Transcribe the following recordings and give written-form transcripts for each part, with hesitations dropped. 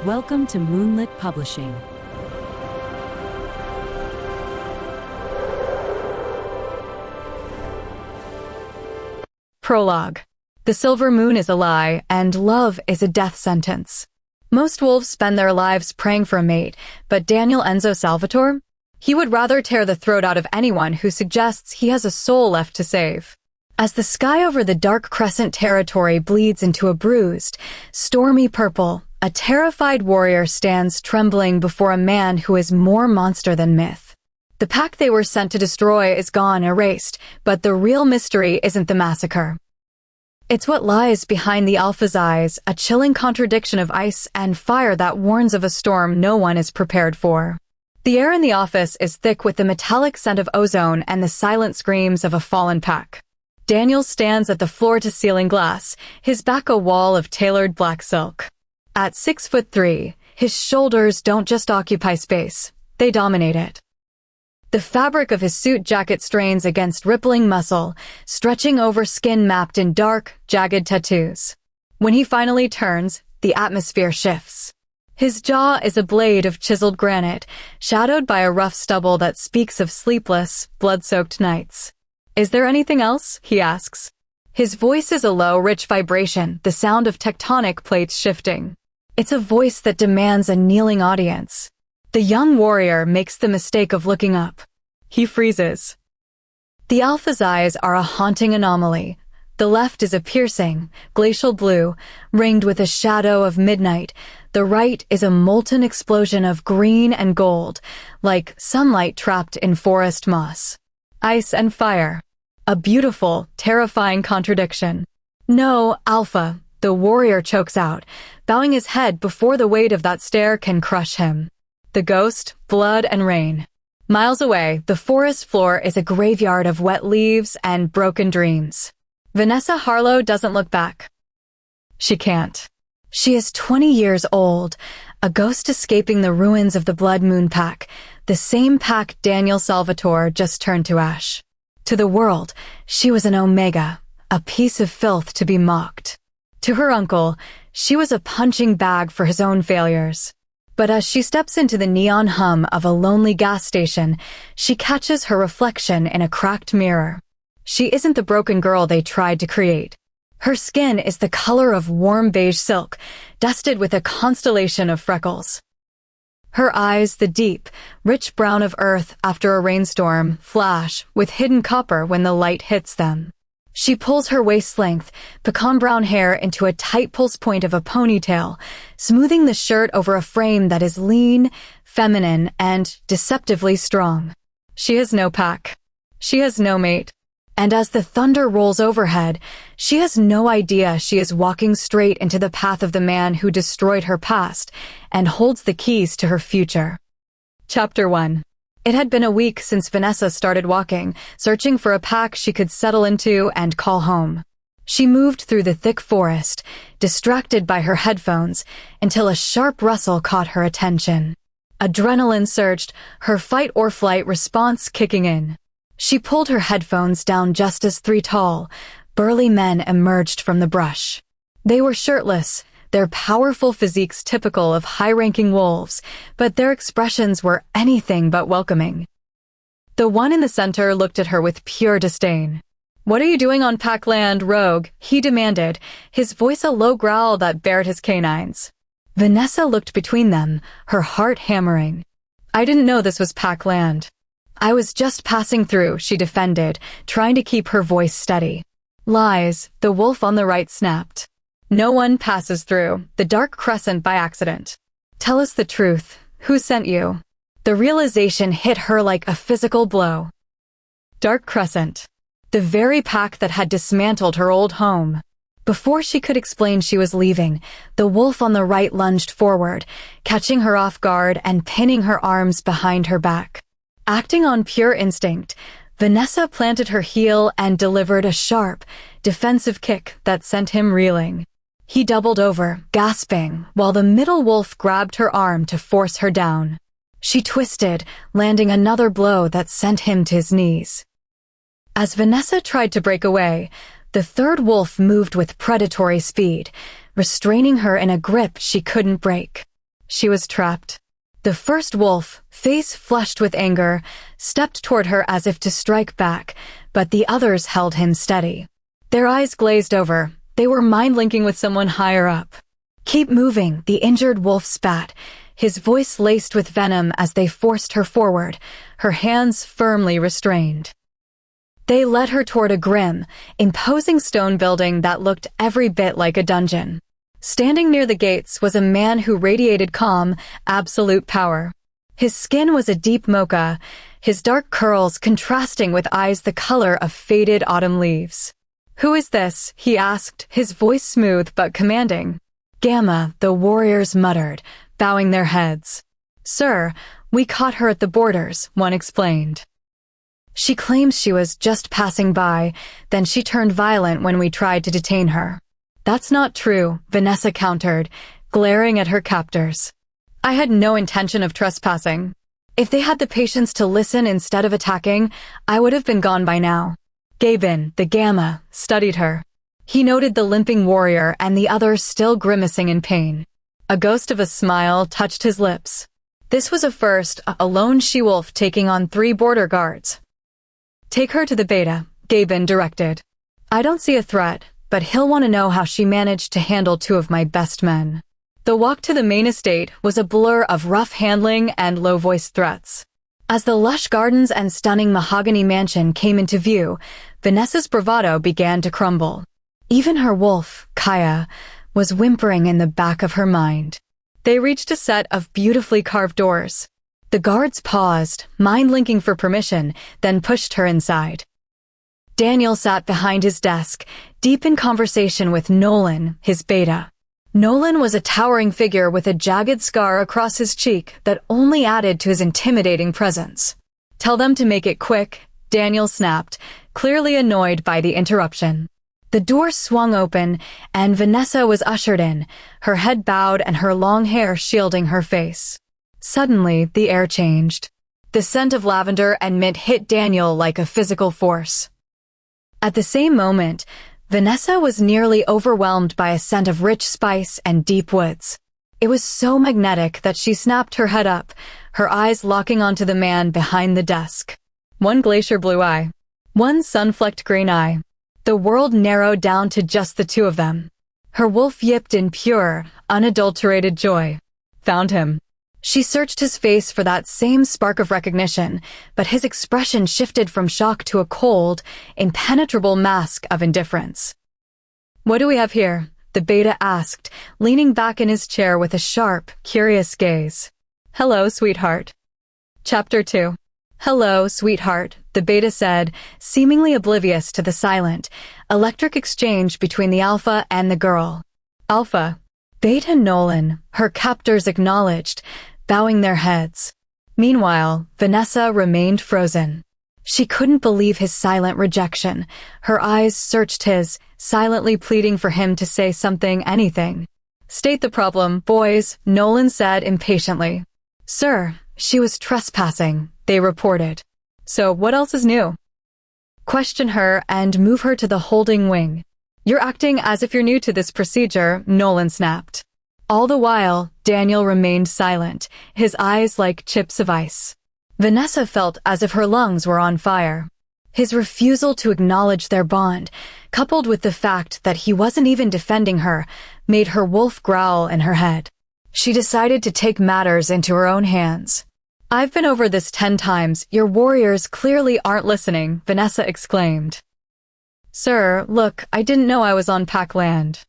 Welcome to Moonlit Publishing. Prologue. The silver moon is a lie, and love is a death sentence. Most wolves spend their lives praying for a mate, but Daniel Enzo Salvatore? He would rather tear the throat out of anyone who suggests he has a soul left to save. As the sky over the dark crescent territory bleeds into a bruised, stormy purple, a terrified warrior stands trembling before a man who is more monster than myth. The pack they were sent to destroy is gone, erased, but the real mystery isn't the massacre. It's what lies behind the Alpha's eyes, a chilling contradiction of ice and fire that warns of a storm no one is prepared for. The air in the office is thick with the metallic scent of ozone and the silent screams of a fallen pack. Daniel stands at the floor-to-ceiling glass, his back a wall of tailored black silk. At 6'3", his shoulders don't just occupy space, they dominate it. The fabric of his suit jacket strains against rippling muscle, stretching over skin mapped in dark, jagged tattoos. When he finally turns, the atmosphere shifts. His jaw is a blade of chiseled granite, shadowed by a rough stubble that speaks of sleepless, blood-soaked nights. "Is there anything else?" he asks. His voice is a low, rich vibration, the sound of tectonic plates shifting. It's a voice that demands a kneeling audience. The young warrior makes the mistake of looking up. He freezes. The Alpha's eyes are a haunting anomaly. The left is a piercing, glacial blue, ringed with a shadow of midnight. The right is a molten explosion of green and gold, like sunlight trapped in forest moss. Ice and fire. A beautiful, terrifying contradiction. "No, Alpha," the warrior chokes out, bowing his head before the weight of that stare can crush him. The ghost, blood and rain. Miles away, the forest floor is a graveyard of wet leaves and broken dreams. Vanessa Harlow doesn't look back. She can't. She is 20 years old, a ghost escaping the ruins of the Blood Moon Pack, the same pack Daniel Salvatore just turned to ash. To the world, she was an omega, a piece of filth to be mocked. To her uncle, she was a punching bag for his own failures. But as she steps into the neon hum of a lonely gas station, she catches her reflection in a cracked mirror. She isn't the broken girl they tried to create. Her skin is the color of warm beige silk, dusted with a constellation of freckles. Her eyes, the deep, rich brown of earth after a rainstorm, flash with hidden copper when the light hits them. She pulls her waist-length, pecan-brown hair into a tight pulse point of a ponytail, smoothing the shirt over a frame that is lean, feminine, and deceptively strong. She has no pack. She has no mate. And as the thunder rolls overhead, she has no idea she is walking straight into the path of the man who destroyed her past and holds the keys to her future. Chapter 1. It had been a week since Vanessa started walking, searching for a pack she could settle into and call home. She moved through the thick forest, distracted by her headphones, until a sharp rustle caught her attention. Adrenaline surged, her fight-or-flight response kicking in. She pulled her headphones down just as three tall, burly men emerged from the brush. They were shirtless, their powerful physiques typical of high-ranking wolves, but their expressions were anything but welcoming. The one in the center looked at her with pure disdain. "What are you doing on pack land, rogue?" he demanded, his voice a low growl that bared his canines. Vanessa looked between them, her heart hammering. "I didn't know this was pack land. I was just passing through," she defended, trying to keep her voice steady. "Lies," the wolf on the right snapped. "No one passes through the dark crescent by accident. Tell us the truth. Who sent you?" The realization hit her like a physical blow. Dark Crescent. The very pack that had dismantled her old home. Before she could explain she was leaving, the wolf on the right lunged forward, catching her off guard and pinning her arms behind her back. Acting on pure instinct, Vanessa planted her heel and delivered a sharp, defensive kick that sent him reeling. He doubled over, gasping, while the middle wolf grabbed her arm to force her down. She twisted, landing another blow that sent him to his knees. As Vanessa tried to break away, the third wolf moved with predatory speed, restraining her in a grip she couldn't break. She was trapped. The first wolf, face flushed with anger, stepped toward her as if to strike back, but the others held him steady. Their eyes glazed over. They were mind-linking with someone higher up. "Keep moving," the injured wolf spat, his voice laced with venom as they forced her forward, her hands firmly restrained. They led her toward a grim, imposing stone building that looked every bit like a dungeon. Standing near the gates was a man who radiated calm, absolute power. His skin was a deep mocha, his dark curls contrasting with eyes the color of faded autumn leaves. "Who is this?" he asked, his voice smooth but commanding. "Gamma," the warriors muttered, bowing their heads. "Sir, we caught her at the borders," one explained. "She claims she was just passing by, then she turned violent when we tried to detain her." "That's not true," Vanessa countered, glaring at her captors. "I had no intention of trespassing. If they had the patience to listen instead of attacking, I would have been gone by now." Gabin, the Gamma, studied her. He noted the limping warrior and the other still grimacing in pain. A ghost of a smile touched his lips. This was a first, a lone she-wolf taking on 3 border guards. "Take her to the beta," Gabin directed. "I don't see a threat, but he'll want to know how she managed to handle 2 of my best men." The walk to the main estate was a blur of rough handling and low-voiced threats. As the lush gardens and stunning mahogany mansion came into view, Vanessa's bravado began to crumble. Even her wolf, Kaya, was whimpering in the back of her mind. They reached a set of beautifully carved doors. The guards paused, mind-linking for permission, then pushed her inside. Daniel sat behind his desk, deep in conversation with Nolan, his beta. Nolan was a towering figure with a jagged scar across his cheek that only added to his intimidating presence. "Tell them to make it quick," Daniel snapped, clearly annoyed by the interruption. The door swung open, and Vanessa was ushered in, her head bowed and her long hair shielding her face. Suddenly, the air changed. The scent of lavender and mint hit Daniel like a physical force. At the same moment, Vanessa was nearly overwhelmed by a scent of rich spice and deep woods. It was so magnetic that she snapped her head up, her eyes locking onto the man behind the desk. One glacier blue eye. One sun-flecked green eye. The world narrowed down to just the 2 of them. Her wolf yipped in pure, unadulterated joy. Found him. She searched his face for that same spark of recognition, but his expression shifted from shock to a cold, impenetrable mask of indifference. "What do we have here?" the beta asked, leaning back in his chair with a sharp, curious gaze. "Hello, sweetheart." Chapter 2. "Hello, sweetheart," the beta said, seemingly oblivious to the silent, electric exchange between the alpha and the girl. "Alpha." Beta Nolan, her captors acknowledged, bowing their heads. Meanwhile, Vanessa remained frozen. She couldn't believe his silent rejection. Her eyes searched his, silently pleading for him to say something, anything. "State the problem, boys," Nolan said impatiently. "Sir, she was trespassing," they reported. "So what else is new?" "Question her and move her to the holding wing." "You're acting as if you're new to this procedure," Nolan snapped. All the while, Daniel remained silent, his eyes like chips of ice. Vanessa felt as if her lungs were on fire. His refusal to acknowledge their bond, coupled with the fact that he wasn't even defending her, made her wolf growl in her head. She decided to take matters into her own hands. "I've been over this 10 times. Your warriors clearly aren't listening," Vanessa exclaimed. "Sir, look, I didn't know I was on pack land.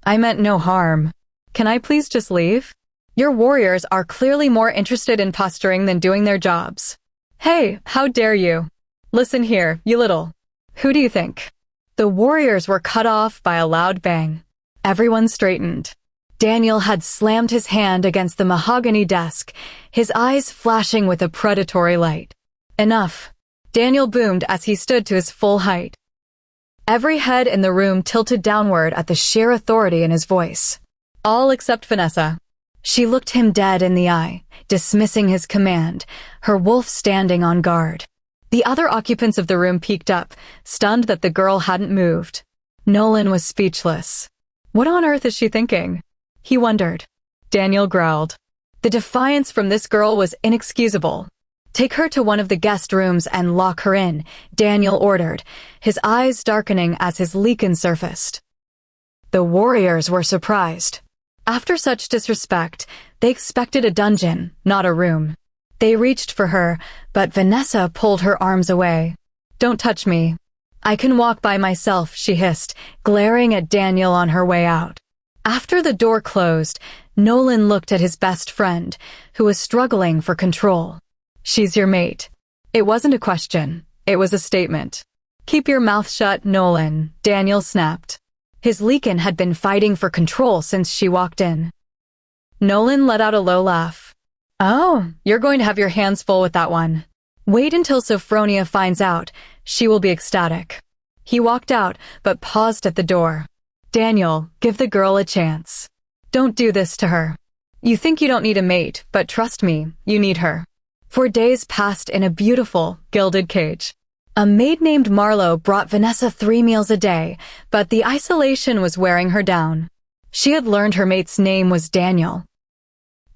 I meant no harm. Can I please just leave? Your warriors are clearly more interested in posturing than doing their jobs." "Hey, how dare you? Listen here, you little. Who do you think?" The warriors were cut off by a loud bang. Everyone straightened. Daniel had slammed his hand against the mahogany desk, his eyes flashing with a predatory light. "Enough," Daniel boomed as he stood to his full height. Every head in the room tilted downward at the sheer authority in his voice. All except Vanessa. She looked him dead in the eye, dismissing his command, her wolf standing on guard. The other occupants of the room peeked up, stunned that the girl hadn't moved. Nolan was speechless. What on earth is she thinking? He wondered. Daniel growled. The defiance from this girl was inexcusable. "Take her to one of the guest rooms and lock her in," Daniel ordered, his eyes darkening as his lichen surfaced. The warriors were surprised. After such disrespect, they expected a dungeon, not a room. They reached for her, but Vanessa pulled her arms away. "Don't touch me. I can walk by myself," she hissed, glaring at Daniel on her way out. After the door closed, Nolan looked at his best friend, who was struggling for control. "She's your mate." It wasn't a question, it was a statement. "Keep your mouth shut, Nolan," Daniel snapped. His lichen had been fighting for control since she walked in. Nolan let out a low laugh. "Oh, you're going to have your hands full with that one. Wait until Sophronia finds out, she will be ecstatic." He walked out, but paused at the door. "Daniel, give the girl a chance. Don't do this to her. You think you don't need a mate, but trust me, you need her." 4 days passed in a beautiful, gilded cage. A maid named Marlowe brought Vanessa 3 meals a day, but the isolation was wearing her down. She had learned her mate's name was Daniel,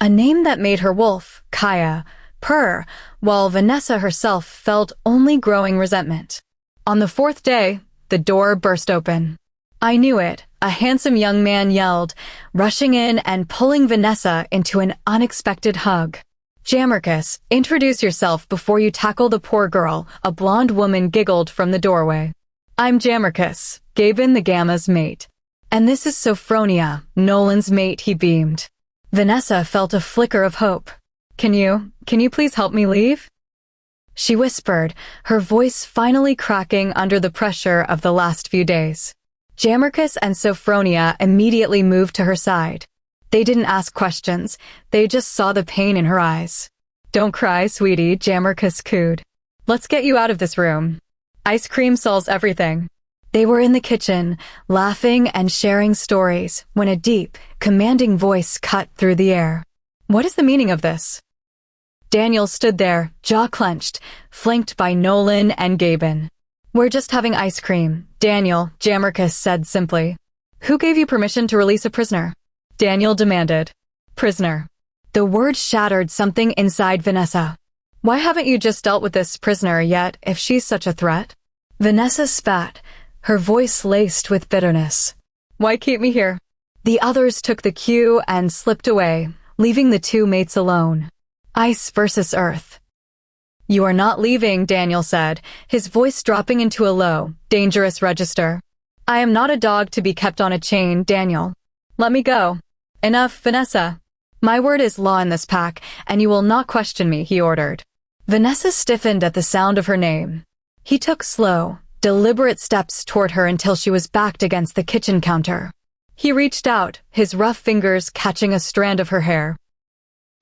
a name that made her wolf, Kaya, purr, while Vanessa herself felt only growing resentment. On the 4th day, the door burst open. "I knew it," a handsome young man yelled, rushing in and pulling Vanessa into an unexpected hug. "Jamarcus, introduce yourself before you tackle the poor girl," a blonde woman giggled from the doorway. "I'm Jamarcus, Gaben the Gamma's mate. And this is Sophronia, Nolan's mate," he beamed. Vanessa felt a flicker of hope. Can you please help me leave?" she whispered, her voice finally cracking under the pressure of the last few days. Jamarcus and Sophronia immediately moved to her side. They didn't ask questions, they just saw the pain in her eyes. "Don't cry, sweetie," Jamarcus cooed. "Let's get you out of this room. Ice cream solves everything." They were in the kitchen, laughing and sharing stories, when a deep, commanding voice cut through the air. "What is the meaning of this?" Daniel stood there, jaw clenched, flanked by Nolan and Gaben. "We're just having ice cream, Daniel," Jamarcus said simply. "Who gave you permission to release a prisoner?" Daniel demanded. "Prisoner." The word shattered something inside Vanessa. "Why haven't you just dealt with this prisoner yet, if she's such a threat?" Vanessa spat, her voice laced with bitterness. "Why keep me here?" The others took the cue and slipped away, leaving the 2 mates alone. Ice versus earth. "You are not leaving," Daniel said, his voice dropping into a low, dangerous register. "I am not a dog to be kept on a chain, Daniel. Let me go." "Enough, Vanessa. My word is law in this pack, and you will not question me," he ordered. Vanessa stiffened at the sound of her name. He took slow, deliberate steps toward her until she was backed against the kitchen counter. He reached out, his rough fingers catching a strand of her hair.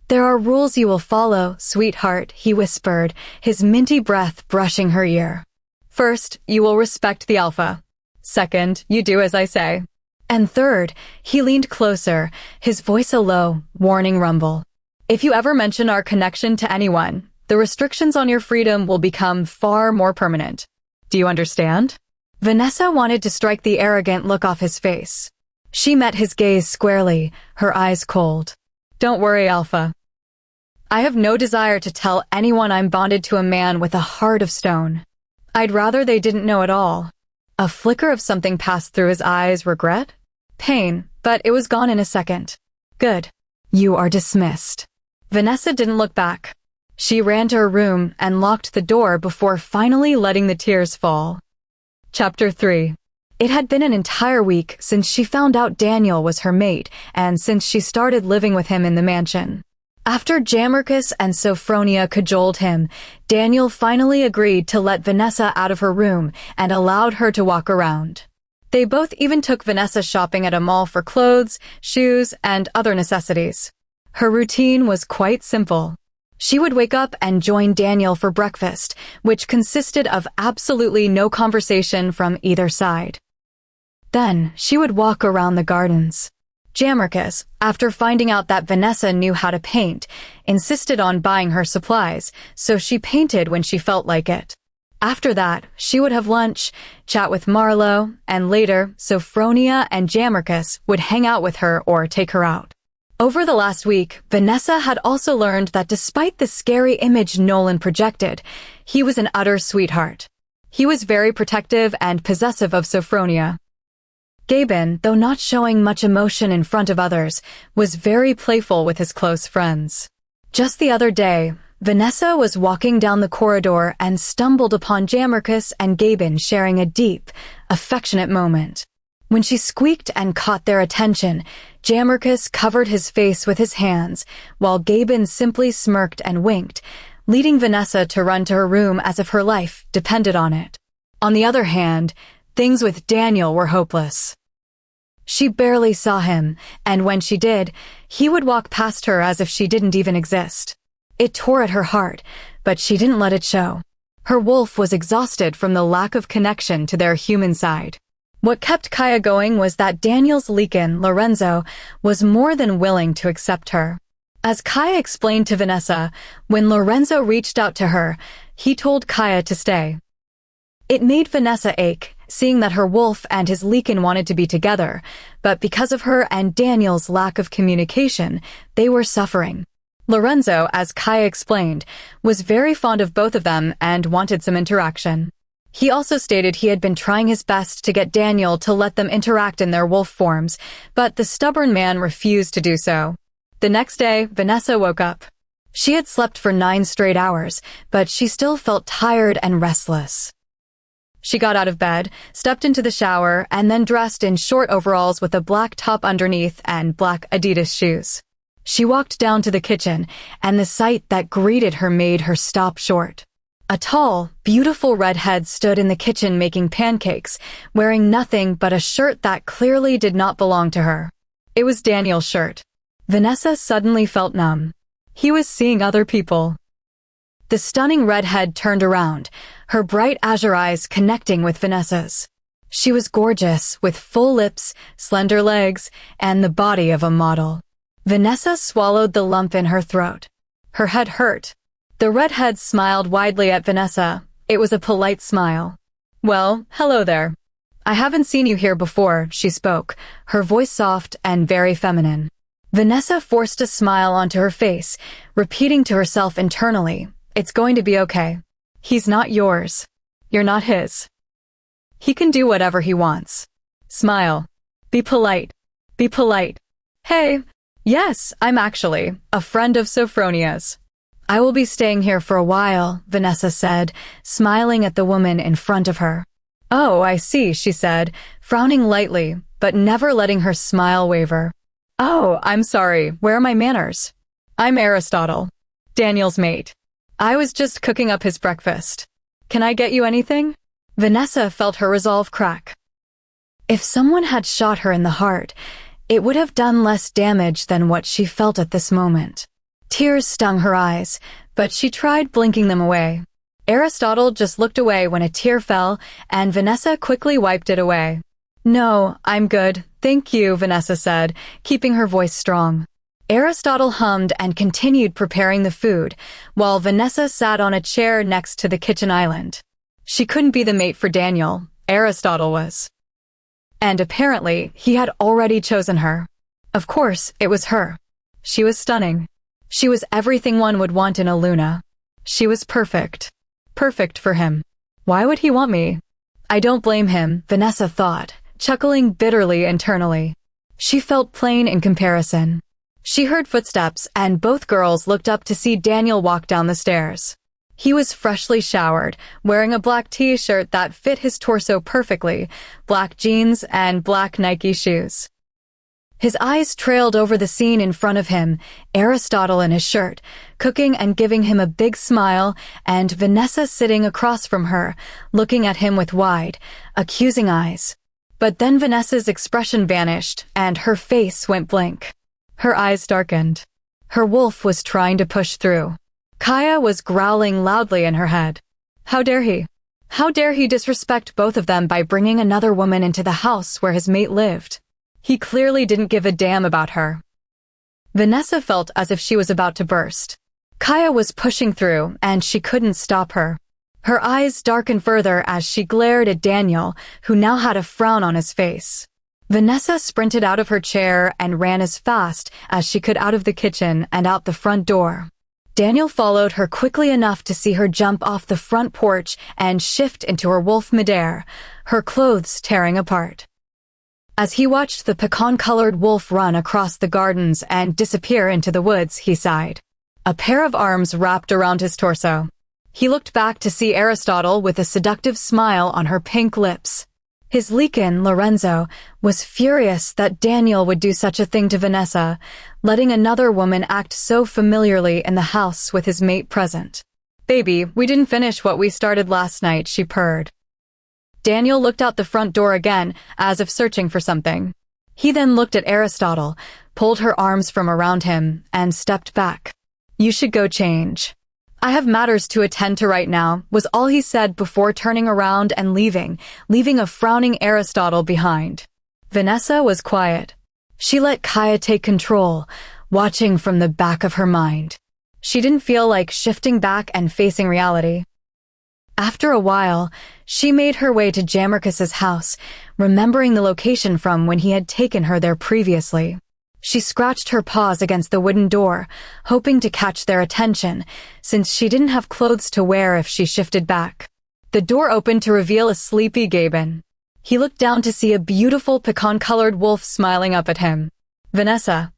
"There are rules you will follow, sweetheart," he whispered, his minty breath brushing her ear. "First, you will respect the alpha. Second, you do as I say. And third," he leaned closer, his voice a low, warning rumble. "If you ever mention our connection to anyone, the restrictions on your freedom will become far more permanent. Do you understand?" Vanessa wanted to strike the arrogant look off his face. She met his gaze squarely, her eyes cold. "Don't worry, Alpha. I have no desire to tell anyone I'm bonded to a man with a heart of stone. I'd rather they didn't know at all." A flicker of something passed through his eyes. Regret? Pain, but it was gone in a second. "Good. You are dismissed." Vanessa didn't look back. She ran to her room and locked the door before finally letting the tears fall. Chapter 3. It had been an entire week since she found out Daniel was her mate and since she started living with him in the mansion. After Jamarcus and Sophronia cajoled him, Daniel finally agreed to let Vanessa out of her room and allowed her to walk around. They both even took Vanessa shopping at a mall for clothes, shoes, and other necessities. Her routine was quite simple. She would wake up and join Daniel for breakfast, which consisted of absolutely no conversation from either side. Then she would walk around the gardens. Jamarcus, after finding out that Vanessa knew how to paint, insisted on buying her supplies, so she painted when she felt like it. After that, she would have lunch, chat with Marlowe, and later, Sophronia and Jamarcus would hang out with her or take her out. Over the last week, Vanessa had also learned that despite the scary image Nolan projected, he was an utter sweetheart. He was very protective and possessive of Sophronia. Gaben, though not showing much emotion in front of others, was very playful with his close friends. Just the other day, Vanessa was walking down the corridor and stumbled upon Jammerkus and Gaben sharing a deep, affectionate moment. When she squeaked and caught their attention, Jammerkus covered his face with his hands, while Gaben simply smirked and winked, leading Vanessa to run to her room as if her life depended on it. On the other hand, things with Daniel were hopeless. She barely saw him, and when she did, he would walk past her as if she didn't even exist. It tore at her heart, but she didn't let it show. Her wolf was exhausted from the lack of connection to their human side. What kept Kaya going was that Daniel's leakin, Lorenzo, was more than willing to accept her. As Kaya explained to Vanessa, when Lorenzo reached out to her, he told Kaya to stay. It made Vanessa ache, seeing that her wolf and his leakin wanted to be together, but because of her and Daniel's lack of communication, they were suffering. Lorenzo, as Kaya explained, was very fond of both of them and wanted some interaction. He also stated he had been trying his best to get Daniel to let them interact in their wolf forms, but the stubborn man refused to do so. The next day, Vanessa woke up. She had slept for 9 straight hours, but she still felt tired and restless. She got out of bed, stepped into the shower, and then dressed in short overalls with a black top underneath and black Adidas shoes. She walked down to the kitchen, and the sight that greeted her made her stop short. A tall, beautiful redhead stood in the kitchen making pancakes, wearing nothing but a shirt that clearly did not belong to her. It was Daniel's shirt. Vanessa suddenly felt numb. He was seeing other people. The stunning redhead turned around, her bright azure eyes connecting with Vanessa's. She was gorgeous, with full lips, slender legs, and the body of a model. Vanessa swallowed the lump in her throat. Her head hurt. The redhead smiled widely at Vanessa. It was a polite smile. "Well, hello there. I haven't seen you here before," she spoke, her voice soft and very feminine. Vanessa forced a smile onto her face, repeating to herself internally, "It's going to be okay. He's not yours. You're not his. He can do whatever he wants. Smile. Be polite. Be polite. Hey, yes, I'm actually a friend of Sophronia's. I will be staying here for a while," Vanessa said, smiling at the woman in front of her. "Oh, I see," she said, frowning lightly, but never letting her smile waver. "Oh, I'm sorry. Where are my manners? I'm Aristotle, Daniel's mate. I was just cooking up his breakfast. Can I get you anything?" Vanessa felt her resolve crack. If someone had shot her in the heart, it would have done less damage than what she felt at this moment. Tears stung her eyes, but she tried blinking them away. Aristotle just looked away when a tear fell, and Vanessa quickly wiped it away. "No, I'm good, thank you," Vanessa said, keeping her voice strong. Aristotle hummed and continued preparing the food, while Vanessa sat on a chair next to the kitchen island. She couldn't be the mate for Daniel, Aristotle was. And apparently, he had already chosen her. Of course, it was her. She was stunning. She was everything one would want in a Luna. She was perfect. Perfect for him. Why would he want me? I don't blame him, Vanessa thought, chuckling bitterly internally. She felt plain in comparison. She heard footsteps, and both girls looked up to see Daniel walk down the stairs. He was freshly showered, wearing a black t-shirt that fit his torso perfectly, black jeans, and black Nike shoes. His eyes trailed over the scene in front of him, Aristotle in his shirt, cooking and giving him a big smile, and Vanessa sitting across from her, looking at him with wide, accusing eyes. But then Vanessa's expression vanished, and her face went blank. Her eyes darkened. Her wolf was trying to push through. Kaya was growling loudly in her head. How dare he? How dare he disrespect both of them by bringing another woman into the house where his mate lived? He clearly didn't give a damn about her. Vanessa felt as if she was about to burst. Kaya was pushing through, and she couldn't stop her. Her eyes darkened further as she glared at Daniel, who now had a frown on his face. Vanessa sprinted out of her chair and ran as fast as she could out of the kitchen and out the front door. Daniel followed her quickly enough to see her jump off the front porch and shift into her wolf midair, her clothes tearing apart. As he watched the pecan-colored wolf run across the gardens and disappear into the woods, he sighed. A pair of arms wrapped around his torso. He looked back to see Aristotle with a seductive smile on her pink lips. His leakin, Lorenzo, was furious that Daniel would do such a thing to Vanessa, letting another woman act so familiarly in the house with his mate present. "Baby, we didn't finish what we started last night," she purred. Daniel looked out the front door again, as if searching for something. He then looked at Aristotle, pulled her arms from around him, and stepped back. "You should go change. I have matters to attend to right now," was all he said before turning around and leaving a frowning Aristotle behind. Vanessa was quiet. She let Kaya take control, watching from the back of her mind. She didn't feel like shifting back and facing reality. After a while, she made her way to Jamarcus's house, remembering the location from when he had taken her there previously. She scratched her paws against the wooden door, hoping to catch their attention, since she didn't have clothes to wear if she shifted back. The door opened to reveal a sleepy Gaben. He looked down to see a beautiful pecan-colored wolf smiling up at him. "Vanessa."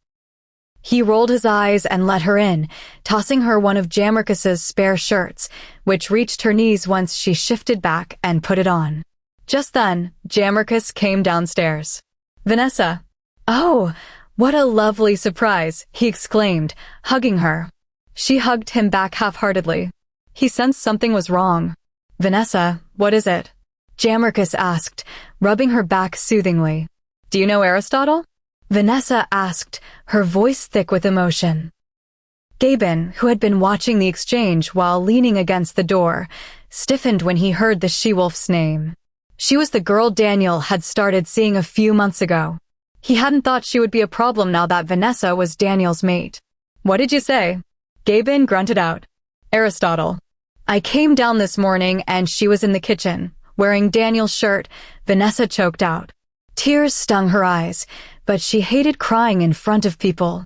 He rolled his eyes and let her in, tossing her one of Jamarcus's spare shirts, which reached her knees once she shifted back and put it on. Just then, Jamarcus came downstairs. "Vanessa." "Oh, what a lovely surprise," he exclaimed, hugging her. She hugged him back half-heartedly. He sensed something was wrong. "Vanessa, what is it?" Jamarcus asked, rubbing her back soothingly. "Do you know Aristotle?" Vanessa asked, her voice thick with emotion. Gaben, who had been watching the exchange while leaning against the door, stiffened when he heard the she-wolf's name. She was the girl Daniel had started seeing a few months ago. He hadn't thought she would be a problem now that Vanessa was Daniel's mate. "What did you say?" Gaben grunted out. "Aristotle. I came down this morning and she was in the kitchen, wearing Daniel's shirt," Vanessa choked out. Tears stung her eyes, but she hated crying in front of people.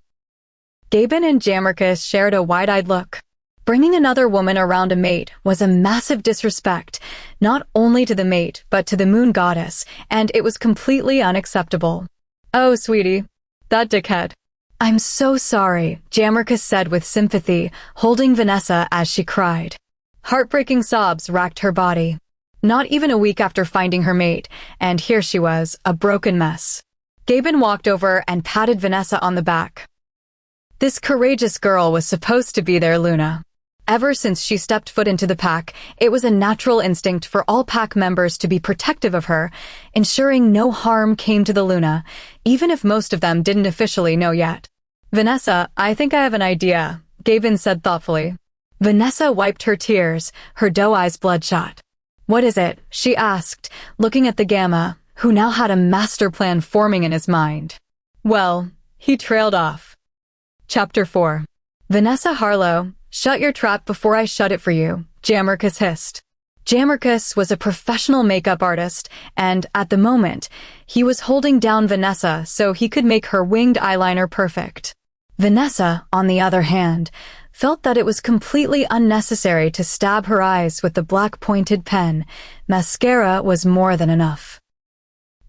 Gaben and Jamarcus shared a wide-eyed look. Bringing another woman around a mate was a massive disrespect, not only to the mate but to the moon goddess, and it was completely unacceptable. "Oh, sweetie, that dickhead." "I'm so sorry," Jamarcus said with sympathy, holding Vanessa as she cried. Heartbreaking sobs racked her body. Not even a week after finding her mate, and here she was, a broken mess. Gaben walked over and patted Vanessa on the back. This courageous girl was supposed to be their Luna. Ever since she stepped foot into the pack, it was a natural instinct for all pack members to be protective of her, ensuring no harm came to the Luna, even if most of them didn't officially know yet. "Vanessa, I think I have an idea," Gaben said thoughtfully. Vanessa wiped her tears, her doe eyes bloodshot. "What is it?" she asked, looking at the Gamma, who now had a master plan forming in his mind. Well, he trailed off. Chapter 4. Vanessa Harlow, "Shut your trap before I shut it for you," Jamarcus hissed. Jamarcus was a professional makeup artist, and at the moment, he was holding down Vanessa so he could make her winged eyeliner perfect. Vanessa, on the other hand, felt that it was completely unnecessary to stab her eyes with the black pointed pen. Mascara was more than enough.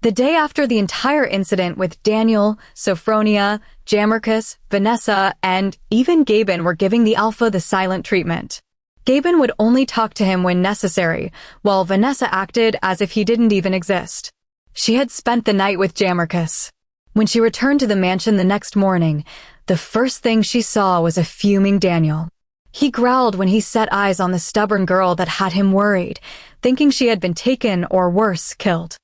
The day after the entire incident with Daniel, Sophronia, Jamarcus, Vanessa, and even Gaben were giving the alpha the silent treatment. Gaben would only talk to him when necessary, while Vanessa acted as if he didn't even exist. She had spent the night with Jamarcus. When she returned to the mansion the next morning, the first thing she saw was a fuming Daniel. He growled when he set eyes on the stubborn girl that had him worried, thinking she had been taken or worse, killed.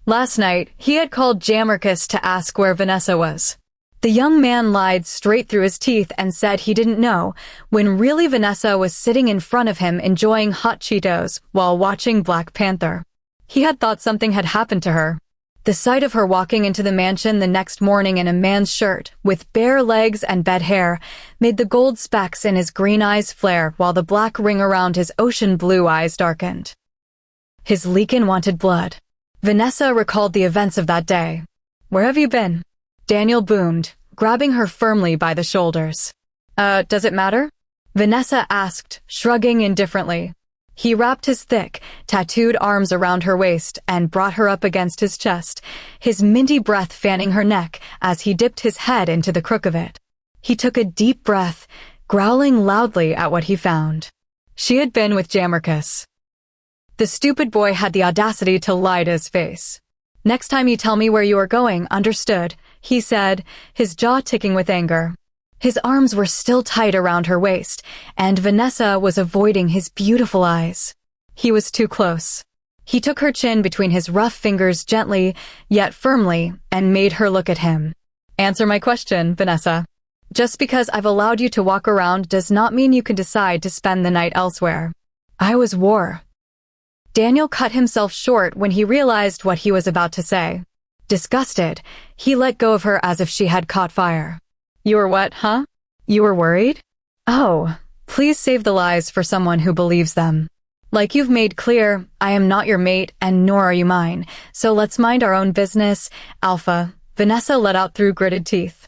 Last night, he had called Jamarcus to ask where Vanessa was. The young man lied straight through his teeth and said he didn't know, when really Vanessa was sitting in front of him enjoying hot Cheetos while watching Black Panther. He had thought something had happened to her. The sight of her walking into the mansion the next morning in a man's shirt, with bare legs and bed hair, made the gold specks in his green eyes flare while the black ring around his ocean blue eyes darkened. His Leakin wanted blood. Vanessa recalled the events of that day. "Where have you been?" Daniel boomed, grabbing her firmly by the shoulders. Does it matter?" Vanessa asked, shrugging indifferently. He wrapped his thick, tattooed arms around her waist and brought her up against his chest, his minty breath fanning her neck as he dipped his head into the crook of it. He took a deep breath, growling loudly at what he found. She had been with Jammerkus. The stupid boy had the audacity to lie to his face. "Next time you tell me where you are going, understood?" he said, his jaw ticking with anger. His arms were still tight around her waist, and Vanessa was avoiding his beautiful eyes. He was too close. He took her chin between his rough fingers gently, yet firmly, and made her look at him. "Answer my question, Vanessa. Just because I've allowed you to walk around does not mean you can decide to spend the night elsewhere." "I was war." Daniel cut himself short when he realized what he was about to say. Disgusted, he let go of her as if she had caught fire. "You were what, huh? You were worried? Oh, please save the lies for someone who believes them. Like you've made clear, I am not your mate and nor are you mine, so let's mind our own business, Alpha," Vanessa let out through gritted teeth.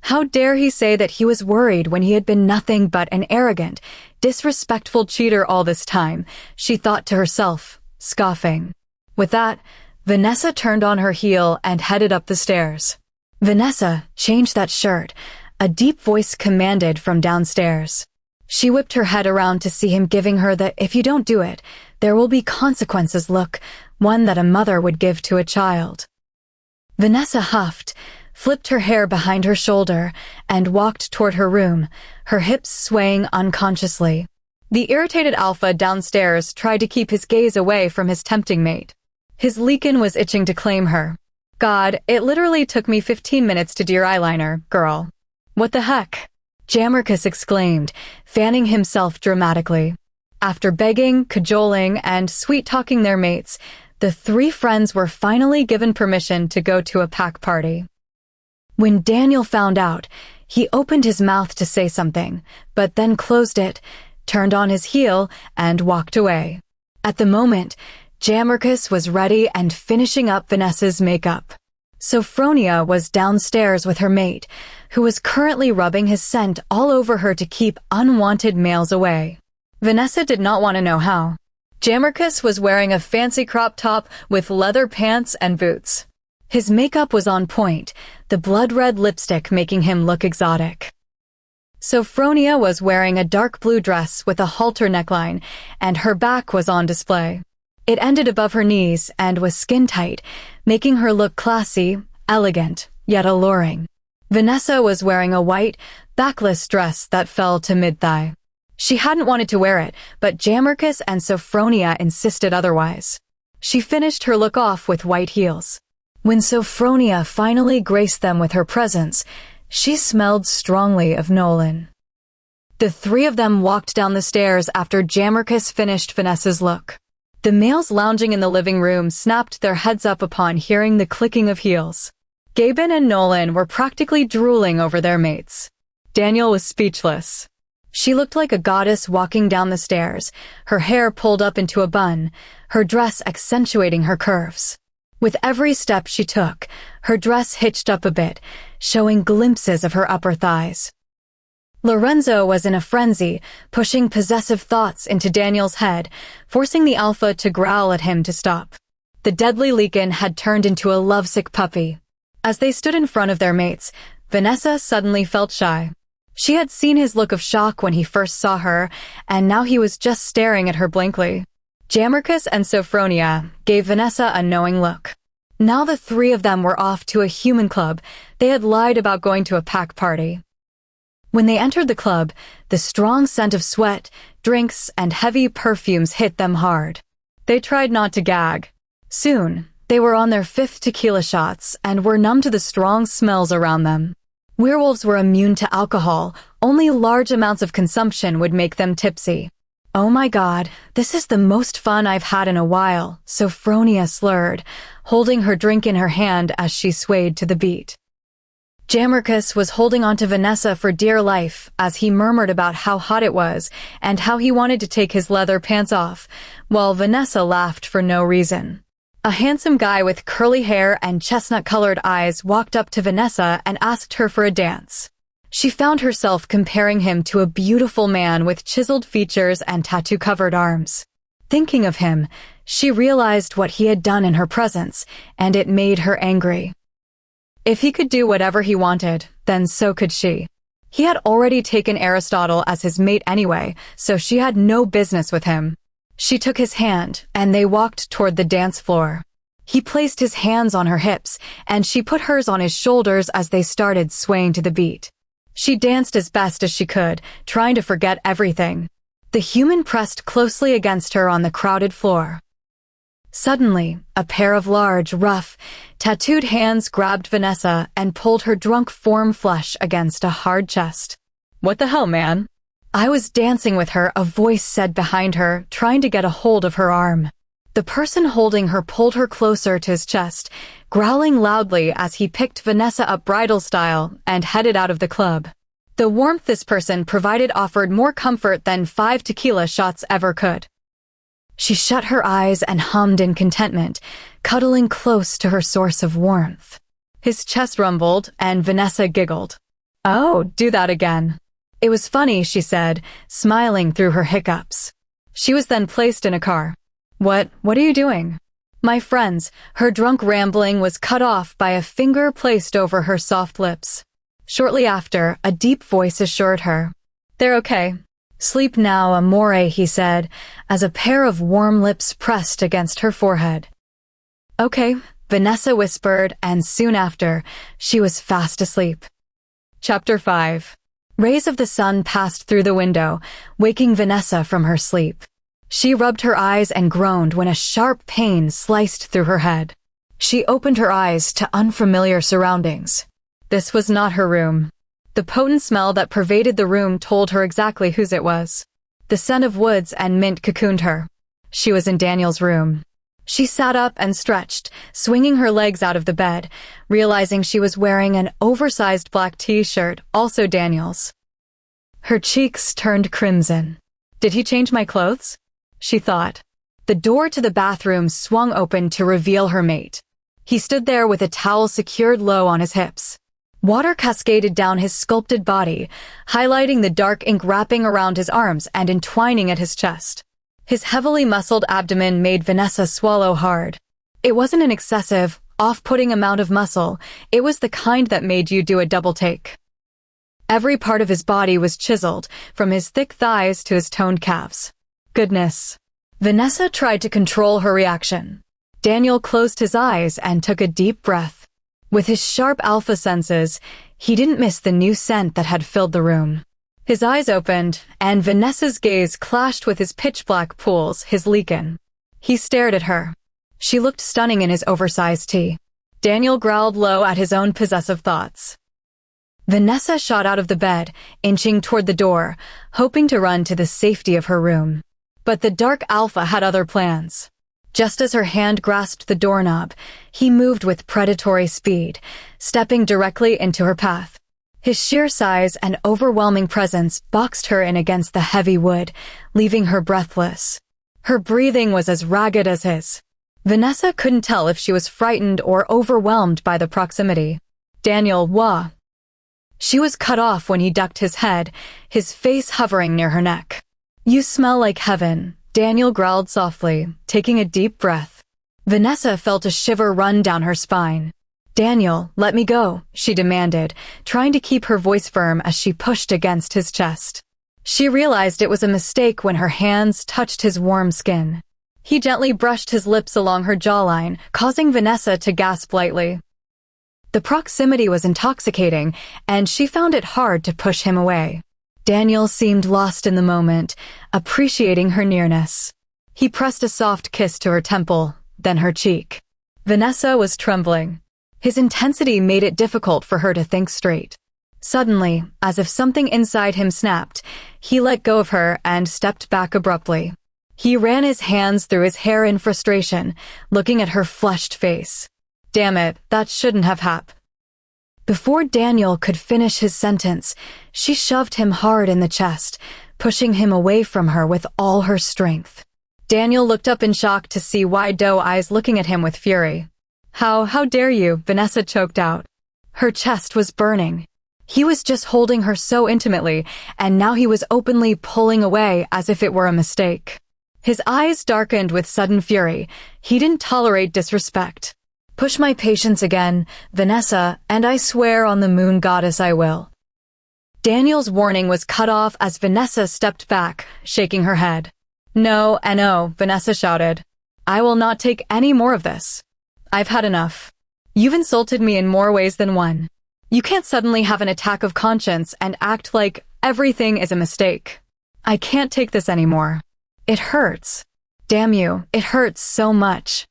How dare he say that he was worried when he had been nothing but an arrogant, disrespectful cheater all this time, she thought to herself, scoffing. With that, Vanessa turned on her heel and headed up the stairs. "Vanessa, change that shirt," a deep voice commanded from downstairs. She whipped her head around to see him giving her the "if you don't do it, there will be consequences" look, one that a mother would give to a child. Vanessa huffed, flipped her hair behind her shoulder, and walked toward her room, her hips swaying unconsciously. The irritated Alpha downstairs tried to keep his gaze away from his tempting mate. His leakin was itching to claim her. "God, it literally took me 15 minutes to do your eyeliner, girl." "What the heck?" Jammerkus exclaimed, fanning himself dramatically. After begging, cajoling, and sweet-talking their mates, the three friends were finally given permission to go to a pack party. When Daniel found out, he opened his mouth to say something, but then closed it, turned on his heel, and walked away. At the moment, Jammerkus was ready and finishing up Vanessa's makeup. Sophronia was downstairs with her mate, who was currently rubbing his scent all over her to keep unwanted males away. Vanessa did not want to know how. Jammerkus was wearing a fancy crop top with leather pants and boots. His makeup was on point, the blood-red lipstick making him look exotic. Sophronia was wearing a dark blue dress with a halter neckline, and her back was on display. It ended above her knees and was skin-tight, making her look classy, elegant, yet alluring. Vanessa was wearing a white, backless dress that fell to mid-thigh. She hadn't wanted to wear it, but Jammerkus and Sophronia insisted otherwise. She finished her look off with white heels. When Sophronia finally graced them with her presence, she smelled strongly of Nolan. The three of them walked down the stairs after Jammerkus finished Vanessa's look. The males lounging in the living room snapped their heads up upon hearing the clicking of heels. Gaben and Nolan were practically drooling over their mates. Daniel was speechless. She looked like a goddess walking down the stairs, her hair pulled up into a bun, her dress accentuating her curves. With every step she took, her dress hitched up a bit, showing glimpses of her upper thighs. Lorenzo was in a frenzy, pushing possessive thoughts into Daniel's head, forcing the Alpha to growl at him to stop. The deadly Leakin had turned into a lovesick puppy. As they stood in front of their mates, Vanessa suddenly felt shy. She had seen his look of shock when he first saw her, and now he was just staring at her blankly. Jammerkus and Sophronia gave Vanessa a knowing look. Now the three of them were off to a human club. They had lied about going to a pack party. When they entered the club, the strong scent of sweat, drinks, and heavy perfumes hit them hard. They tried not to gag. Soon, they were on their 5th tequila shots and were numb to the strong smells around them. Werewolves were immune to alcohol. Only large amounts of consumption would make them tipsy. "Oh my God, this is the most fun I've had in a while," Sophronia slurred, holding her drink in her hand as she swayed to the beat. Jammerkus was holding onto Vanessa for dear life as he murmured about how hot it was and how he wanted to take his leather pants off, while Vanessa laughed for no reason. A handsome guy with curly hair and chestnut-colored eyes walked up to Vanessa and asked her for a dance. She found herself comparing him to a beautiful man with chiseled features and tattoo-covered arms. Thinking of him, she realized what he had done in her presence, and it made her angry. If he could do whatever he wanted, then so could she. He had already taken Aristotle as his mate anyway, so she had no business with him. She took his hand, and they walked toward the dance floor. He placed his hands on her hips, and she put hers on his shoulders as they started swaying to the beat. She danced as best as she could, trying to forget everything. The human pressed closely against her on the crowded floor. Suddenly, a pair of large, rough, tattooed hands grabbed Vanessa and pulled her drunk form flush against a hard chest. "What the hell, man?" "I was dancing with her," a voice said behind her, trying to get a hold of her arm. The person holding her pulled her closer to his chest, growling loudly as he picked Vanessa up bridal style and headed out of the club. The warmth this person provided offered more comfort than 5 tequila shots ever could. She shut her eyes and hummed in contentment, cuddling close to her source of warmth. His chest rumbled, and Vanessa giggled. "Oh, do that again." "It was funny," she said, smiling through her hiccups. She was then placed in a car. What are you doing?" "My friends," her drunk rambling was cut off by a finger placed over her soft lips. Shortly after, a deep voice assured her. "They're okay. Sleep now, amore," he said, as a pair of warm lips pressed against her forehead. "Okay," Vanessa whispered, and soon after, she was fast asleep. Chapter 5. Rays of the sun passed through the window, waking Vanessa from her sleep. She rubbed her eyes and groaned when a sharp pain sliced through her head. She opened her eyes to unfamiliar surroundings. This was not her room. The potent smell that pervaded the room told her exactly whose it was. The scent of woods and mint cocooned her. She was in Daniel's room. She sat up and stretched, swinging her legs out of the bed, realizing she was wearing an oversized black t-shirt, also Daniel's. Her cheeks turned crimson. "Did he change my clothes?" she thought. The door to the bathroom swung open to reveal her mate. He stood there with a towel secured low on his hips. Water cascaded down his sculpted body, highlighting the dark ink wrapping around his arms and entwining at his chest. His heavily muscled abdomen made Vanessa swallow hard. It wasn't an excessive, off-putting amount of muscle, it was the kind that made you do a double take. Every part of his body was chiseled, from his thick thighs to his toned calves. Goodness. Vanessa tried to control her reaction. Daniel closed his eyes and took a deep breath. With his sharp alpha senses, he didn't miss the new scent that had filled the room. His eyes opened, and Vanessa's gaze clashed with his pitch-black pools, his leakin. He stared at her. She looked stunning in his oversized tee. Daniel growled low at his own possessive thoughts. Vanessa shot out of the bed, inching toward the door, hoping to run to the safety of her room. But the dark alpha had other plans. Just as her hand grasped the doorknob, he moved with predatory speed, stepping directly into her path. His sheer size and overwhelming presence boxed her in against the heavy wood, leaving her breathless. Her breathing was as ragged as his. Vanessa couldn't tell if she was frightened or overwhelmed by the proximity. "Daniel, wah." She was cut off when he ducked his head, his face hovering near her neck. "You smell like heaven," Daniel growled softly, taking a deep breath. Vanessa felt a shiver run down her spine. "Daniel, let me go," she demanded, trying to keep her voice firm as she pushed against his chest. She realized it was a mistake when her hands touched his warm skin. He gently brushed his lips along her jawline, causing Vanessa to gasp lightly. The proximity was intoxicating, and she found it hard to push him away. Daniel seemed lost in the moment, appreciating her nearness. He pressed a soft kiss to her temple, then her cheek. Vanessa was trembling. His intensity made it difficult for her to think straight. Suddenly, as if something inside him snapped, he let go of her and stepped back abruptly. He ran his hands through his hair in frustration, looking at her flushed face. Damn it, that shouldn't have happened. Before Daniel could finish his sentence, she shoved him hard in the chest, pushing him away from her with all her strength. Daniel looked up in shock to see wide doe eyes looking at him with fury. How dare you?" Vanessa choked out. Her chest was burning. He was just holding her so intimately, and now he was openly pulling away as if it were a mistake. His eyes darkened with sudden fury. He didn't tolerate disrespect. "Push my patience again, Vanessa, and I swear on the moon goddess I will." Daniel's warning was cut off as Vanessa stepped back, shaking her head. "No, no," Vanessa shouted. "I will not take any more of this. I've had enough. You've insulted me in more ways than one. You can't suddenly have an attack of conscience and act like everything is a mistake. I can't take this anymore. It hurts. Damn you, it hurts so much.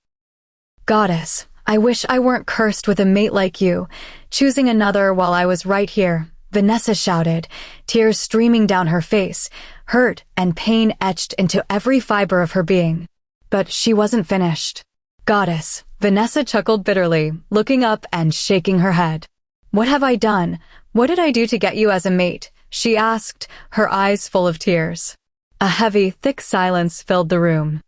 Goddess, I wish I weren't cursed with a mate like you, choosing another while I was right here," Vanessa shouted, tears streaming down her face, hurt and pain etched into every fiber of her being. But she wasn't finished. "Goddess," Vanessa chuckled bitterly, looking up and shaking her head. "What have I done? What did I do to get you as a mate?" she asked, her eyes full of tears. A heavy, thick silence filled the room.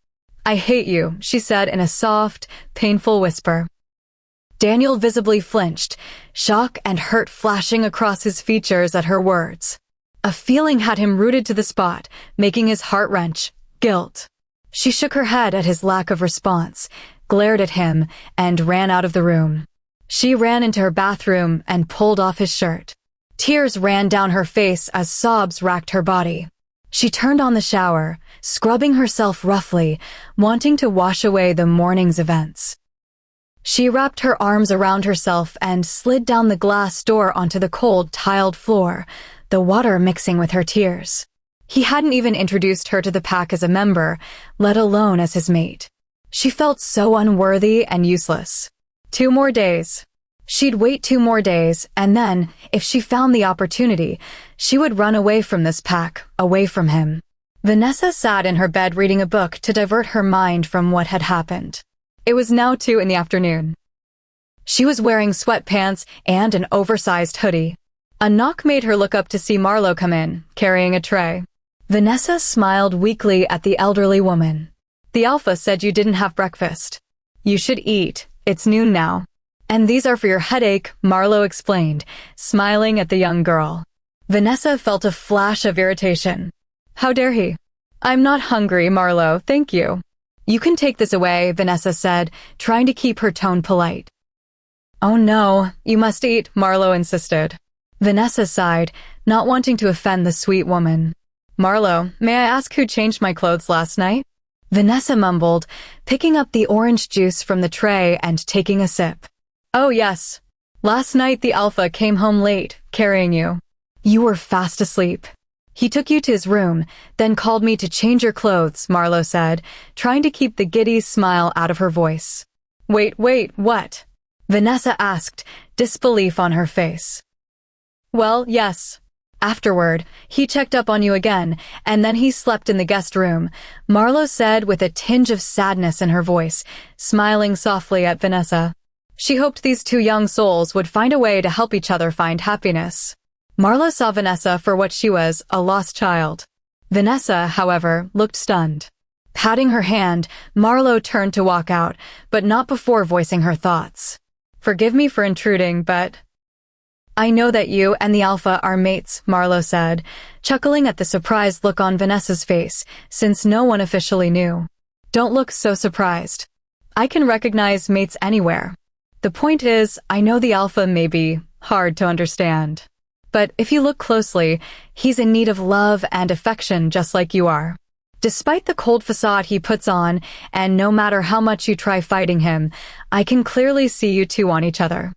"I hate you," she said in a soft, painful whisper. Daniel visibly flinched, shock and hurt flashing across his features at her words. A feeling had him rooted to the spot, making his heart wrench. Guilt. She shook her head at his lack of response, glared at him, and ran out of the room. She ran into her bathroom and pulled off his shirt. Tears ran down her face as sobs racked her body. She turned on the shower, scrubbing herself roughly, wanting to wash away the morning's events. She wrapped her arms around herself and slid down the glass door onto the cold, tiled floor, the water mixing with her tears. He hadn't even introduced her to the pack as a member, let alone as his mate. She felt so unworthy and useless. 2 more days. She'd wait 2 more days, and then, if she found the opportunity, she would run away from this pack, away from him. Vanessa sat in her bed reading a book to divert her mind from what had happened. It was now 2 in the afternoon. She was wearing sweatpants and an oversized hoodie. A knock made her look up to see Marlo come in, carrying a tray. Vanessa smiled weakly at the elderly woman. "The Alpha said you didn't have breakfast. You should eat. It's noon now. And these are for your headache," Marlo explained, smiling at the young girl. Vanessa felt a flash of irritation. How dare he? "I'm not hungry, Marlo, thank you." "You can take this away," Vanessa said, trying to keep her tone polite. "Oh no, you must eat," Marlo insisted. Vanessa sighed, not wanting to offend the sweet woman. "Marlo, may I ask who changed my clothes last night?" Vanessa mumbled, picking up the orange juice from the tray and taking a sip. "Oh yes. Last night the Alpha came home late, carrying you. You were fast asleep. He took you to his room, then called me to change your clothes," Marlo said, trying to keep the giddy smile out of her voice. Wait, what?" Vanessa asked, disbelief on her face. "Well, yes. Afterward, he checked up on you again, and then he slept in the guest room," Marlo said with a tinge of sadness in her voice, smiling softly at Vanessa. She hoped these 2 young souls would find a way to help each other find happiness. Marlo saw Vanessa for what she was, a lost child. Vanessa, however, looked stunned. Patting her hand, Marlo turned to walk out, but not before voicing her thoughts. "Forgive me for intruding, but I know that you and the Alpha are mates," Marlo said, chuckling at the surprised look on Vanessa's face, since no one officially knew. "Don't look so surprised. I can recognize mates anywhere. The point is, I know the Alpha may be hard to understand. But if you look closely, he's in need of love and affection just like you are. Despite the cold facade he puts on, and no matter how much you try fighting him, I can clearly see you 2 on each other.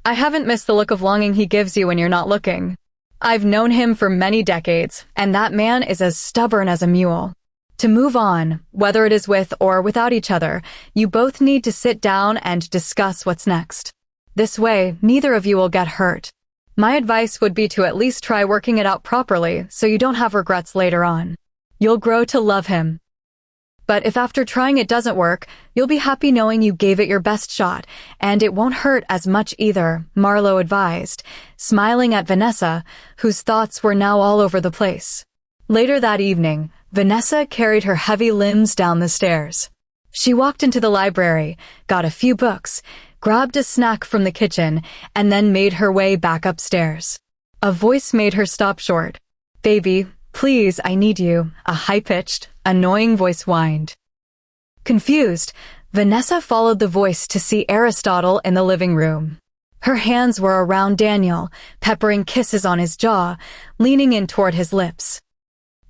I haven't missed the look of longing he gives you when you're not looking. I've known him for many decades, and that man is as stubborn as a mule. To move on, whether it is with or without each other, you both need to sit down and discuss what's next. This way, neither of you will get hurt. My advice would be to at least try working it out properly so you don't have regrets later on. You'll grow to love him. But if after trying it doesn't work, you'll be happy knowing you gave it your best shot, and it won't hurt as much either," Marlo advised, smiling at Vanessa, whose thoughts were now all over the place. Later that evening, Vanessa carried her heavy limbs down the stairs. She walked into the library, got a few books, grabbed a snack from the kitchen, and then made her way back upstairs. A voice made her stop short. "Baby, please, I need you," a high-pitched, annoying voice whined. Confused, Vanessa followed the voice to see Aristotle in the living room. Her hands were around Daniel, peppering kisses on his jaw, leaning in toward his lips.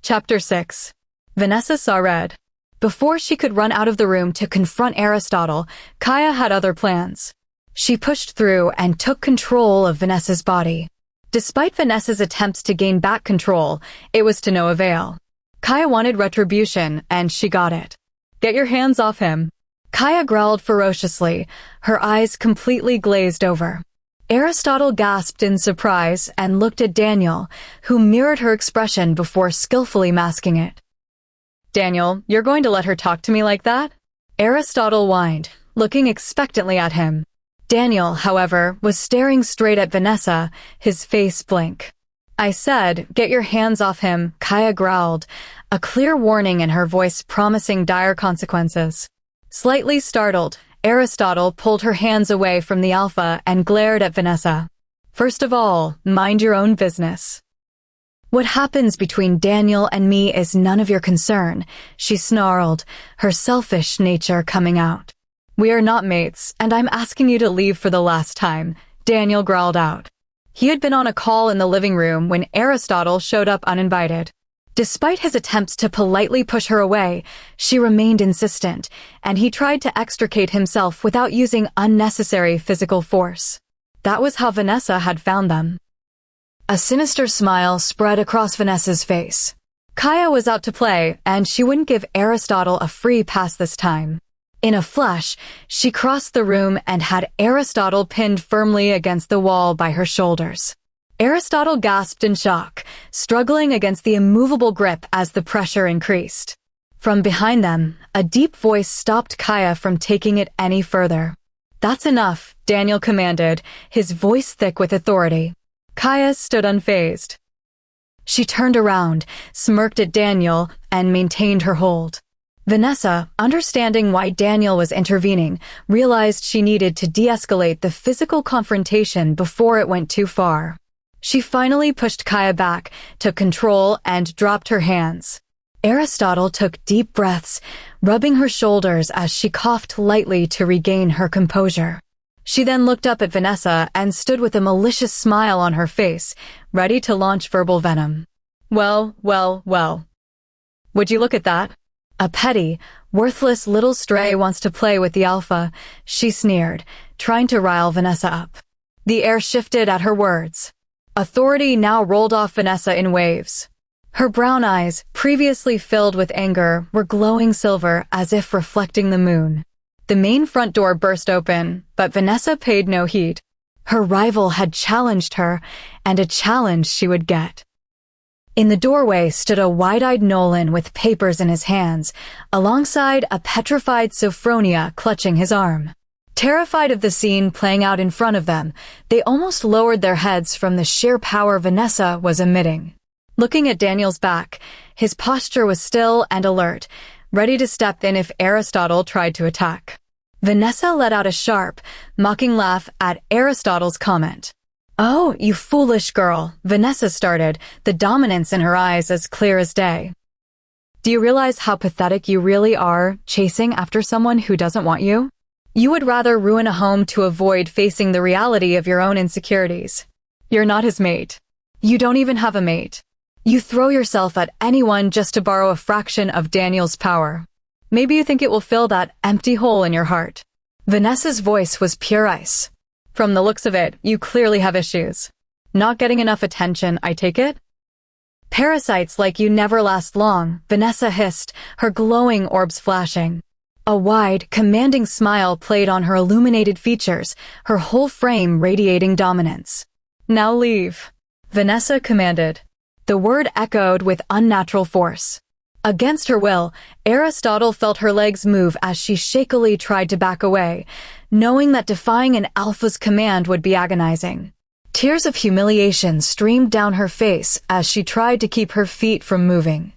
Chapter 6. Vanessa saw red. Before she could run out of the room to confront Aristotle, Kaya had other plans. She pushed through and took control of Vanessa's body. Despite Vanessa's attempts to gain back control, it was to no avail. Kaya wanted retribution, and she got it. "Get your hands off him." Kaya growled ferociously, her eyes completely glazed over. Aristotle gasped in surprise and looked at Daniel, who mirrored her expression before skillfully masking it. "Daniel, you're going to let her talk to me like that?" Aristotle whined, looking expectantly at him. Daniel, however, was staring straight at Vanessa, his face blank. "I said, get your hands off him," Kaya growled, a clear warning in her voice promising dire consequences. Slightly startled, Aristotle pulled her hands away from the alpha and glared at Vanessa. "First of all, mind your own business. What happens between Daniel and me is none of your concern," she snarled, her selfish nature coming out. "We are not mates, and I'm asking you to leave for the last time," Daniel growled out. He had been on a call in the living room when Aristotle showed up uninvited. Despite his attempts to politely push her away, she remained insistent, and he tried to extricate himself without using unnecessary physical force. That was how Vanessa had found them. A sinister smile spread across Vanessa's face. Kaya was out to play, and she wouldn't give Aristotle a free pass this time. In a flash, she crossed the room and had Aristotle pinned firmly against the wall by her shoulders. Aristotle gasped in shock, struggling against the immovable grip as the pressure increased. From behind them, a deep voice stopped Kaya from taking it any further. "That's enough," Daniel commanded, his voice thick with authority. Kaya stood unfazed. She turned around, smirked at Daniel, and maintained her hold. Vanessa, understanding why Daniel was intervening, realized she needed to de-escalate the physical confrontation before it went too far. She finally pushed Kaya back, took control, and dropped her hands. Aristotle took deep breaths, rubbing her shoulders as she coughed lightly to regain her composure. She then looked up at Vanessa and stood with a malicious smile on her face, ready to launch verbal venom. "Well, well, well. Would you look at that? A petty, worthless little stray wants to play with the alpha," she sneered, trying to rile Vanessa up. The air shifted at her words. Authority now rolled off Vanessa in waves. Her brown eyes, previously filled with anger, were glowing silver as if reflecting the moon. The main front door burst open, but Vanessa paid no heed. Her rival had challenged her, and a challenge she would get. In the doorway stood a wide-eyed Nolan with papers in his hands, alongside a petrified Sophronia clutching his arm. Terrified of the scene playing out in front of them, they almost lowered their heads from the sheer power Vanessa was emitting. Looking at Daniel's back, his posture was still and alert, ready to step in if Aristotle tried to attack. Vanessa let out a sharp, mocking laugh at Aristotle's comment. "Oh, you foolish girl," Vanessa started, the dominance in her eyes as clear as day. "Do you realize how pathetic you really are, chasing after someone who doesn't want you? You would rather ruin a home to avoid facing the reality of your own insecurities. You're not his mate. You don't even have a mate. You throw yourself at anyone just to borrow a fraction of Daniel's power. Maybe you think it will fill that empty hole in your heart." Vanessa's voice was pure ice. "From the looks of it, you clearly have issues. Not getting enough attention, I take it?" "Parasites like you never last long," Vanessa hissed, her glowing orbs flashing. A wide, commanding smile played on her illuminated features, her whole frame radiating dominance. "Now leave," Vanessa commanded. The word echoed with unnatural force. Against her will, Aristotle felt her legs move as she shakily tried to back away, knowing that defying an alpha's command would be agonizing. Tears of humiliation streamed down her face as she tried to keep her feet from moving.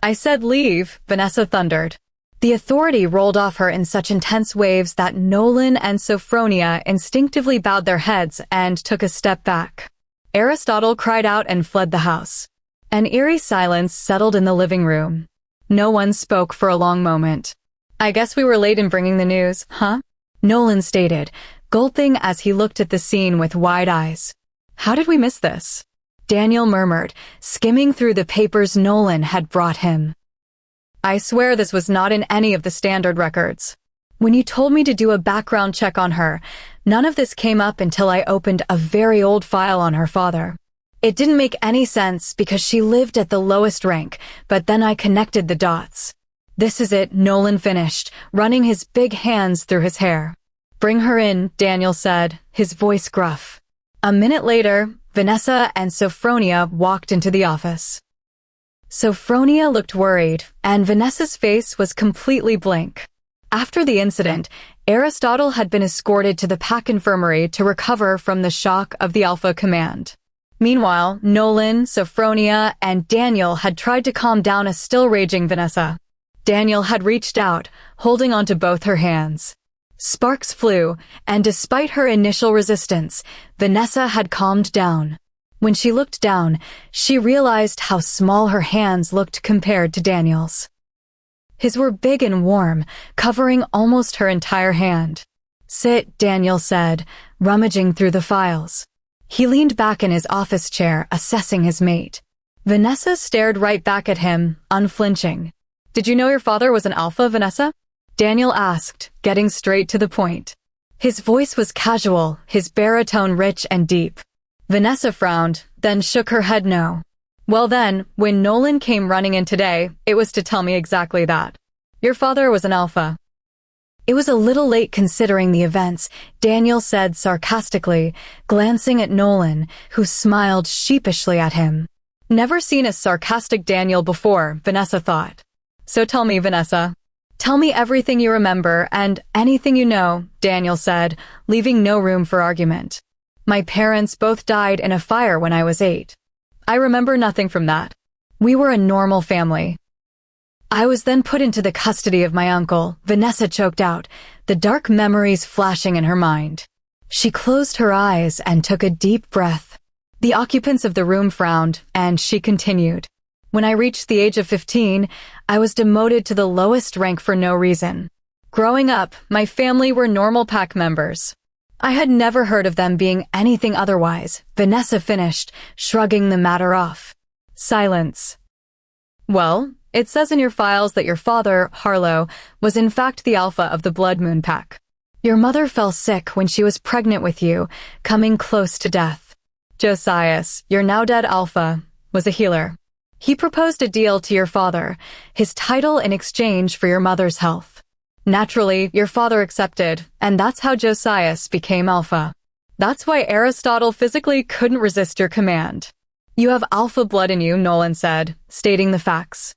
"I said leave," Vanessa thundered. The authority rolled off her in such intense waves that Nolan and Sophronia instinctively bowed their heads and took a step back. Aristotle cried out and fled the house. An eerie silence settled in the living room. No one spoke for a long moment. "I guess we were late in bringing the news, huh?" Nolan stated, gulping as he looked at the scene with wide eyes. "How did we miss this?" Daniel murmured, skimming through the papers Nolan had brought him. "I swear this was not in any of the standard records. When you told me to do a background check on her, none of this came up until I opened a very old file on her father. It didn't make any sense because she lived at the lowest rank, but then I connected the dots. This is it," Nolan finished, running his big hands through his hair. "Bring her in," Daniel said, his voice gruff. A minute later, Vanessa and Sophronia walked into the office. Sophronia looked worried, and Vanessa's face was completely blank. After the incident, Aristotle had been escorted to the Pack Infirmary to recover from the shock of the Alpha Command. Meanwhile, Nolan, Sophronia, and Daniel had tried to calm down a still-raging Vanessa. Daniel had reached out, holding onto both her hands. Sparks flew, and despite her initial resistance, Vanessa had calmed down. When she looked down, she realized how small her hands looked compared to Daniel's. His were big and warm, covering almost her entire hand. "Sit," Daniel said, rummaging through the files. He leaned back in his office chair, assessing his mate. Vanessa stared right back at him, unflinching. "Did you know your father was an alpha, Vanessa?" Daniel asked, getting straight to the point. His voice was casual, his baritone rich and deep. Vanessa frowned, then shook her head no. "Well then, when Nolan came running in today, it was to tell me exactly that. Your father was an alpha." "It was a little late considering the events," Daniel said sarcastically, glancing at Nolan, who smiled sheepishly at him. Never seen a sarcastic Daniel before, Vanessa thought. "So tell me, Vanessa. Tell me everything you remember and anything you know," Daniel said, leaving no room for argument. "My parents both died in a fire when I was 8. I remember nothing from that. We were a normal family. I was then put into the custody of my uncle," Vanessa choked out, the dark memories flashing in her mind. She closed her eyes and took a deep breath. The occupants of the room frowned, and she continued. "When I reached the age of 15, I was demoted to the lowest rank for no reason. Growing up, my family were normal pack members. I had never heard of them being anything otherwise," Vanessa finished, shrugging the matter off. Silence. "Well, it says in your files that your father, Harlow, was in fact the alpha of the Blood Moon Pack. Your mother fell sick when she was pregnant with you, coming close to death. Josias, your now-dead alpha, was a healer. He proposed a deal to your father, his title in exchange for your mother's health. Naturally, your father accepted, and that's how Josias became alpha. That's why Aristotle physically couldn't resist your command. You have alpha blood in you," Nolan said, stating the facts.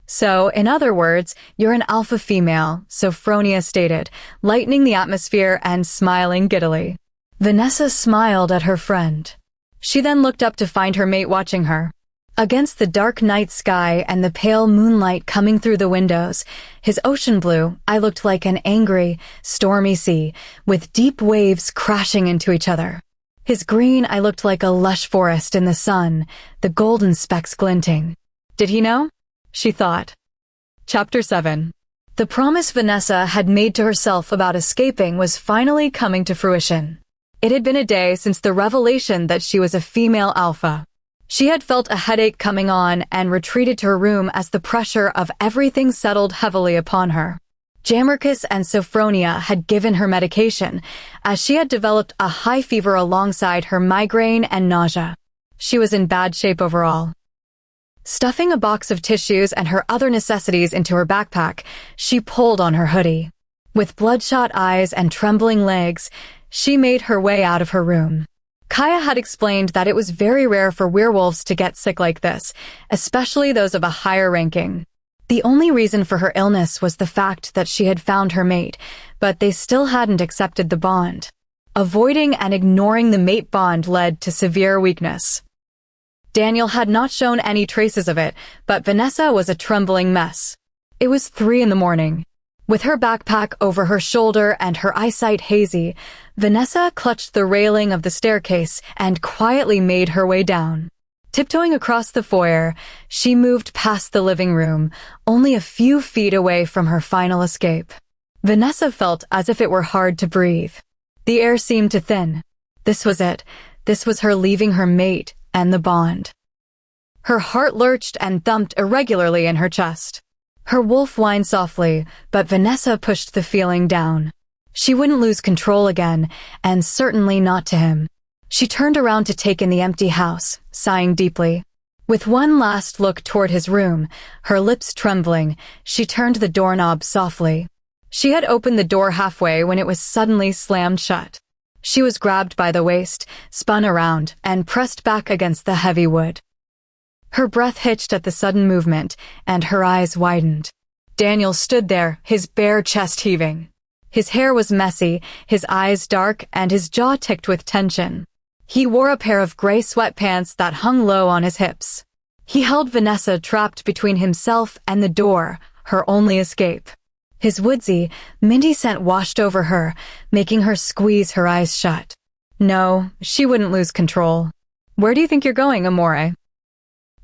"So, in other words, you're an alpha female," Sophronia stated, lightening the atmosphere and smiling giddily. Vanessa smiled at her friend. She then looked up to find her mate watching her. Against the dark night sky and the pale moonlight coming through the windows, his ocean blue eye looked like an angry, stormy sea, with deep waves crashing into each other. His green eye looked like a lush forest in the sun, the golden specks glinting. Did he know? She thought. Chapter 7. The promise Vanessa had made to herself about escaping was finally coming to fruition. It had been a day since the revelation that she was a female alpha. She had felt a headache coming on and retreated to her room as the pressure of everything settled heavily upon her. Jamarcus and Sophronia had given her medication, as she had developed a high fever alongside her migraine and nausea. She was in bad shape overall. Stuffing a box of tissues and her other necessities into her backpack, she pulled on her hoodie. With bloodshot eyes and trembling legs, she made her way out of her room. Kaya had explained that it was very rare for werewolves to get sick like this, especially those of a higher ranking. The only reason for her illness was the fact that she had found her mate, but they still hadn't accepted the bond. Avoiding and ignoring the mate bond led to severe weakness. Daniel had not shown any traces of it, but Vanessa was a trembling mess. It was 3 in the morning. With her backpack over her shoulder and her eyesight hazy, Vanessa clutched the railing of the staircase and quietly made her way down. Tiptoeing across the foyer, she moved past the living room, only a few feet away from her final escape. Vanessa felt as if it were hard to breathe. The air seemed to thin. This was it. This was her leaving her mate and the bond. Her heart lurched and thumped irregularly in her chest. Her wolf whined softly, but Vanessa pushed the feeling down. She wouldn't lose control again, and certainly not to him. She turned around to take in the empty house, sighing deeply. With one last look toward his room, her lips trembling, she turned the doorknob softly. She had opened the door halfway when it was suddenly slammed shut. She was grabbed by the waist, spun around, and pressed back against the heavy wood. Her breath hitched at the sudden movement, and her eyes widened. Daniel stood there, his bare chest heaving. His hair was messy, his eyes dark, and his jaw ticked with tension. He wore a pair of gray sweatpants that hung low on his hips. He held Vanessa trapped between himself and the door, her only escape. His woodsy, minty scent washed over her, making her squeeze her eyes shut. No, she wouldn't lose control. "Where do you think you're going, Amore?"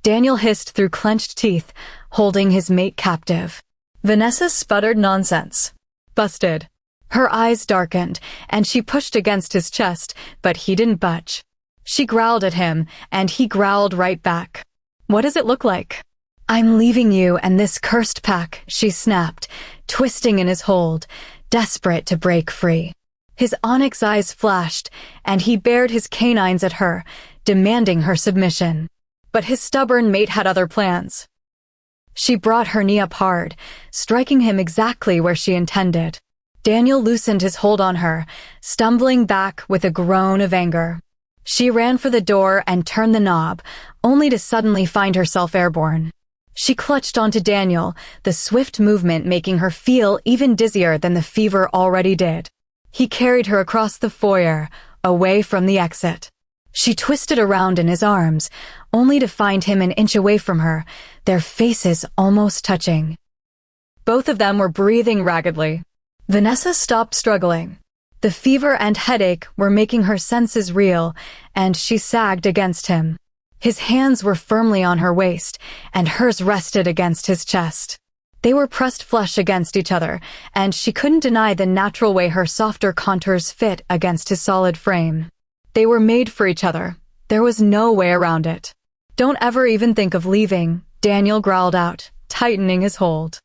Daniel hissed through clenched teeth, holding his mate captive. Vanessa sputtered nonsense. "Busted." Her eyes darkened, and she pushed against his chest, but he didn't budge. She growled at him, and he growled right back. "What does it look like?" "I'm leaving you and this cursed pack," she snapped, twisting in his hold, desperate to break free. His onyx eyes flashed, and he bared his canines at her, demanding her submission. But his stubborn mate had other plans. She brought her knee up hard, striking him exactly where she intended. Daniel loosened his hold on her, stumbling back with a groan of anger. She ran for the door and turned the knob, only to suddenly find herself airborne. She clutched onto Daniel, the swift movement making her feel even dizzier than the fever already did. He carried her across the foyer, away from the exit. She twisted around in his arms, only to find him an inch away from her, their faces almost touching. Both of them were breathing raggedly. Vanessa stopped struggling. The fever and headache were making her senses reel, and she sagged against him. His hands were firmly on her waist, and hers rested against his chest. They were pressed flush against each other, and she couldn't deny the natural way her softer contours fit against his solid frame. They were made for each other. There was no way around it. "Don't ever even think of leaving," Daniel growled out, tightening his hold.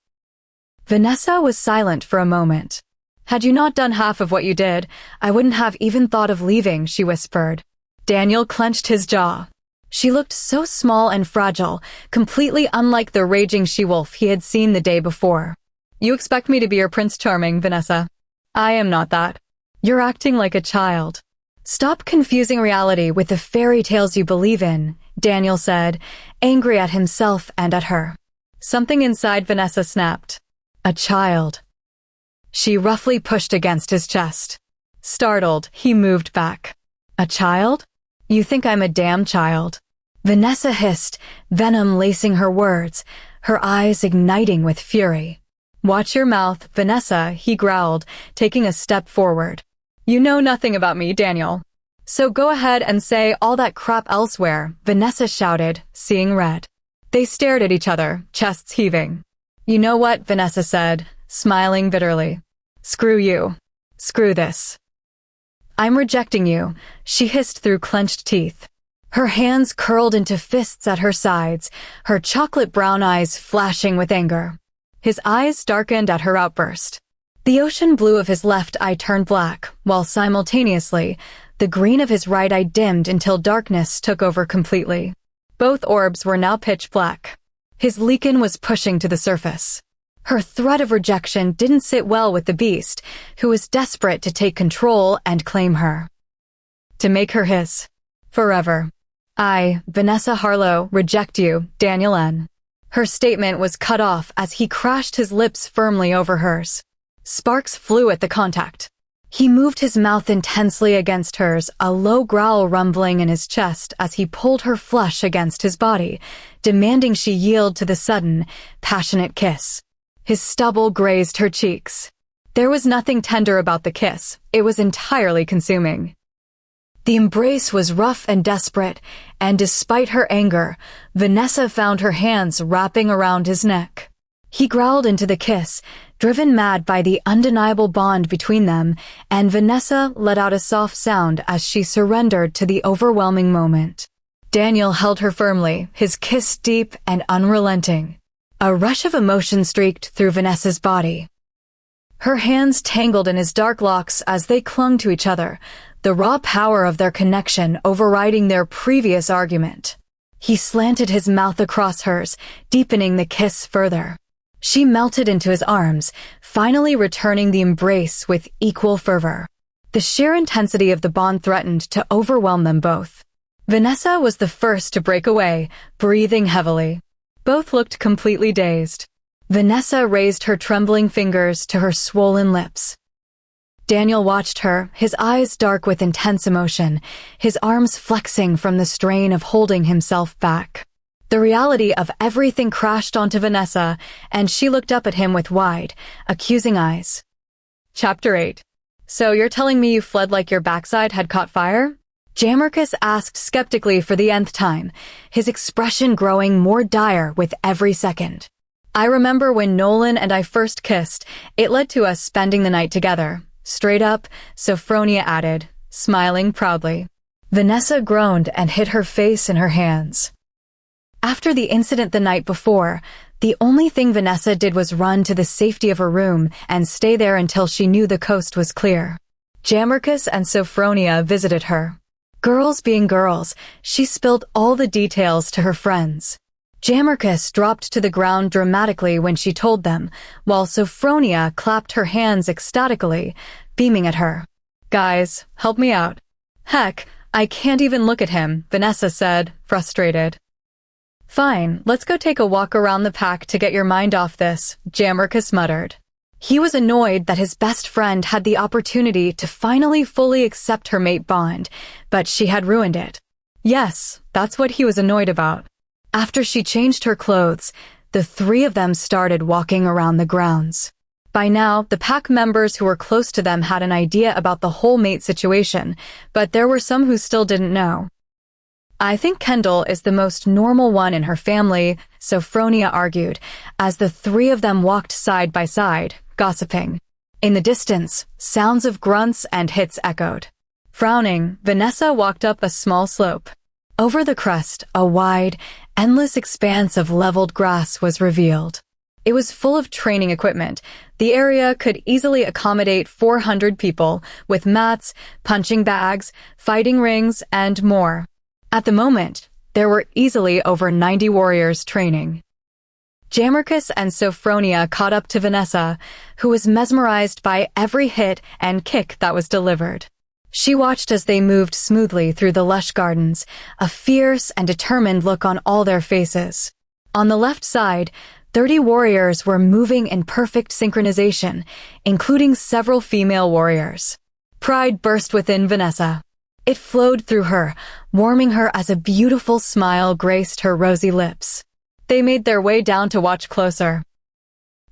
Vanessa was silent for a moment. "Had you not done half of what you did, I wouldn't have even thought of leaving," she whispered. Daniel clenched his jaw. She looked so small and fragile, completely unlike the raging she-wolf he had seen the day before. "You expect me to be your Prince Charming, Vanessa? I am not that. You're acting like a child." "Stop confusing reality with the fairy tales you believe in," Daniel said, angry at himself and at her. Something inside Vanessa snapped. "A child." She roughly pushed against his chest. Startled, he moved back. "A child? You think I'm a damn child?" Vanessa hissed, venom lacing her words, her eyes igniting with fury. "Watch your mouth, Vanessa," he growled, taking a step forward. "You know nothing about me, Daniel. So go ahead and say all that crap elsewhere," Vanessa shouted, seeing red. They stared at each other, chests heaving. "You know what?" Vanessa said, smiling bitterly. "Screw you. Screw this. I'm rejecting you," she hissed through clenched teeth. Her hands curled into fists at her sides, her chocolate brown eyes flashing with anger. His eyes darkened at her outburst. The ocean blue of his left eye turned black, while simultaneously, the green of his right eye dimmed until darkness took over completely. Both orbs were now pitch black. His lichen was pushing to the surface. Her threat of rejection didn't sit well with the beast, who was desperate to take control and claim her. To make her his. Forever. "I, Vanessa Harlow, reject you, Daniel N." Her statement was cut off as he crashed his lips firmly over hers. Sparks flew at the contact. He moved his mouth intensely against hers, a low growl rumbling in his chest as he pulled her flush against his body, demanding she yield to the sudden, passionate kiss. His stubble grazed her cheeks. There was nothing tender about the kiss. It was entirely consuming. The embrace was rough and desperate, and despite her anger, Vanessa found her hands wrapping around his neck. He growled into the kiss, driven mad by the undeniable bond between them, and Vanessa let out a soft sound as she surrendered to the overwhelming moment. Daniel held her firmly, his kiss deep and unrelenting. A rush of emotion streaked through Vanessa's body. Her hands tangled in his dark locks as they clung to each other, the raw power of their connection overriding their previous argument. He slanted his mouth across hers, deepening the kiss further. She melted into his arms, finally returning the embrace with equal fervor. The sheer intensity of the bond threatened to overwhelm them both. Vanessa was the first to break away, breathing heavily. Both looked completely dazed. Vanessa raised her trembling fingers to her swollen lips. Daniel watched her, his eyes dark with intense emotion, his arms flexing from the strain of holding himself back. The reality of everything crashed onto Vanessa, and she looked up at him with wide, accusing eyes. Chapter 8. So you're telling me you fled like your backside had caught fire? Jamarcus asked skeptically for the nth time, his expression growing more dire with every second. I remember when Nolan and I first kissed, it led to us spending the night together. Straight up, Sophronia added, smiling proudly. Vanessa groaned and hid her face in her hands. After the incident the night before, the only thing Vanessa did was run to the safety of her room and stay there until she knew the coast was clear. Jamarcus and Sophronia visited her. Girls being girls, she spilled all the details to her friends. Jamarcus dropped to the ground dramatically when she told them, while Sophronia clapped her hands ecstatically, beaming at her. Guys, help me out. Heck, I can't even look at him, Vanessa said, frustrated. Fine, let's go take a walk around the pack to get your mind off this, Jamarcus muttered. He was annoyed that his best friend had the opportunity to finally fully accept her mate bond, but she had ruined it. Yes, that's what he was annoyed about. After she changed her clothes, the three of them started walking around the grounds. By now, the pack members who were close to them had an idea about the whole mate situation, but there were some who still didn't know. I think Kendall is the most normal one in her family, Sophronia argued, as the three of them walked side by side, gossiping. In the distance, sounds of grunts and hits echoed. Frowning, Vanessa walked up a small slope. Over the crest, a wide, endless expanse of leveled grass was revealed. It was full of training equipment. The area could easily accommodate 400 people, with mats, punching bags, fighting rings, and more. At the moment, there were easily over 90 warriors training. Jamarcus and Sophronia caught up to Vanessa, who was mesmerized by every hit and kick that was delivered. She watched as they moved smoothly through the lush gardens, a fierce and determined look on all their faces. On the left side, 30 warriors were moving in perfect synchronization, including several female warriors. Pride burst within Vanessa. It flowed through her, warming her as a beautiful smile graced her rosy lips. They made their way down to watch closer.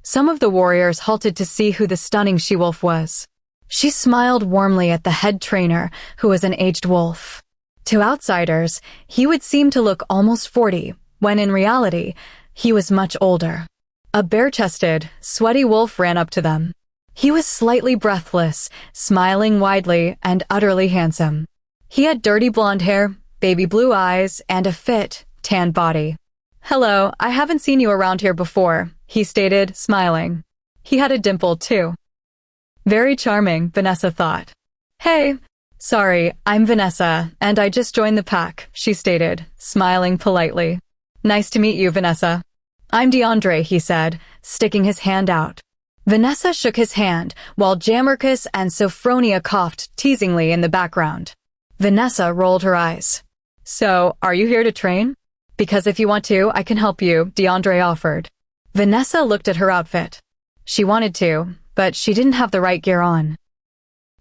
Some of the warriors halted to see who the stunning she-wolf was. She smiled warmly at the head trainer, who was an aged wolf. To outsiders, he would seem to look almost 40, when in reality, he was much older. A bare-chested, sweaty wolf ran up to them. He was slightly breathless, smiling widely and utterly handsome. He had dirty blonde hair, baby blue eyes, and a fit, tan body. "Hello, I haven't seen you around here before," he stated, smiling. He had a dimple, too. Very charming, Vanessa thought. "Hey, sorry, I'm Vanessa, and I just joined the pack," she stated, smiling politely. "Nice to meet you, Vanessa." "I'm DeAndre," he said, sticking his hand out. Vanessa shook his hand, while Jamarcus and Sophronia coughed teasingly in the background. Vanessa rolled her eyes. "So, are you here to train?" "Because if you want to, I can help you," DeAndre offered. Vanessa looked at her outfit. She wanted to, but she didn't have the right gear on.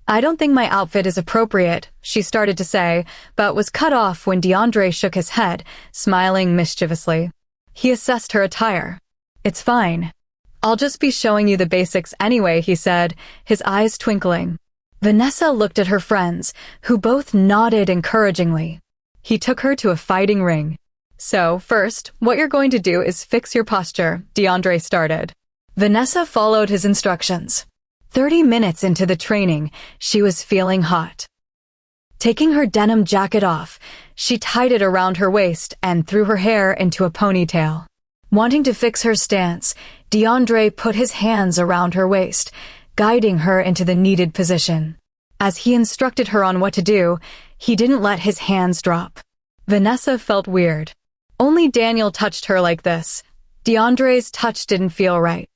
"I don't think my outfit is appropriate," she started to say, but was cut off when DeAndre shook his head, smiling mischievously. He assessed her attire. "It's fine. I'll just be showing you the basics anyway," he said, his eyes twinkling. Vanessa looked at her friends, who both nodded encouragingly. He took her to a fighting ring. "So, first, what you're going to do is fix your posture," DeAndre started. Vanessa followed his instructions. 30 minutes into the training, she was feeling hot. Taking her denim jacket off, she tied it around her waist and threw her hair into a ponytail. Wanting to fix her stance, DeAndre put his hands around her waist, guiding her into the needed position. As he instructed her on what to do, he didn't let his hands drop. Vanessa felt weird. Only Daniel touched her like this. DeAndre's touch didn't feel right.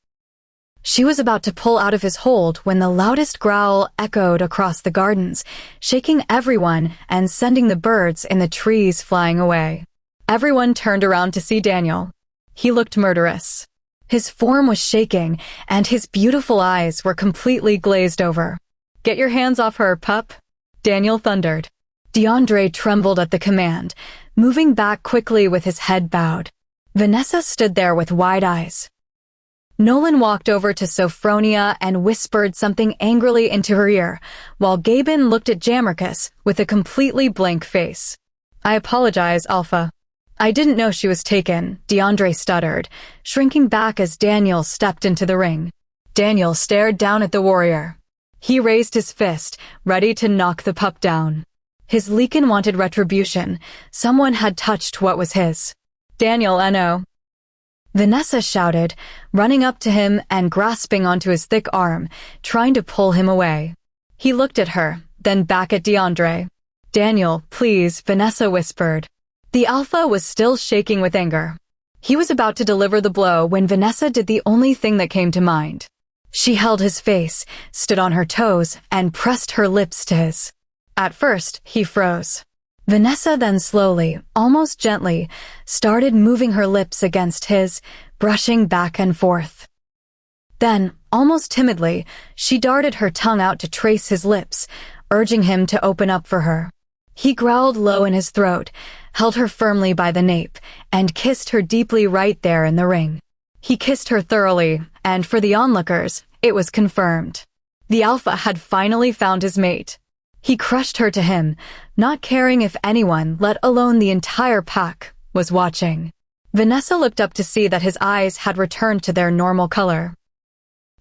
She was about to pull out of his hold when the loudest growl echoed across the gardens, shaking everyone and sending the birds in the trees flying away. Everyone turned around to see Daniel. He looked murderous. His form was shaking, and his beautiful eyes were completely glazed over. "Get your hands off her, pup," Daniel thundered. DeAndre trembled at the command, moving back quickly with his head bowed. Vanessa stood there with wide eyes. Nolan walked over to Sophronia and whispered something angrily into her ear, while Gaben looked at Jammerkus with a completely blank face. "I apologize, Alpha. I didn't know she was taken," DeAndre stuttered, shrinking back as Daniel stepped into the ring. Daniel stared down at the warrior. He raised his fist, ready to knock the pup down. His Leakin wanted retribution. Someone had touched what was his. "Daniel, N.O." Vanessa shouted, running up to him and grasping onto his thick arm, trying to pull him away. He looked at her, then back at DeAndre. "Daniel, please," Vanessa whispered. The Alpha was still shaking with anger. He was about to deliver the blow when Vanessa did the only thing that came to mind. She held his face, stood on her toes, and pressed her lips to his. At first, he froze. Vanessa then slowly, almost gently, started moving her lips against his, brushing back and forth. Then, almost timidly, she darted her tongue out to trace his lips, urging him to open up for her. He growled low in his throat, held her firmly by the nape, and kissed her deeply right there in the ring. He kissed her thoroughly, and for the onlookers, it was confirmed. The Alpha had finally found his mate. He crushed her to him, not caring if anyone, let alone the entire pack, was watching. Vanessa looked up to see that his eyes had returned to their normal color.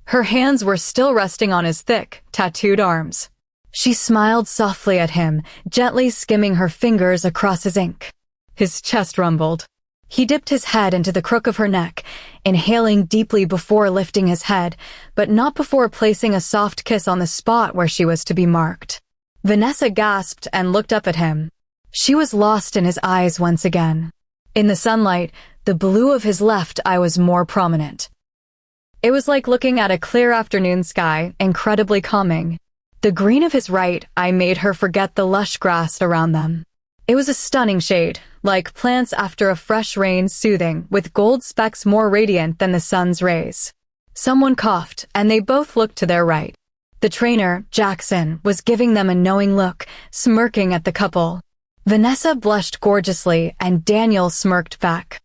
Her hands were still resting on his thick, tattooed arms. She smiled softly at him, gently skimming her fingers across his ink. His chest rumbled. He dipped his head into the crook of her neck, inhaling deeply before lifting his head, but not before placing a soft kiss on the spot where she was to be marked. Vanessa gasped and looked up at him. She was lost in his eyes once again. In the sunlight, the blue of his left eye was more prominent. It was like looking at a clear afternoon sky, incredibly calming. The green of his right eye made her forget the lush grass around them. It was a stunning shade, like plants after a fresh rain, soothing, with gold specks more radiant than the sun's rays. Someone coughed, and they both looked to their right. The trainer, Jackson, was giving them a knowing look, smirking at the couple. Vanessa blushed gorgeously, and Daniel smirked back.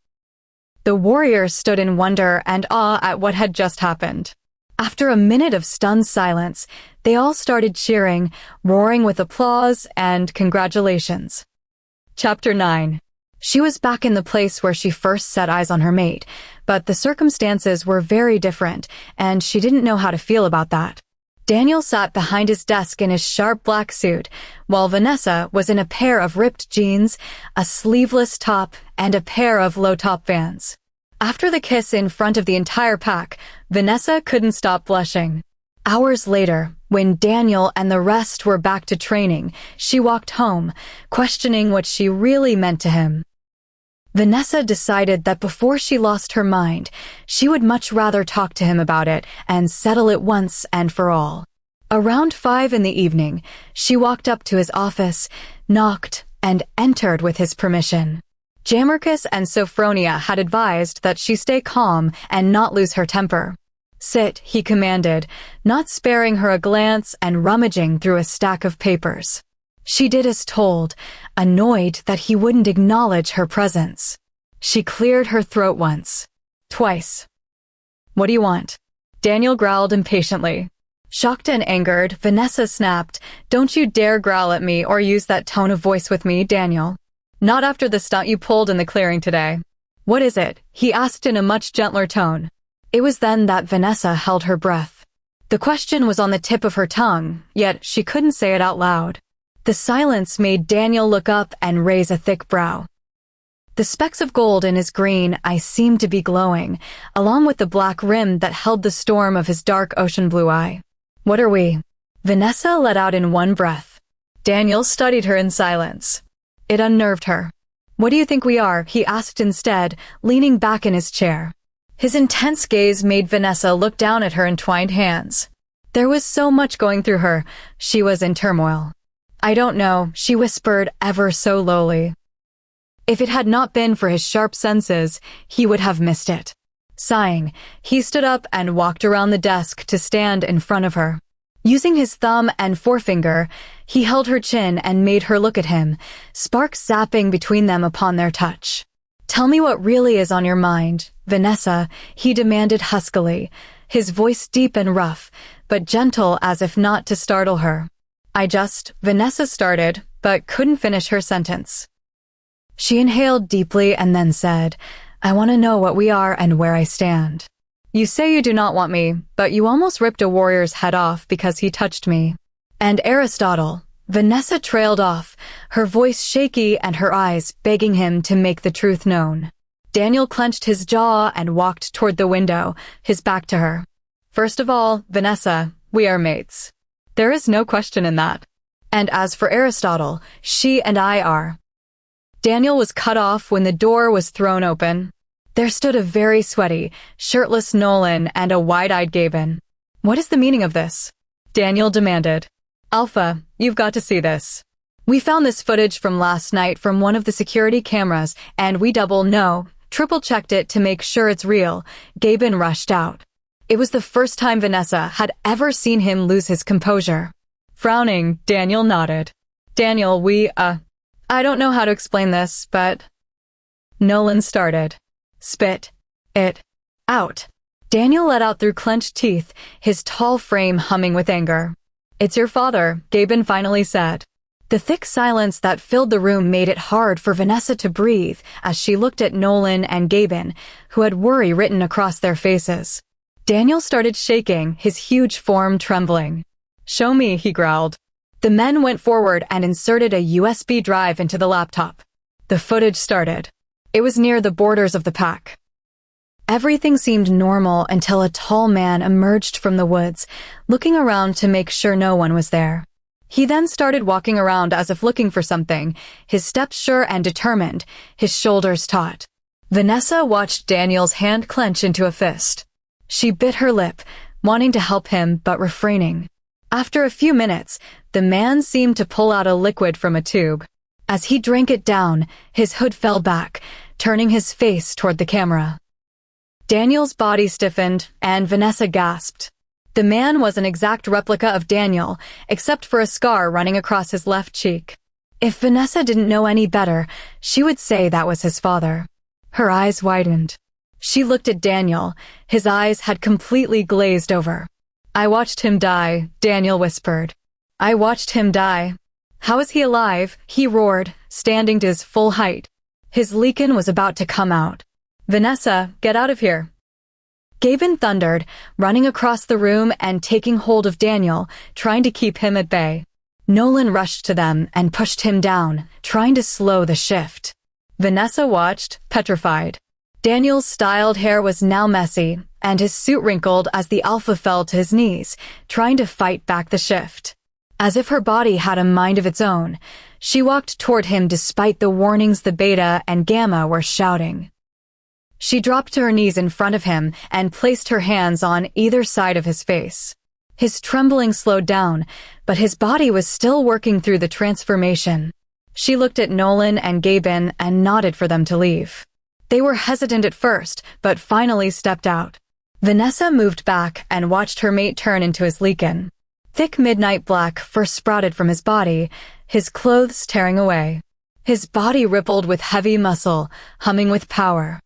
The warriors stood in wonder and awe at what had just happened. After a minute of stunned silence, they all started cheering, roaring with applause and congratulations. Chapter 9. She was back in the place where she first set eyes on her mate, but the circumstances were very different, and she didn't know how to feel about that. Daniel sat behind his desk in his sharp black suit, while Vanessa was in a pair of ripped jeans, a sleeveless top, and a pair of low-top Vans. After the kiss in front of the entire pack, Vanessa couldn't stop blushing. Hours later, when Daniel and the rest were back to training, she walked home, questioning what she really meant to him. Vanessa decided that before she lost her mind, she would much rather talk to him about it and settle it once and for all. Around 5 in the evening, she walked up to his office, knocked, and entered with his permission. Jammerkus and Sophronia had advised that she stay calm and not lose her temper. "Sit," he commanded, not sparing her a glance and rummaging through a stack of papers. She did as told, annoyed that he wouldn't acknowledge her presence. She cleared her throat once. Twice. "What do you want?" Daniel growled impatiently. Shocked and angered, Vanessa snapped, "Don't you dare growl at me or use that tone of voice with me, Daniel. Not after the stunt you pulled in the clearing today." "What is it?" he asked in a much gentler tone. It was then that Vanessa held her breath. The question was on the tip of her tongue, yet she couldn't say it out loud. The silence made Daniel look up and raise a thick brow. The specks of gold in his green eyes seemed to be glowing, along with the black rim that held the storm of his dark ocean blue eye. "What are we?" Vanessa let out in one breath. Daniel studied her in silence. It unnerved her. "What do you think we are?" he asked instead, leaning back in his chair. His intense gaze made Vanessa look down at her entwined hands. There was so much going through her. She was in turmoil. "I don't know," she whispered ever so lowly. If it had not been for his sharp senses, he would have missed it. Sighing, he stood up and walked around the desk to stand in front of her. Using his thumb and forefinger, he held her chin and made her look at him, sparks zapping between them upon their touch. "Tell me what really is on your mind, Vanessa," he demanded huskily, his voice deep and rough, but gentle as if not to startle her. Vanessa started, but couldn't finish her sentence. She inhaled deeply and then said, "I want to know what we are and where I stand. You say you do not want me, but you almost ripped a warrior's head off because he touched me. And Aristotle." Vanessa trailed off, her voice shaky and her eyes begging him to make the truth known. Daniel clenched his jaw and walked toward the window, his back to her. "First of all, Vanessa, we are mates. There is no question in that. And as for Aristotle, she and I are." Daniel was cut off when the door was thrown open. There stood a very sweaty, shirtless Nolan and a wide-eyed Gavin. "What is the meaning of this?" Daniel demanded. "Alpha, you've got to see this. We found this footage from last night from one of the security cameras, and we triple-checked it to make sure it's real." Gavin rushed out. It was the first time Vanessa had ever seen him lose his composure. Frowning, Daniel nodded. "Daniel, I don't know how to explain this, but..." Nolan started. "Spit it out." Daniel let out through clenched teeth, his tall frame humming with anger. "It's your father," Gavin finally said. The thick silence that filled the room made it hard for Vanessa to breathe as she looked at Nolan and Gavin, who had worry written across their faces. Daniel started shaking, his huge form trembling. "Show me," he growled. The men went forward and inserted a USB drive into the laptop. The footage started. It was near the borders of the pack. Everything seemed normal until a tall man emerged from the woods, looking around to make sure no one was there. He then started walking around as if looking for something, his steps sure and determined, his shoulders taut. Vanessa watched Daniel's hand clench into a fist. She bit her lip, wanting to help him but refraining. After a few minutes, the man seemed to pull out a liquid from a tube. As he drank it down, his hood fell back, turning his face toward the camera. Daniel's body stiffened, and Vanessa gasped. The man was an exact replica of Daniel, except for a scar running across his left cheek. If Vanessa didn't know any better, she would say that was his father. Her eyes widened. She looked at Daniel. His eyes had completely glazed over. "I watched him die," Daniel whispered. "I watched him die." "How is he alive?" he roared, standing to his full height. His lichen was about to come out. "Vanessa, get out of here." Gavin thundered, running across the room and taking hold of Daniel, trying to keep him at bay. Nolan rushed to them and pushed him down, trying to slow the shift. Vanessa watched, petrified. Daniel's styled hair was now messy, and his suit wrinkled as the Alpha fell to his knees, trying to fight back the shift. As if her body had a mind of its own, she walked toward him despite the warnings the Beta and Gamma were shouting. She dropped to her knees in front of him and placed her hands on either side of his face. His trembling slowed down, but his body was still working through the transformation. She looked at Nolan and Gavin and nodded for them to leave. They were hesitant at first, but finally stepped out. Vanessa moved back and watched her mate turn into his Leakin. Thick midnight black first sprouted from his body, his clothes tearing away. His body rippled with heavy muscle, humming with power.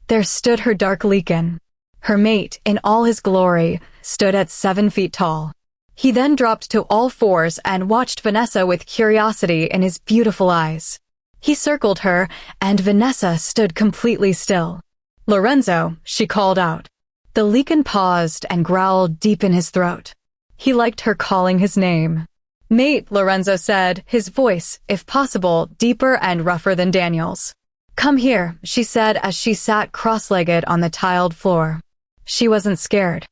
There stood her dark Leakin. Her mate, in all his glory, stood at 7 feet tall. He then dropped to all fours and watched Vanessa with curiosity in his beautiful eyes. He circled her, and Vanessa stood completely still. "Lorenzo," she called out. The Leakin paused and growled deep in his throat. He liked her calling his name. "Mate," Lorenzo said, his voice, if possible, deeper and rougher than Daniel's. "Come here," she said as she sat cross-legged on the tiled floor. She wasn't scared.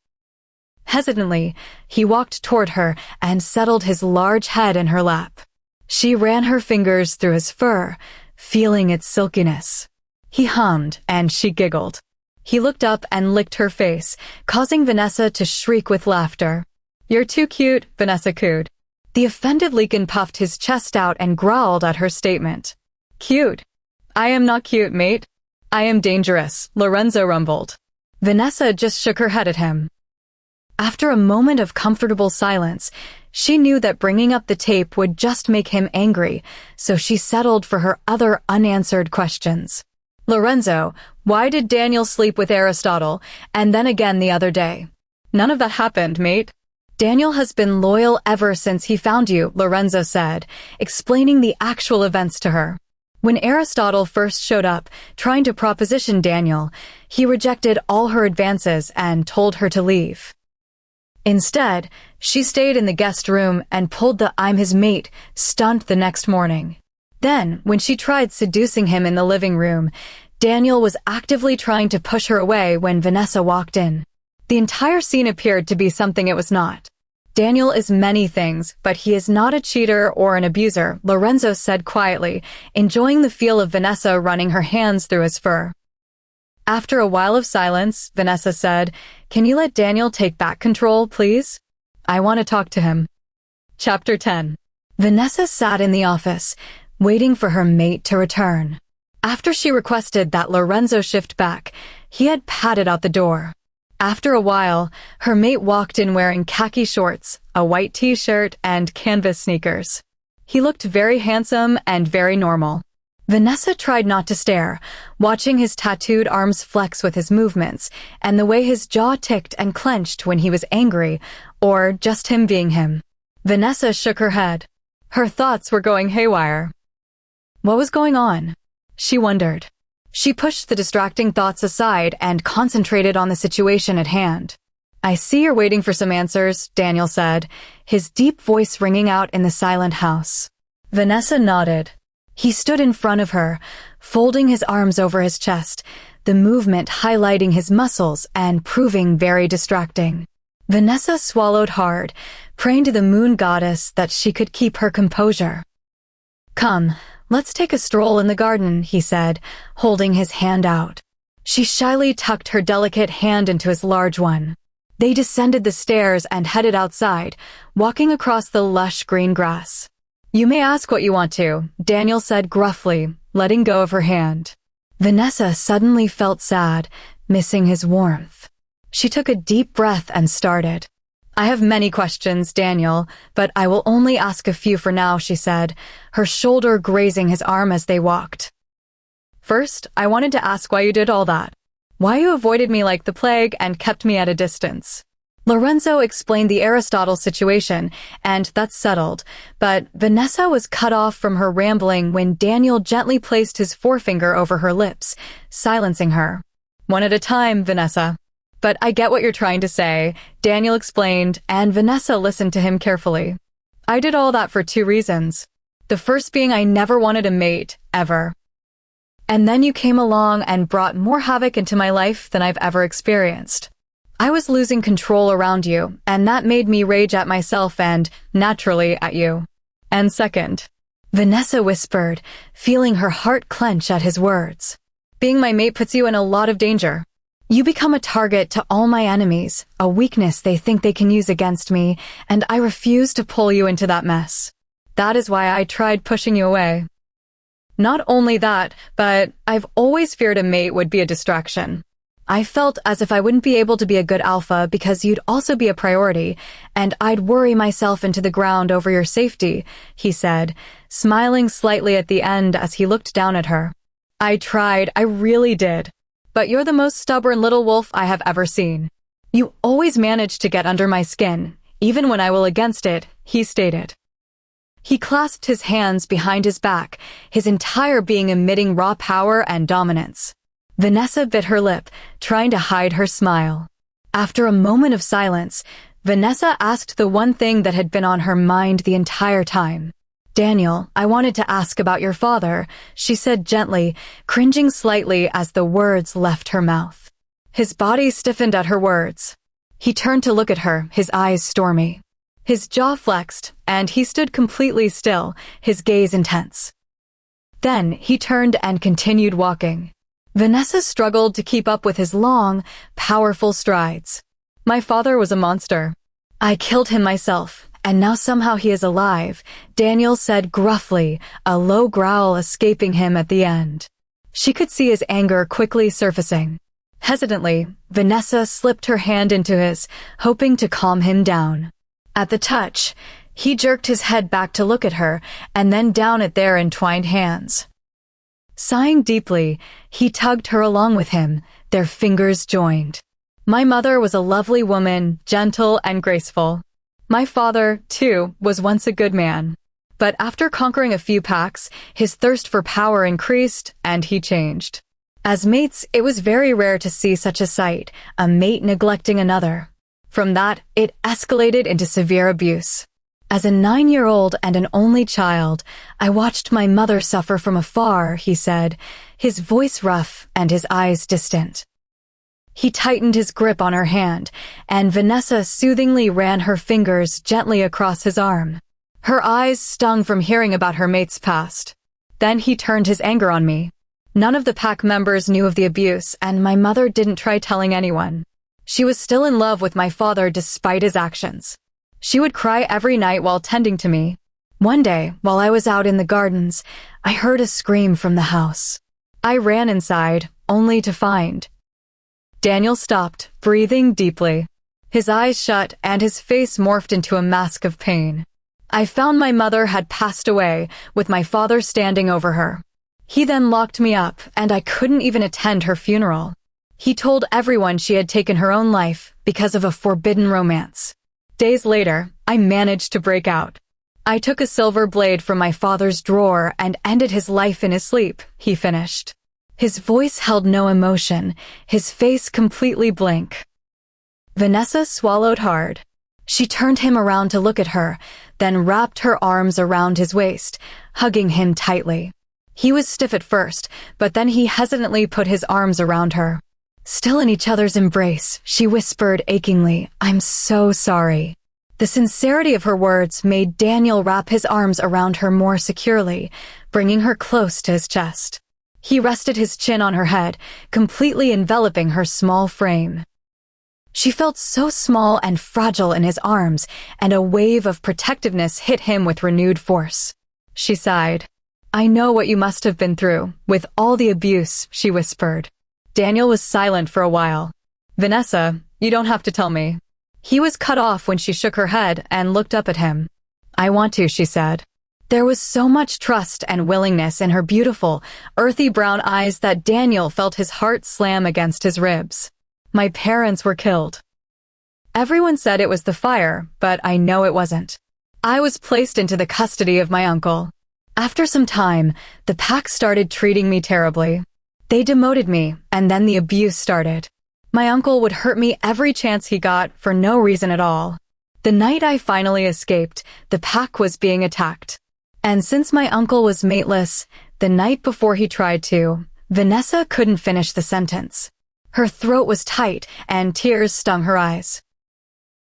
Hesitantly, he walked toward her and settled his large head in her lap. She ran her fingers through his fur, feeling its silkiness. He hummed, and she giggled. He looked up and licked her face, causing Vanessa to shriek with laughter. "You're too cute," Vanessa cooed. The offended Leakin puffed his chest out and growled at her statement. "Cute? I am not cute, mate. I am dangerous," Lorenzo rumbled. Vanessa just shook her head at him. After a moment of comfortable silence, she knew that bringing up the tape would just make him angry, so she settled for her other unanswered questions. "Lorenzo, why did Daniel sleep with Aristotle, and then again the other day?" "None of that happened, mate." "Daniel has been loyal ever since he found you," Lorenzo said, explaining the actual events to her. When Aristotle first showed up, trying to proposition Daniel, he rejected all her advances and told her to leave. Instead, she stayed in the guest room and pulled the "I'm his mate" stunt the next morning. Then, when she tried seducing him in the living room, Daniel was actively trying to push her away when Vanessa walked in. The entire scene appeared to be something it was not. "Daniel is many things, but he is not a cheater or an abuser," Lorenzo said quietly, enjoying the feel of Vanessa running her hands through his fur. After a while of silence, Vanessa said, "Can you let Daniel take back control, please? I want to talk to him." Chapter 10. Vanessa sat in the office, waiting for her mate to return. After she requested that Lorenzo shift back, he had padded out the door. After a while, her mate walked in wearing khaki shorts, a white t-shirt, and canvas sneakers. He looked very handsome and very normal. Vanessa tried not to stare, watching his tattooed arms flex with his movements, and the way his jaw ticked and clenched when he was angry, or just him being him. Vanessa shook her head. Her thoughts were going haywire. What was going on? She wondered. She pushed the distracting thoughts aside and concentrated on the situation at hand. "I see you're waiting for some answers," Daniel said, his deep voice ringing out in the silent house. Vanessa nodded. He stood in front of her, folding his arms over his chest, the movement highlighting his muscles and proving very distracting. Vanessa swallowed hard, praying to the moon goddess that she could keep her composure. "Come, let's take a stroll in the garden," he said, holding his hand out. She shyly tucked her delicate hand into his large one. They descended the stairs and headed outside, walking across the lush green grass. "You may ask what you want to," Daniel said gruffly, letting go of her hand. Vanessa suddenly felt sad, missing his warmth. She took a deep breath and started. "I have many questions, Daniel, but I will only ask a few for now," she said, her shoulder grazing his arm as they walked. "First, I wanted to ask why you did all that. Why you avoided me like the plague and kept me at a distance." Lorenzo explained the Aristotle situation, and that's settled, but Vanessa was cut off from her rambling when Daniel gently placed his forefinger over her lips, silencing her. "One at a time, Vanessa." "But I get what you're trying to say," Daniel explained, and Vanessa listened to him carefully. "I did all that for 2 reasons. The first being I never wanted a mate, ever. And then you came along and brought more havoc into my life than I've ever experienced. I was losing control around you, and that made me rage at myself and, naturally, at you. And second," Vanessa whispered, feeling her heart clench at his words, "being my mate puts you in a lot of danger. You become a target to all my enemies, a weakness they think they can use against me, and I refuse to pull you into that mess. That is why I tried pushing you away. Not only that, but I've always feared a mate would be a distraction. I felt as if I wouldn't be able to be a good alpha because you'd also be a priority, and I'd worry myself into the ground over your safety, he said, smiling slightly at the end as he looked down at her. I tried, I really did. But you're the most stubborn little wolf I have ever seen. You always manage to get under my skin, even when I will against it, he stated. He clasped his hands behind his back, his entire being emitting raw power and dominance. Vanessa bit her lip, trying to hide her smile. After a moment of silence, Vanessa asked the one thing that had been on her mind the entire time. Daniel, I wanted to ask about your father, she said gently, cringing slightly as the words left her mouth. His body stiffened at her words. He turned to look at her, his eyes stormy. His jaw flexed, and he stood completely still, his gaze intense. Then he turned and continued walking. Vanessa struggled to keep up with his long, powerful strides. My father was a monster. I killed him myself, and now somehow he is alive, Daniel said gruffly, a low growl escaping him at the end. She could see his anger quickly surfacing. Hesitantly, Vanessa slipped her hand into his, hoping to calm him down. At the touch, he jerked his head back to look at her, and then down at their entwined hands. Sighing deeply, he tugged her along with him, their fingers joined. My mother was a lovely woman, gentle and graceful. My father, too, was once a good man. But after conquering a few packs, his thirst for power increased, and he changed. As mates, it was very rare to see such a sight, a mate neglecting another. From that, it escalated into severe abuse. As a 9-year-old and an only child, I watched my mother suffer from afar, he said, his voice rough and his eyes distant. He tightened his grip on her hand, and Vanessa soothingly ran her fingers gently across his arm. Her eyes stung from hearing about her mate's past. Then he turned his anger on me. None of the pack members knew of the abuse, and my mother didn't try telling anyone. She was still in love with my father despite his actions. She would cry every night while tending to me. One day, while I was out in the gardens, I heard a scream from the house. I ran inside, only to find. Daniel stopped, breathing deeply. His eyes shut and his face morphed into a mask of pain. I found my mother had passed away, with my father standing over her. He then locked me up, and I couldn't even attend her funeral. He told everyone she had taken her own life because of a forbidden romance. Days later, I managed to break out. I took a silver blade from my father's drawer and ended his life in his sleep, he finished. His voice held no emotion, his face completely blank. Vanessa swallowed hard. She turned him around to look at her, then wrapped her arms around his waist, hugging him tightly. He was stiff at first, but then he hesitantly put his arms around her. Still in each other's embrace, she whispered achingly, "I'm so sorry." The sincerity of her words made Daniel wrap his arms around her more securely, bringing her close to his chest. He rested his chin on her head, completely enveloping her small frame. She felt so small and fragile in his arms, and a wave of protectiveness hit him with renewed force. She sighed. "I know what you must have been through, with all the abuse," she whispered. Daniel was silent for a while. "Vanessa, you don't have to tell me." He was cut off when she shook her head and looked up at him. "I want to," she said. There was so much trust and willingness in her beautiful, earthy brown eyes that Daniel felt his heart slam against his ribs. "My parents were killed. Everyone said it was the fire, but I know it wasn't. I was placed into the custody of my uncle. After some time, the pack started treating me terribly. They demoted me, and then the abuse started. My uncle would hurt me every chance he got for no reason at all. The night I finally escaped, the pack was being attacked. And since my uncle was mateless, the night before he tried to, Vanessa couldn't finish the sentence. Her throat was tight, and tears stung her eyes.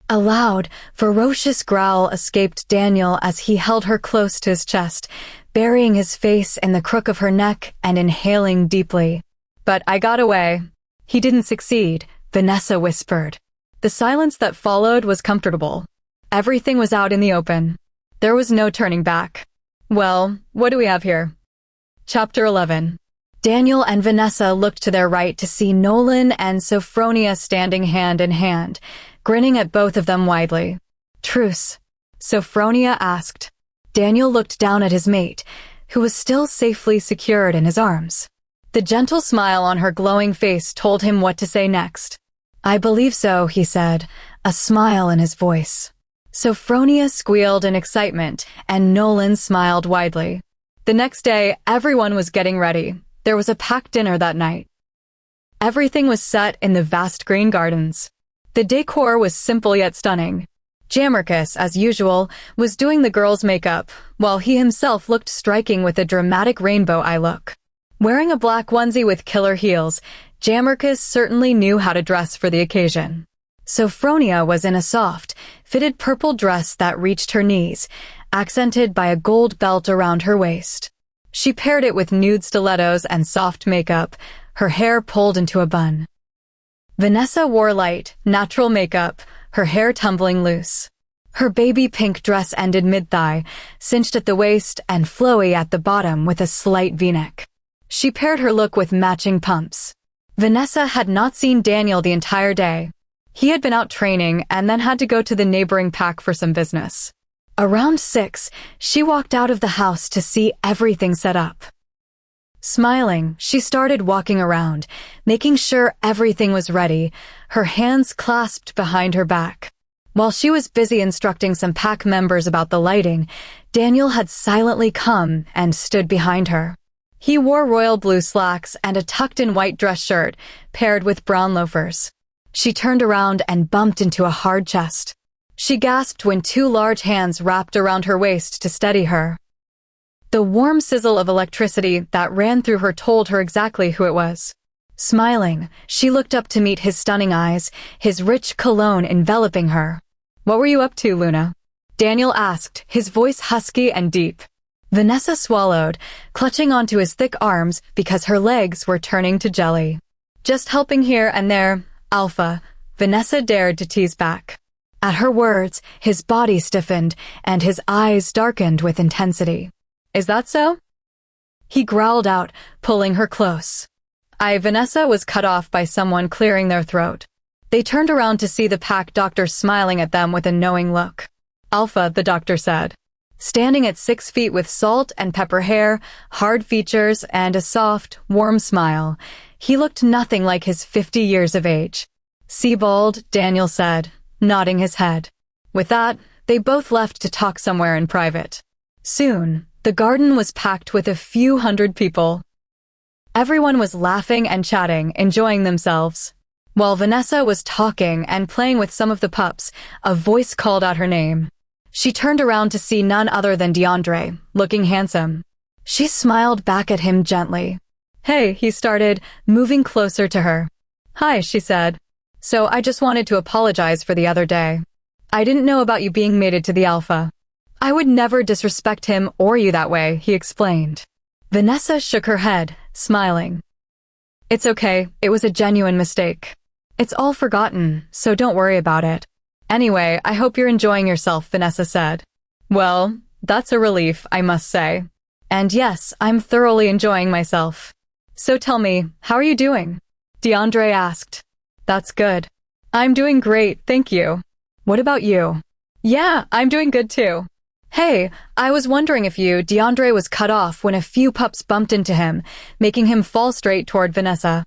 A loud, ferocious growl escaped Daniel as he held her close to his chest, burying his face in the crook of her neck and inhaling deeply. "But I got away." "He didn't succeed," Vanessa whispered. The silence that followed was comfortable. Everything was out in the open. There was no turning back. Well, what do we have here? Chapter 11. Daniel and Vanessa looked to their right to see Nolan and Sophronia standing hand in hand, grinning at both of them widely. "Truce," Sophronia asked. Daniel looked down at his mate, who was still safely secured in his arms. The gentle smile on her glowing face told him what to say next. "I believe so," he said, a smile in his voice. Sophronia squealed in excitement, and Nolan smiled widely. The next day, everyone was getting ready. There was a packed dinner that night. Everything was set in the vast green gardens. The decor was simple yet stunning. Jammerkus, as usual, was doing the girls' makeup, while he himself looked striking with a dramatic rainbow eye look. Wearing a black onesie with killer heels, Jammerkus certainly knew how to dress for the occasion. Sophronia was in a soft, fitted purple dress that reached her knees, accented by a gold belt around her waist. She paired it with nude stilettos and soft makeup, her hair pulled into a bun. Vanessa wore light, natural makeup, her hair tumbling loose. Her baby pink dress ended mid-thigh, cinched at the waist and flowy at the bottom with a slight v-neck. She paired her look with matching pumps. Vanessa had not seen Daniel the entire day. He had been out training and then had to go to the neighboring pack for some business. Around 6, she walked out of the house to see everything set up. Smiling, she started walking around, making sure everything was ready, her hands clasped behind her back. While she was busy instructing some pack members about the lighting, Daniel had silently come and stood behind her. He wore royal blue slacks and a tucked-in white dress shirt, paired with brown loafers. She turned around and bumped into a hard chest. She gasped when 2 large hands wrapped around her waist to steady her. The warm sizzle of electricity that ran through her told her exactly who it was. Smiling, she looked up to meet his stunning eyes, his rich cologne enveloping her. "What were you up to, Luna?" Daniel asked, his voice husky and deep. Vanessa swallowed, clutching onto his thick arms because her legs were turning to jelly. "Just helping here and there, Alpha," Vanessa dared to tease back. At her words, his body stiffened and his eyes darkened with intensity. "Is that so?" He growled out, pulling her close. Vanessa was cut off by someone clearing their throat. They turned around to see the pack doctor smiling at them with a knowing look. "Alpha," the doctor said. Standing at 6 feet with salt and pepper hair, hard features, and a soft, warm smile, he looked nothing like his 50 years of age. "Sebald," Daniel said, nodding his head. With that, they both left to talk somewhere in private. Soon, the garden was packed with a few hundred people. Everyone was laughing and chatting, enjoying themselves. While Vanessa was talking and playing with some of the pups, a voice called out her name. She turned around to see none other than DeAndre, looking handsome. She smiled back at him gently. "Hey," he started, moving closer to her. "Hi," she said. "So I just wanted to apologize for the other day. I didn't know about you being mated to the Alpha." "I would never disrespect him or you that way," he explained. Vanessa shook her head, smiling. "It's okay, it was a genuine mistake. It's all forgotten, so don't worry about it. Anyway, I hope you're enjoying yourself," Vanessa said. "Well, that's a relief, I must say. And yes, I'm thoroughly enjoying myself. So tell me, how are you doing?" DeAndre asked. "That's good. I'm doing great, thank you. What about you?" "Yeah, I'm doing good too." "Hey, I was wondering if you," DeAndre was cut off when a few pups bumped into him, making him fall straight toward Vanessa.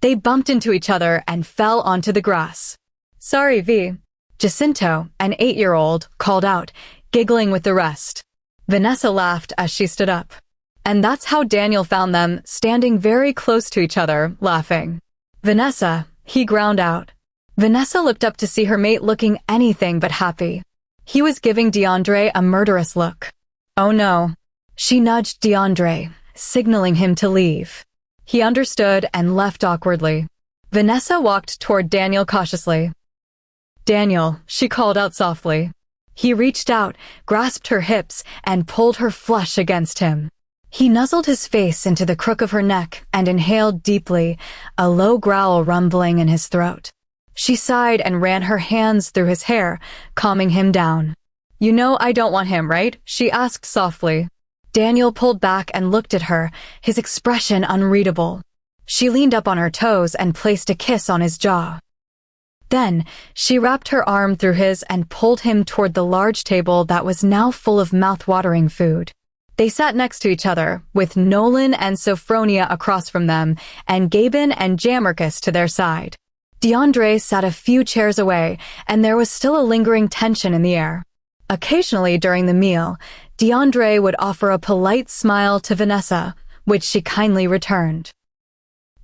They bumped into each other and fell onto the grass. "Sorry, V." Jacinto, an 8-year-old, called out, giggling with the rest. Vanessa laughed as she stood up. And that's how Daniel found them, standing very close to each other, laughing. "Vanessa," he ground out. Vanessa looked up to see her mate looking anything but happy. He was giving DeAndre a murderous look. "Oh no." She nudged DeAndre, signaling him to leave. He understood and left awkwardly. Vanessa walked toward Daniel cautiously. "Daniel," she called out softly. He reached out, grasped her hips, and pulled her flush against him. He nuzzled his face into the crook of her neck and inhaled deeply, a low growl rumbling in his throat. She sighed and ran her hands through his hair, calming him down. "You know I don't want him, right?" she asked softly. Daniel pulled back and looked at her, his expression unreadable. She leaned up on her toes and placed a kiss on his jaw. Then, she wrapped her arm through his and pulled him toward the large table that was now full of mouth-watering food. They sat next to each other, with Nolan and Sophronia across from them, and Gaben and Jammerkus to their side. DeAndre sat a few chairs away, and there was still a lingering tension in the air. Occasionally during the meal, DeAndre would offer a polite smile to Vanessa, which she kindly returned.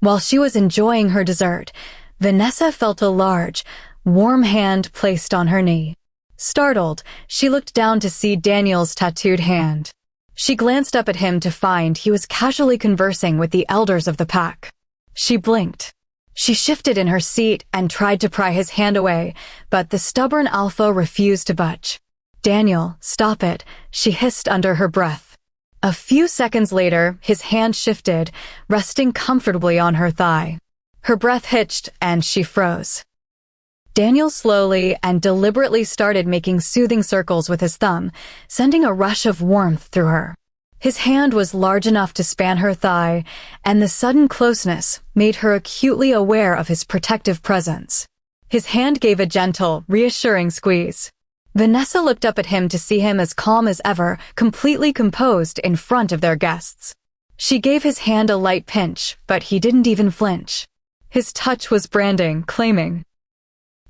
While she was enjoying her dessert, Vanessa felt a large, warm hand placed on her knee. Startled, she looked down to see Daniel's tattooed hand. She glanced up at him to find he was casually conversing with the elders of the pack. She blinked. She shifted in her seat and tried to pry his hand away, but the stubborn alpha refused to budge. "Daniel, stop it," she hissed under her breath. A few seconds later, his hand shifted, resting comfortably on her thigh. Her breath hitched and she froze. Daniel slowly and deliberately started making soothing circles with his thumb, sending a rush of warmth through her. His hand was large enough to span her thigh, and the sudden closeness made her acutely aware of his protective presence. His hand gave a gentle, reassuring squeeze. Vanessa looked up at him to see him as calm as ever, completely composed in front of their guests. She gave his hand a light pinch, but he didn't even flinch. His touch was branding, claiming.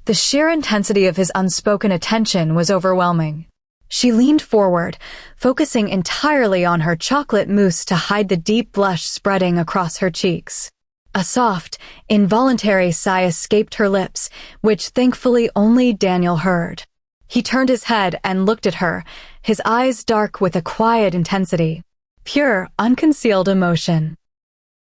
The sheer intensity of his unspoken attention was overwhelming. She leaned forward, focusing entirely on her chocolate mousse to hide the deep blush spreading across her cheeks. A soft, involuntary sigh escaped her lips, which thankfully only Daniel heard. He turned his head and looked at her, his eyes dark with a quiet intensity. Pure, unconcealed emotion.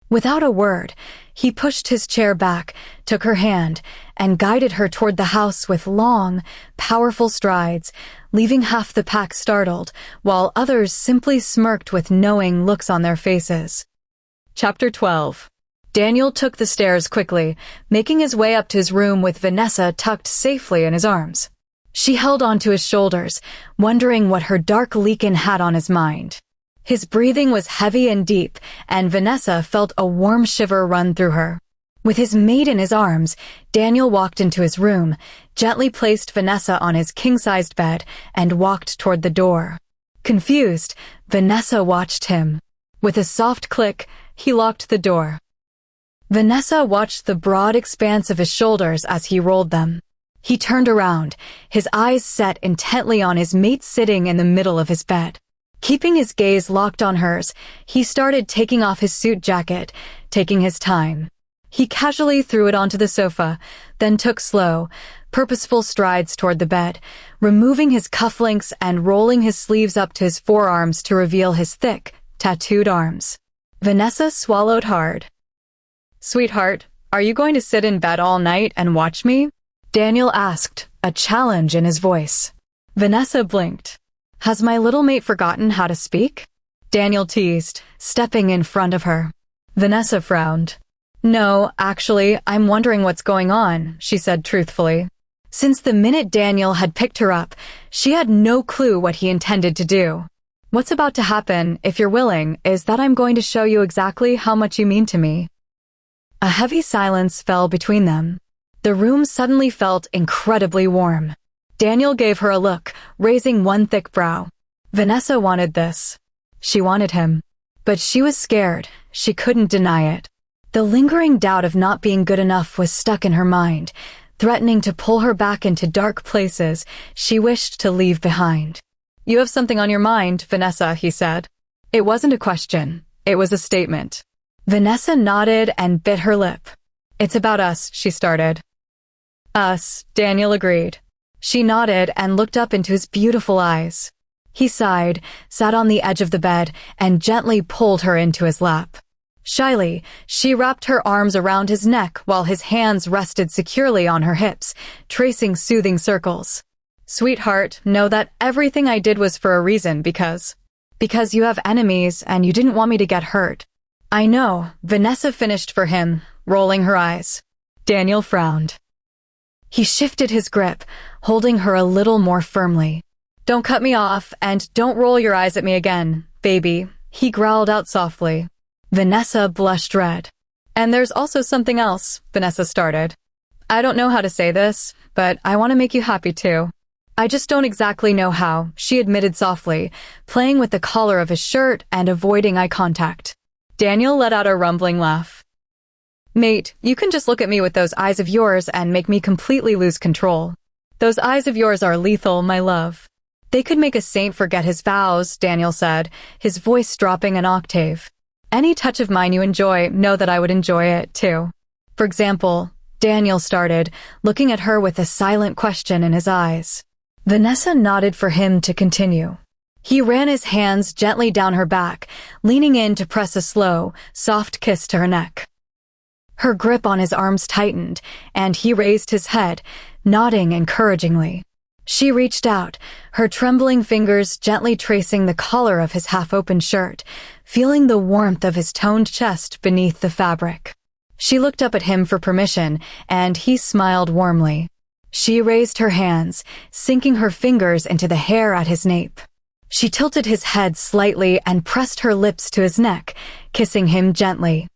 Without a word, he pushed his chair back, took her hand, and guided her toward the house with long, powerful strides, leaving half the pack startled, while others simply smirked with knowing looks on their faces. Chapter 12. Daniel took the stairs quickly, making his way up to his room with Vanessa tucked safely in his arms. She held onto his shoulders, wondering what her dark Leakin had on his mind. His breathing was heavy and deep, and Vanessa felt a warm shiver run through her. With his mate in his arms, Daniel walked into his room, gently placed Vanessa on his king-sized bed, and walked toward the door. Confused, Vanessa watched him. With a soft click, he locked the door. Vanessa watched the broad expanse of his shoulders as he rolled them. He turned around, his eyes set intently on his mate sitting in the middle of his bed. Keeping his gaze locked on hers, he started taking off his suit jacket, taking his time. He casually threw it onto the sofa, then took slow, purposeful strides toward the bed, removing his cufflinks and rolling his sleeves up to his forearms to reveal his thick, tattooed arms. Vanessa swallowed hard. "Sweetheart, are you going to sit in bed all night and watch me?" Daniel asked, a challenge in his voice. Vanessa blinked. "Has my little mate forgotten how to speak?" Daniel teased, stepping in front of her. Vanessa frowned. "No, actually, I'm wondering what's going on," she said truthfully. Since the minute Daniel had picked her up, she had no clue what he intended to do. "What's about to happen, if you're willing, is that I'm going to show you exactly how much you mean to me." A heavy silence fell between them. The room suddenly felt incredibly warm. Daniel gave her a look, raising one thick brow. Vanessa wanted this. She wanted him. But she was scared. She couldn't deny it. The lingering doubt of not being good enough was stuck in her mind, threatening to pull her back into dark places she wished to leave behind. "You have something on your mind, Vanessa," he said. It wasn't a question. It was a statement. Vanessa nodded and bit her lip. "It's about us," she started. "Us," Daniel agreed. She nodded and looked up into his beautiful eyes. He sighed, sat on the edge of the bed, and gently pulled her into his lap. Shyly, she wrapped her arms around his neck while his hands rested securely on her hips, tracing soothing circles. "Sweetheart, know that everything I did was for a reason because you have enemies and you didn't want me to get hurt." "I know," Vanessa finished for him, rolling her eyes. Daniel frowned. He shifted his grip, holding her a little more firmly. "Don't cut me off, and don't roll your eyes at me again. baby, he growled out softly. Vanessa blushed red. And there's also something else, Vanessa started. I don't know how to say this, but I want to make you happy too. I just don't exactly know how, she admitted softly, playing with the collar of his shirt and avoiding eye contact. Daniel let out a rumbling laugh. Mate, you can just look at me with those eyes of yours and make me completely lose control. Those eyes of yours are lethal, my love. They could make a saint forget his vows, Daniel said, his voice dropping an octave. Any touch of mine you enjoy, know that I would enjoy it too. For example, Daniel started, looking at her with a silent question in his eyes. Vanessa nodded for him to continue. He ran his hands gently down her back, leaning in to press a slow, soft kiss to her neck. Her grip on his arms tightened, and he raised his head, nodding encouragingly. She reached out, her trembling fingers gently tracing the collar of his half-open shirt, feeling the warmth of his toned chest beneath the fabric. She looked up at him for permission, and he smiled warmly. She raised her hands, sinking her fingers into the hair at his nape. She tilted his head slightly and pressed her lips to his neck, kissing him gently.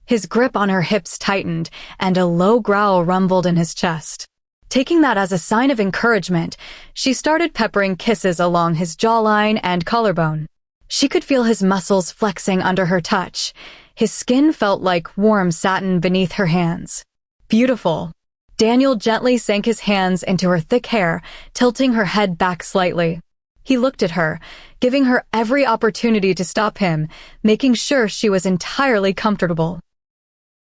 His grip on her hips tightened, and a low growl rumbled in his chest. Taking that as a sign of encouragement, she started peppering kisses along his jawline and collarbone. She could feel his muscles flexing under her touch. His skin felt like warm satin beneath her hands. Beautiful. Daniel gently sank his hands into her thick hair, tilting her head back slightly. He looked at her, giving her every opportunity to stop him, making sure she was entirely comfortable.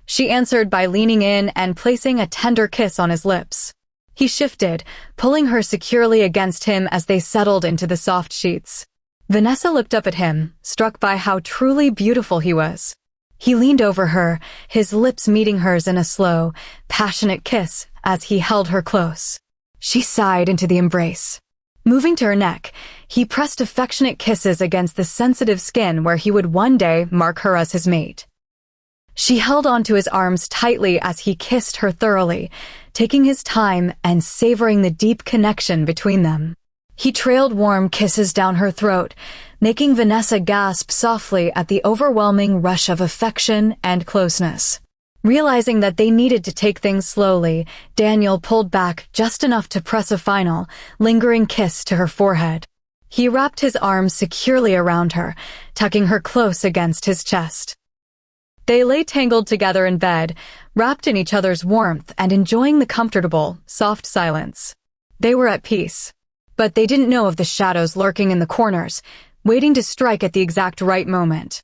She answered by leaning in and placing a tender kiss on his lips. He shifted, pulling her securely against him as they settled into the soft sheets. Vanessa looked up at him, struck by how truly beautiful he was. He leaned over her, his lips meeting hers in a slow, passionate kiss as he held her close. She sighed into the embrace. Moving to her neck, he pressed affectionate kisses against the sensitive skin where he would one day mark her as his mate. She held onto his arms tightly as he kissed her thoroughly, taking his time and savoring the deep connection between them. He trailed warm kisses down her throat, making Vanessa gasp softly at the overwhelming rush of affection and closeness. Realizing that they needed to take things slowly, Daniel pulled back just enough to press a final, lingering kiss to her forehead. He wrapped his arms securely around her, tucking her close against his chest. They lay tangled together in bed, wrapped in each other's warmth and enjoying the comfortable, soft silence. They were at peace. But they didn't know of the shadows lurking in the corners, waiting to strike at the exact right moment.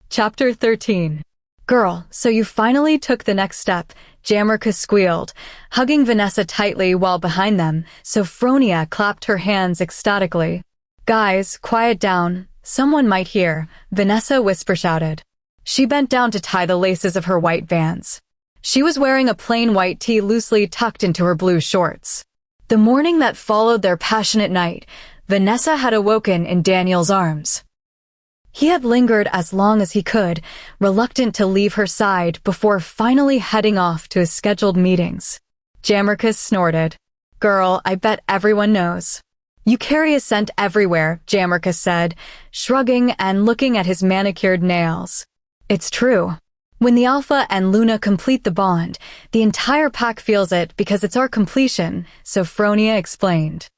Chapter 13. Girl, so you finally took the next step, Jamrika squealed, hugging Vanessa tightly while behind them, Sophronia clapped her hands ecstatically. Guys, quiet down. Someone might hear, Vanessa whisper-shouted. She bent down to tie the laces of her white Vans. She was wearing a plain white tee loosely tucked into her blue shorts. The morning that followed their passionate night, Vanessa had awoken in Daniel's arms. He had lingered as long as he could, reluctant to leave her side before finally heading off to his scheduled meetings. Jamrika snorted. Girl, I bet everyone knows. You carry a scent everywhere, Jamrika said, shrugging and looking at his manicured nails. It's true. When the Alpha and Luna complete the bond, the entire pack feels it because it's our completion, Sophronia explained.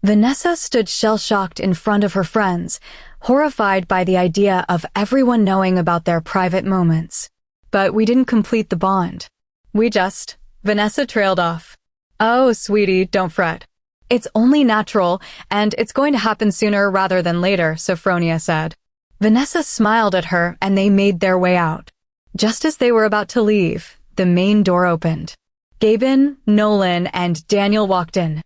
Vanessa stood shell-shocked in front of her friends, horrified by the idea of everyone knowing about their private moments. But we didn't complete the bond. Vanessa trailed off. Oh, sweetie, don't fret. It's only natural, and it's going to happen sooner rather than later, Sophronia said. Vanessa smiled at her and they made their way out. Just as they were about to leave, the main door opened. Gabin, Nolan, and Daniel walked in.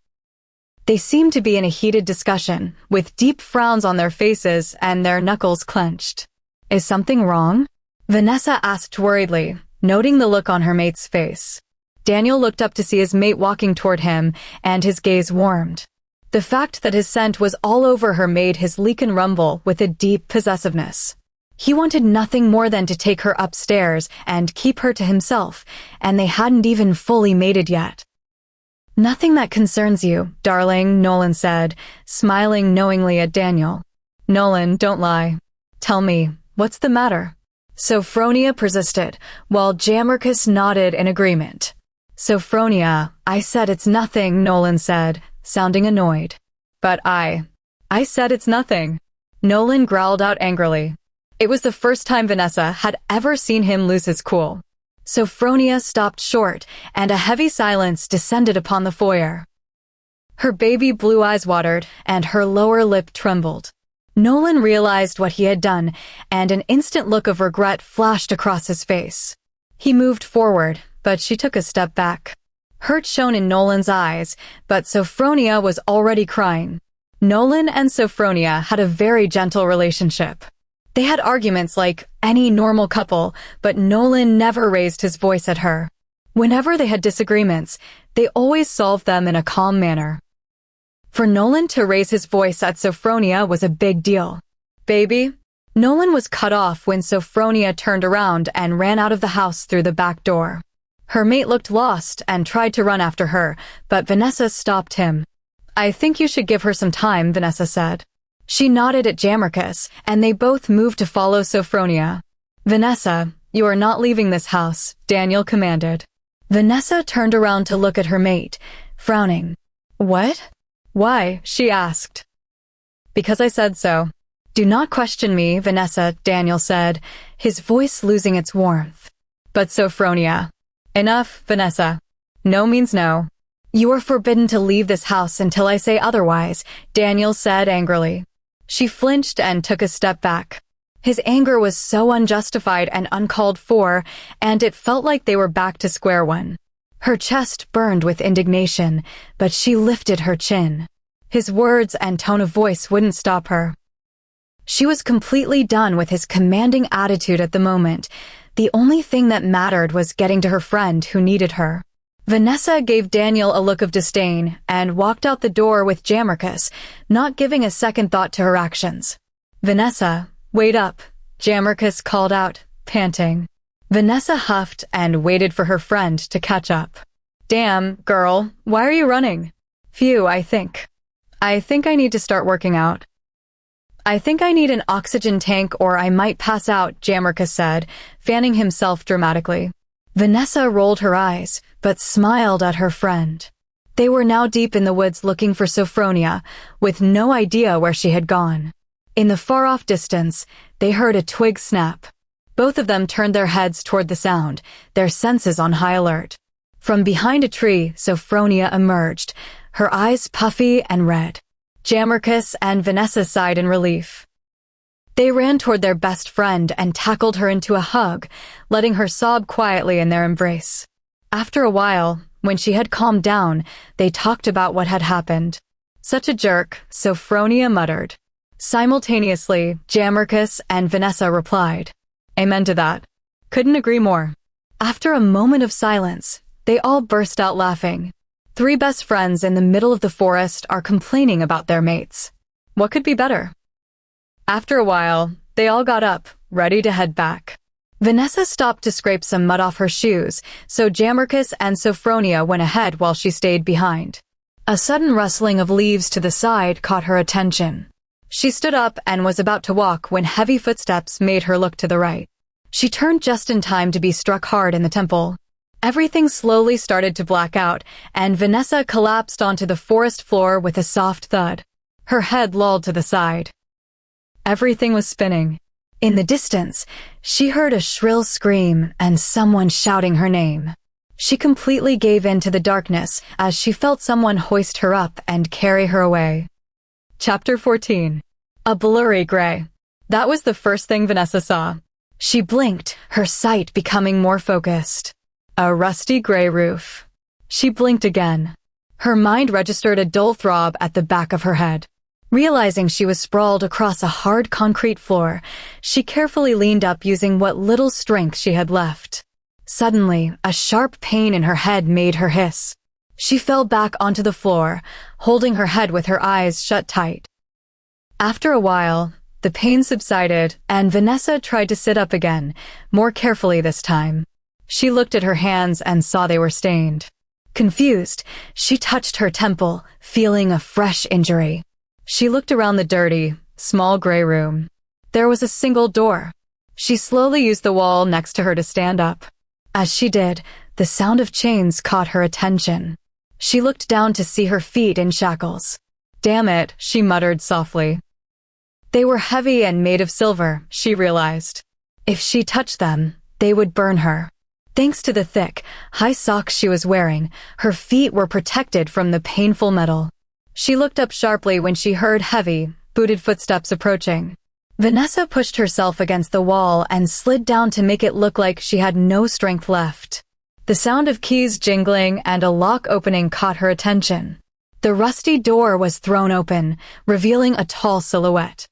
They seemed to be in a heated discussion, with deep frowns on their faces and their knuckles clenched. Is something wrong? Vanessa asked worriedly, noting the look on her mate's face. Daniel looked up to see his mate walking toward him, and his gaze warmed. The fact that his scent was all over her made his leakin rumble with a deep possessiveness. He wanted nothing more than to take her upstairs and keep her to himself, and they hadn't even fully mated yet. Nothing that concerns you, darling, Nolan said, smiling knowingly at Daniel. Nolan, don't lie. Tell me, what's the matter? Sophronia persisted, while Jammerkus nodded in agreement. Sophronia, I said it's nothing, Nolan said, sounding annoyed. But I said it's nothing. Nolan growled out angrily. It was the first time Vanessa had ever seen him lose his cool. Sophronia stopped short, and a heavy silence descended upon the foyer. Her baby blue eyes watered, and her lower lip trembled. Nolan realized what he had done, and an instant look of regret flashed across his face. He moved forward, but she took a step back. Hurt shone in Nolan's eyes, but Sophronia was already crying. Nolan and Sophronia had a very gentle relationship. They had arguments like any normal couple, but Nolan never raised his voice at her. Whenever they had disagreements, they always solved them in a calm manner. For Nolan to raise his voice at Sophronia was a big deal. Baby? Nolan was cut off when Sophronia turned around and ran out of the house through the back door. Her mate looked lost and tried to run after her, but Vanessa stopped him. I think you should give her some time, Vanessa said. She nodded at Jammerkus, and they both moved to follow Sophronia. Vanessa, you are not leaving this house, Daniel commanded. Vanessa turned around to look at her mate, frowning. What? Why? She asked. Because I said so. Do not question me, Vanessa, Daniel said, his voice losing its warmth. But Sophronia. Enough, Vanessa. No means no. You are forbidden to leave this house until I say otherwise, Daniel said angrily. She flinched and took a step back. His anger was so unjustified and uncalled for, and it felt like they were back to square one. Her chest burned with indignation, but she lifted her chin. His words and tone of voice wouldn't stop her. She was completely done with his commanding attitude at the moment. The only thing that mattered was getting to her friend who needed her. Vanessa gave Daniel a look of disdain and walked out the door with Jammerkus, not giving a second thought to her actions. Vanessa, wait up, Jammerkus called out, panting. Vanessa huffed and waited for her friend to catch up. Damn, girl, why are you running? Phew, I think I need to start working out. I think I need an oxygen tank or I might pass out, Jammerkus said, fanning himself dramatically. Vanessa rolled her eyes, but smiled at her friend. They were now deep in the woods looking for Sophronia, with no idea where she had gone. In the far-off distance, they heard a twig snap. Both of them turned their heads toward the sound, their senses on high alert. From behind a tree, Sophronia emerged, her eyes puffy and red. Jammerkus and Vanessa sighed in relief. They ran toward their best friend and tackled her into a hug, letting her sob quietly in their embrace. After a while, when she had calmed down, they talked about what had happened. Such a jerk, Sophronia muttered. Simultaneously, Jammerkus and Vanessa replied. Amen to that. Couldn't agree more. After a moment of silence, they all burst out laughing. Three best friends in the middle of the forest are complaining about their mates. What could be better? After a while, they all got up, ready to head back. Vanessa stopped to scrape some mud off her shoes, so Jammerkus and Sophronia went ahead while she stayed behind. A sudden rustling of leaves to the side caught her attention. She stood up and was about to walk when heavy footsteps made her look to the right. She turned just in time to be struck hard in the temple. Everything slowly started to black out, and Vanessa collapsed onto the forest floor with a soft thud. Her head lolled to the side. Everything was spinning. In the distance, she heard a shrill scream and someone shouting her name. She completely gave in to the darkness as she felt someone hoist her up and carry her away. Chapter 14. A blurry gray. That was the first thing Vanessa saw. She blinked, her sight becoming more focused. A rusty gray roof. She blinked again. Her mind registered a dull throb at the back of her head. Realizing she was sprawled across a hard concrete floor, she carefully leaned up using what little strength she had left. Suddenly, a sharp pain in her head made her hiss. She fell back onto the floor, holding her head with her eyes shut tight. After a while, the pain subsided, and Vanessa tried to sit up again, more carefully this time. She looked at her hands and saw they were stained. Confused, she touched her temple, feeling a fresh injury. She looked around the dirty, small gray room. There was a single door. She slowly used the wall next to her to stand up. As she did, the sound of chains caught her attention. She looked down to see her feet in shackles. "Damn it," she muttered softly. They were heavy and made of silver, she realized. If she touched them, they would burn her. Thanks to the thick, high socks she was wearing, her feet were protected from the painful metal. She looked up sharply when she heard heavy, booted footsteps approaching. Vanessa pushed herself against the wall and slid down to make it look like she had no strength left. The sound of keys jingling and a lock opening caught her attention. The rusty door was thrown open, revealing a tall silhouette.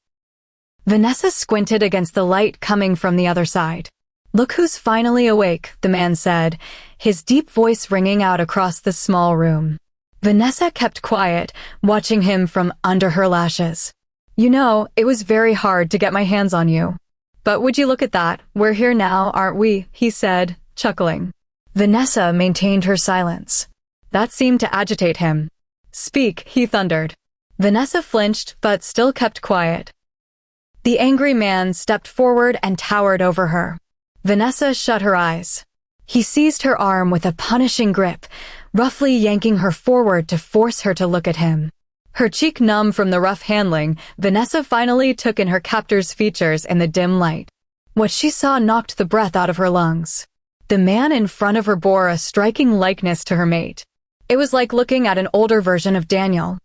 Vanessa squinted against the light coming from the other side. "Look who's finally awake," the man said, his deep voice ringing out across the small room. Vanessa kept quiet, watching him from under her lashes. "You know, it was very hard to get my hands on you. But would you look at that, we're here now, aren't we?" he said, chuckling. Vanessa maintained her silence. That seemed to agitate him. "Speak," he thundered. Vanessa flinched, but still kept quiet. The angry man stepped forward and towered over her. Vanessa shut her eyes. He seized her arm with a punishing grip, roughly yanking her forward to force her to look at him. Her cheek numb from the rough handling, Vanessa finally took in her captor's features in the dim light. What she saw knocked the breath out of her lungs. The man in front of her bore a striking likeness to her mate. It was like looking at an older version of Daniel.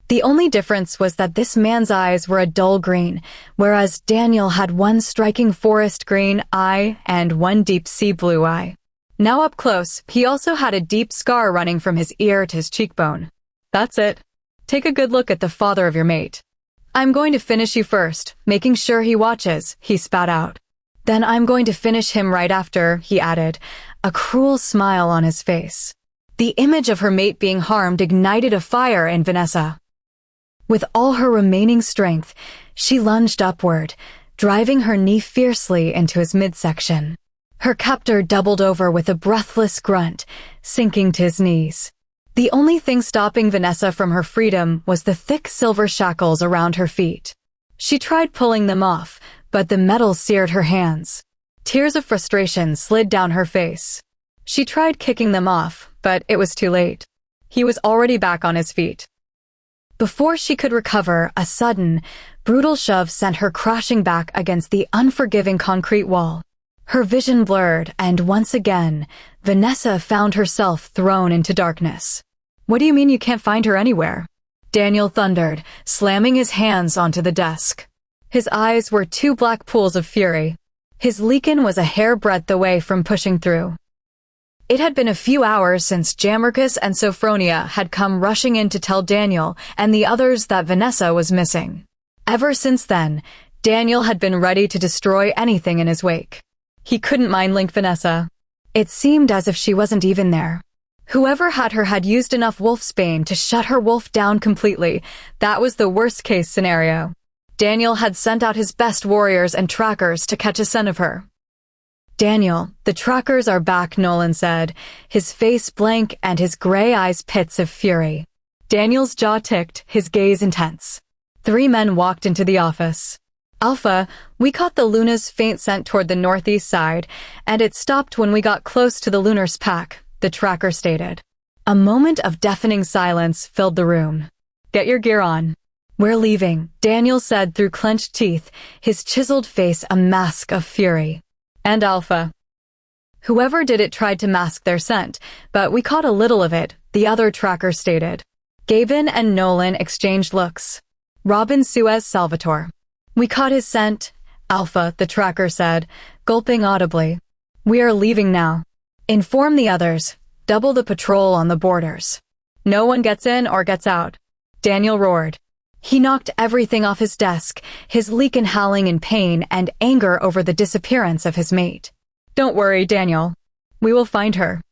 The only difference was that this man's eyes were a dull green, whereas Daniel had one striking forest green eye and one deep sea blue eye. Now up close, he also had a deep scar running from his ear to his cheekbone. "That's it. Take a good look at the father of your mate. I'm going to finish you first, making sure he watches," he spat out. "Then I'm going to finish him right after," he added, a cruel smile on his face. The image of her mate being harmed ignited a fire in Vanessa. With all her remaining strength, she lunged upward, driving her knee fiercely into his midsection. Her captor doubled over with a breathless grunt, sinking to his knees. The only thing stopping Vanessa from her freedom was the thick silver shackles around her feet. She tried pulling them off, but the metal seared her hands. Tears of frustration slid down her face. She tried kicking them off, but it was too late. He was already back on his feet. Before she could recover, a sudden, brutal shove sent her crashing back against the unforgiving concrete wall. Her vision blurred, and once again, Vanessa found herself thrown into darkness. "What do you mean you can't find her anywhere?" Daniel thundered, slamming his hands onto the desk. His eyes were two black pools of fury. His leakin was a hairbreadth away from pushing through. It had been a few hours since Jammerkus and Sophronia had come rushing in to tell Daniel and the others that Vanessa was missing. Ever since then, Daniel had been ready to destroy anything in his wake. He couldn't mind-link Vanessa. It seemed as if she wasn't even there. Whoever had her had used enough wolfsbane to shut her wolf down completely. That was the worst-case scenario. Daniel had sent out his best warriors and trackers to catch a scent of her. "Daniel, the trackers are back," Nolan said, his face blank and his gray eyes pits of fury. Daniel's jaw ticked, his gaze intense. 3 men walked into the office. "Alpha, we caught the Luna's faint scent toward the northeast side, and it stopped when we got close to the Lunar's pack," the tracker stated. A moment of deafening silence filled the room. "Get your gear on. We're leaving," Daniel said through clenched teeth, his chiseled face a mask of fury. "And Alpha." "Whoever did it tried to mask their scent, but we caught a little of it," the other tracker stated. Gavin and Nolan exchanged looks. Robin Suez Salvatore. "We caught his scent," Alpha, the tracker said, gulping audibly. "We are leaving now. Inform the others. Double the patrol on the borders. No one gets in or gets out," Daniel roared. He knocked everything off his desk, his leakin howling in pain and anger over the disappearance of his mate. "Don't worry, Daniel. We will find her.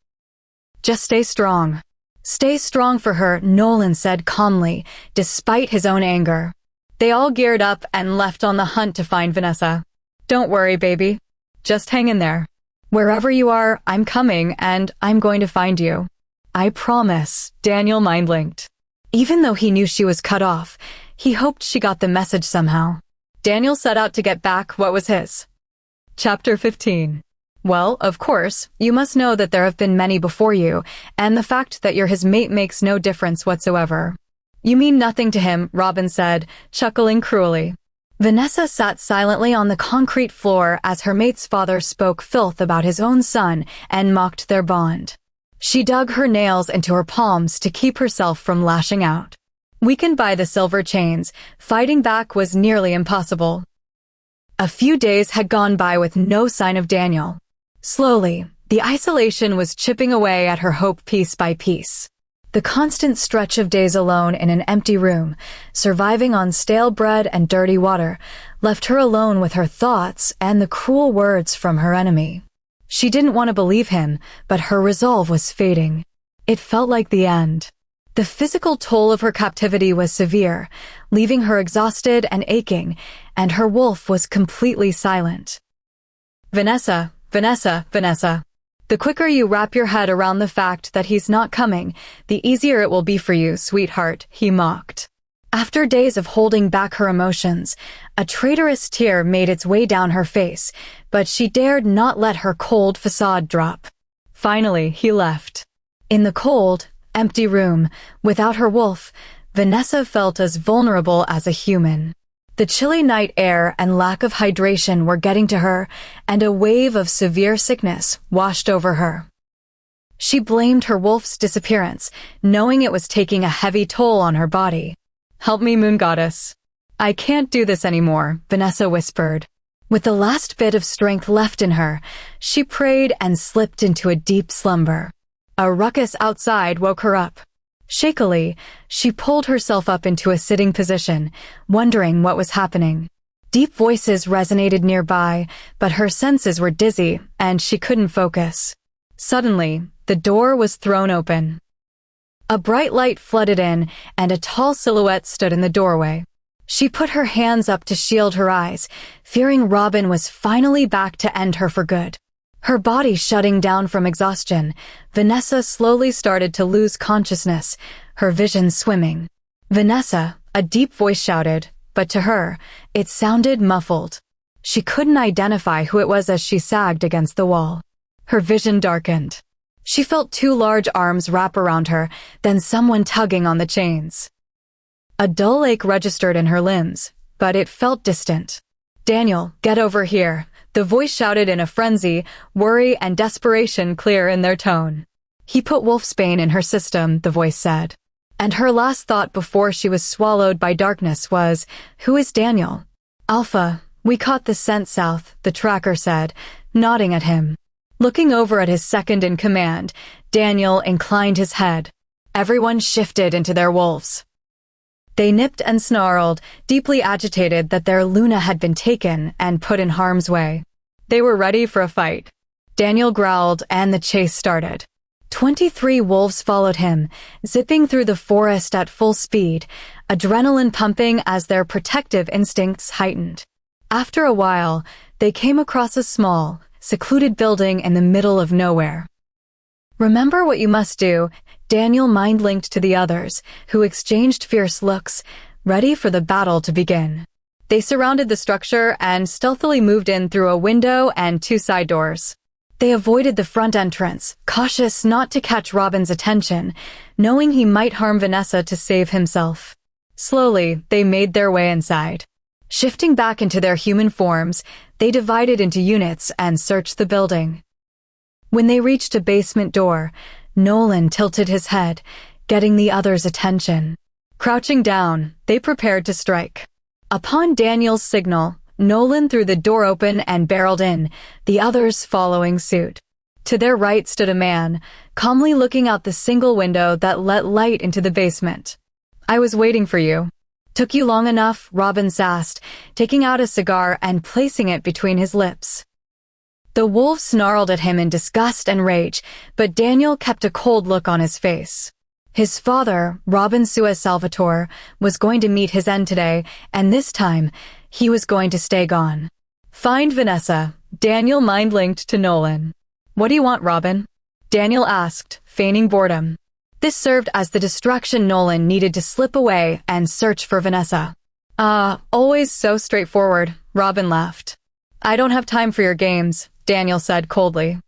Just stay strong." "Stay strong for her," Nolan said calmly, despite his own anger. They all geared up and left on the hunt to find Vanessa. "Don't worry, baby. Just hang in there. Wherever you are, I'm coming and I'm going to find you. I promise," Daniel mind-linked. Even though he knew she was cut off, he hoped she got the message somehow. Daniel set out to get back what was his. Chapter 15. Well, of course, you must know that there have been many before you, and the fact that you're his mate makes no difference whatsoever. You mean nothing to him, Robin said, chuckling cruelly. Vanessa sat silently on the concrete floor as her mate's father spoke filth about his own son and mocked their bond. She dug her nails into her palms to keep herself from lashing out. Weakened by the silver chains, fighting back was nearly impossible. A few days had gone by with no sign of Daniel. Slowly, the isolation was chipping away at her hope piece by piece. The constant stretch of days alone in an empty room, surviving on stale bread and dirty water, left her alone with her thoughts and the cruel words from her enemy. She didn't want to believe him, but her resolve was fading. It felt like the end. The physical toll of her captivity was severe, leaving her exhausted and aching, and her wolf was completely silent. Vanessa, Vanessa, Vanessa. The quicker you wrap your head around the fact that he's not coming, the easier it will be for you, sweetheart, he mocked. After days of holding back her emotions, a traitorous tear made its way down her face, but she dared not let her cold facade drop. Finally, he left. In the cold, empty room, without her wolf, Vanessa felt as vulnerable as a human. The chilly night air and lack of hydration were getting to her, and a wave of severe sickness washed over her. She blamed her wolf's disappearance, knowing it was taking a heavy toll on her body. "Help me, moon goddess. I can't do this anymore," Vanessa whispered. With the last bit of strength left in her, she prayed and slipped into a deep slumber. A ruckus outside woke her up. Shakily, she pulled herself up into a sitting position, wondering what was happening. Deep voices resonated nearby, but her senses were dizzy, and she couldn't focus. Suddenly, the door was thrown open. A bright light flooded in, and a tall silhouette stood in the doorway. She put her hands up to shield her eyes, fearing Robin was finally back to end her for good. Her body shutting down from exhaustion, Vanessa slowly started to lose consciousness, her vision swimming. "Vanessa," a deep voice shouted, but to her, it sounded muffled. She couldn't identify who it was as she sagged against the wall. Her vision darkened. She felt two large arms wrap around her, then someone tugging on the chains. A dull ache registered in her limbs, but it felt distant. "Daniel, get over here," the voice shouted in a frenzy, worry and desperation clear in their tone. "He put wolfsbane in her system," the voice said. And her last thought before she was swallowed by darkness was, "Who is Daniel?" "Alpha, we caught the scent south," the tracker said, nodding at him. Looking over at his second in command, Daniel inclined his head. Everyone shifted into their wolves. They nipped and snarled, deeply agitated that their Luna had been taken and put in harm's way. They were ready for a fight. Daniel growled, and the chase started. 23 wolves followed him, zipping through the forest at full speed, adrenaline pumping as their protective instincts heightened. After a while, they came across a small, secluded building in the middle of nowhere. "Remember what you must do," Daniel mind-linked to the others, who exchanged fierce looks, ready for the battle to begin. They surrounded the structure and stealthily moved in through a window and 2 side doors. They avoided the front entrance, cautious not to catch Robin's attention, knowing he might harm Vanessa to save himself. Slowly, they made their way inside. Shifting back into their human forms, they divided into units and searched the building. When they reached a basement door, Nolan tilted his head, getting the others' attention. Crouching down, they prepared to strike. Upon Daniel's signal, Nolan threw the door open and barreled in, the others following suit. To their right stood a man, calmly looking out the single window that let light into the basement. "I was waiting for you." "Took you long enough," Robin sassed, taking out a cigar and placing it between his lips. The wolf snarled at him in disgust and rage, but Daniel kept a cold look on his face. His father, Robin Suez Salvatore, was going to meet his end today, and this time, he was going to stay gone. "Find Vanessa," Daniel mind-linked to Nolan. "What do you want, Robin?" Daniel asked, feigning boredom. This served as the distraction Nolan needed to slip away and search for Vanessa. Always so straightforward, Robin laughed. I don't have time for your games, Daniel said coldly.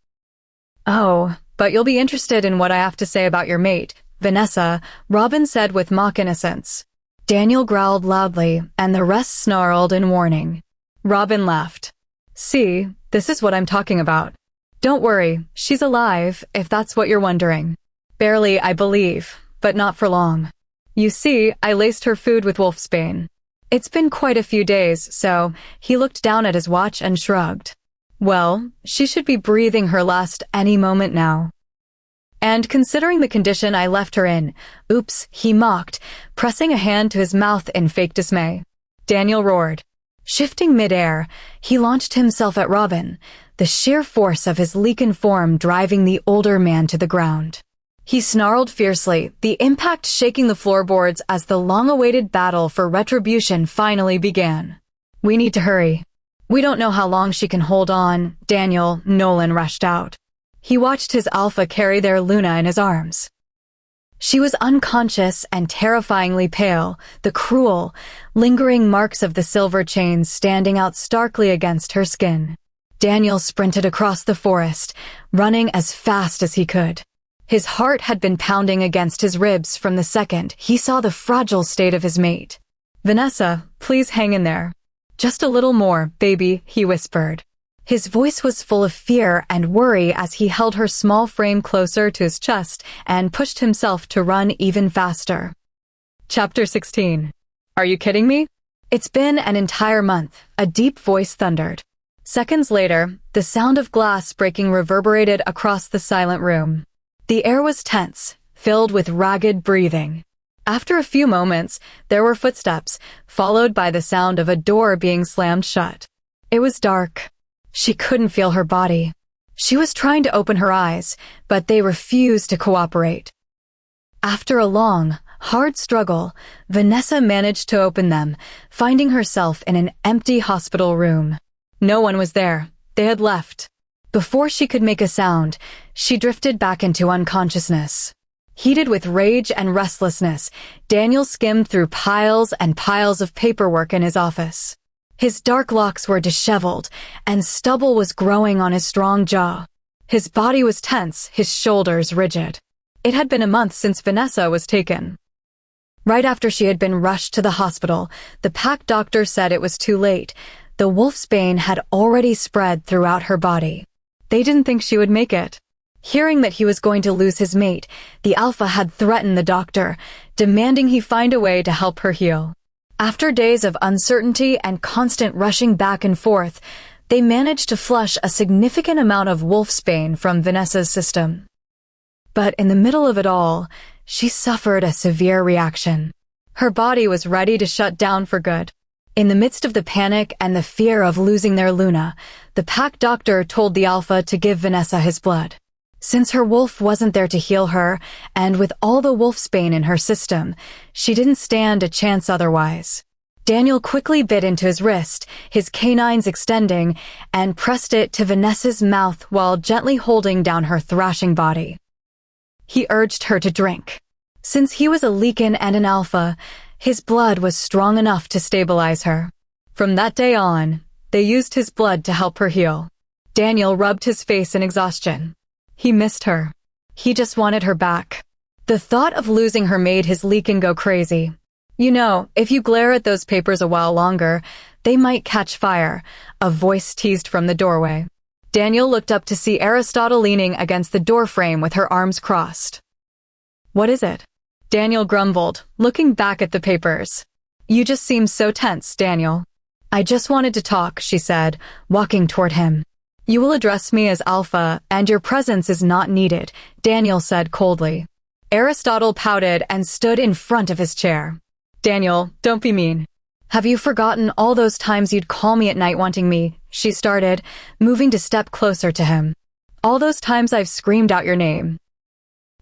Oh, but you'll be interested in what I have to say about your mate, Vanessa, Robin said with mock innocence. Daniel growled loudly, and the rest snarled in warning. Robin laughed. See, this is what I'm talking about. Don't worry, she's alive, if that's what you're wondering. Barely, I believe, but not for long. You see, I laced her food with wolfsbane. It's been quite a few days, so he looked down at his watch and shrugged. Well, she should be breathing her last any moment now. And considering the condition I left her in, oops, he mocked, pressing a hand to his mouth in fake dismay. Daniel roared. Shifting midair, he launched himself at Robin, the sheer force of his leaken form driving the older man to the ground. He snarled fiercely, the impact shaking the floorboards as the long-awaited battle for retribution finally began. We need to hurry. We don't know how long she can hold on, Nolan rushed out. He watched his alpha carry their Luna in his arms. She was unconscious and terrifyingly pale, the cruel, lingering marks of the silver chains standing out starkly against her skin. Daniel sprinted across the forest, running as fast as he could. His heart had been pounding against his ribs from the second he saw the fragile state of his mate. Vanessa, please hang in there. Just a little more, baby, he whispered. His voice was full of fear and worry as he held her small frame closer to his chest and pushed himself to run even faster. Chapter 16. Are you kidding me? It's been an entire month, a deep voice thundered. Seconds later, the sound of glass breaking reverberated across the silent room. The air was tense, filled with ragged breathing. After a few moments, there were footsteps, followed by the sound of a door being slammed shut. It was dark. She couldn't feel her body. She was trying to open her eyes, but they refused to cooperate. After a long, hard struggle, Vanessa managed to open them, finding herself in an empty hospital room. No one was there. They had left. Before she could make a sound, she drifted back into unconsciousness. Heated with rage and restlessness, Daniel skimmed through piles and piles of paperwork in his office. His dark locks were disheveled, and stubble was growing on his strong jaw. His body was tense, his shoulders rigid. It had been a month since Vanessa was taken. Right after she had been rushed to the hospital, the pack doctor said it was too late. The wolfsbane had already spread throughout her body. They didn't think she would make it. Hearing that he was going to lose his mate, the alpha had threatened the doctor, demanding he find a way to help her heal. After days of uncertainty and constant rushing back and forth, they managed to flush a significant amount of wolfsbane from Vanessa's system. But in the middle of it all, she suffered a severe reaction. Her body was ready to shut down for good. In the midst of the panic and the fear of losing their Luna, the pack doctor told the alpha to give Vanessa his blood. Since her wolf wasn't there to heal her, and with all the wolfsbane in her system, she didn't stand a chance otherwise. Daniel quickly bit into his wrist, his canines extending, and pressed it to Vanessa's mouth while gently holding down her thrashing body. He urged her to drink. Since he was a Leakin and an alpha, his blood was strong enough to stabilize her. From that day on, they used his blood to help her heal. Daniel rubbed his face in exhaustion. He missed her. He just wanted her back. The thought of losing her made his Leakin go crazy. You know, if you glare at those papers a while longer, they might catch fire, a voice teased from the doorway. Daniel looked up to see Aristotle leaning against the doorframe with her arms crossed. What is it? Daniel grumbled, looking back at the papers. You just seem so tense, Daniel. I just wanted to talk, she said, walking toward him. You will address me as Alpha, and your presence is not needed, Daniel said coldly. Aristotle pouted and stood in front of his chair. Daniel, don't be mean. Have you forgotten all those times you'd call me at night wanting me? She started, moving to step closer to him. All those times I've screamed out your name.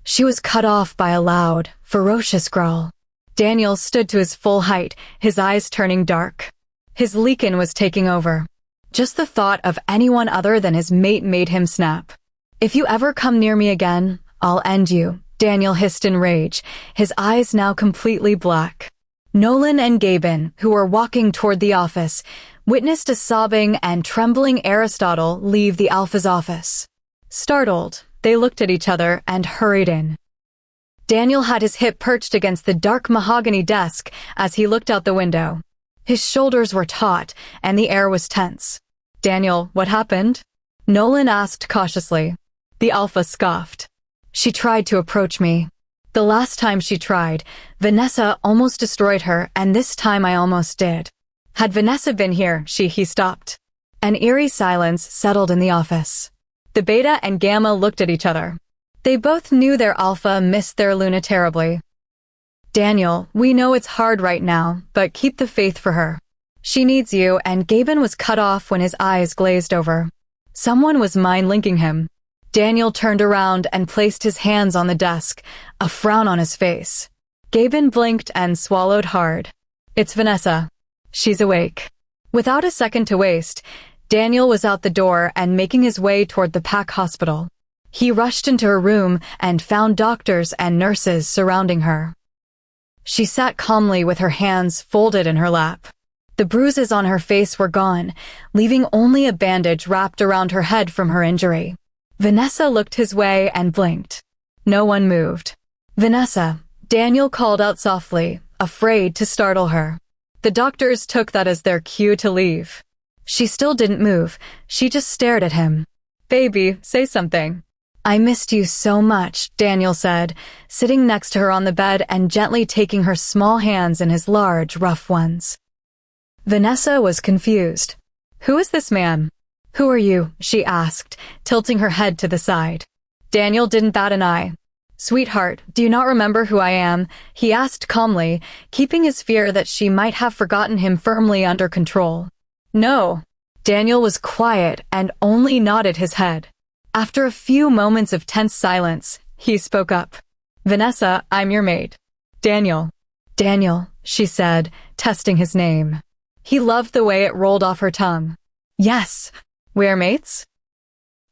She was cut off by a loud, ferocious growl. Daniel stood to his full height, his eyes turning dark. His Leakin was taking over. Just the thought of anyone other than his mate made him snap. If you ever come near me again, I'll end you, Daniel hissed in rage, his eyes now completely black. Nolan and Gaben, who were walking toward the office, witnessed a sobbing and trembling Aristotle leave the Alpha's office. Startled, they looked at each other and hurried in. Daniel had his hip perched against the dark mahogany desk as he looked out the window. His shoulders were taut, and the air was tense. "Daniel, what happened?" Nolan asked cautiously. The Alpha scoffed. "She tried to approach me. The last time she tried, Vanessa almost destroyed her, and this time I almost did. Had Vanessa been here, he stopped." An eerie silence settled in the office. The Beta and Gamma looked at each other. They both knew their Alpha missed their Luna terribly. "Daniel, we know it's hard right now, but keep the faith for her. She needs you," and Gaben was cut off when his eyes glazed over. Someone was mind-linking him. Daniel turned around and placed his hands on the desk, a frown on his face. Gaben blinked and swallowed hard. "It's Vanessa. She's awake." Without a second to waste, Daniel was out the door and making his way toward the Pack Hospital. He rushed into her room and found doctors and nurses surrounding her. She sat calmly with her hands folded in her lap. The bruises on her face were gone, leaving only a bandage wrapped around her head from her injury. Vanessa looked his way and blinked. No one moved. "Vanessa," Daniel called out softly, afraid to startle her. The doctors took that as their cue to leave. She still didn't move. She just stared at him. "Baby, say something." "I missed you so much," Daniel said, sitting next to her on the bed and gently taking her small hands in his large, rough ones. Vanessa was confused. "Who is this man?" "Who are you?" she asked, tilting her head to the side. Daniel didn't bat an eye. "Sweetheart, do you not remember who I am?" he asked calmly, keeping his fear that she might have forgotten him firmly under control. "No." Daniel was quiet and only nodded his head. After a few moments of tense silence, he spoke up. "Vanessa, I'm your mate." "Daniel." "Daniel," she said, testing his name. He loved the way it rolled off her tongue. "Yes." "We are mates?"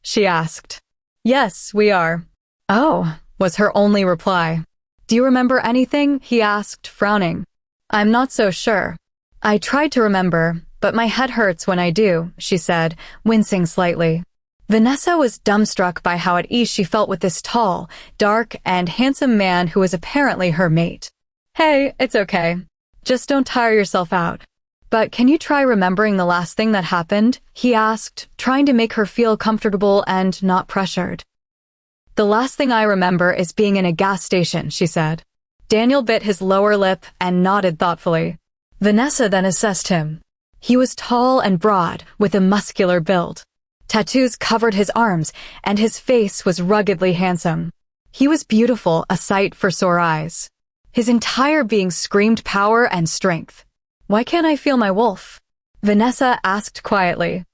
she asked. "Yes, we are." "Oh," was her only reply. "Do you remember anything?" he asked, frowning. "I'm not so sure. I tried to remember, but my head hurts when I do," she said, wincing slightly. Vanessa was dumbstruck by how at ease she felt with this tall, dark, and handsome man who was apparently her mate. "Hey, it's okay. Just don't tire yourself out." "But can you try remembering the last thing that happened?" he asked, trying to make her feel comfortable and not pressured. "The last thing I remember is being in a gas station," she said. Daniel bit his lower lip and nodded thoughtfully. Vanessa then assessed him. He was tall and broad, with a muscular build. Tattoos covered his arms, and his face was ruggedly handsome. He was beautiful, a sight for sore eyes. His entire being screamed power and strength. "Why can't I feel my wolf?" Vanessa asked quietly.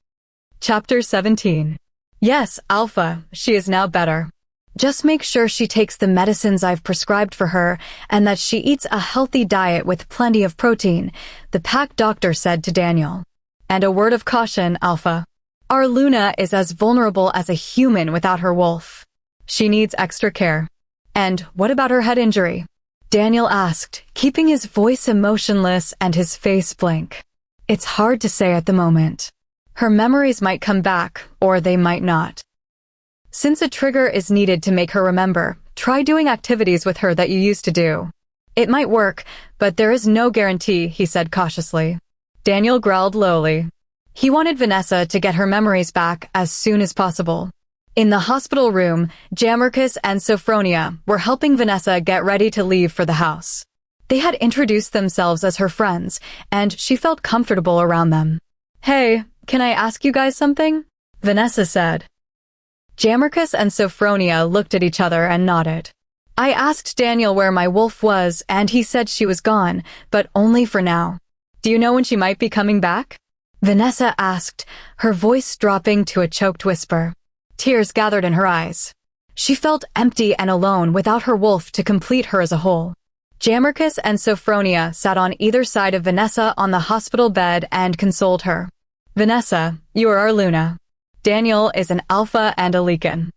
Chapter 17. "Yes, Alpha, she is now better. Just make sure she takes the medicines I've prescribed for her and that she eats a healthy diet with plenty of protein," the Pack doctor said to Daniel. "And a word of caution, Alpha. Our Luna is as vulnerable as a human without her wolf. She needs extra care." "And what about her head injury?" Daniel asked, keeping his voice emotionless and his face blank. "It's hard to say at the moment. Her memories might come back, or they might not. Since a trigger is needed to make her remember, try doing activities with her that you used to do. It might work, but there is no guarantee," he said cautiously. Daniel growled lowly. He wanted Vanessa to get her memories back as soon as possible. In the hospital room, Jamarcus and Sophronia were helping Vanessa get ready to leave for the house. They had introduced themselves as her friends, and she felt comfortable around them. "Hey, can I ask you guys something?" Vanessa said. Jamarcus and Sophronia looked at each other and nodded. "I asked Daniel where my wolf was, and he said she was gone, but only for now. Do you know when she might be coming back?" Vanessa asked, her voice dropping to a choked whisper. Tears gathered in her eyes. She felt empty and alone without her wolf to complete her as a whole. Jamarcus and Sophronia sat on either side of Vanessa on the hospital bed and consoled her. "Vanessa, you are our Luna. Daniel is an Alpha and a Leakin."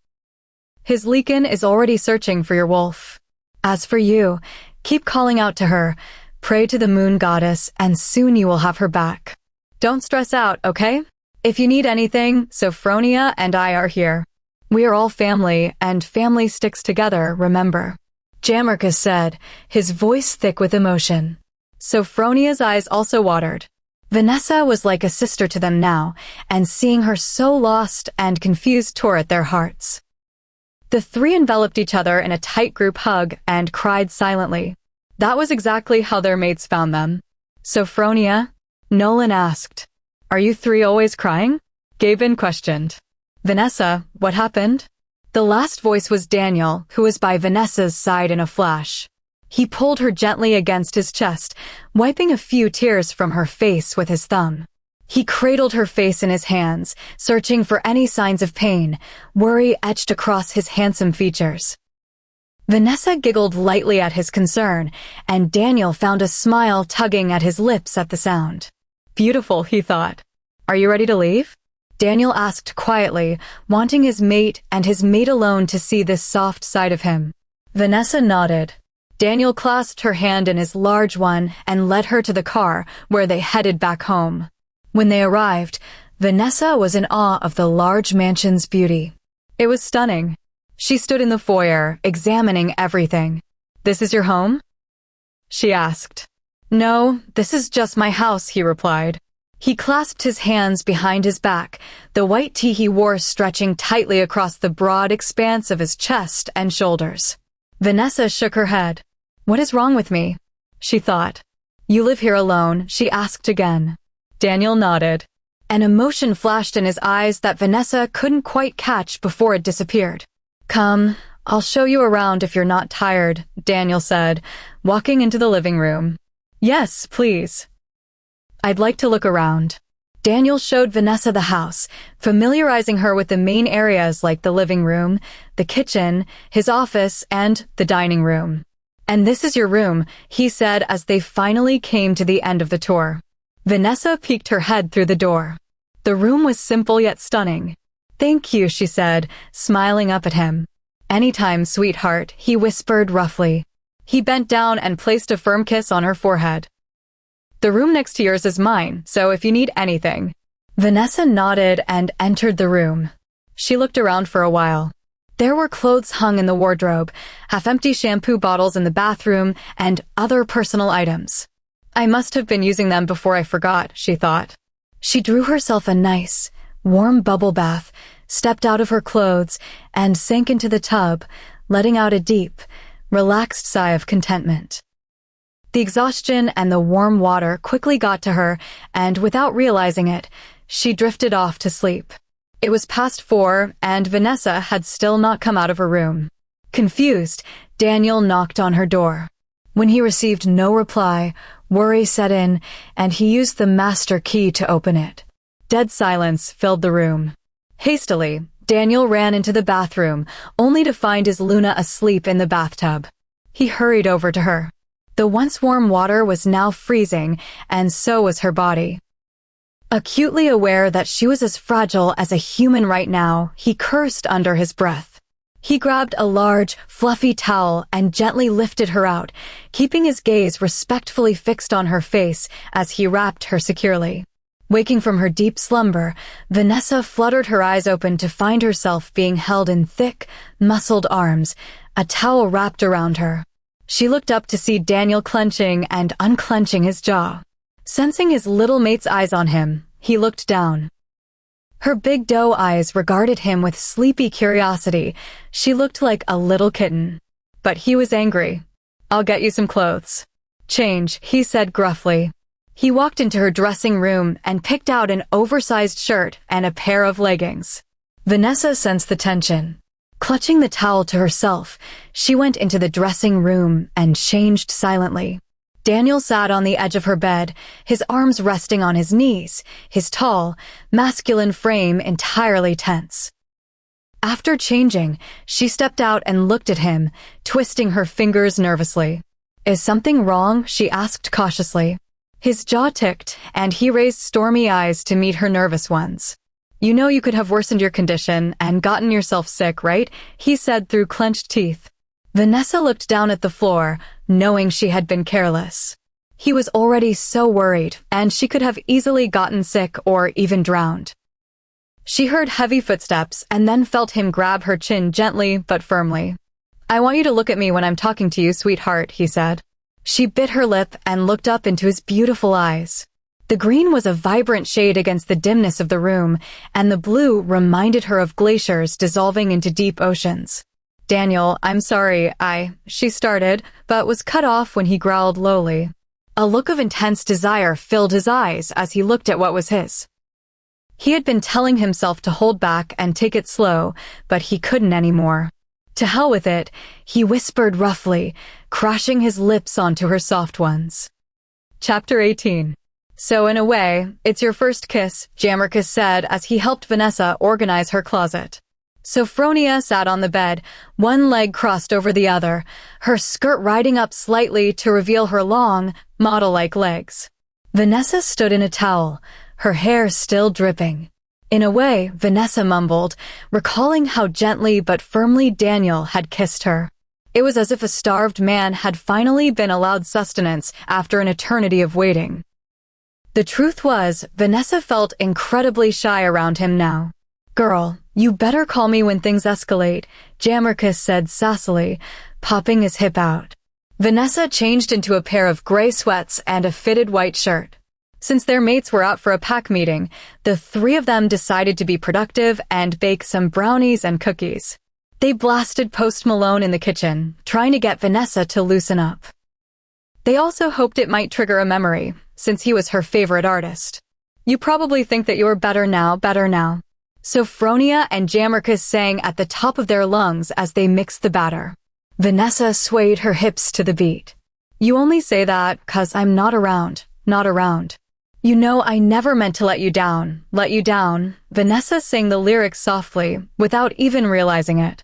His Leekin is already searching for your wolf. As for you, keep calling out to her, pray to the moon goddess, and soon you will have her back. Don't stress out, okay? If you need anything, Sophronia and I are here. We are all family, and family sticks together, remember. Jammerkus said, his voice thick with emotion. Sophronia's eyes also watered. Vanessa was like a sister to them now, and seeing her so lost and confused tore at their hearts. The three enveloped each other in a tight group hug and cried silently. That was exactly how their mates found them. Sophronia, Nolan asked, "Are you three always crying?" Gavin questioned. Vanessa, what happened? The last voice was Daniel, who was by Vanessa's side in a flash. He pulled her gently against his chest, wiping a few tears from her face with his thumb. He cradled her face in his hands, searching for any signs of pain, worry etched across his handsome features. Vanessa giggled lightly at his concern, and Daniel found a smile tugging at his lips at the sound. Beautiful, he thought. Are you ready to leave? Daniel asked quietly, wanting his mate and his mate alone to see this soft side of him. Vanessa nodded. Daniel clasped her hand in his large one and led her to the car, where they headed back home. When they arrived, Vanessa was in awe of the large mansion's beauty. It was stunning. She stood in the foyer, examining everything. "This is your home?" she asked. "No, this is just my house," he replied. He clasped his hands behind his back, the white tee he wore stretching tightly across the broad expanse of his chest and shoulders. Vanessa shook her head. "What is wrong with me?" she thought. "You live here alone?" she asked again. Daniel nodded. An emotion flashed in his eyes that Vanessa couldn't quite catch before it disappeared. "Come, I'll show you around if you're not tired," Daniel said, walking into the living room. "Yes, please. I'd like to look around." Daniel showed Vanessa the house, familiarizing her with the main areas like the living room, the kitchen, his office, and the dining room. "And this is your room," he said as they finally came to the end of the tour. Vanessa peeked her head through the door. The room was simple yet stunning. "Thank you," she said, smiling up at him. "Anytime, sweetheart," he whispered roughly. He bent down and placed a firm kiss on her forehead. "The room next to yours is mine, so if you need anything." Vanessa nodded and entered the room. She looked around for a while. There were clothes hung in the wardrobe, half-empty shampoo bottles in the bathroom, and other personal items. I must have been using them before I forgot, she thought. She drew herself a nice, warm bubble bath, stepped out of her clothes, and sank into the tub, letting out a deep, relaxed sigh of contentment. The exhaustion and the warm water quickly got to her, and without realizing it, she drifted off to sleep. It was past 4, and Vanessa had still not come out of her room. Confused, Daniel knocked on her door. When he received no reply, worry set in, and he used the master key to open it. Dead silence filled the room. Hastily, Daniel ran into the bathroom, only to find his Luna asleep in the bathtub. He hurried over to her. The once warm water was now freezing, and so was her body. Acutely aware that she was as fragile as a human right now, he cursed under his breath. He grabbed a large, fluffy towel and gently lifted her out, keeping his gaze respectfully fixed on her face as he wrapped her securely. Waking from her deep slumber, Vanessa fluttered her eyes open to find herself being held in thick, muscled arms, a towel wrapped around her. She looked up to see Daniel clenching and unclenching his jaw. Sensing his little mate's eyes on him, he looked down. Her big doe eyes regarded him with sleepy curiosity. She looked like a little kitten. But he was angry. "I'll get you some clothes." "Change," he said gruffly. He walked into her dressing room and picked out an oversized shirt and a pair of leggings. Vanessa sensed the tension. Clutching the towel to herself, she went into the dressing room and changed silently. Daniel sat on the edge of her bed, his arms resting on his knees, his tall, masculine frame entirely tense. After changing, she stepped out and looked at him, twisting her fingers nervously. "Is something wrong?" she asked cautiously. His jaw ticked, and he raised stormy eyes to meet her nervous ones. You know you could have worsened your condition and gotten yourself sick, right? He said through clenched teeth. Vanessa looked down at the floor, knowing she had been careless. He was already so worried, and she could have easily gotten sick or even drowned. She heard heavy footsteps and then felt him grab her chin gently but firmly. I want you to look at me when I'm talking to you, sweetheart, he said. She bit her lip and looked up into his beautiful eyes. The green was a vibrant shade against the dimness of the room, and the blue reminded her of glaciers dissolving into deep oceans. Daniel, I'm sorry, she started, but was cut off when he growled lowly. A look of intense desire filled his eyes as he looked at what was his. He had been telling himself to hold back and take it slow, but he couldn't anymore. To hell with it, he whispered roughly, crashing his lips onto her soft ones. Chapter 18. So in a way, it's your first kiss, Jammerkus said as he helped Vanessa organize her closet. Sophronia sat on the bed, one leg crossed over the other, her skirt riding up slightly to reveal her long, model-like legs. Vanessa stood in a towel, her hair still dripping. In a way, Vanessa mumbled, recalling how gently but firmly Daniel had kissed her. It was as if a starved man had finally been allowed sustenance after an eternity of waiting. The truth was, Vanessa felt incredibly shy around him now. Girl, you better call me when things escalate, Jammerkus said sassily, popping his hip out. Vanessa changed into a pair of gray sweats and a fitted white shirt. Since their mates were out for a pack meeting, the three of them decided to be productive and bake some brownies and cookies. They blasted Post Malone in the kitchen, trying to get Vanessa to loosen up. They also hoped it might trigger a memory, since he was her favorite artist. You probably think that you're better now. Sophronia and Jammerkus sang at the top of their lungs as they mixed the batter. Vanessa swayed her hips to the beat. You only say that 'cause I'm not around. You know I never meant to let you down. Vanessa sang the lyrics softly, without even realizing it.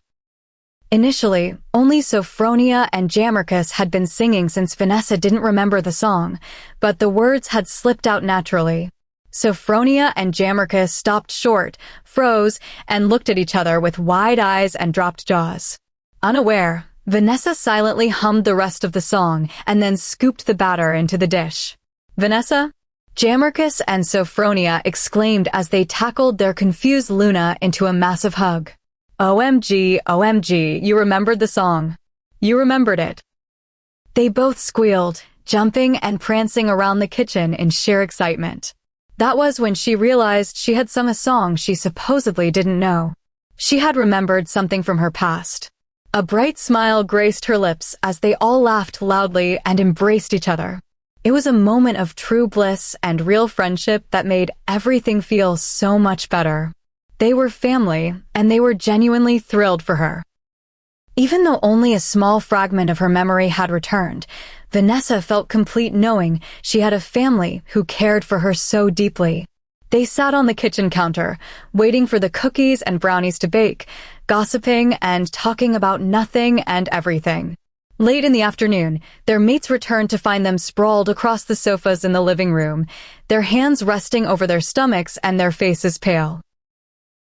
Initially, only Sophronia and Jammerkus had been singing since Vanessa didn't remember the song, but the words had slipped out naturally. Sophronia and Jammerkus stopped short, froze, and looked at each other with wide eyes and dropped jaws. Unaware, Vanessa silently hummed the rest of the song and then scooped the batter into the dish. Vanessa? Jammerkus and Sophronia exclaimed as they tackled their confused Luna into a massive hug. OMG, you remembered the song. You remembered it. They both squealed, jumping and prancing around the kitchen in sheer excitement. That was when she realized she had sung a song she supposedly didn't know. She had remembered something from her past. A bright smile graced her lips as they all laughed loudly and embraced each other. It was a moment of true bliss and real friendship that made everything feel so much better. They were family, and they were genuinely thrilled for her. Even though only a small fragment of her memory had returned, Vanessa felt complete knowing she had a family who cared for her so deeply. They sat on the kitchen counter, waiting for the cookies and brownies to bake, gossiping and talking about nothing and everything. Late in the afternoon, their mates returned to find them sprawled across the sofas in the living room, their hands resting over their stomachs and their faces pale.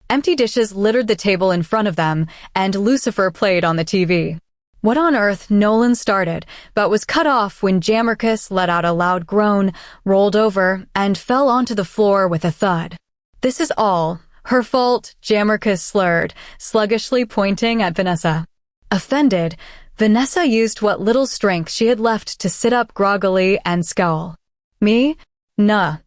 Empty dishes littered the table in front of them, and Lucifer played on the TV. What on earth, Nolan started, but was cut off when Jammerkus let out a loud groan, rolled over, and fell onto the floor with a thud. This is all her fault, Jammerkus slurred, sluggishly pointing at Vanessa. Offended, Vanessa used what little strength she had left to sit up groggily and scowl. Me? Nah.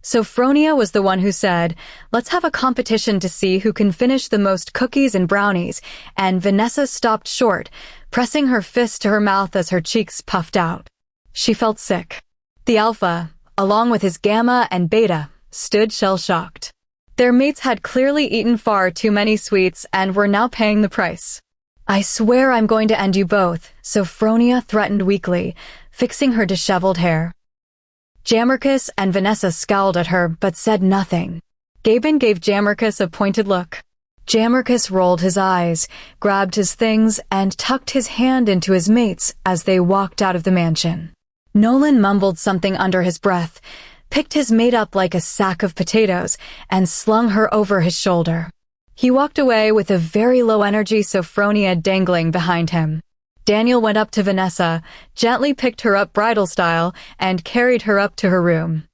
Sophronia was the one who said, let's have a competition to see who can finish the most cookies and brownies, and Vanessa stopped short, pressing her fist to her mouth as her cheeks puffed out. She felt sick. The alpha, along with his gamma and beta, stood shell-shocked. Their mates had clearly eaten far too many sweets and were now paying the price. I swear I'm going to end you both, Sophronia threatened weakly, fixing her disheveled hair. Jammerkus and Vanessa scowled at her but said nothing. Gaben gave Jammerkus a pointed look. Jammerkus rolled his eyes, grabbed his things, and tucked his hand into his mate's as they walked out of the mansion. Nolan mumbled something under his breath, picked his mate up like a sack of potatoes, and slung her over his shoulder. He walked away with a very low-energy Sophronia dangling behind him. Daniel went up to Vanessa, gently picked her up bridal style, and carried her up to her room.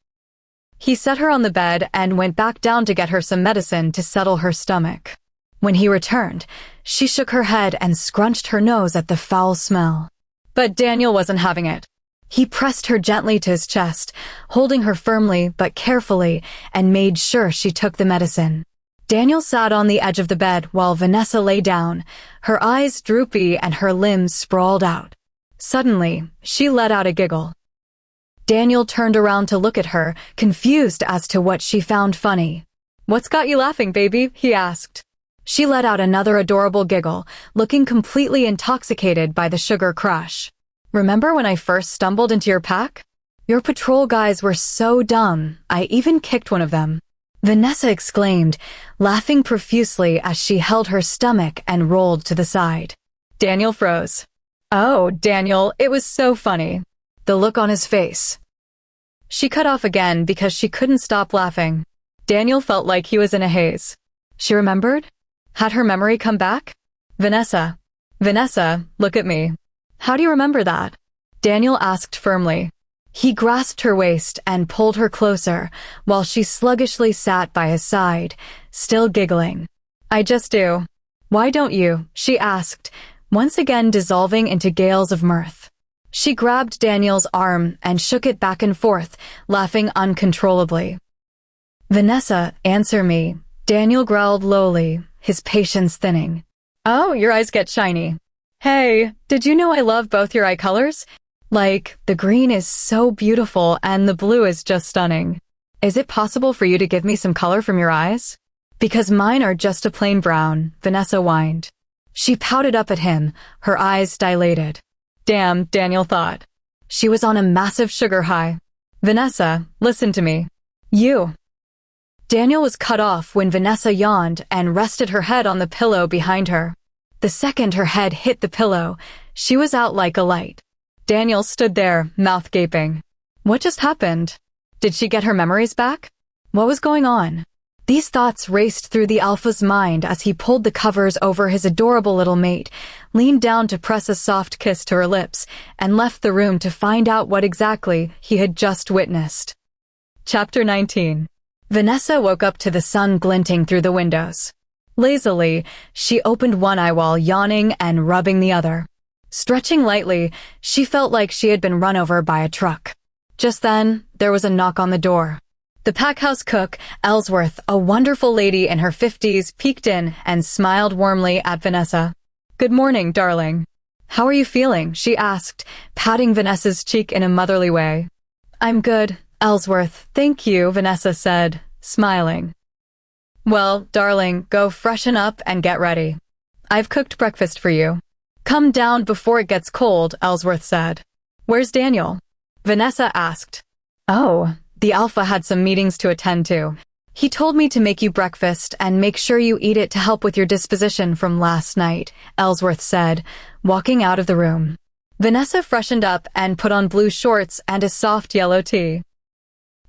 He set her on the bed and went back down to get her some medicine to settle her stomach. When he returned, she shook her head and scrunched her nose at the foul smell. But Daniel wasn't having it. He pressed her gently to his chest, holding her firmly but carefully, and made sure she took the medicine. Daniel sat on the edge of the bed while Vanessa lay down, her eyes droopy and her limbs sprawled out. Suddenly, she let out a giggle. Daniel turned around to look at her, confused as to what she found funny. "What's got you laughing, baby?" he asked. She let out another adorable giggle, looking completely intoxicated by the sugar crush. "Remember when I first stumbled into your pack? Your patrol guys were so dumb, I even kicked one of them," Vanessa exclaimed, laughing profusely as she held her stomach and rolled to the side. Daniel froze. "Oh, Daniel, it was so funny." The look on his face. She cut off again because she couldn't stop laughing. Daniel felt like he was in a haze. She remembered? Had her memory come back? Vanessa, look at me. How do you remember that?" Daniel asked firmly. He grasped her waist and pulled her closer, while she sluggishly sat by his side, still giggling. "I just do." "Why don't you?" she asked, once again dissolving into gales of mirth. She grabbed Daniel's arm and shook it back and forth, laughing uncontrollably. "Vanessa, answer me," Daniel growled lowly, his patience thinning. "Oh, your eyes get shiny. Hey, did you know I love both your eye colors? Like, the green is so beautiful and the blue is just stunning. Is it possible for you to give me some color from your eyes? Because mine are just a plain brown," Vanessa whined. She pouted up at him, her eyes dilated. Damn, Daniel thought. She was on a massive sugar high. "Vanessa, listen to me. You." Daniel was cut off when Vanessa yawned and rested her head on the pillow behind her. The second her head hit the pillow, she was out like a light. Daniel stood there, mouth gaping. What just happened? Did she get her memories back? What was going on? These thoughts raced through the alpha's mind as he pulled the covers over his adorable little mate, leaned down to press a soft kiss to her lips, and left the room to find out what exactly he had just witnessed. Chapter 19. Vanessa woke up to the sun glinting through the windows. Lazily, she opened one eye while yawning and rubbing the other. Stretching lightly, she felt like she had been run over by a truck. Just then, there was a knock on the door. The packhouse cook, Ellsworth, a wonderful lady in her 50s, peeked in and smiled warmly at Vanessa. "Good morning, darling. How are you feeling?" she asked, patting Vanessa's cheek in a motherly way. "I'm good, Ellsworth, thank you," Vanessa said, smiling. "Well, darling, go freshen up and get ready. I've cooked breakfast for you." "Come down before it gets cold," Ellsworth said. "Where's Daniel?" Vanessa asked. "Oh, the Alpha had some meetings to attend to. He told me to make you breakfast and make sure you eat it to help with your disposition from last night," Ellsworth said, walking out of the room. Vanessa freshened up and put on blue shorts and a soft yellow tee.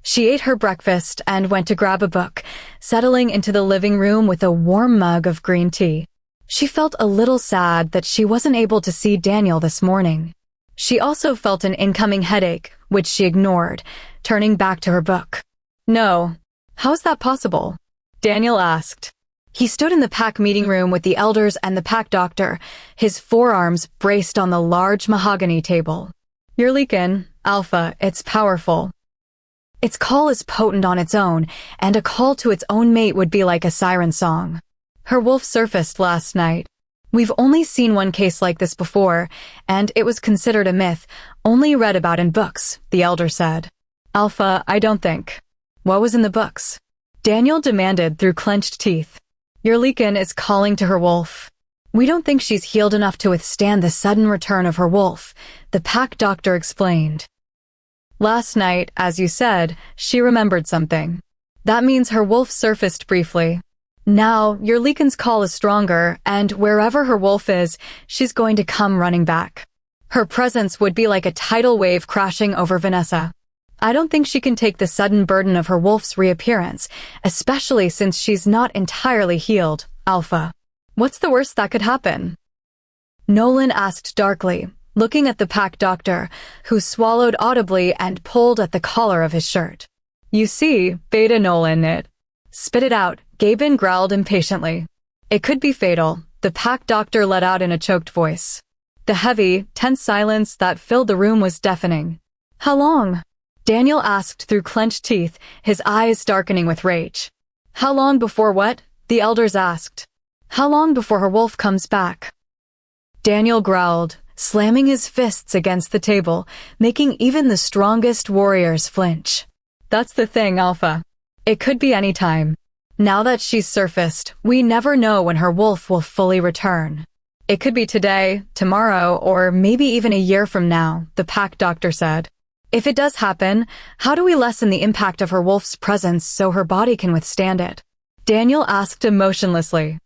She ate her breakfast and went to grab a book, settling into the living room with a warm mug of green tea. She felt a little sad that she wasn't able to see Daniel this morning. She also felt an incoming headache, which she ignored, turning back to her book. "No. How's that possible?" Daniel asked. He stood in the pack meeting room with the elders and the pack doctor, his forearms braced on the large mahogany table. "You're leaking, Alpha, it's powerful." Its call is potent on its own, and a call to its own mate would be like a siren song. Her wolf surfaced last night. We've only seen one case like this before, and it was considered a myth, only read about in books, the elder said. "Alpha, I don't think." "What was in the books?" Daniel demanded through clenched teeth. "Your Leakin is calling to her wolf. We don't think she's healed enough to withstand the sudden return of her wolf," the pack doctor explained. "Last night, as you said, she remembered something. That means her wolf surfaced briefly. Now, your Leakin's call is stronger, and wherever her wolf is, she's going to come running back. Her presence would be like a tidal wave crashing over Vanessa." I don't think she can take the sudden burden of her wolf's reappearance, especially since she's not entirely healed, Alpha. What's the worst that could happen? Nolan asked darkly, looking at the pack doctor, who swallowed audibly and pulled at the collar of his shirt. You see, Beta Nolan it. Spit it out, Gaben growled impatiently. It could be fatal, the pack doctor let out in a choked voice. The heavy, tense silence that filled the room was deafening. How long? Daniel asked through clenched teeth, his eyes darkening with rage. How long before what? The elders asked. How long before her wolf comes back? Daniel growled, slamming his fists against the table, making even the strongest warriors flinch. That's the thing, Alpha. It could be any time. Now that she's surfaced, we never know when her wolf will fully return. It could be today, tomorrow, or maybe even a year from now, the pack doctor said. If it does happen, how do we lessen the impact of her wolf's presence so her body can withstand it? Daniel asked emotionlessly.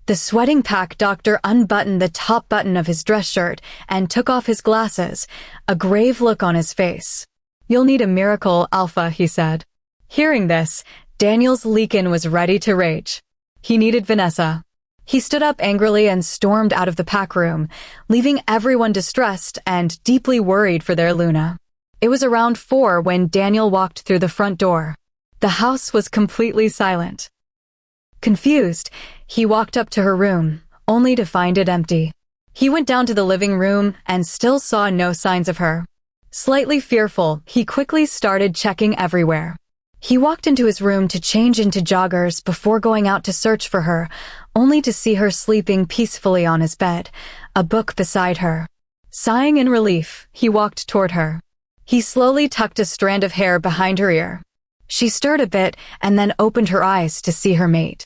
The sweating pack doctor unbuttoned the top button of his dress shirt and took off his glasses, a grave look on his face. You'll need a miracle, Alpha, he said. Hearing this, Daniel's Leakin was ready to rage. He needed Vanessa. He stood up angrily and stormed out of the pack room, leaving everyone distressed and deeply worried for their Luna. It was around 4 when Daniel walked through the front door. The house was completely silent. Confused, he walked up to her room, only to find it empty. He went down to the living room and still saw no signs of her. Slightly fearful, he quickly started checking everywhere. He walked into his room to change into joggers before going out to search for her, only to see her sleeping peacefully on his bed, a book beside her. Sighing in relief, he walked toward her. He slowly tucked a strand of hair behind her ear. She stirred a bit and then opened her eyes to see her mate.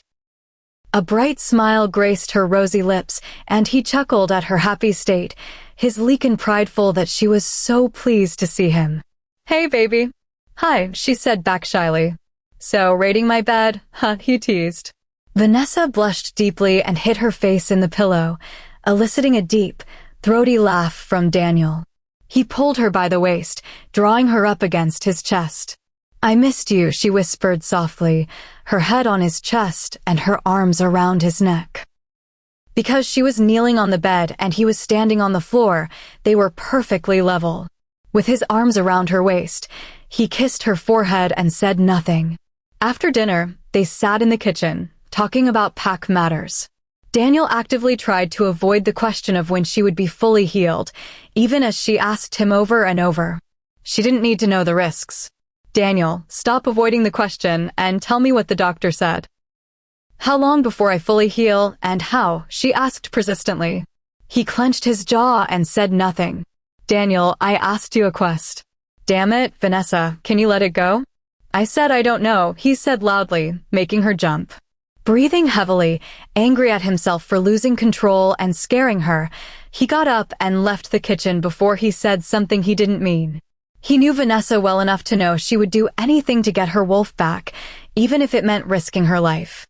A bright smile graced her rosy lips, and he chuckled at her happy state, his Leakin prideful that she was so pleased to see him. Hey, baby. Hi, she said back shyly. So, raiding my bed? Huh, he teased. Vanessa blushed deeply and hid her face in the pillow, eliciting a deep, throaty laugh from Daniel. He pulled her by the waist, drawing her up against his chest. I missed you, she whispered softly, her head on his chest and her arms around his neck. Because she was kneeling on the bed and he was standing on the floor, they were perfectly level. With his arms around her waist, he kissed her forehead and said nothing. After dinner, they sat in the kitchen, talking about pack matters. Daniel actively tried to avoid the question of when she would be fully healed, even as she asked him over and over. She didn't need to know the risks. Daniel, stop avoiding the question and tell me what the doctor said. How long before I fully heal, and how? She asked persistently. He clenched his jaw and said nothing. Daniel, I asked you a quest. Damn it, Vanessa, can you let it go? I said I don't know, he said loudly, making her jump. Breathing heavily, angry at himself for losing control and scaring her, he got up and left the kitchen before he said something he didn't mean. He knew Vanessa well enough to know she would do anything to get her wolf back, even if it meant risking her life.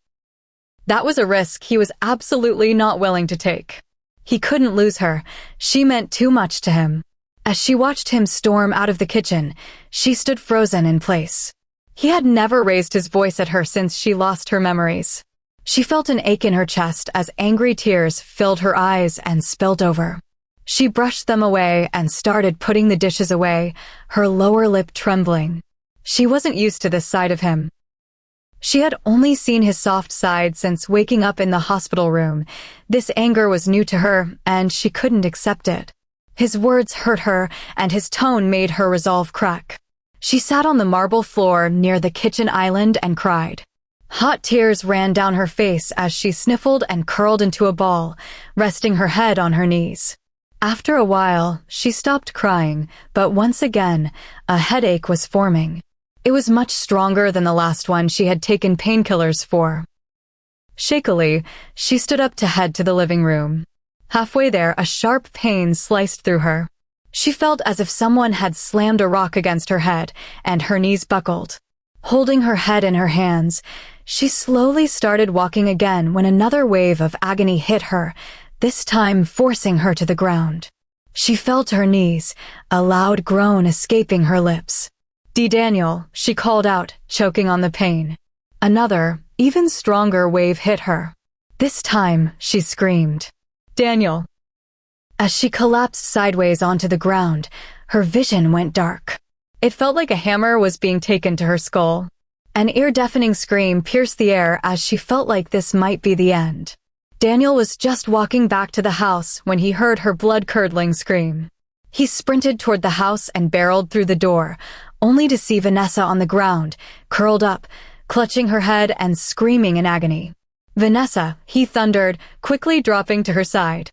That was a risk he was absolutely not willing to take. He couldn't lose her. She meant too much to him. As she watched him storm out of the kitchen, she stood frozen in place. He had never raised his voice at her since she lost her memories. She felt an ache in her chest as angry tears filled her eyes and spilled over. She brushed them away and started putting the dishes away, her lower lip trembling. She wasn't used to this side of him. She had only seen his soft side since waking up in the hospital room. This anger was new to her, and she couldn't accept it. His words hurt her, and his tone made her resolve crack. She sat on the marble floor near the kitchen island and cried. Hot tears ran down her face as she sniffled and curled into a ball, resting her head on her knees. After a while, she stopped crying, but once again, a headache was forming. It was much stronger than the last one she had taken painkillers for. Shakily, she stood up to head to the living room. Halfway there, a sharp pain sliced through her. She felt as if someone had slammed a rock against her head, and her knees buckled. Holding her head in her hands, she slowly started walking again when another wave of agony hit her, this time forcing her to the ground. She fell to her knees, a loud groan escaping her lips. Daniel, she called out, choking on the pain. Another, even stronger wave hit her. This time, she screamed, "Daniel!" As she collapsed sideways onto the ground, her vision went dark. It felt like a hammer was being taken to her skull. An ear-deafening scream pierced the air as she felt like this might be the end. Daniel was just walking back to the house when he heard her blood-curdling scream. He sprinted toward the house and barreled through the door, only to see Vanessa on the ground, curled up, clutching her head and screaming in agony. "Vanessa," he thundered, quickly dropping to her side.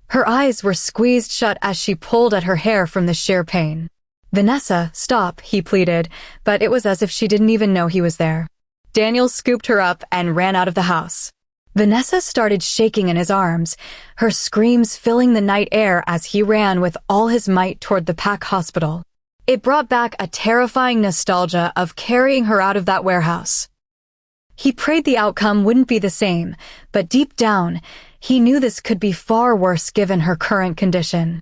Her eyes were squeezed shut as she pulled at her hair from the sheer pain. "Vanessa, stop," he pleaded, but it was as if she didn't even know he was there. Daniel scooped her up and ran out of the house. Vanessa started shaking in his arms, her screams filling the night air as he ran with all his might toward the pack hospital. It brought back a terrifying nostalgia of carrying her out of that warehouse. He prayed the outcome wouldn't be the same, but deep down, he knew this could be far worse given her current condition.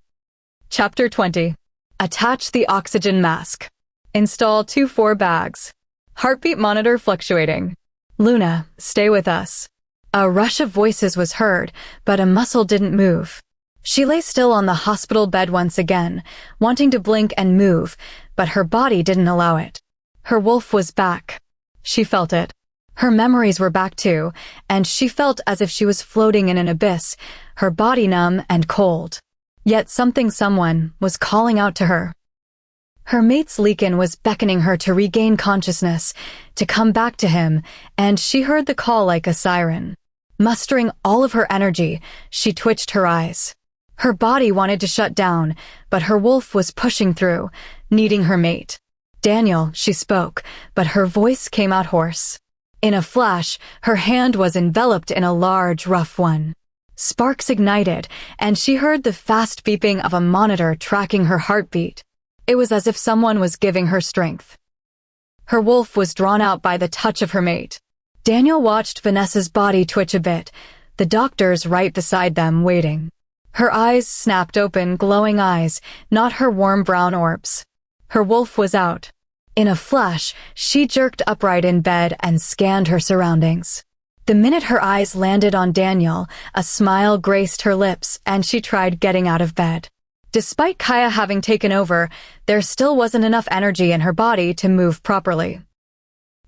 Chapter 20. Attach the oxygen mask. Install 2-4 bags. Heartbeat monitor fluctuating. "Luna, stay with us." A rush of voices was heard, but a muscle didn't move. She lay still on the hospital bed once again, wanting to blink and move, but her body didn't allow it. Her wolf was back. She felt it. Her memories were back too, and she felt as if she was floating in an abyss, her body numb and cold. Yet someone was calling out to her. Her mate's Leakin was beckoning her to regain consciousness, to come back to him, and she heard the call like a siren. Mustering all of her energy, she twitched her eyes. Her body wanted to shut down, but her wolf was pushing through, needing her mate. "Daniel," she spoke, but her voice came out hoarse. In a flash, her hand was enveloped in a large, rough one. Sparks ignited, and she heard the fast beeping of a monitor tracking her heartbeat. It was as if someone was giving her strength. Her wolf was drawn out by the touch of her mate. Daniel watched Vanessa's body twitch a bit, the doctors right beside them waiting. Her eyes snapped open, glowing eyes, not her warm brown orbs. Her wolf was out. In a flash, she jerked upright in bed and scanned her surroundings. The minute her eyes landed on Daniel, a smile graced her lips and she tried getting out of bed. Despite Kaya having taken over, there still wasn't enough energy in her body to move properly.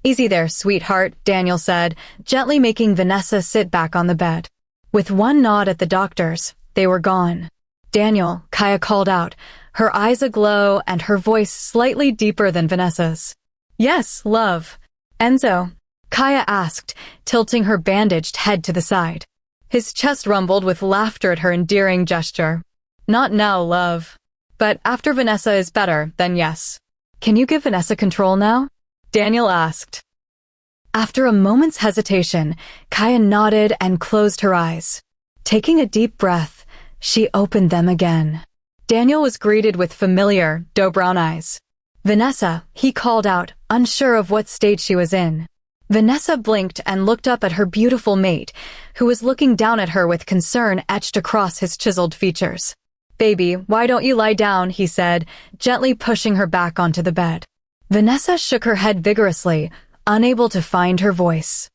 "Easy there, sweetheart," Daniel said, gently making Vanessa sit back on the bed. With one nod at the doctors, they were gone. "Daniel," Kaya called out, her eyes aglow and her voice slightly deeper than Vanessa's. "Yes, love." "Enzo?" Kaya asked, tilting her bandaged head to the side. His chest rumbled with laughter at her endearing gesture. "Not now, love. But after Vanessa is better, then yes." "Can you give Vanessa control now?" Daniel asked. After a moment's hesitation, Kaya nodded and closed her eyes. Taking a deep breath, she opened them again. Daniel was greeted with familiar, doe-brown eyes. "Vanessa," he called out, unsure of what state she was in. Vanessa blinked and looked up at her beautiful mate, who was looking down at her with concern etched across his chiseled features. "Baby, why don't you lie down?" he said, gently pushing her back onto the bed. Vanessa shook her head vigorously, unable to find her voice.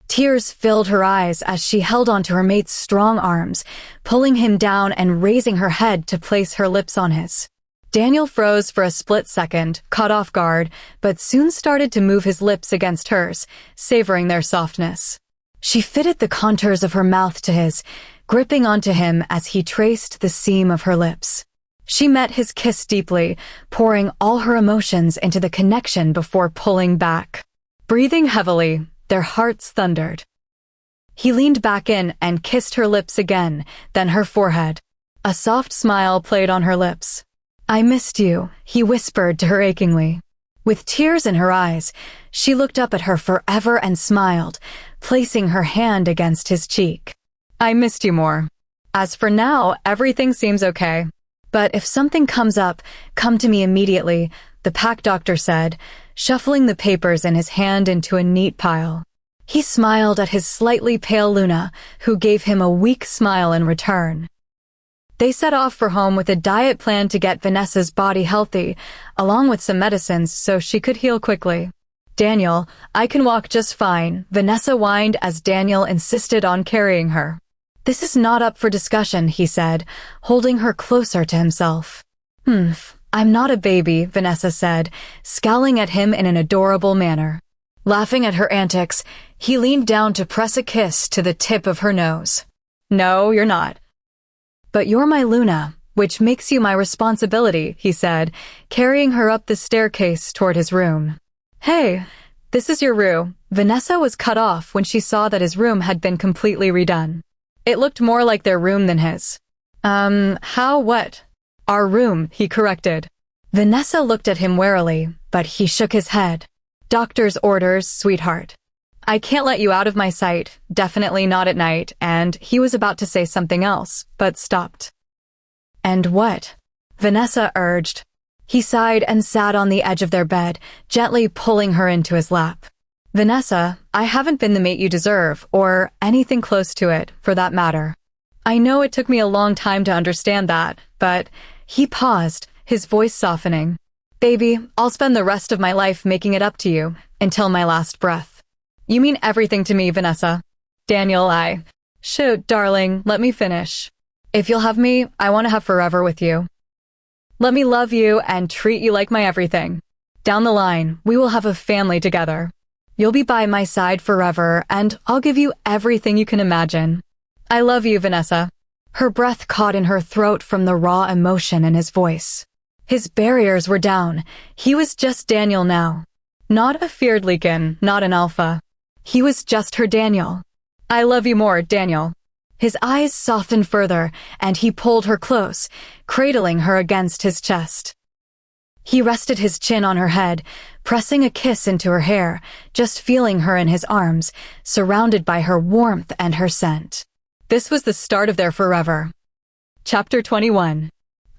Tears filled her eyes as she held onto her mate's strong arms, pulling him down and raising her head to place her lips on his. Daniel froze for a split second, caught off guard, but soon started to move his lips against hers, savoring their softness. She fitted the contours of her mouth to his, gripping onto him as he traced the seam of her lips. She met his kiss deeply, pouring all her emotions into the connection before pulling back. Breathing heavily, their hearts thundered. He leaned back in and kissed her lips again, then her forehead. A soft smile played on her lips. "I missed you," he whispered to her achingly. With tears in her eyes, she looked up at her forever and smiled, placing her hand against his cheek. "I missed you more. As for now, everything seems okay. But if something comes up, come to me immediately," the pack doctor said, shuffling the papers in his hand into a neat pile. He smiled at his slightly pale Luna, who gave him a weak smile in return. They set off for home with a diet plan to get Vanessa's body healthy, along with some medicines so she could heal quickly. "Daniel, I can walk just fine," Vanessa whined as Daniel insisted on carrying her. "This is not up for discussion," he said, holding her closer to himself. I'm not a baby," Vanessa said, scowling at him in an adorable manner. Laughing at her antics, he leaned down to press a kiss to the tip of her nose. "No, you're not." "But you're my Luna, which makes you my responsibility," he said, carrying her up the staircase toward his room. "Hey, this is your room." Vanessa was cut off when she saw that his room had been completely redone. It looked more like their room than his. What? "Our room," he corrected. Vanessa looked at him warily, but he shook his head. "Doctor's orders, sweetheart. I can't let you out of my sight, definitely not at night," and he was about to say something else, but stopped. "And what?" Vanessa urged. He sighed and sat on the edge of their bed, gently pulling her into his lap. "Vanessa, I haven't been the mate you deserve, or anything close to it, for that matter. I know it took me a long time to understand that, but..." He paused, his voice softening. "Baby, I'll spend the rest of my life making it up to you, until my last breath." "You mean everything to me, Vanessa." "Daniel, Shoot, darling, let me finish. If you'll have me, I want to have forever with you. Let me love you and treat you like my everything. Down the line, we will have a family together. You'll be by my side forever, and I'll give you everything you can imagine. I love you, Vanessa." Her breath caught in her throat from the raw emotion in his voice. His barriers were down. He was just Daniel now. Not a feared Leakin, not an alpha. He was just her Daniel. "I love you more, Daniel." His eyes softened further, and he pulled her close, cradling her against his chest. He rested his chin on her head, pressing a kiss into her hair, just feeling her in his arms, surrounded by her warmth and her scent. This was the start of their forever. Chapter 21.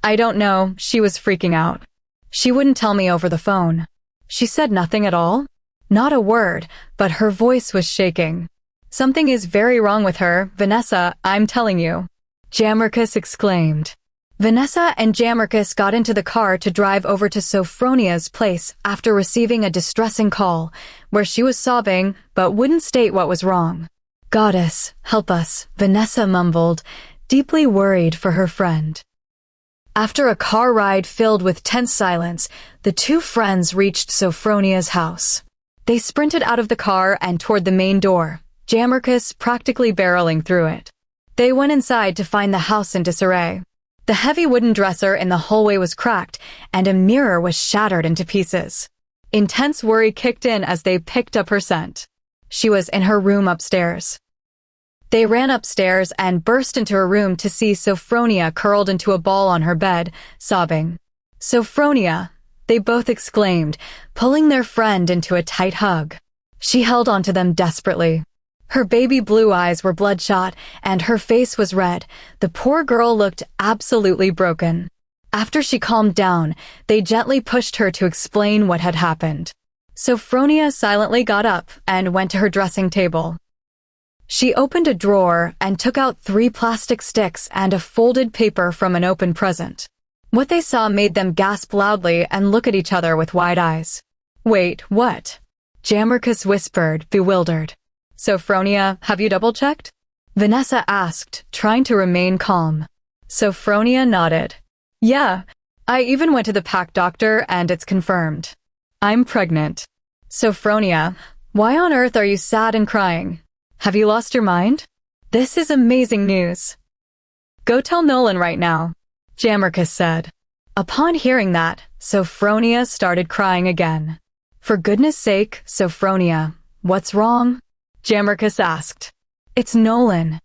"I don't know," she was freaking out. "She wouldn't tell me over the phone." "She said nothing at all?" "Not a word, but her voice was shaking." "Something is very wrong with her, Vanessa, I'm telling you," Jammerkus exclaimed. Vanessa and Jammerkus got into the car to drive over to Sophronia's place after receiving a distressing call, where she was sobbing but wouldn't state what was wrong. "Goddess, help us," Vanessa mumbled, deeply worried for her friend. After a car ride filled with tense silence, the two friends reached Sophronia's house. They sprinted out of the car and toward the main door, Jammerkus practically barreling through it. They went inside to find the house in disarray. The heavy wooden dresser in the hallway was cracked, and a mirror was shattered into pieces. Intense worry kicked in as they picked up her scent. She was in her room upstairs. They ran upstairs and burst into her room to see Sophronia curled into a ball on her bed, sobbing. "Sophronia!" they both exclaimed, pulling their friend into a tight hug. She held onto them desperately. Her baby blue eyes were bloodshot, and her face was red. The poor girl looked absolutely broken. After she calmed down, they gently pushed her to explain what had happened. Sophronia silently got up and went to her dressing table. She opened a drawer and took out 3 plastic sticks and a folded paper from an open present. What they saw made them gasp loudly and look at each other with wide eyes. "Wait, what?" Jammerkus whispered, bewildered. "Sophronia, have you double-checked?" Vanessa asked, trying to remain calm. Sophronia nodded. "Yeah, I even went to the pack doctor and it's confirmed. I'm pregnant." "Sophronia, why on earth are you sad and crying? Have you lost your mind? This is amazing news." "Go tell Nolan right now," Jammerkus said. Upon hearing that, Sophronia started crying again. "For goodness sake, Sophronia, what's wrong?" Jammerkus asked. "It's Nolan.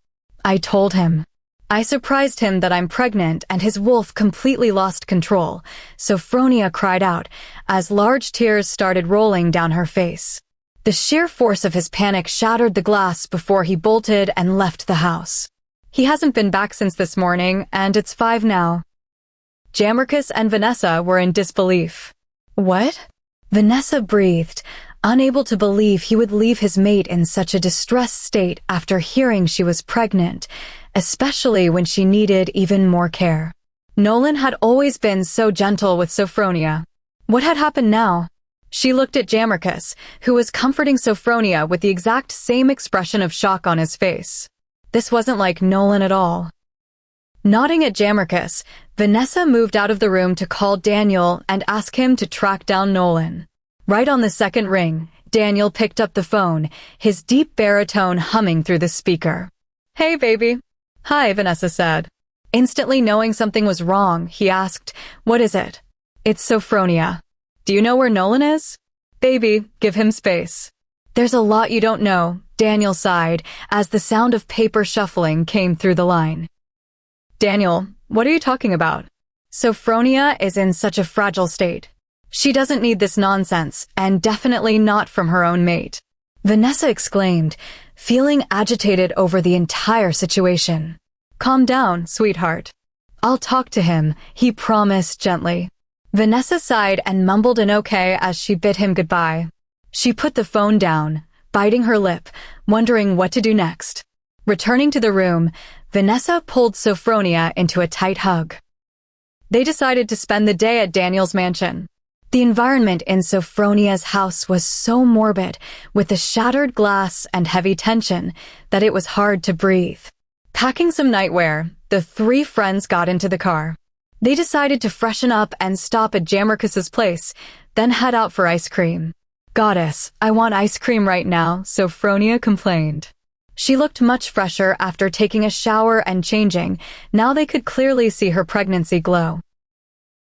I told him. I surprised him that I'm pregnant and his wolf completely lost control," Sophronia cried out as large tears started rolling down her face. The sheer force of his panic shattered the glass before he bolted and left the house. "He hasn't been back since this morning, and it's 5 now." Jammerkus and Vanessa were in disbelief. "What?" Vanessa breathed, unable to believe he would leave his mate in such a distressed state after hearing she was pregnant, especially when she needed even more care. Nolan had always been so gentle with Sophronia. What had happened now? She looked at Jammerkus, who was comforting Sophronia with the exact same expression of shock on his face. This wasn't like Nolan at all. Nodding at Jammerkus, Vanessa moved out of the room to call Daniel and ask him to track down Nolan. Right on the second ring, Daniel picked up the phone, his deep baritone humming through the speaker. "Hey, baby." "Hi," Vanessa said. Instantly knowing something was wrong, he asked, "What is it?" "It's Sophronia." "Do you know where Nolan is?" "Baby, give him space." "There's a lot you don't know," Daniel sighed as the sound of paper shuffling came through the line. "Daniel, what are you talking about?" "Sophronia is in such a fragile state. She doesn't need this nonsense, and definitely not from her own mate," Vanessa exclaimed, feeling agitated over the entire situation. "Calm down, sweetheart. I'll talk to him," he promised gently. Vanessa sighed and mumbled an okay as she bid him goodbye. She put the phone down, biting her lip, wondering what to do next. Returning to the room, Vanessa pulled Sophronia into a tight hug. They decided to spend the day at Daniel's mansion. The environment in Sophronia's house was so morbid, with the shattered glass and heavy tension, that it was hard to breathe. Packing some nightwear, the three friends got into the car. They decided to freshen up and stop at Jammerkus's place, then head out for ice cream. "Goddess, I want ice cream right now," Sophronia complained. She looked much fresher after taking a shower and changing. Now they could clearly see her pregnancy glow.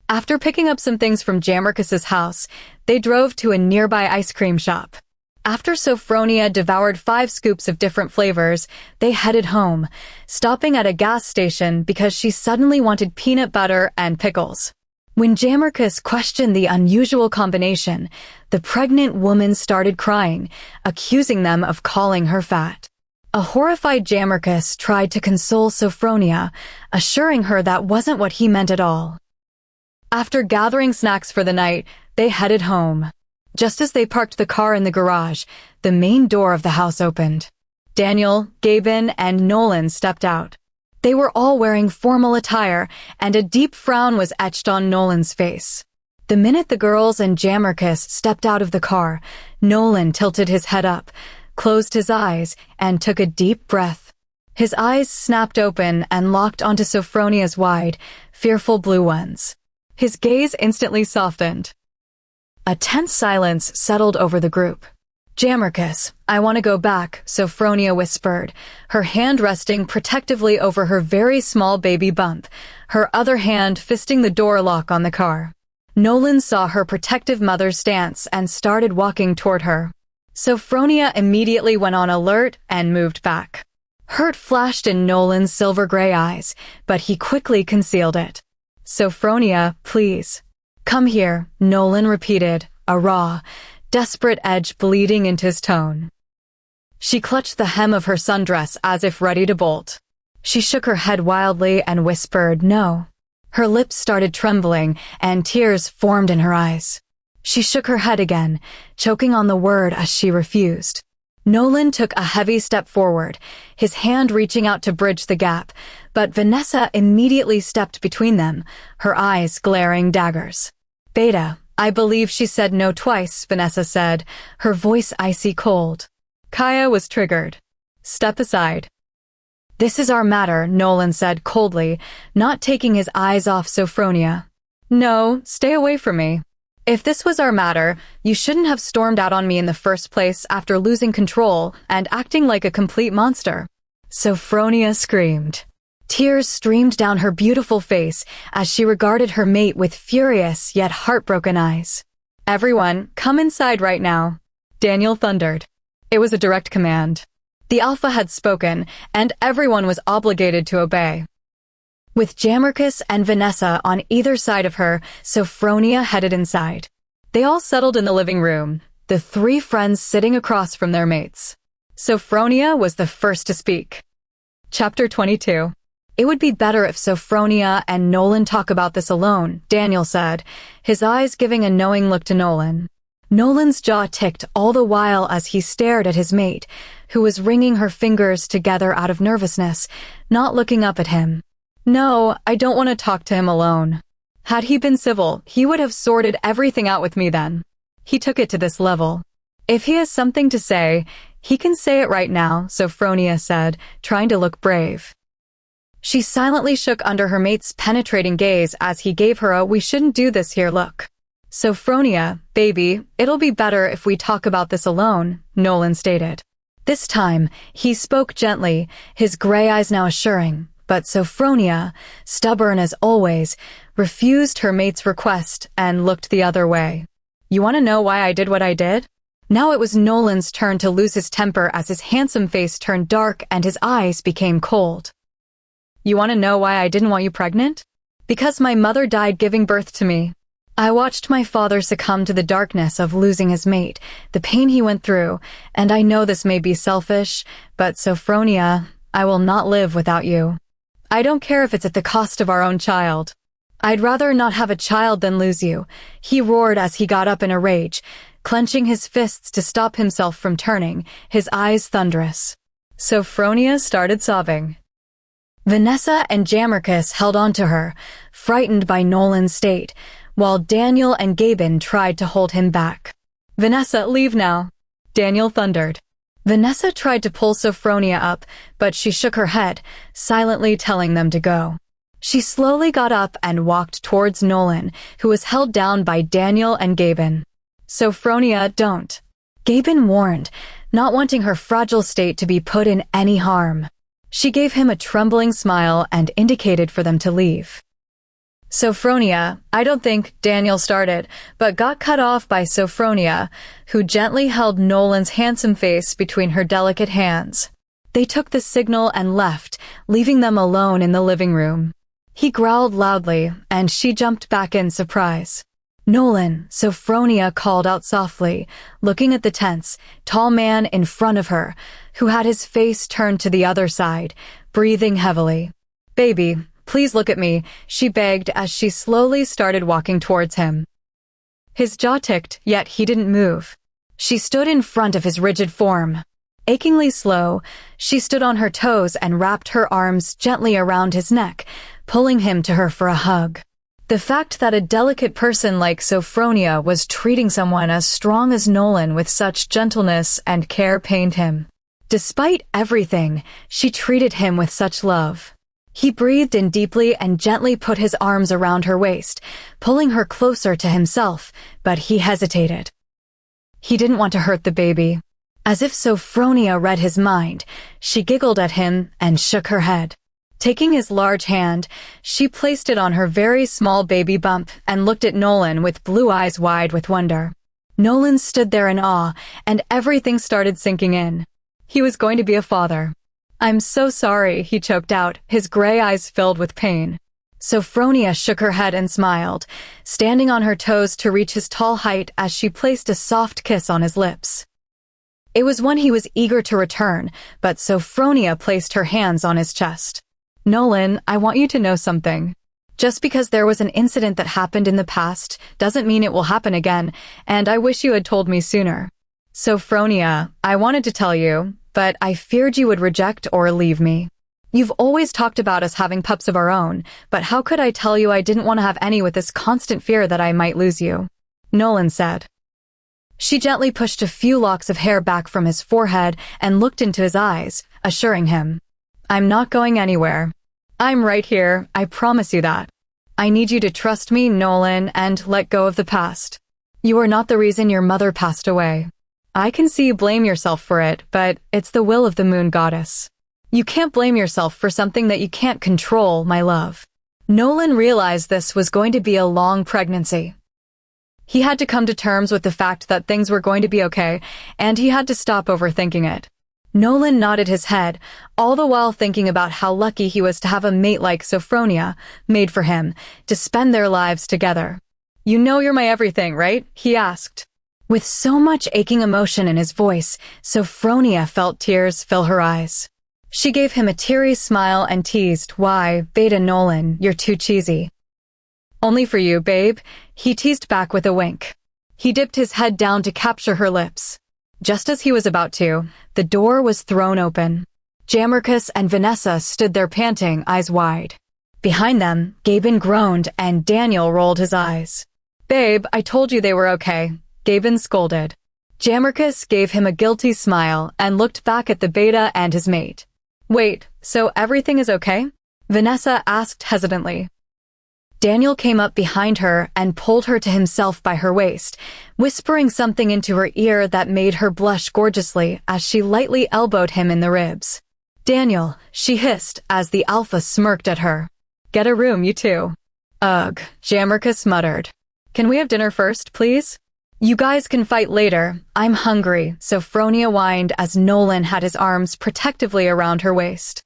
After picking up some things from Jammerkus's house, they drove to a nearby ice cream shop. After Sophronia devoured 5 scoops of different flavors, they headed home, stopping at a gas station because she suddenly wanted peanut butter and pickles. When Jammerkus questioned the unusual combination, the pregnant woman started crying, accusing them of calling her fat. A horrified Jammerkus tried to console Sophronia, assuring her that wasn't what he meant at all. After gathering snacks for the night, they headed home. Just as they parked the car in the garage, the main door of the house opened. Daniel, Gaben, and Nolan stepped out. They were all wearing formal attire, and a deep frown was etched on Nolan's face. The minute the girls and Jammerkus stepped out of the car, Nolan tilted his head up, closed his eyes, and took a deep breath. His eyes snapped open and locked onto Sophronia's wide, fearful blue ones. His gaze instantly softened. A tense silence settled over the group. "Jammerkus, I want to go back," Sophronia whispered, her hand resting protectively over her very small baby bump, her other hand fisting the door lock on the car. Nolan saw her protective mother's stance and started walking toward her. Sophronia immediately went on alert and moved back. Hurt flashed in Nolan's silver-gray eyes, but he quickly concealed it. "Sophronia, please. Come here," Nolan repeated, a raw, desperate edge bleeding into his tone. She clutched the hem of her sundress as if ready to bolt. She shook her head wildly and whispered, "No." Her lips started trembling, and tears formed in her eyes. She shook her head again, choking on the word as she refused. Nolan took a heavy step forward, his hand reaching out to bridge the gap, but Vanessa immediately stepped between them, her eyes glaring daggers. "Beta, I believe she said no twice," Vanessa said, her voice icy cold. Kaya was triggered. "Step aside." "This is our matter," Nolan said coldly, not taking his eyes off Sophronia. "No, stay away from me. If this was our matter, you shouldn't have stormed out on me in the first place after losing control and acting like a complete monster." Sophronia screamed. Tears streamed down her beautiful face as she regarded her mate with furious yet heartbroken eyes. "Everyone, come inside right now," Daniel thundered. It was a direct command. The Alpha had spoken, and everyone was obligated to obey. With Jammerkus and Vanessa on either side of her, Sophronia headed inside. They all settled in the living room, the 3 friends sitting across from their mates. Sophronia was the first to speak. Chapter 22. "It would be better if Sophronia and Nolan talk about this alone," Daniel said, his eyes giving a knowing look to Nolan. Nolan's jaw ticked all the while as he stared at his mate, who was wringing her fingers together out of nervousness, not looking up at him. No, I don't want to talk to him alone. Had he been civil, he would have sorted everything out with me then. He took it to this level. If he has something to say, he can say it right now, Sophronia said, trying to look brave. She silently shook under her mate's penetrating gaze as he gave her a "we shouldn't do this here" look. Sophronia, baby, it'll be better if we talk about this alone, Nolan stated. This time, he spoke gently, his gray eyes now assuring, but Sophronia, stubborn as always, refused her mate's request and looked the other way. You want to know why I did what I did? Now it was Nolan's turn to lose his temper as his handsome face turned dark and his eyes became cold. You want to know why I didn't want you pregnant? Because my mother died giving birth to me. I watched my father succumb to the darkness of losing his mate, the pain he went through, and I know this may be selfish, but Sophronia, I will not live without you. I don't care if it's at the cost of our own child. I'd rather not have a child than lose you, he roared as he got up in a rage, clenching his fists to stop himself from turning, his eyes thunderous. Sophronia started sobbing. Vanessa and Jammerkus held on to her, frightened by Nolan's state, while Daniel and Gaben tried to hold him back. Vanessa, leave now, Daniel thundered. Vanessa tried to pull Sophronia up, but she shook her head, silently telling them to go. She slowly got up and walked towards Nolan, who was held down by Daniel and Gaben. Sophronia, don't. Gaben warned, not wanting her fragile state to be put in any harm. She gave him a trembling smile and indicated for them to leave. Sophronia, I don't think, Daniel started, but got cut off by Sophronia, who gently held Nolan's handsome face between her delicate hands. They took the signal and left, leaving them alone in the living room. He growled loudly, and she jumped back in surprise. Nolan, Sophronia called out softly, looking at the tense, tall man in front of her, who had his face turned to the other side, breathing heavily. Baby, please look at me, she begged as she slowly started walking towards him. His jaw ticked, yet he didn't move. She stood in front of his rigid form. Achingly slow, she stood on her toes and wrapped her arms gently around his neck, pulling him to her for a hug. The fact that a delicate person like Sophronia was treating someone as strong as Nolan with such gentleness and care pained him. Despite everything, she treated him with such love. He breathed in deeply and gently put his arms around her waist, pulling her closer to himself, but he hesitated. He didn't want to hurt the baby. As if Sophronia read his mind, she giggled at him and shook her head. Taking his large hand, she placed it on her very small baby bump and looked at Nolan with blue eyes wide with wonder. Nolan stood there in awe, and everything started sinking in. He was going to be a father. I'm so sorry, he choked out, his gray eyes filled with pain. Sophronia shook her head and smiled, standing on her toes to reach his tall height as she placed a soft kiss on his lips. It was one he was eager to return, but Sophronia placed her hands on his chest. Nolan, I want you to know something. Just because there was an incident that happened in the past doesn't mean it will happen again, and I wish you had told me sooner. Sophronia, I wanted to tell you, but I feared you would reject or leave me. You've always talked about us having pups of our own, but how could I tell you I didn't want to have any with this constant fear that I might lose you? Nolan said. She gently pushed a few locks of hair back from his forehead and looked into his eyes, assuring him. I'm not going anywhere. I'm right here, I promise you that. I need you to trust me, Nolan, and let go of the past. You are not the reason your mother passed away. I can see you blame yourself for it, but it's the will of the moon goddess. You can't blame yourself for something that you can't control, my love. Nolan realized this was going to be a long pregnancy. He had to come to terms with the fact that things were going to be okay, and he had to stop overthinking it. Nolan nodded his head, all the while thinking about how lucky he was to have a mate like Sophronia, made for him, to spend their lives together. You know you're my everything, right? He asked. With so much aching emotion in his voice, Sophronia felt tears fill her eyes. She gave him a teary smile and teased, Why, Beta Nolan, you're too cheesy. Only for you, babe, he teased back with a wink. He dipped his head down to capture her lips. Just as he was about to, the door was thrown open. Jammerkus and Vanessa stood there panting, eyes wide. Behind them, Gaben groaned and Daniel rolled his eyes. "Babe, I told you they were okay," Gaben scolded. Jammerkus gave him a guilty smile and looked back at the beta and his mate. "Wait, so everything is okay?" Vanessa asked hesitantly. Daniel came up behind her and pulled her to himself by her waist, whispering something into her ear that made her blush gorgeously as she lightly elbowed him in the ribs. "Daniel," she hissed as the alpha smirked at her. "Get a room, you two." "Ugh," Jammerkus muttered. "Can we have dinner first, please?" "You guys can fight later. I'm hungry," Sophronia whined as Nolan had his arms protectively around her waist.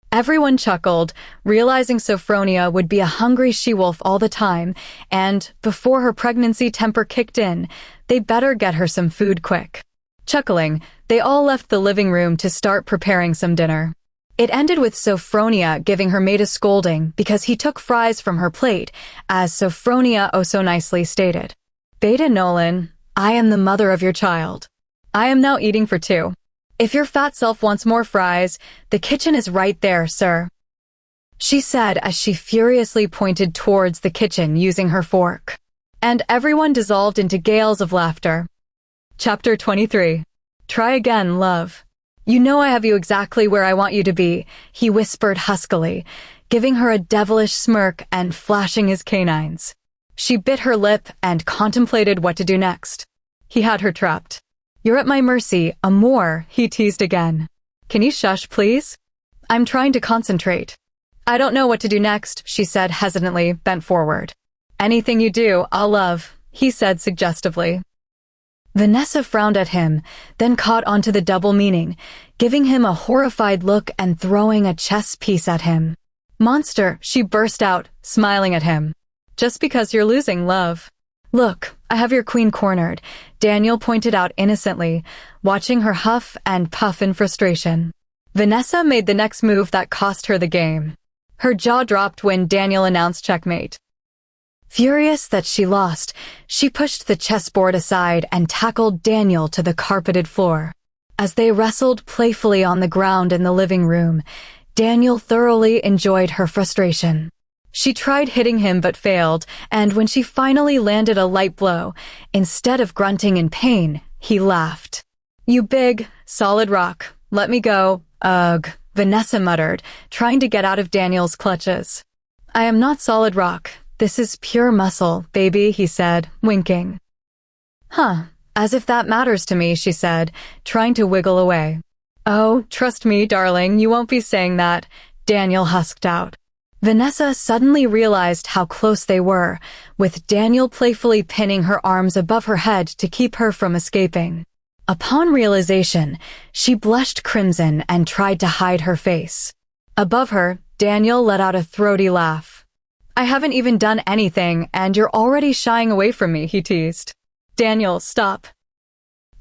Everyone chuckled, realizing Sophronia would be a hungry she-wolf all the time, and, before her pregnancy temper kicked in, they better get her some food quick. Chuckling, they all left the living room to start preparing some dinner. It ended with Sophronia giving her mate a scolding because he took fries from her plate, as Sophronia oh so nicely stated. "Beta Nolan, I am the mother of your child. I am now eating for two. If your fat self wants more fries, the kitchen is right there, sir," she said as she furiously pointed towards the kitchen using her fork. And everyone dissolved into gales of laughter. Chapter 23. Try again, love. "You know I have you exactly where I want you to be," he whispered huskily, giving her a devilish smirk and flashing his canines. She bit her lip and contemplated what to do next. He had her trapped. "You're at my mercy, amour," he teased again. "Can you shush, please? I'm trying to concentrate." "I don't know what to do next," she said hesitantly, bent forward. "Anything you do, I'll love," he said suggestively. Vanessa frowned at him, then caught onto the double meaning, giving him a horrified look and throwing a chess piece at him. "Monster," she burst out, smiling at him. "Just because you're losing, love." "Look, I have your queen cornered," Daniel pointed out innocently, watching her huff and puff in frustration. Vanessa made the next move that cost her the game. Her jaw dropped when Daniel announced checkmate. Furious that she lost, she pushed the chessboard aside and tackled Daniel to the carpeted floor. As they wrestled playfully on the ground in the living room, Daniel thoroughly enjoyed her frustration. She tried hitting him but failed, and when she finally landed a light blow, instead of grunting in pain, he laughed. "You big, solid rock, let me go." "Ugh," Vanessa muttered, trying to get out of Daniel's clutches. "I am not solid rock. This is pure muscle, baby," he said, winking. "Huh, as if that matters to me," she said, trying to wiggle away. "Oh, trust me, darling, you won't be saying that," Daniel husked out. Vanessa suddenly realized how close they were, with Daniel playfully pinning her arms above her head to keep her from escaping. Upon realization, she blushed crimson and tried to hide her face. Above her, Daniel let out a throaty laugh. "I haven't even done anything, and you're already shying away from me," he teased. "Daniel, stop."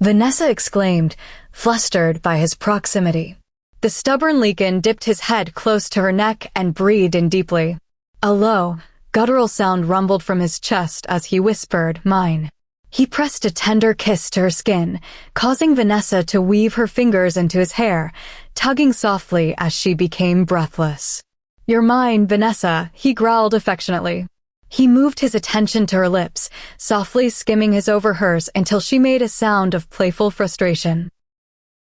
Vanessa exclaimed, flustered by his proximity. The stubborn Leakin dipped his head close to her neck and breathed in deeply. A low, guttural sound rumbled from his chest as he whispered, "Mine." He pressed a tender kiss to her skin, causing Vanessa to weave her fingers into his hair, tugging softly as she became breathless. "You're mine, Vanessa," he growled affectionately. He moved his attention to her lips, softly skimming his over hers until she made a sound of playful frustration.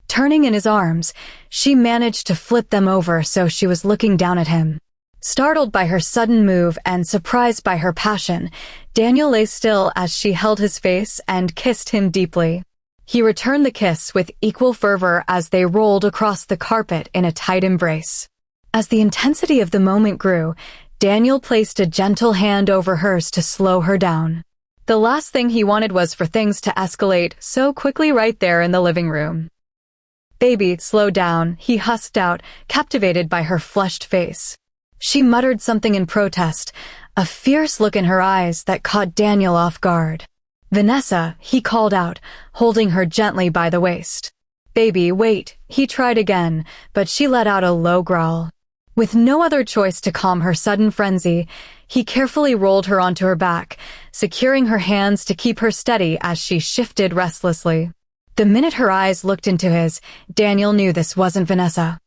Turning in his arms, she managed to flip them over so she was looking down at him. Startled by her sudden move and surprised by her passion, Daniel lay still as she held his face and kissed him deeply. He returned the kiss with equal fervor as they rolled across the carpet in a tight embrace. As the intensity of the moment grew, Daniel placed a gentle hand over hers to slow her down. The last thing he wanted was for things to escalate so quickly right there in the living room. "Baby, slow down," he husked out, captivated by her flushed face. She muttered something in protest, a fierce look in her eyes that caught Daniel off guard. "Vanessa," he called out, holding her gently by the waist. "Baby, wait," he tried again, but she let out a low growl. With no other choice to calm her sudden frenzy, he carefully rolled her onto her back, securing her hands to keep her steady as she shifted restlessly. The minute her eyes looked into his, Daniel knew this wasn't Vanessa.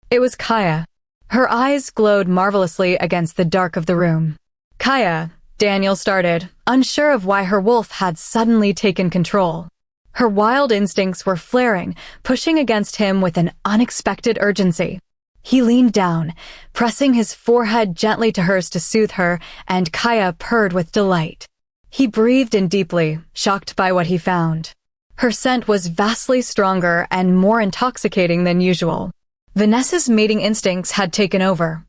It was Kaya. Her eyes glowed marvelously against the dark of the room. Kaya, Daniel started, unsure of why her wolf had suddenly taken control. Her wild instincts were flaring, pushing against him with an unexpected urgency. He leaned down, pressing his forehead gently to hers to soothe her, and Kaya purred with delight. He breathed in deeply, shocked by what he found. Her scent was vastly stronger and more intoxicating than usual. Vanessa's mating instincts had taken over.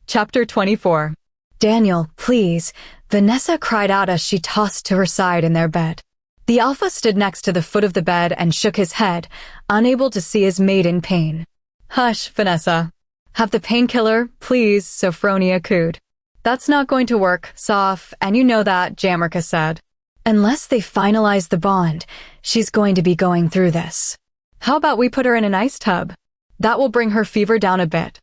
Chapter 24. Daniel, please, Vanessa cried out as she tossed to her side in their bed. The alpha stood next to the foot of the bed and shook his head, unable to see his mate in pain. Hush, Vanessa. Have the painkiller, please, Sophronia cooed. That's not going to work, Soph, and you know that, Jamrica said. Unless they finalize the bond, she's going to be going through this. How about we put her in an ice tub? That will bring her fever down a bit.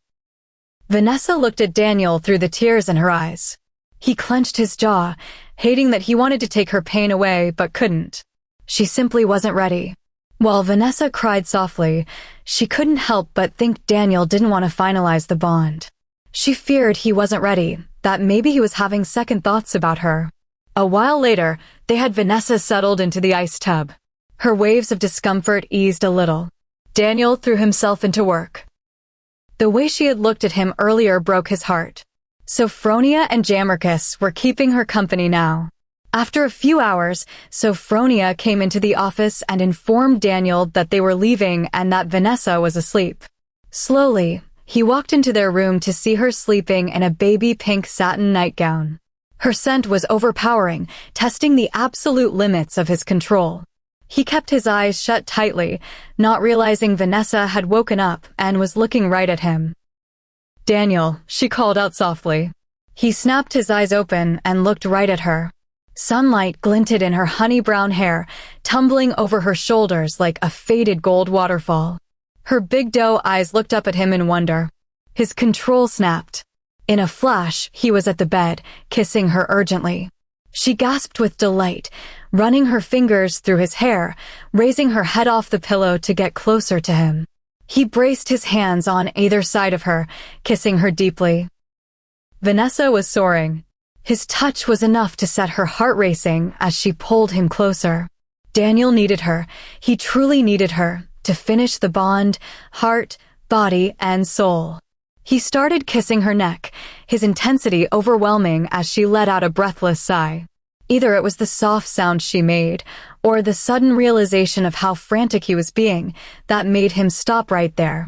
Vanessa looked at Daniel through the tears in her eyes. He clenched his jaw, hating that he wanted to take her pain away but couldn't. She simply wasn't ready. While Vanessa cried softly, she couldn't help but think Daniel didn't want to finalize the bond. She feared he wasn't ready, that maybe he was having second thoughts about her. A while later, they had Vanessa settled into the ice tub. Her waves of discomfort eased a little. Daniel threw himself into work. The way she had looked at him earlier broke his heart. Sophronia and Jamrica were keeping her company now. After a few hours, Sophronia came into the office and informed Daniel that they were leaving and that Vanessa was asleep. Slowly, he walked into their room to see her sleeping in a baby pink satin nightgown. Her scent was overpowering, testing the absolute limits of his control. He kept his eyes shut tightly, not realizing Vanessa had woken up and was looking right at him. Daniel, she called out softly. He snapped his eyes open and looked right at her. Sunlight glinted in her honey-brown hair, tumbling over her shoulders like a faded gold waterfall. Her big doe eyes looked up at him in wonder. His control snapped. In a flash, he was at the bed, kissing her urgently. She gasped with delight, running her fingers through his hair, raising her head off the pillow to get closer to him. He braced his hands on either side of her, kissing her deeply. Vanessa was soaring. His touch was enough to set her heart racing as she pulled him closer. Daniel needed her. He truly needed her to finish the bond, heart, body, and soul. He started kissing her neck, his intensity overwhelming as she let out a breathless sigh. Either it was the soft sound she made, or the sudden realization of how frantic he was being, that made him stop right there.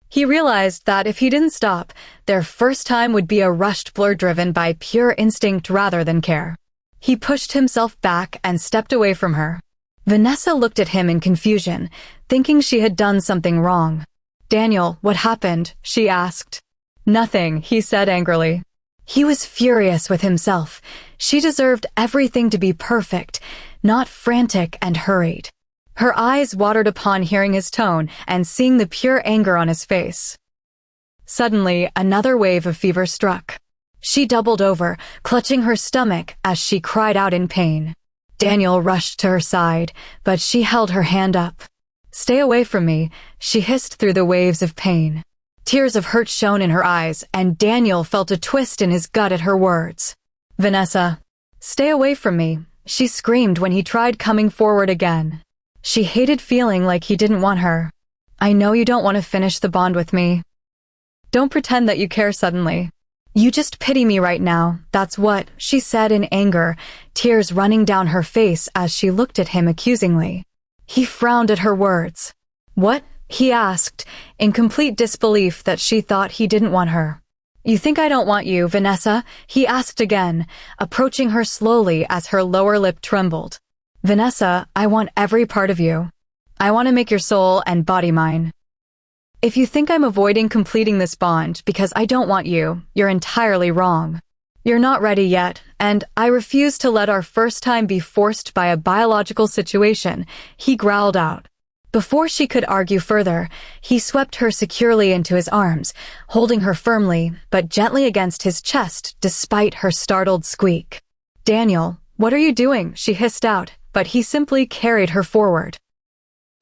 He realized that if he didn't stop, their first time would be a rushed blur driven by pure instinct rather than care. He pushed himself back and stepped away from her. Vanessa looked at him in confusion, thinking she had done something wrong. Daniel, what happened? She asked. Nothing, he said angrily. He was furious with himself. She deserved everything to be perfect, not frantic and hurried. Her eyes watered upon hearing his tone and seeing the pure anger on his face. Suddenly, another wave of fever struck. She doubled over, clutching her stomach as she cried out in pain. Daniel rushed to her side, but she held her hand up. Stay away from me, she hissed through the waves of pain. Tears of hurt shone in her eyes, and Daniel felt a twist in his gut at her words. Vanessa, stay away from me, she screamed when he tried coming forward again. She hated feeling like he didn't want her. I know you don't want to finish the bond with me. Don't pretend that you care suddenly. You just pity me right now, that's what, she said in anger, tears running down her face as she looked at him accusingly. He frowned at her words. What? He asked, in complete disbelief that she thought he didn't want her. You think I don't want you, Vanessa? He asked again, approaching her slowly as her lower lip trembled. Vanessa, I want every part of you. I want to make your soul and body mine. If you think I'm avoiding completing this bond because I don't want you, you're entirely wrong. You're not ready yet, and I refuse to let our first time be forced by a biological situation, he growled out. Before she could argue further, he swept her securely into his arms, holding her firmly but gently against his chest despite her startled squeak. "Daniel, what are you doing?" she hissed out, but he simply carried her forward.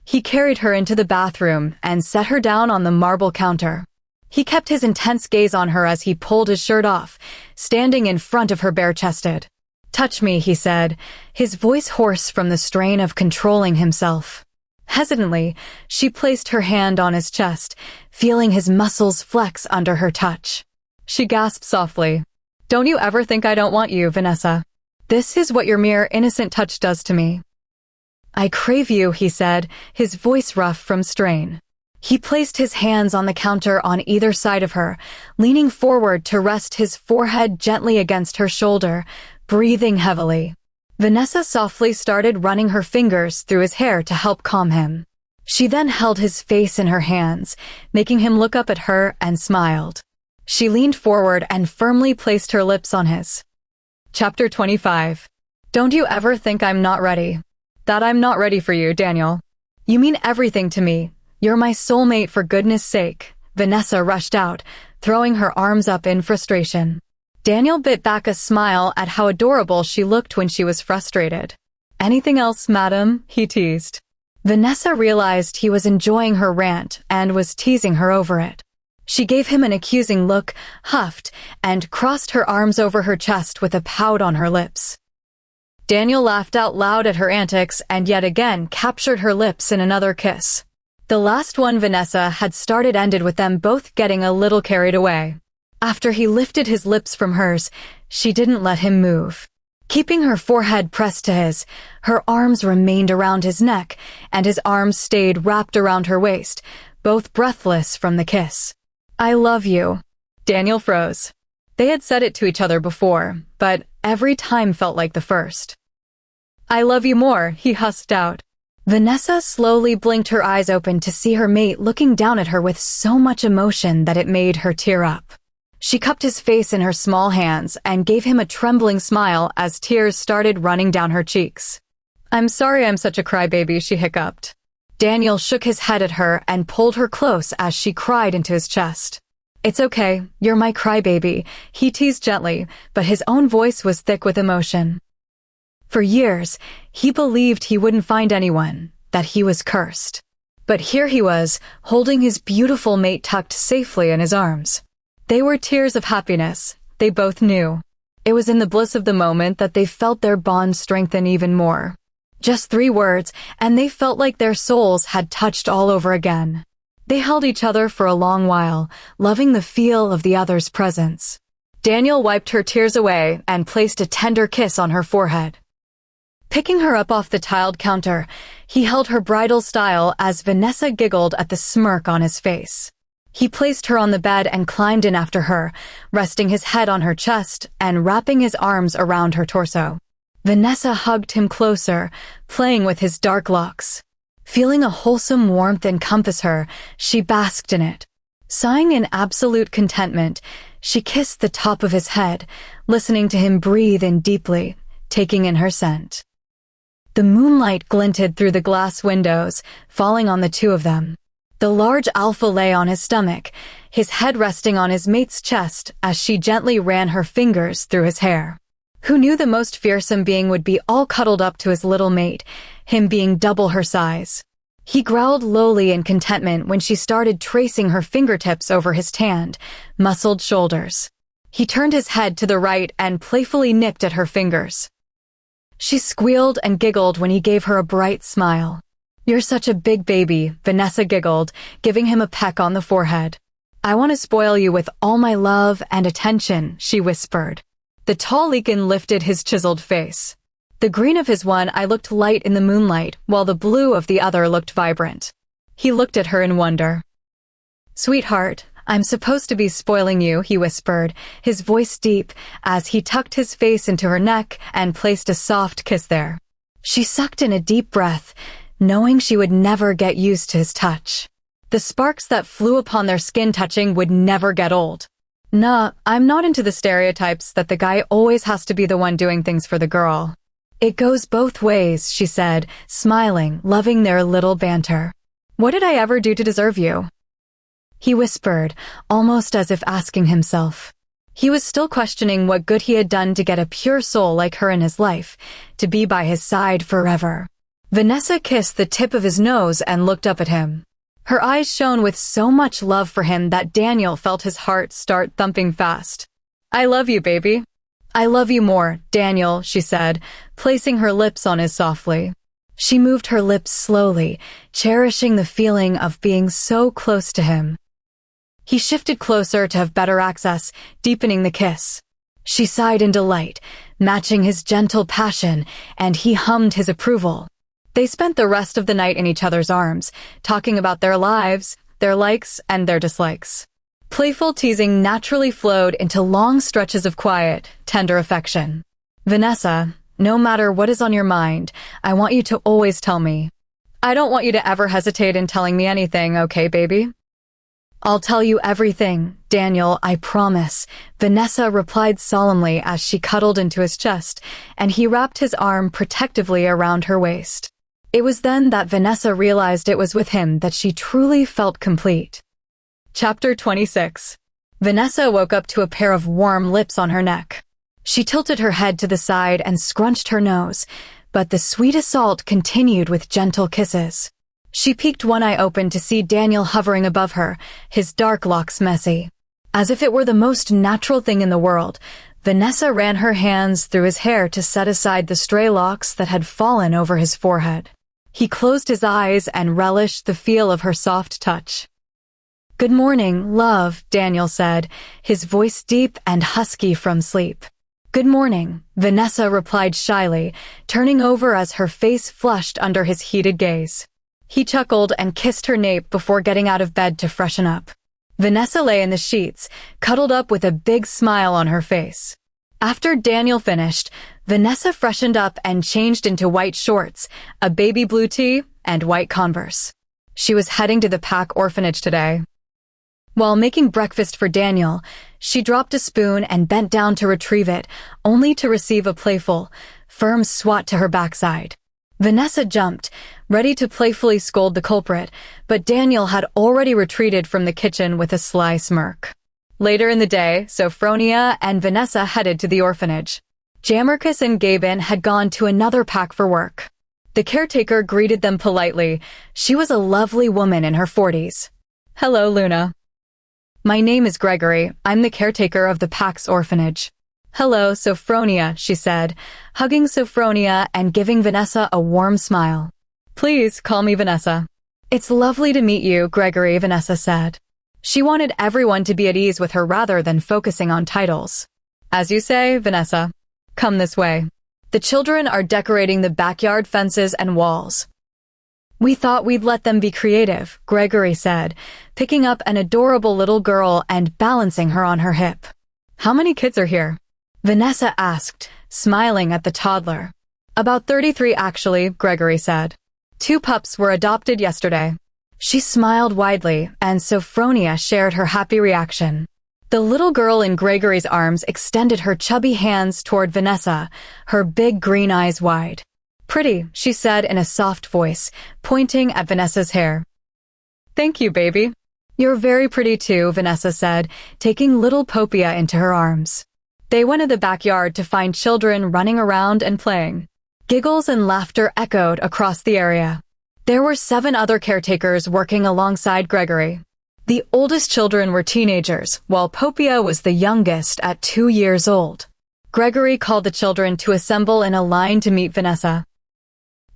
He carried her into the bathroom and set her down on the marble counter. He kept his intense gaze on her as he pulled his shirt off, standing in front of her bare-chested. "Touch me," he said, his voice hoarse from the strain of controlling himself. Hesitantly, she placed her hand on his chest, feeling his muscles flex under her touch. She gasped softly. "Don't you ever think I don't want you, Vanessa? This is what your mere innocent touch does to me." "I crave you," he said, his voice rough from strain. He placed his hands on the counter on either side of her, leaning forward to rest his forehead gently against her shoulder, breathing heavily. Vanessa softly started running her fingers through his hair to help calm him. She then held his face in her hands, making him look up at her and smiled. She leaned forward and firmly placed her lips on his. Chapter 25. "Don't you ever think I'm not ready? That I'm not ready for you, Daniel. You mean everything to me. You're my soulmate, for goodness sake." Vanessa rushed out, throwing her arms up in frustration. Daniel bit back a smile at how adorable she looked when she was frustrated. "Anything else, madam?" he teased. Vanessa realized he was enjoying her rant and was teasing her over it. She gave him an accusing look, huffed, and crossed her arms over her chest with a pout on her lips. Daniel laughed out loud at her antics and yet again captured her lips in another kiss. The last one Vanessa had started ended with them both getting a little carried away. After he lifted his lips from hers, she didn't let him move. Keeping her forehead pressed to his, her arms remained around his neck, and his arms stayed wrapped around her waist, both breathless from the kiss. "I love you." Daniel froze. They had said it to each other before, but every time felt like the first. "I love you more," he husked out. Vanessa slowly blinked her eyes open to see her mate looking down at her with so much emotion that it made her tear up. She cupped his face in her small hands and gave him a trembling smile as tears started running down her cheeks. "I'm sorry I'm such a crybaby," she hiccuped. Daniel shook his head at her and pulled her close as she cried into his chest. "It's okay, you're my crybaby," he teased gently, but his own voice was thick with emotion. For years, he believed he wouldn't find anyone, that he was cursed. But here he was, holding his beautiful mate tucked safely in his arms. They were tears of happiness, they both knew. It was in the bliss of the moment that they felt their bond strengthen even more. Just 3 words, and they felt like their souls had touched all over again. They held each other for a long while, loving the feel of the other's presence. Daniel wiped her tears away and placed a tender kiss on her forehead. Picking her up off the tiled counter, he held her bridal style as Vanessa giggled at the smirk on his face. He placed her on the bed and climbed in after her, resting his head on her chest and wrapping his arms around her torso. Vanessa hugged him closer, playing with his dark locks. Feeling a wholesome warmth encompass her, she basked in it. Sighing in absolute contentment, she kissed the top of his head, listening to him breathe in deeply, taking in her scent. The moonlight glinted through the glass windows, falling on the two of them. The large alpha lay on his stomach, his head resting on his mate's chest as she gently ran her fingers through his hair. Who knew the most fearsome being would be all cuddled up to his little mate, him being double her size. He growled lowly in contentment when she started tracing her fingertips over his tanned, muscled shoulders. He turned his head to the right and playfully nipped at her fingers. She squealed and giggled when he gave her a bright smile. "You're such a big baby," Vanessa giggled, giving him a peck on the forehead. "I want to spoil you with all my love and attention," she whispered. The tall Leakin lifted his chiseled face. The green of his one eye looked light in the moonlight, while the blue of the other looked vibrant. He looked at her in wonder. "Sweetheart, I'm supposed to be spoiling you," he whispered, his voice deep, as he tucked his face into her neck and placed a soft kiss there. She sucked in a deep breath, knowing she would never get used to his touch. The sparks that flew upon their skin touching would never get old. "Nah, I'm not into the stereotypes that the guy always has to be the one doing things for the girl. It goes both ways," she said, smiling, loving their little banter. What did I ever do to deserve you? He whispered, almost as if asking himself. He was still questioning what good he had done to get a pure soul like her in his life, to be by his side forever. Vanessa kissed the tip of his nose and looked up at him. Her eyes shone with so much love for him that Daniel felt his heart start thumping fast. I love you, baby. I love you more, Daniel, she said, placing her lips on his softly. She moved her lips slowly, cherishing the feeling of being so close to him. He shifted closer to have better access, deepening the kiss. She sighed in delight, matching his gentle passion, and he hummed his approval. They spent the rest of the night in each other's arms, talking about their lives, their likes, and their dislikes. Playful teasing naturally flowed into long stretches of quiet, tender affection. Vanessa, no matter what is on your mind, I want you to always tell me. I don't want you to ever hesitate in telling me anything, okay, baby? I'll tell you everything, Daniel, I promise, Vanessa replied solemnly as she cuddled into his chest, and he wrapped his arm protectively around her waist. It was then that Vanessa realized it was with him that she truly felt complete. Chapter 26. Vanessa woke up to a pair of warm lips on her neck. She tilted her head to the side and scrunched her nose, but the sweet assault continued with gentle kisses. She peeked one eye open to see Daniel hovering above her, his dark locks messy. As if it were the most natural thing in the world, Vanessa ran her hands through his hair to set aside the stray locks that had fallen over his forehead. He closed his eyes and relished the feel of her soft touch. Good morning, love, Daniel said, his voice deep and husky from sleep. Good morning, Vanessa replied shyly, turning over as her face flushed under his heated gaze. He chuckled and kissed her nape before getting out of bed to freshen up. Vanessa lay in the sheets, cuddled up with a big smile on her face. After Daniel finished, Vanessa freshened up and changed into white shorts, a baby blue tee, and white Converse. She was heading to the Pack orphanage today. While making breakfast for Daniel, she dropped a spoon and bent down to retrieve it, only to receive a playful, firm swat to her backside. Vanessa jumped, ready to playfully scold the culprit, but Daniel had already retreated from the kitchen with a sly smirk. Later in the day, Sophronia and Vanessa headed to the orphanage. Jamarcus and Gabin had gone to another Pack for work. The caretaker greeted them politely. She was a lovely woman in her 40s. Hello, Luna. My name is Gregory. I'm the caretaker of the Pack's orphanage. Hello, Sophronia, she said, hugging Sophronia and giving Vanessa a warm smile. Please call me Vanessa. It's lovely to meet you, Gregory, Vanessa said. She wanted everyone to be at ease with her rather than focusing on titles. As you say, Vanessa. Come this way. The children are decorating the backyard fences and walls. We thought we'd let them be creative, Gregory said, picking up an adorable little girl and balancing her on her hip. How many kids are here? Vanessa asked, smiling at the toddler. About 33 actually, Gregory said. 2 pups were adopted yesterday. She smiled widely, and Sophronia shared her happy reaction. The little girl in Gregory's arms extended her chubby hands toward Vanessa, her big green eyes wide. Pretty, she said in a soft voice, pointing at Vanessa's hair. Thank you, baby. You're very pretty too, Vanessa said, taking little Popia into her arms. They went to the backyard to find children running around and playing. Giggles and laughter echoed across the area. There were 7 other caretakers working alongside Gregory. The oldest children were teenagers, while Popia was the youngest at 2 years old. Gregory called the children to assemble in a line to meet Vanessa.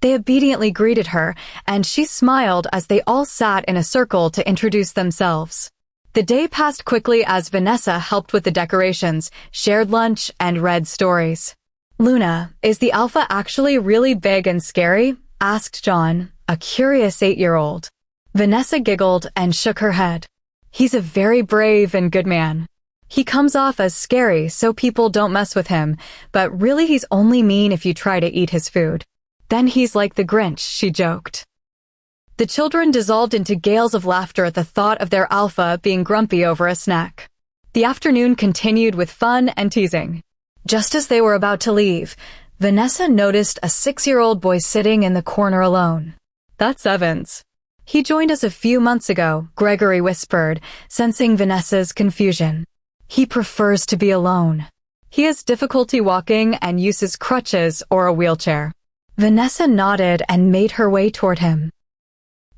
They obediently greeted her, and she smiled as they all sat in a circle to introduce themselves. The day passed quickly as Vanessa helped with the decorations, shared lunch, and read stories. Luna, is the alpha actually really big and scary? Asked John, a curious 8-year-old. Vanessa giggled and shook her head. He's a very brave and good man. He comes off as scary so people don't mess with him, but really he's only mean if you try to eat his food. Then he's like the Grinch, she joked. The children dissolved into gales of laughter at the thought of their alpha being grumpy over a snack. The afternoon continued with fun and teasing. Just as they were about to leave, Vanessa noticed a 6-year-old boy sitting in the corner alone. That's Evans. He joined us a few months ago, Gregory whispered, sensing Vanessa's confusion. He prefers to be alone. He has difficulty walking and uses crutches or a wheelchair. Vanessa nodded and made her way toward him.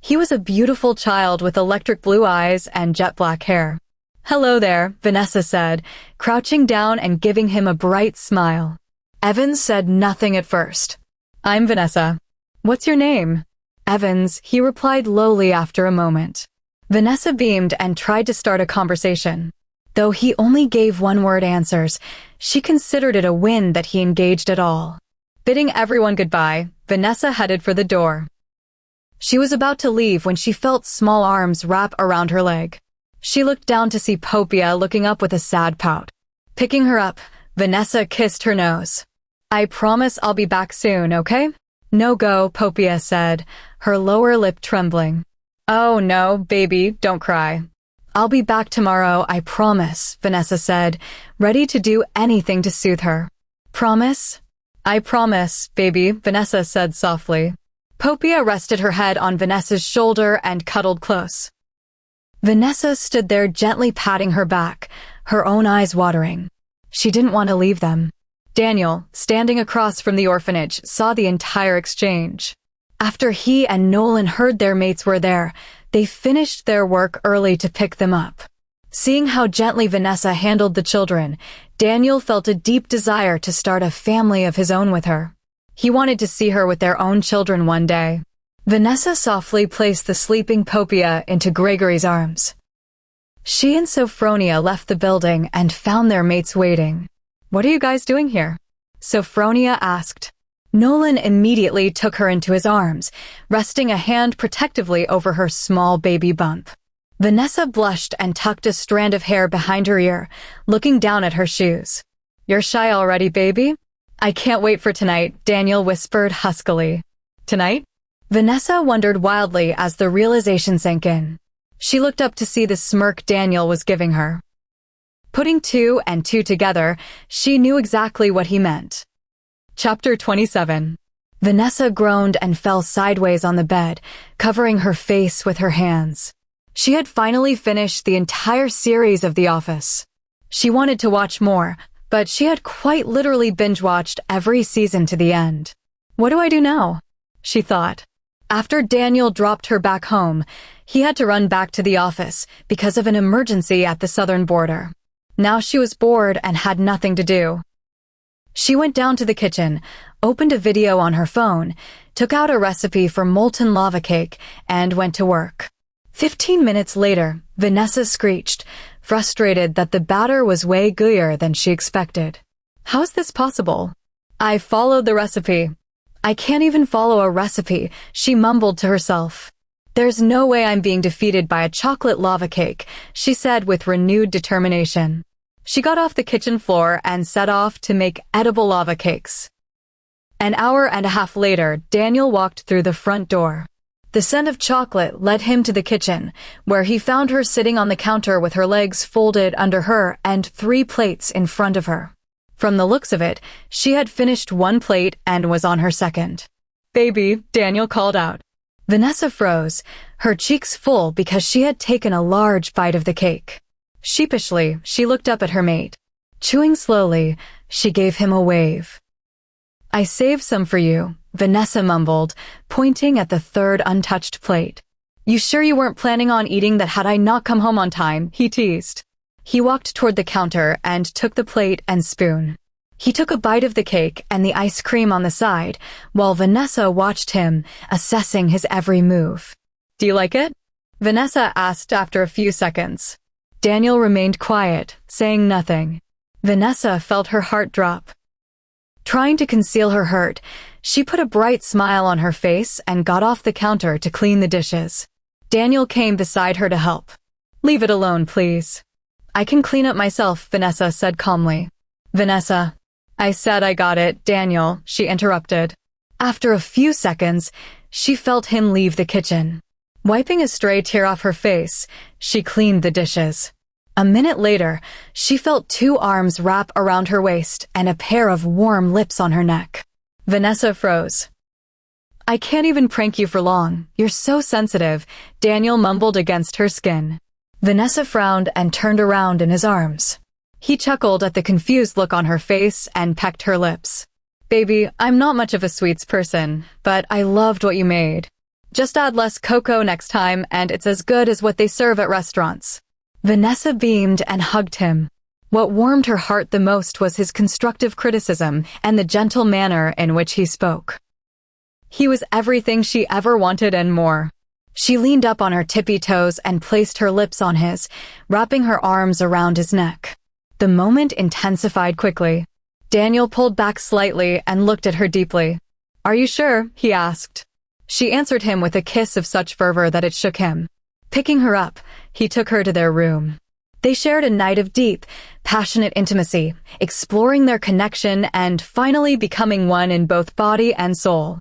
He was a beautiful child with electric blue eyes and jet black hair. "Hello there," Vanessa said, crouching down and giving him a bright smile. Evans said nothing at first. "I'm Vanessa. What's your name?" "Evans," he replied lowly after a moment. Vanessa beamed and tried to start a conversation. Though he only gave one-word answers, she considered it a win that he engaged at all. Bidding everyone goodbye, Vanessa headed for the door. She was about to leave when she felt small arms wrap around her leg. She looked down to see Popia looking up with a sad pout. Picking her up, Vanessa kissed her nose. "I promise I'll be back soon, okay?" "No go," Popia said, her lower lip trembling. "Oh no, baby, don't cry." "I'll be back tomorrow, I promise," Vanessa said, ready to do anything to soothe her. "Promise?" "I promise, baby," Vanessa said softly. Popia rested her head on Vanessa's shoulder and cuddled close. Vanessa stood there gently patting her back, her own eyes watering. She didn't want to leave them. Daniel, standing across from the orphanage, saw the entire exchange. After he and Nolan heard their mates were there, they finished their work early to pick them up. Seeing how gently Vanessa handled the children, Daniel felt a deep desire to start a family of his own with her. He wanted to see her with their own children one day. Vanessa softly placed the sleeping Popia into Gregory's arms. She and Sophronia left the building and found their mates waiting. "What are you guys doing here?" Sophronia asked. Nolan immediately took her into his arms, resting a hand protectively over her small baby bump. Vanessa blushed and tucked a strand of hair behind her ear, looking down at her shoes. "You're shy already, baby?" "I can't wait for tonight," Daniel whispered huskily. "Tonight?" Vanessa wondered wildly as the realization sank in. She looked up to see the smirk Daniel was giving her. Putting two and two together, she knew exactly what he meant. Chapter 27. Vanessa groaned and fell sideways on the bed, covering her face with her hands. She had finally finished the entire series of The Office. She wanted to watch more, but she had quite literally binge-watched every season to the end. "What do I do now?" she thought. After Daniel dropped her back home, he had to run back to the office because of an emergency at the southern border. Now she was bored and had nothing to do. She went down to the kitchen, opened a video on her phone, took out a recipe for molten lava cake, and went to work. 15 minutes later, Vanessa screeched, frustrated that the batter was way gooier than she expected. "How is this possible?" "I followed the recipe." "I can't even follow a recipe," she mumbled to herself. "There's no way I'm being defeated by a chocolate lava cake," she said with renewed determination. She got off the kitchen floor and set off to make edible lava cakes. An hour and a half later, Daniel walked through the front door. The scent of chocolate led him to the kitchen, where he found her sitting on the counter with her legs folded under her and 3 plates in front of her. From the looks of it, she had finished 1 plate and was on her second. "Baby," Daniel called out. Vanessa froze, her cheeks full because she had taken a large bite of the cake. Sheepishly, she looked up at her mate. Chewing slowly, she gave him a wave. "I saved some for you," Vanessa mumbled, pointing at the 3rd untouched plate. "You sure you weren't planning on eating that had I not come home on time?" he teased. He walked toward the counter and took the plate and spoon. He took a bite of the cake and the ice cream on the side, while Vanessa watched him, assessing his every move. "Do you like it?" Vanessa asked after a few seconds. Daniel remained quiet, saying nothing. Vanessa felt her heart drop. Trying to conceal her hurt, she put a bright smile on her face and got off the counter to clean the dishes. Daniel came beside her to help. "Leave it alone, please." "I can clean up myself," Vanessa said calmly. "Vanessa." "I said I got it, Daniel," she interrupted. After a few seconds, she felt him leave the kitchen. Wiping a stray tear off her face, she cleaned the dishes. A minute later, she felt 2 arms wrap around her waist and a pair of warm lips on her neck. Vanessa froze. I can't even prank you for long. You're so sensitive, Daniel mumbled against her skin. Vanessa frowned and turned around in his arms. He chuckled at the confused look on her face and pecked her lips. Baby, I'm not much of a sweets person, but I loved what you made. Just add less cocoa next time and it's as good as what they serve at restaurants. Vanessa beamed and hugged him. What warmed her heart the most was his constructive criticism and the gentle manner in which he spoke. He was everything she ever wanted and more. She leaned up on her tippy toes and placed her lips on his, wrapping her arms around his neck. The moment intensified quickly. Daniel pulled back slightly and looked at her deeply. Are you sure? He asked. She answered him with a kiss of such fervor that it shook him. Picking her up, he took her to their room. They shared a night of deep, passionate intimacy, exploring their connection and finally becoming one in both body and soul.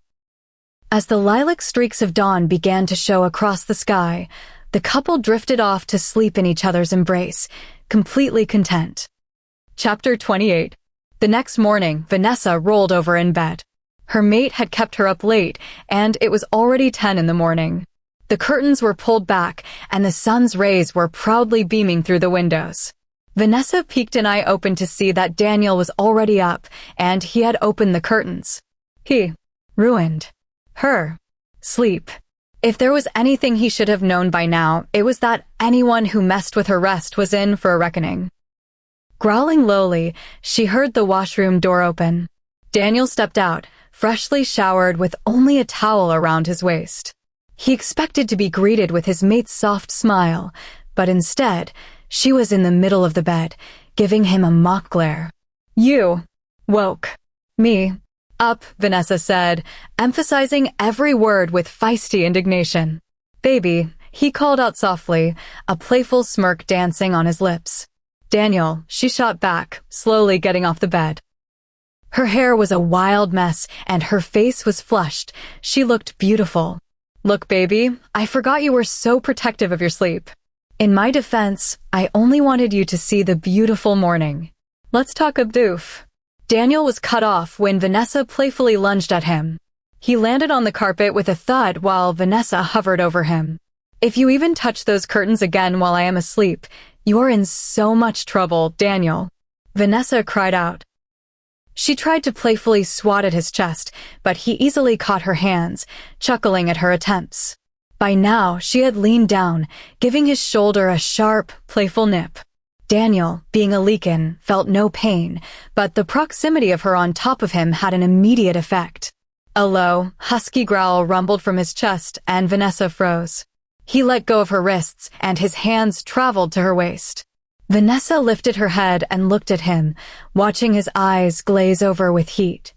As the lilac streaks of dawn began to show across the sky, the couple drifted off to sleep in each other's embrace, completely content. Chapter 28. The next morning, Vanessa rolled over in bed. Her mate had kept her up late, and it was already 10 in the morning. The curtains were pulled back, and the sun's rays were proudly beaming through the windows. Vanessa peeked an eye open to see that Daniel was already up, and he had opened the curtains. He ruined her sleep. If there was anything he should have known by now, it was that anyone who messed with her rest was in for a reckoning. Growling lowly, she heard the washroom door open. Daniel stepped out, freshly showered with only a towel around his waist. He expected to be greeted with his mate's soft smile, but instead, she was in the middle of the bed, giving him a mock glare. You woke me up, Vanessa said, emphasizing every word with feisty indignation. Baby, he called out softly, a playful smirk dancing on his lips. Daniel, she shot back, slowly getting off the bed. Her hair was a wild mess, and her face was flushed. She looked beautiful. Look, baby, I forgot you were so protective of your sleep. In my defense, I only wanted you to see the beautiful morning. Let's talk abdoof. Daniel was cut off when Vanessa playfully lunged at him. He landed on the carpet with a thud while Vanessa hovered over him. If you even touch those curtains again while I am asleep, you're in so much trouble, Daniel. Vanessa cried out. She tried to playfully swat at his chest, but he easily caught her hands, chuckling at her attempts. By now, she had leaned down, giving his shoulder a sharp, playful nip. Daniel, being a Leakin, felt no pain, but the proximity of her on top of him had an immediate effect. A low, husky growl rumbled from his chest, and Vanessa froze. He let go of her wrists, and his hands traveled to her waist. Vanessa lifted her head and looked at him, watching his eyes glaze over with heat.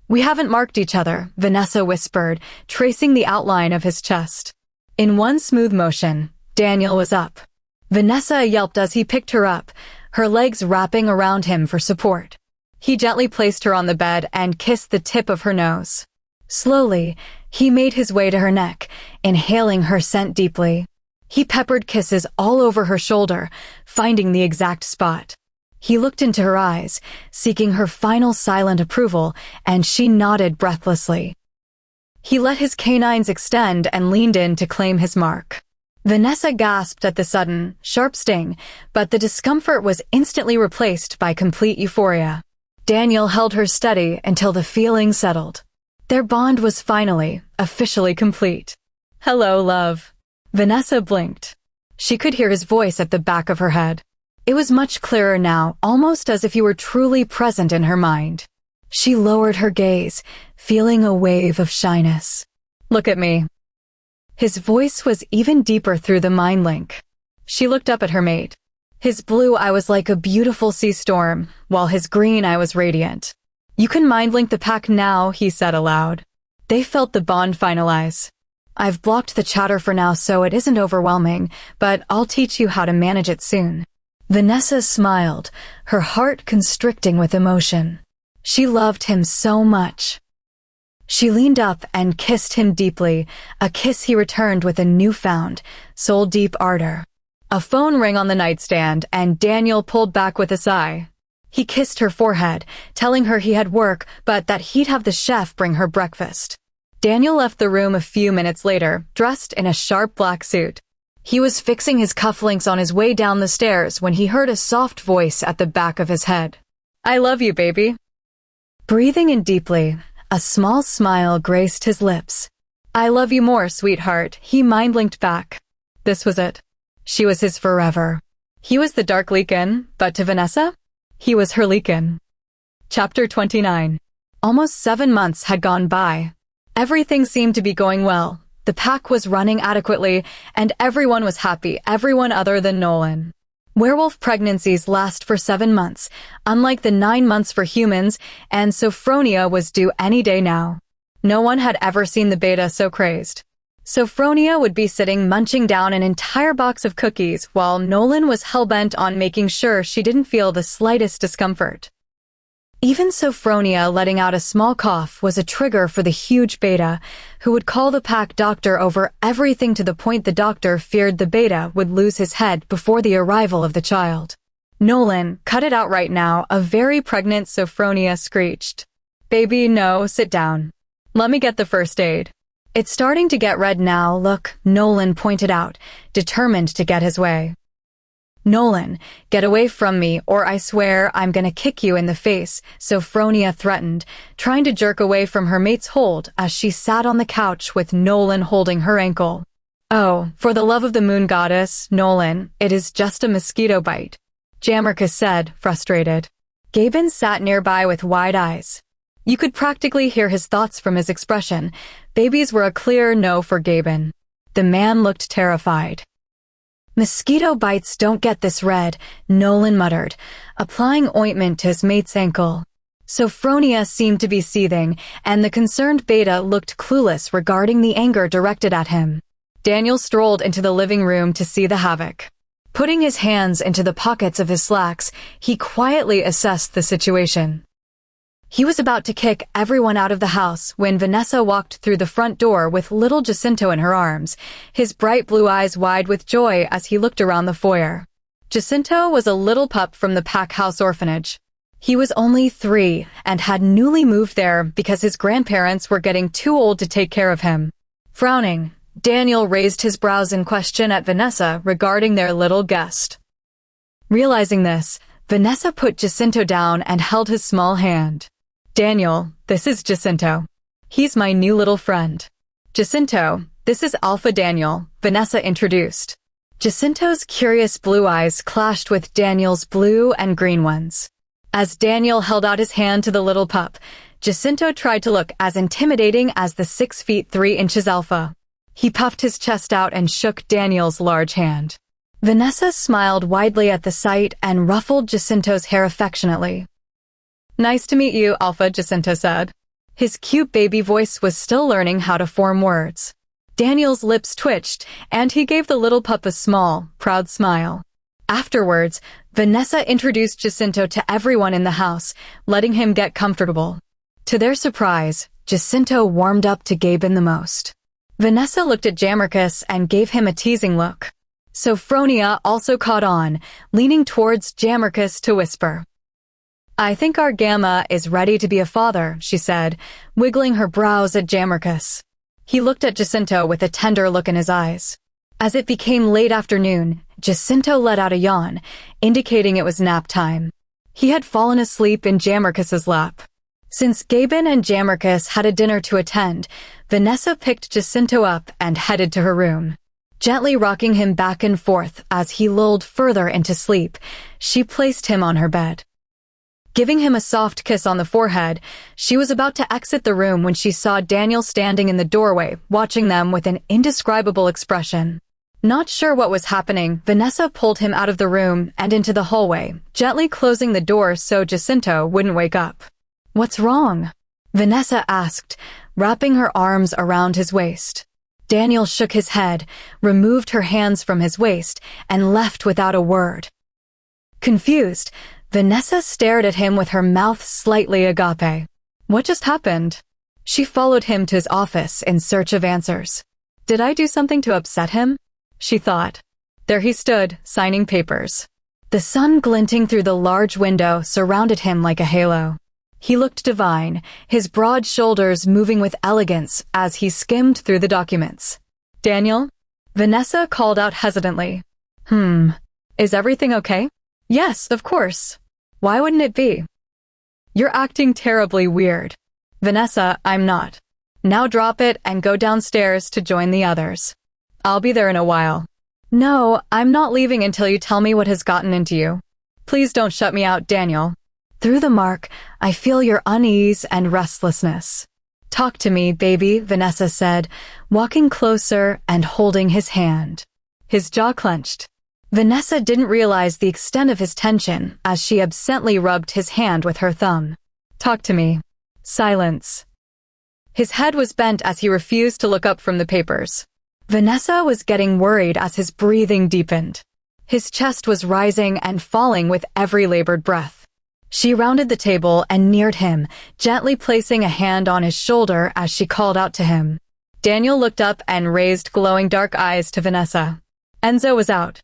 We haven't marked each other, Vanessa whispered, tracing the outline of his chest. In one smooth motion, Daniel was up. Vanessa yelped as he picked her up, her legs wrapping around him for support. He gently placed her on the bed and kissed the tip of her nose. Slowly, he made his way to her neck, inhaling her scent deeply. He peppered kisses all over her shoulder, finding the exact spot. He looked into her eyes, seeking her final silent approval, and she nodded breathlessly. He let his canines extend and leaned in to claim his mark. Vanessa gasped at the sudden, sharp sting, but the discomfort was instantly replaced by complete euphoria. Daniel held her steady until the feeling settled. Their bond was finally, officially complete. Hello, love. Vanessa blinked. She could hear his voice at the back of her head. It was much clearer now, almost as if he were truly present in her mind. She lowered her gaze, feeling a wave of shyness. Look at me. His voice was even deeper through the mind link. She looked up at her mate. His blue eye was like a beautiful sea storm, while his green eye was radiant. You can mind link the pack now, he said aloud. They felt the bond finalize. I've blocked the chatter for now so it isn't overwhelming, but I'll teach you how to manage it soon. Vanessa smiled, her heart constricting with emotion. She loved him so much. She leaned up and kissed him deeply, a kiss he returned with a newfound, soul-deep ardor. A phone rang on the nightstand, and Daniel pulled back with a sigh. He kissed her forehead, telling her he had work, but that he'd have the chef bring her breakfast. Daniel left the room a few minutes later, dressed in a sharp black suit. He was fixing his cufflinks on his way down the stairs when he heard a soft voice at the back of his head. "I love you, baby." Breathing in deeply, a small smile graced his lips. "I love you more, sweetheart," he mind-linked back. This was it. She was his forever. He was the dark Leakin, but to Vanessa, he was her Leakin. Chapter 29. Almost 7 months had gone by. Everything seemed to be going well. The pack was running adequately, and everyone was happy, everyone other than Nolan. Werewolf pregnancies last for 7 months, unlike the 9 months for humans, and Sophronia was due any day now. No one had ever seen the beta so crazed. Sophronia would be sitting munching down an entire box of cookies while Nolan was hell-bent on making sure she didn't feel the slightest discomfort. Even Sophronia letting out a small cough was a trigger for the huge beta, who would call the pack doctor over everything to the point the doctor feared the beta would lose his head before the arrival of the child. "Nolan, cut it out right now," a very pregnant Sophronia screeched. "Baby, no, sit down. Let me get the first aid." "It's starting to get red now, look," Nolan pointed out, determined to get his way. "Nolan, get away from me, or I swear I'm gonna kick you in the face," Sophronia threatened, trying to jerk away from her mate's hold as she sat on the couch with Nolan holding her ankle. "Oh, for the love of the moon goddess, Nolan, it is just a mosquito bite," Jammerkus said, frustrated. Gaben sat nearby with wide eyes. You could practically hear his thoughts from his expression. Babies were a clear no for Gaben. The man looked terrified. "Mosquito bites don't get this red," Nolan muttered, applying ointment to his mate's ankle. Sophronia seemed to be seething, and the concerned beta looked clueless regarding the anger directed at him. Daniel strolled into the living room to see the havoc. Putting his hands into the pockets of his slacks, he quietly assessed the situation. He was about to kick everyone out of the house when Vanessa walked through the front door with little Jacinto in her arms, his bright blue eyes wide with joy as he looked around the foyer. Jacinto was a little pup from the Pack House orphanage. He was only 3 and had newly moved there because his grandparents were getting too old to take care of him. Frowning, Daniel raised his brows in question at Vanessa regarding their little guest. Realizing this, Vanessa put Jacinto down and held his small hand. "Daniel, this is Jacinto. He's my new little friend." "Jacinto, this is Alpha Daniel," Vanessa introduced. Jacinto's curious blue eyes clashed with Daniel's blue and green ones. As Daniel held out his hand to the little pup, Jacinto tried to look as intimidating as the 6 feet 3 inches Alpha. He puffed his chest out and shook Daniel's large hand. Vanessa smiled widely at the sight and ruffled Jacinto's hair affectionately. "Nice to meet you, Alpha," Jacinto said. His cute baby voice was still learning how to form words. Daniel's lips twitched, and he gave the little pup a small, proud smile. Afterwards, Vanessa introduced Jacinto to everyone in the house, letting him get comfortable. To their surprise, Jacinto warmed up to Gaben the most. Vanessa looked at Jammerkus and gave him a teasing look. Sophronia also caught on, leaning towards Jammerkus to whisper. "I think our Gamma is ready to be a father," she said, wiggling her brows at Jammerkus. He looked at Jacinto with a tender look in his eyes. As it became late afternoon, Jacinto let out a yawn, indicating it was nap time. He had fallen asleep in Jammerkus's lap. Since Gaben and Jammerkus had a dinner to attend, Vanessa picked Jacinto up and headed to her room. Gently rocking him back and forth as he lulled further into sleep, she placed him on her bed. Giving him a soft kiss on the forehead, she was about to exit the room when she saw Daniel standing in the doorway, watching them with an indescribable expression. Not sure what was happening, Vanessa pulled him out of the room and into the hallway, gently closing the door so Jacinto wouldn't wake up. "What's wrong?" Vanessa asked, wrapping her arms around his waist. Daniel shook his head, removed her hands from his waist, and left without a word. Confused, Vanessa stared at him with her mouth slightly agape. What just happened? She followed him to his office in search of answers. Did I do something to upset him? She thought. There he stood, signing papers. The sun glinting through the large window surrounded him like a halo. He looked divine, his broad shoulders moving with elegance as he skimmed through the documents. "Daniel?" Vanessa called out hesitantly. Is everything okay?" "Yes, of course. Why wouldn't it be?" "You're acting terribly weird." "Vanessa, I'm not. Now drop it and go downstairs to join the others. I'll be there in a while." "No, I'm not leaving until you tell me what has gotten into you. Please don't shut me out, Daniel. Through the mark, I feel your unease and restlessness." "Talk to me, baby," Vanessa said, walking closer and holding his hand. His jaw clenched. Vanessa didn't realize the extent of his tension as she absently rubbed his hand with her thumb. "Talk to me." Silence. His head was bent as he refused to look up from the papers. Vanessa was getting worried as his breathing deepened. His chest was rising and falling with every labored breath. She rounded the table and neared him, gently placing a hand on his shoulder as she called out to him. Daniel looked up and raised glowing dark eyes to Vanessa. Enzo was out.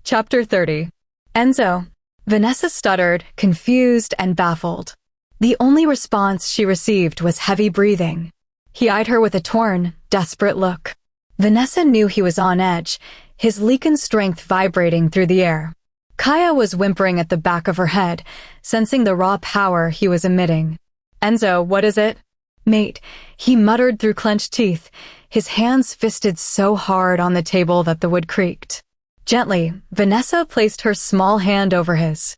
Chapter 30. Enzo. Vanessa stuttered, confused and baffled. The only response she received was heavy breathing. He eyed her with a torn, desperate look. Vanessa knew he was on edge, his Lycan strength vibrating through the air. Kaya was whimpering at the back of her head, sensing the raw power he was emitting. "Enzo, what is it?" "Mate," he muttered through clenched teeth, his hands fisted so hard on the table that the wood creaked. Gently, Vanessa placed her small hand over his.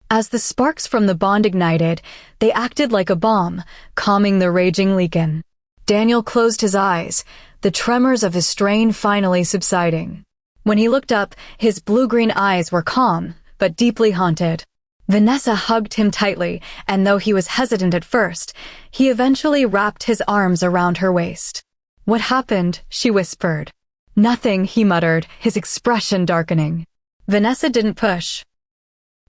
As the sparks from the bond ignited, they acted like a bomb, calming the raging Lycan. Daniel closed his eyes, the tremors of his strain finally subsiding. When he looked up, his blue-green eyes were calm, but deeply haunted. Vanessa hugged him tightly, and though he was hesitant at first, he eventually wrapped his arms around her waist. "What happened?" she whispered. "Nothing," he muttered, his expression darkening. Vanessa didn't push.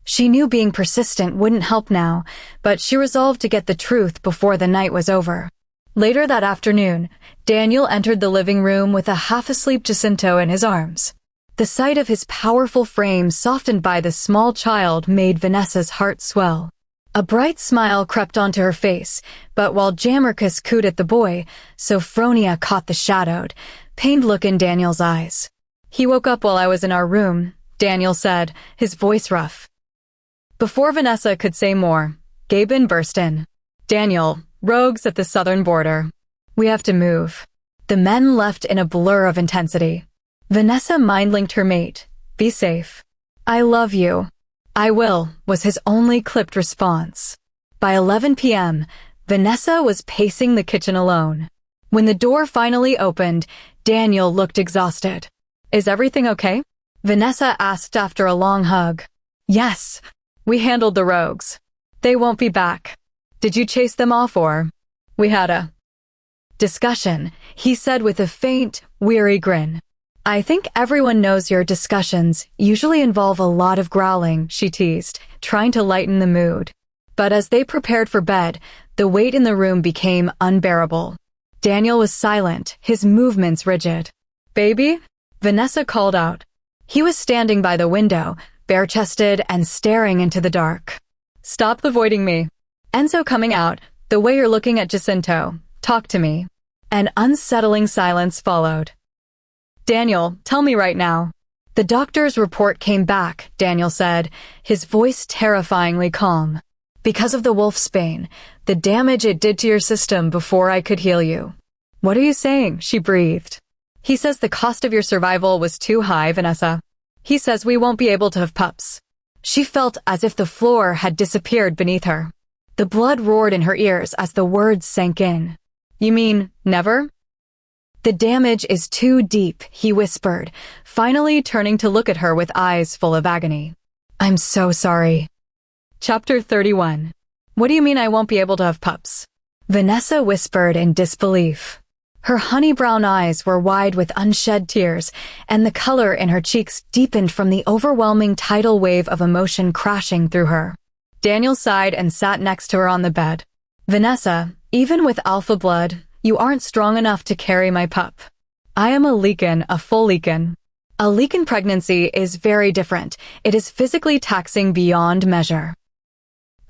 She knew being persistent wouldn't help now, but she resolved to get the truth before the night was over. Later that afternoon, Daniel entered the living room with a half-asleep Jacinto in his arms. The sight of his powerful frame softened by the small child made Vanessa's heart swell. A bright smile crept onto her face, but while Jammerkus cooed at the boy, Sophronia caught the shadowed, pained look in Daniel's eyes. "He woke up while I was in our room," Daniel said, his voice rough. Before Vanessa could say more, Gaben burst in. "Daniel, rogues at the southern border. We have to move." The men left in a blur of intensity. Vanessa mind-linked her mate. "Be safe." "I love you." "I will," was his only clipped response. By 11 p.m., Vanessa was pacing the kitchen alone. When the door finally opened, Daniel looked exhausted. "Is everything okay?" Vanessa asked after a long hug. "Yes. We handled the rogues. They won't be back." "Did you chase them off or?" "We had a discussion," he said with a faint, weary grin. "I think everyone knows your discussions usually involve a lot of growling," she teased, trying to lighten the mood. But as they prepared for bed, the weight in the room became unbearable. Daniel was silent, his movements rigid. "Baby?" Vanessa called out. He was standing by the window, bare-chested and staring into the dark. "Stop avoiding me." "Enzo coming out, the way you're looking at Jacinto. Talk to me." An unsettling silence followed. "Daniel, tell me right now." "The doctor's report came back," Daniel said, his voice terrifyingly calm. "Because of the wolfsbane, the damage it did to your system before I could heal you." "What are you saying?" she breathed. "He says the cost of your survival was too high, Vanessa. He says we won't be able to have pups." She felt as if the floor had disappeared beneath her. The blood roared in her ears as the words sank in. "You mean, never?" "The damage is too deep," he whispered, finally turning to look at her with eyes full of agony. "I'm so sorry." Chapter 31. What do you mean I won't be able to have pups? Vanessa whispered in disbelief. Her honey-brown eyes were wide with unshed tears, and the color in her cheeks deepened from the overwhelming tidal wave of emotion crashing through her. Daniel sighed and sat next to her on the bed. "Vanessa, even with alpha blood, you aren't strong enough to carry my pup. I am a Lycan, a full Lycan. A Lycan pregnancy is very different. It is physically taxing beyond measure."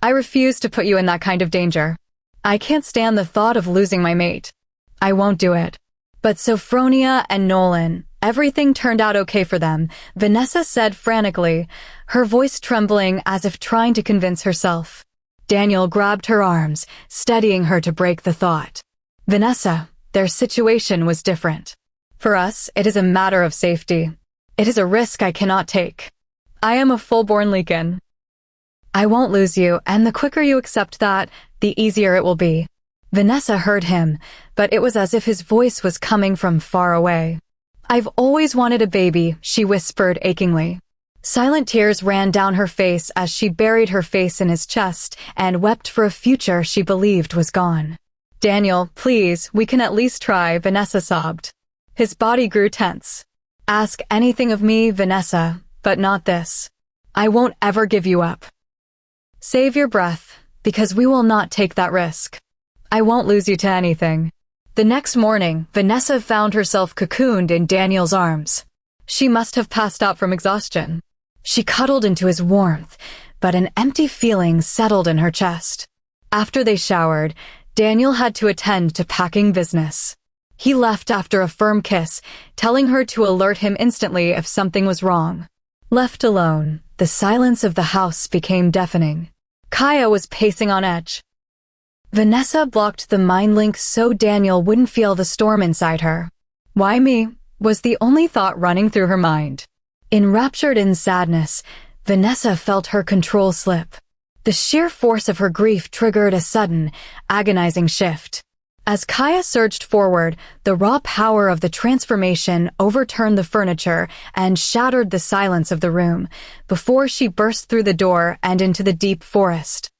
I refuse to put you in that kind of danger. I can't stand the thought of losing my mate. I won't do it. But Sophronia and Nolan, everything turned out okay for them, Vanessa said frantically, her voice trembling as if trying to convince herself. Daniel grabbed her arms, steadying her to break the thought. Vanessa, their situation was different. For us, it is a matter of safety. It is a risk I cannot take. I am a full-born Leakin. I won't lose you, and the quicker you accept that, the easier it will be. Vanessa heard him, but it was as if his voice was coming from far away. I've always wanted a baby, she whispered achingly. Silent tears ran down her face as she buried her face in his chest and wept for a future she believed was gone. Daniel, please, we can at least try, Vanessa sobbed. His body grew tense. Ask anything of me, Vanessa, but not this. I won't ever give you up. Save your breath, because we will not take that risk. I won't lose you to anything. The next morning, Vanessa found herself cocooned in Daniel's arms. She must have passed out from exhaustion. She cuddled into his warmth, but an empty feeling settled in her chest. After they showered, Daniel had to attend to packing business. He left after a firm kiss, telling her to alert him instantly if something was wrong. Left alone, the silence of the house became deafening. Kaya was pacing on edge. Vanessa blocked the mind link so Daniel wouldn't feel the storm inside her. Why me? Was the only thought running through her mind. Enraptured in sadness, Vanessa felt her control slip. The sheer force of her grief triggered a sudden, agonizing shift. As Kaya surged forward, the raw power of the transformation overturned the furniture and shattered the silence of the room, before she burst through the door and into the deep forest.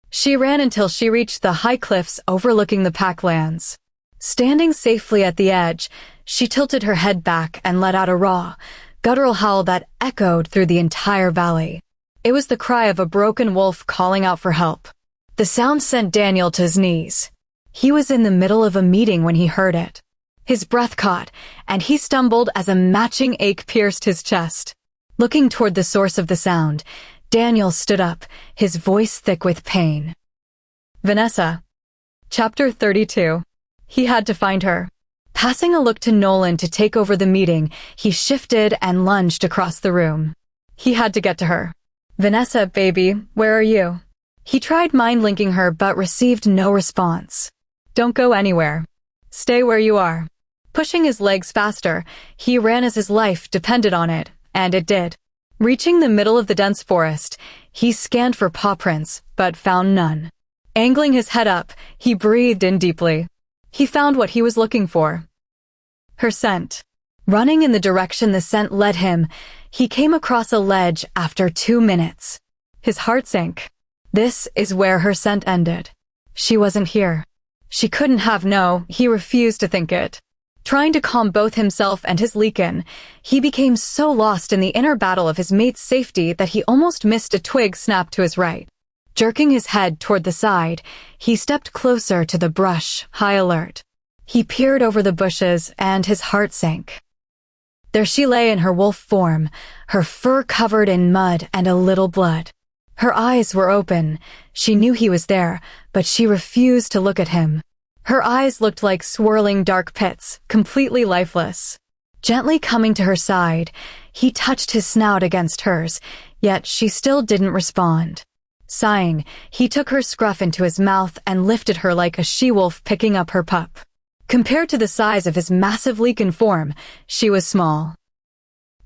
She ran until she reached the high cliffs overlooking the Packlands. Standing safely at the edge, she tilted her head back and let out a raw, guttural howl that echoed through the entire valley. It was the cry of a broken wolf calling out for help. The sound sent Daniel to his knees. He was in the middle of a meeting when he heard it. His breath caught, and he stumbled as a matching ache pierced his chest. Looking toward the source of the sound, Daniel stood up, his voice thick with pain. Vanessa. Chapter 32. He had to find her. Passing a look to Nolan to take over the meeting, he shifted and lunged across the room. He had to get to her. Vanessa, baby, where are you? He tried mind-linking her but received no response. Don't go anywhere. Stay where you are. Pushing his legs faster, he ran as his life depended on it, and it did. Reaching the middle of the dense forest, he scanned for paw prints, but found none. Angling his head up, he breathed in deeply. He found what he was looking for. Her scent. Running in the direction the scent led him, he came across a ledge after 2 minutes. His heart sank. This is where her scent ended. She wasn't here. She couldn't have he refused to think it. Trying to calm both himself and his Leakin, he became so lost in the inner battle of his mate's safety that he almost missed a twig snap to his right. Jerking his head toward the side, he stepped closer to the brush, high alert. He peered over the bushes and his heart sank. There she lay in her wolf form, her fur covered in mud and a little blood. Her eyes were open. She knew he was there, but she refused to look at him. Her eyes looked like swirling dark pits, completely lifeless. Gently coming to her side, he touched his snout against hers, yet she still didn't respond. Sighing, he took her scruff into his mouth and lifted her like a she-wolf picking up her pup. Compared to the size of his massive Leakin form, she was small.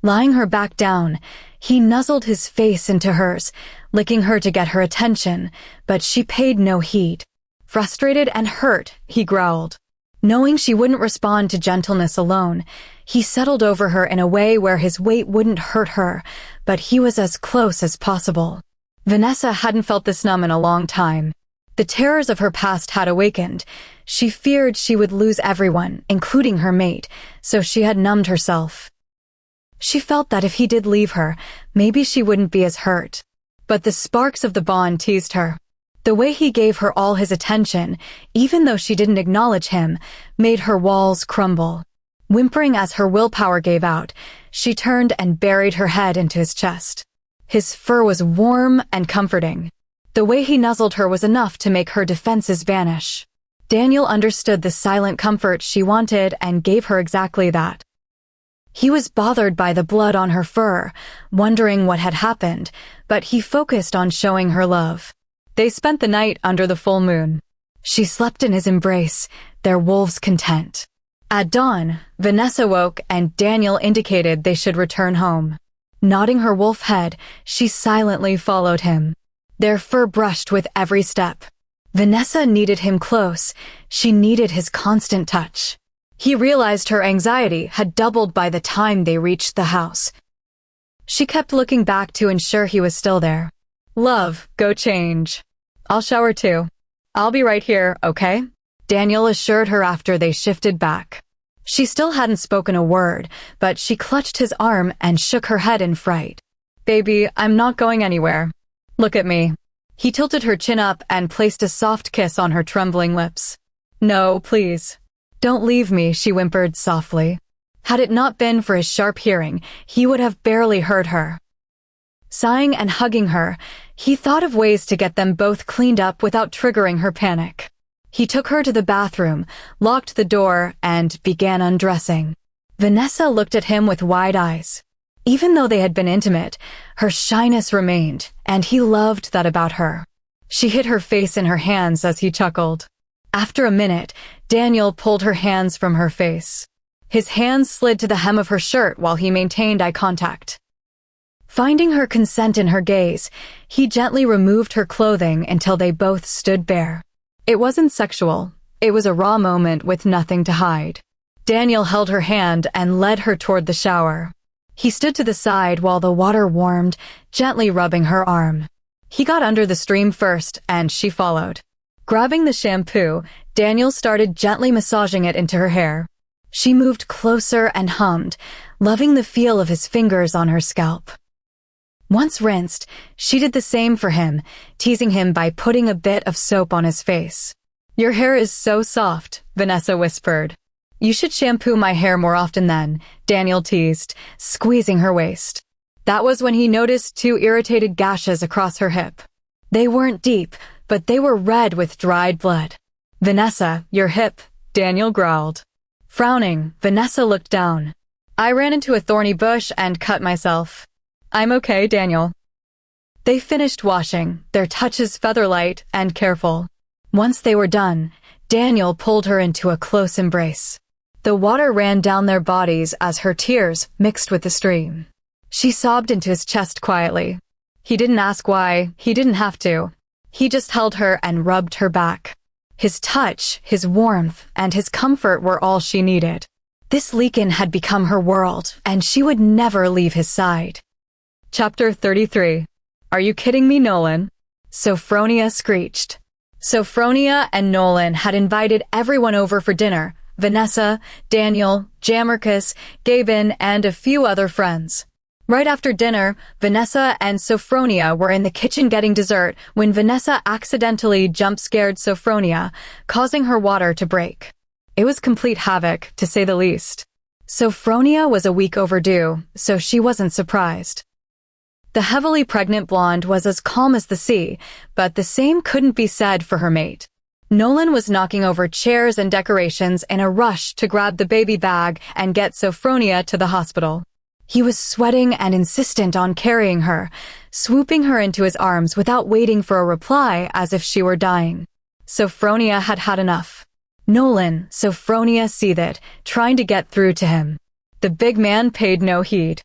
Lying her back down, he nuzzled his face into hers, licking her to get her attention, but she paid no heed. Frustrated and hurt, he growled. Knowing she wouldn't respond to gentleness alone, he settled over her in a way where his weight wouldn't hurt her, but he was as close as possible. Vanessa hadn't felt this numb in a long time. The terrors of her past had awakened. She feared she would lose everyone, including her mate, so she had numbed herself. She felt that if he did leave her, maybe she wouldn't be as hurt. But the sparks of the bond teased her. The way he gave her all his attention, even though she didn't acknowledge him, made her walls crumble. Whimpering as her willpower gave out, she turned and buried her head into his chest. His fur was warm and comforting. The way he nuzzled her was enough to make her defenses vanish. Daniel understood the silent comfort she wanted and gave her exactly that. He was bothered by the blood on her fur, wondering what had happened, but he focused on showing her love. They spent the night under the full moon. She slept in his embrace, their wolves content. At dawn, Vanessa woke and Daniel indicated they should return home. Nodding her wolf head, she silently followed him. Their fur brushed with every step. Vanessa needed him close. She needed his constant touch. He realized her anxiety had doubled by the time they reached the house. She kept looking back to ensure he was still there. "Love, go change. I'll shower too. I'll be right here, okay?" Daniel assured her after they shifted back. She still hadn't spoken a word, but she clutched his arm and shook her head in fright. "Baby, I'm not going anywhere. Look at me." He tilted her chin up and placed a soft kiss on her trembling lips. "No, please. Don't leave me," she whimpered softly. Had it not been for his sharp hearing, he would have barely heard her. Sighing and hugging her, he thought of ways to get them both cleaned up without triggering her panic. He took her to the bathroom, locked the door, and began undressing. Vanessa looked at him with wide eyes. Even though they had been intimate, her shyness remained, and he loved that about her. She hid her face in her hands as he chuckled. After a minute, Daniel pulled her hands from her face. His hands slid to the hem of her shirt while he maintained eye contact. Finding her consent in her gaze, he gently removed her clothing until they both stood bare. It wasn't sexual. It was a raw moment with nothing to hide. Daniel held her hand and led her toward the shower. He stood to the side while the water warmed, gently rubbing her arm. He got under the stream first, and she followed. Grabbing the shampoo, Daniel started gently massaging it into her hair. She moved closer and hummed, loving the feel of his fingers on her scalp. Once rinsed, she did the same for him, teasing him by putting a bit of soap on his face. "Your hair is so soft," Vanessa whispered. "You should shampoo my hair more often then," Daniel teased, squeezing her waist. That was when he noticed 2 irritated gashes across her hip. They weren't deep, but they were red with dried blood. "Vanessa, your hip," Daniel growled. Frowning, Vanessa looked down. "I ran into a thorny bush and cut myself. I'm okay, Daniel." They finished washing, their touches featherlight and careful. Once they were done, Daniel pulled her into a close embrace. The water ran down their bodies as her tears mixed with the stream. She sobbed into his chest quietly. He didn't ask why, he didn't have to. He just held her and rubbed her back. His touch, his warmth, and his comfort were all she needed. This Leakin had become her world, and she would never leave his side. Chapter 33. Are you kidding me, Nolan? Sophronia screeched. Sophronia and Nolan had invited everyone over for dinner: Vanessa, Daniel, Jamarcus, Gabin, and a few other friends. Right after dinner, Vanessa and Sophronia were in the kitchen getting dessert when Vanessa accidentally jump-scared Sophronia, causing her water to break. It was complete havoc, to say the least. Sophronia was a week overdue, so she wasn't surprised. The heavily pregnant blonde was as calm as the sea, but the same couldn't be said for her mate. Nolan was knocking over chairs and decorations in a rush to grab the baby bag and get Sophronia to the hospital. He was sweating and insistent on carrying her, swooping her into his arms without waiting for a reply as if she were dying. Sophronia had had enough. "Nolan," Sophronia seethed, trying to get through to him. The big man paid no heed.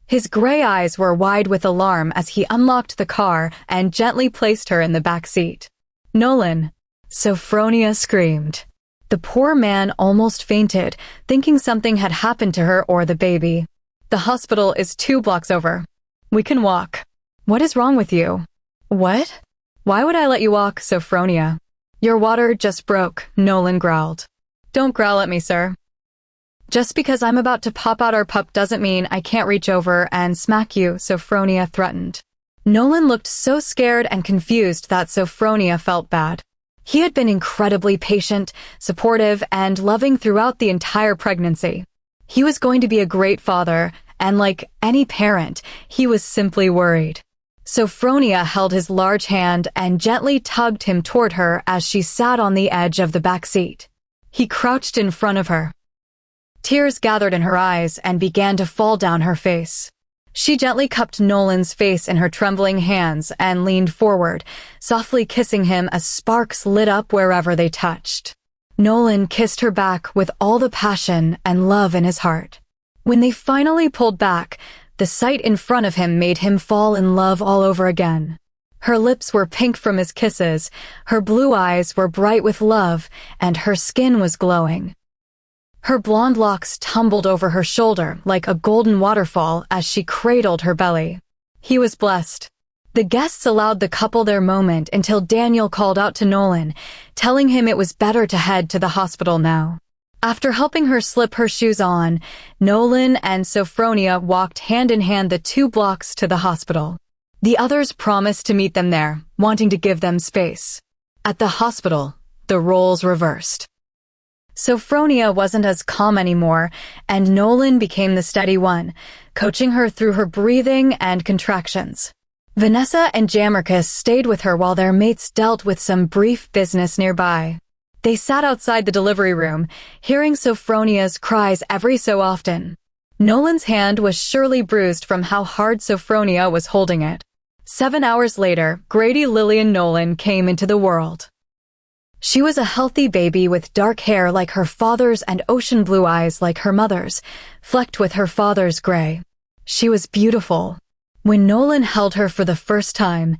His gray eyes were wide with alarm as he unlocked the car and gently placed her in the back seat. "Nolan," Sophronia screamed. The poor man almost fainted, thinking something had happened to her or the baby. "The hospital is 2 blocks over. We can walk." "What is wrong with you?" "What? Why would I let you walk, Sophronia?" "Your water just broke," Nolan growled. "Don't growl at me, sir. Just because I'm about to pop out our pup doesn't mean I can't reach over and smack you," Sophronia threatened. Nolan looked so scared and confused that Sophronia felt bad. He had been incredibly patient, supportive, and loving throughout the entire pregnancy. He was going to be a great father, and like any parent, he was simply worried. Sophronia held his large hand and gently tugged him toward her as she sat on the edge of the back seat. He crouched in front of her. Tears gathered in her eyes and began to fall down her face. She gently cupped Nolan's face in her trembling hands and leaned forward, softly kissing him as sparks lit up wherever they touched. Nolan kissed her back with all the passion and love in his heart. When they finally pulled back, the sight in front of him made him fall in love all over again. Her lips were pink from his kisses, her blue eyes were bright with love, and her skin was glowing. Her blonde locks tumbled over her shoulder like a golden waterfall as she cradled her belly. He was blessed. The guests allowed the couple their moment until Daniel called out to Nolan, telling him it was better to head to the hospital now. After helping her slip her shoes on, Nolan and Sophronia walked hand in hand the 2 blocks to the hospital. The others promised to meet them there, wanting to give them space. At the hospital, the roles reversed. Sophronia wasn't as calm anymore, and Nolan became the steady one, coaching her through her breathing and contractions. Vanessa and Jammerkus stayed with her while their mates dealt with some brief business nearby. They sat outside the delivery room, hearing Sophronia's cries every so often. Nolan's hand was surely bruised from how hard Sophronia was holding it. 7 hours later, Grady Lillian Nolan came into the world. She was a healthy baby with dark hair like her father's and ocean blue eyes like her mother's, flecked with her father's gray. She was beautiful. When Nolan held her for the first time,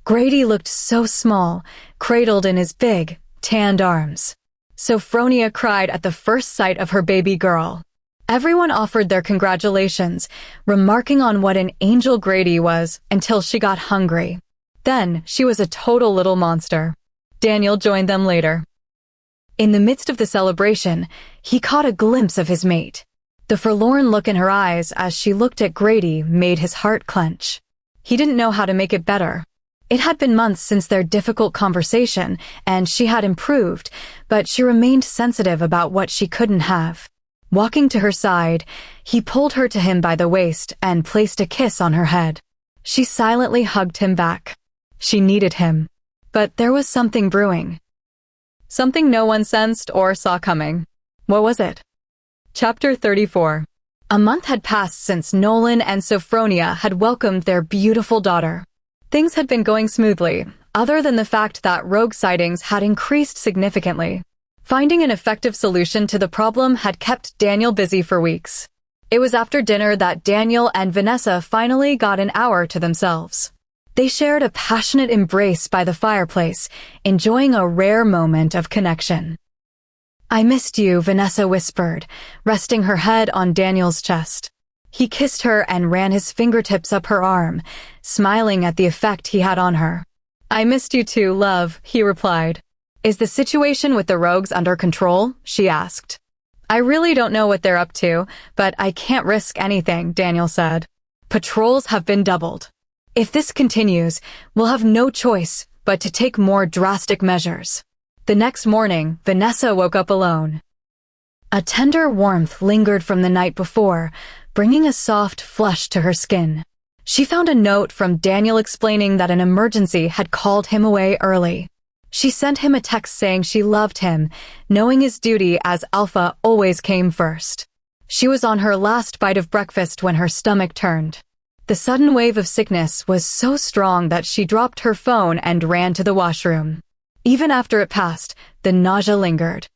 Grady looked so small, cradled in his big, tanned arms. Sophronia cried at the first sight of her baby girl. Everyone offered their congratulations, remarking on what an angel Grady was until she got hungry. Then she was a total little monster. Daniel joined them later. In the midst of the celebration, he caught a glimpse of his mate. The forlorn look in her eyes as she looked at Grady made his heart clench. He didn't know how to make it better. It had been months since their difficult conversation, and she had improved, but she remained sensitive about what she couldn't have. Walking to her side, he pulled her to him by the waist and placed a kiss on her head. She silently hugged him back. She needed him. But there was something brewing. Something no one sensed or saw coming. What was it? Chapter 34. A month had passed since Nolan and Sophronia had welcomed their beautiful daughter. Things had been going smoothly, other than the fact that rogue sightings had increased significantly. Finding an effective solution to the problem had kept Daniel busy for weeks. It was after dinner that Daniel and Vanessa finally got an hour to themselves. They shared a passionate embrace by the fireplace, enjoying a rare moment of connection. "I missed you," Vanessa whispered, resting her head on Daniel's chest. He kissed her and ran his fingertips up her arm, smiling at the effect he had on her. "I missed you too, love," he replied. "Is the situation with the rogues under control?" she asked. "I really don't know what they're up to, but I can't risk anything," Daniel said. "Patrols have been doubled. If this continues, we'll have no choice but to take more drastic measures." The next morning, Vanessa woke up alone. A tender warmth lingered from the night before, bringing a soft flush to her skin. She found a note from Daniel explaining that an emergency had called him away early. She sent him a text saying she loved him, knowing his duty as Alpha always came first. She was on her last bite of breakfast when her stomach turned. The sudden wave of sickness was so strong that she dropped her phone and ran to the washroom. Even after it passed, the nausea lingered.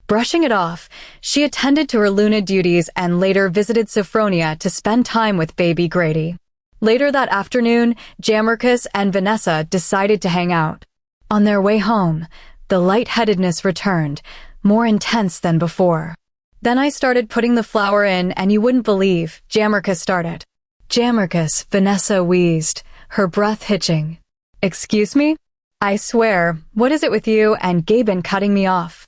Brushing it off, she attended to her Luna duties and later visited Sophronia to spend time with baby Grady. Later that afternoon, Jammerkus and Vanessa decided to hang out. On their way home, the lightheadedness returned, more intense than before. "Then I started putting the flour in and you wouldn't believe," Jammerkus started. "Jammerkus," Vanessa wheezed, her breath hitching. "Excuse me? I swear, what is it with you and Gaben cutting me off?"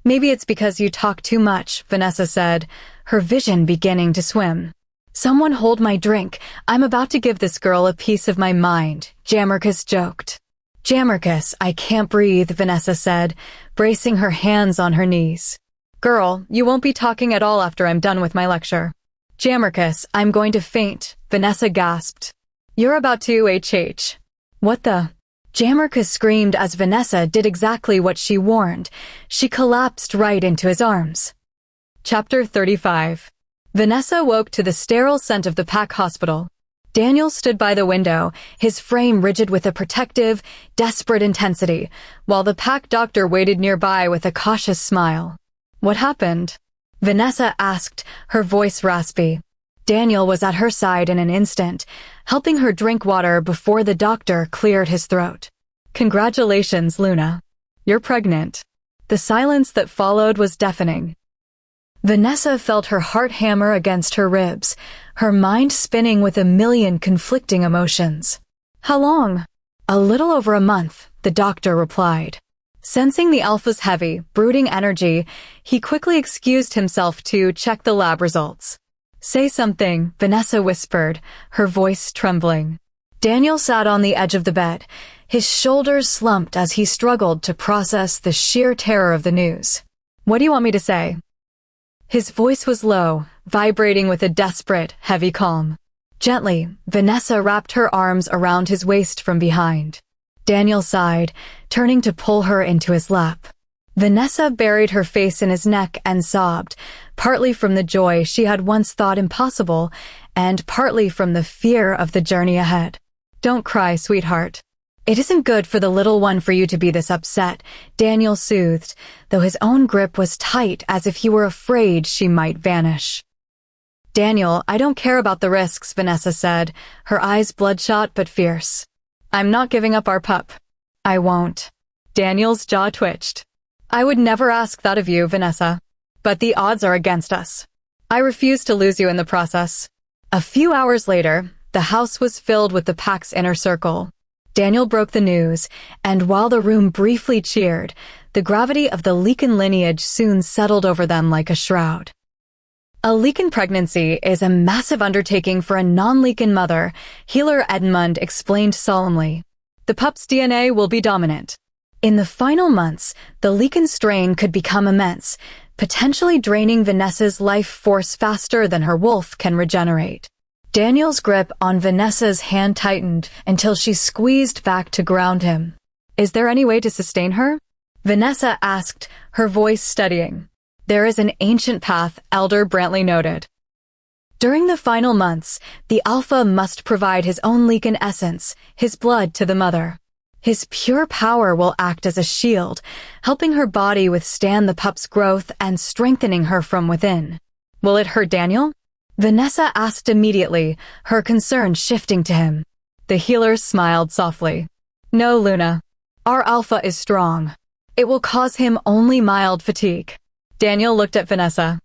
"Maybe it's because you talk too much," Vanessa said, her vision beginning to swim. "Someone hold my drink. I'm about to give this girl a piece of my mind," Jammerkus joked. "Jammerkus, I can't breathe," Vanessa said, bracing her hands on her knees. "Girl, you won't be talking at all after I'm done with my lecture." "Jammerkus, I'm going to faint," Vanessa gasped. You're about to HH. What the? Jammerka screamed as Vanessa did exactly what she warned. She collapsed right into his arms. Chapter 35. Vanessa woke to the sterile scent of the pack hospital. Daniel stood by the window, his frame rigid with a protective, desperate intensity, while the pack doctor waited nearby with a cautious smile. What happened? Vanessa asked, her voice raspy. Daniel was at her side in an instant, helping her drink water before the doctor cleared his throat. Congratulations, Luna. You're pregnant. The silence that followed was deafening. Vanessa felt her heart hammer against her ribs, her mind spinning with a million conflicting emotions. How long? A little over a month, the doctor replied. Sensing the alpha's heavy, brooding energy, he quickly excused himself to check the lab results. Say something, Vanessa whispered, her voice trembling. Daniel sat on the edge of the bed, his shoulders slumped as he struggled to process the sheer terror of the news. What do you want me to say? His voice was low, vibrating with a desperate, heavy calm. Gently, Vanessa wrapped her arms around his waist from behind. Daniel sighed, turning to pull her into his lap. Vanessa buried her face in his neck and sobbed, partly from the joy she had once thought impossible, and partly from the fear of the journey ahead. Don't cry, sweetheart. It isn't good for the little one for you to be this upset, Daniel soothed, though his own grip was tight as if he were afraid she might vanish. Daniel, I don't care about the risks, Vanessa said, her eyes bloodshot but fierce. I'm not giving up our pup. I won't. Daniel's jaw twitched. I would never ask that of you, Vanessa. But the odds are against us. I refuse to lose you in the process. A few hours later, the house was filled with the pack's inner circle. Daniel broke the news, and while the room briefly cheered, the gravity of the Leakin lineage soon settled over them like a shroud. A Leakin pregnancy is a massive undertaking for a non-Leakin mother, healer Edmund explained solemnly. The pup's DNA will be dominant. In the final months, the Leakin strain could become immense, potentially draining Vanessa's life force faster than her wolf can regenerate. Daniel's grip on Vanessa's hand tightened until she squeezed back to ground him. Is there any way to sustain her? Vanessa asked, her voice steadying. There is an ancient path, Elder Brantley noted. During the final months, the alpha must provide his own Leakin essence, his blood to the mother. His pure power will act as a shield, helping her body withstand the pup's growth and strengthening her from within. Will it hurt Daniel? Vanessa asked immediately, her concern shifting to him. The healer smiled softly. No, Luna. Our alpha is strong. It will cause him only mild fatigue. Daniel looked at Vanessa.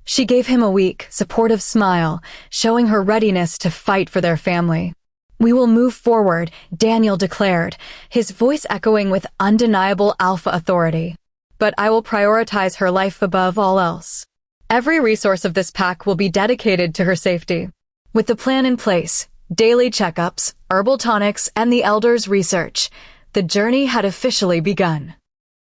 She gave him a weak, supportive smile, showing her readiness to fight for their family. We will move forward, Daniel declared, his voice echoing with undeniable alpha authority. But I will prioritize her life above all else. Every resource of this pack will be dedicated to her safety. With the plan in place, daily checkups, herbal tonics, and the elders' research, the journey had officially begun.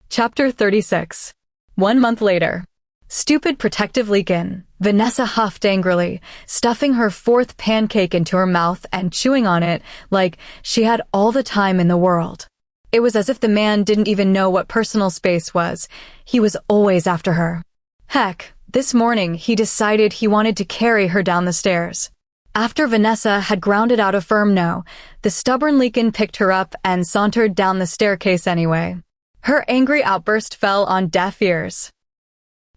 Chapter 36. 1 month later. Stupid protective Leakin, Vanessa huffed angrily, stuffing her fourth pancake into her mouth and chewing on it like she had all the time in the world. It was as if the man didn't even know what personal space was. He was always after her. Heck, this morning he decided he wanted to carry her down the stairs. After Vanessa had grounded out a firm no, the stubborn Leakin picked her up and sauntered down the staircase anyway. Her angry outburst fell on deaf ears.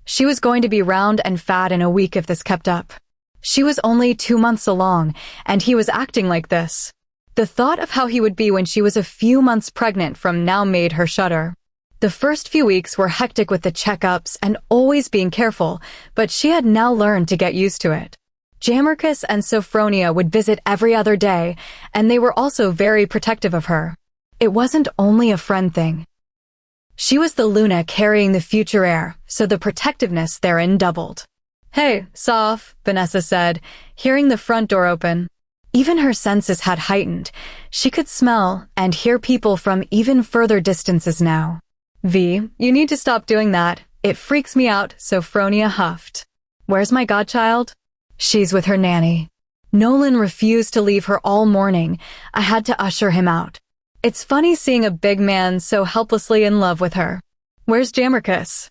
She was going to be round and fat in a week if this kept up. She was only 2 months along, and he was acting like this. The thought of how he would be when she was a few months pregnant from now made her shudder. The first few weeks were hectic with the checkups and always being careful, but she had now learned to get used to it. Jammerkus and Sophronia would visit every other day, and they were also very protective of her. It wasn't only a friend thing. She was the Luna carrying the future heir, so the protectiveness therein doubled. Hey, Soph, Vanessa said, hearing the front door open. Even her senses had heightened. She could smell and hear people from even further distances now. V, you need to stop doing that. It freaks me out, Sophronia huffed. Where's my godchild? She's with her nanny. Nolan refused to leave her all morning. I had to usher him out. It's funny seeing a big man so helplessly in love with her. Where's Jammerkus?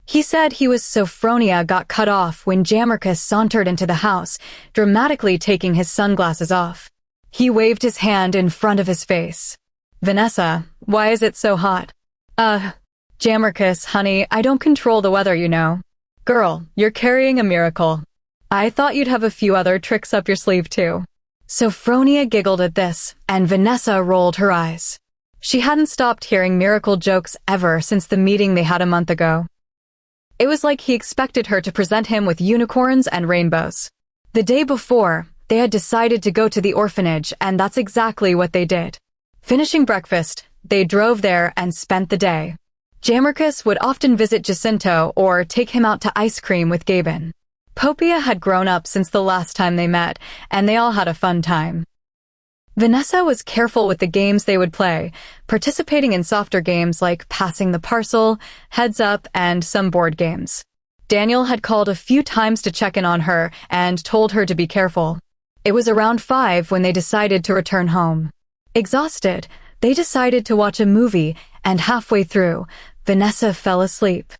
He said he was Sophronia got cut off when Jammerkus sauntered into the house, dramatically taking his sunglasses off. He waved his hand in front of his face. Vanessa, why is it so hot? Jammerkus, honey, I don't control the weather, you know. Girl, you're carrying a miracle. I thought you'd have a few other tricks up your sleeve too. Sophronia giggled at this, and Vanessa rolled her eyes. She hadn't stopped hearing miracle jokes ever since the meeting they had a month ago. It was like he expected her to present him with unicorns and rainbows. The day before, they had decided to go to the orphanage, and that's exactly what they did. Finishing breakfast, they drove there and spent the day. Jammerkus would often visit Jacinto or take him out to ice cream with Gaben. Popia had grown up since the last time they met, and they all had a fun time. Vanessa was careful with the games they would play, participating in softer games like passing the parcel, heads up, and some board games. Daniel had called a few times to check in on her and told her to be careful. It was around 5 when they decided to return home. Exhausted, they decided to watch a movie, and halfway through, Vanessa fell asleep.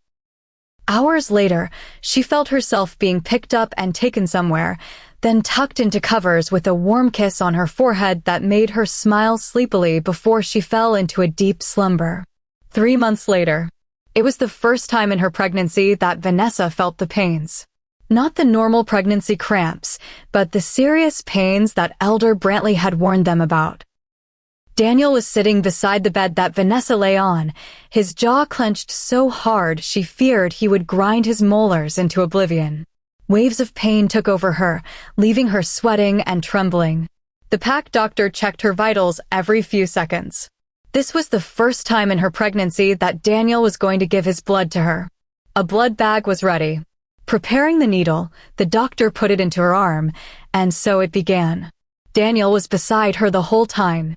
Hours later, she felt herself being picked up and taken somewhere, then tucked into covers with a warm kiss on her forehead that made her smile sleepily before she fell into a deep slumber. 3 months later, it was the first time in her pregnancy that Vanessa felt the pains. Not the normal pregnancy cramps, but the serious pains that Elder Brantley had warned them about. Daniel was sitting beside the bed that Vanessa lay on, his jaw clenched so hard she feared he would grind his molars into oblivion. Waves of pain took over her, leaving her sweating and trembling. The pack doctor checked her vitals every few seconds. This was the first time in her pregnancy that Daniel was going to give his blood to her. A blood bag was ready. Preparing the needle, the doctor put it into her arm, and so it began. Daniel was beside her the whole time.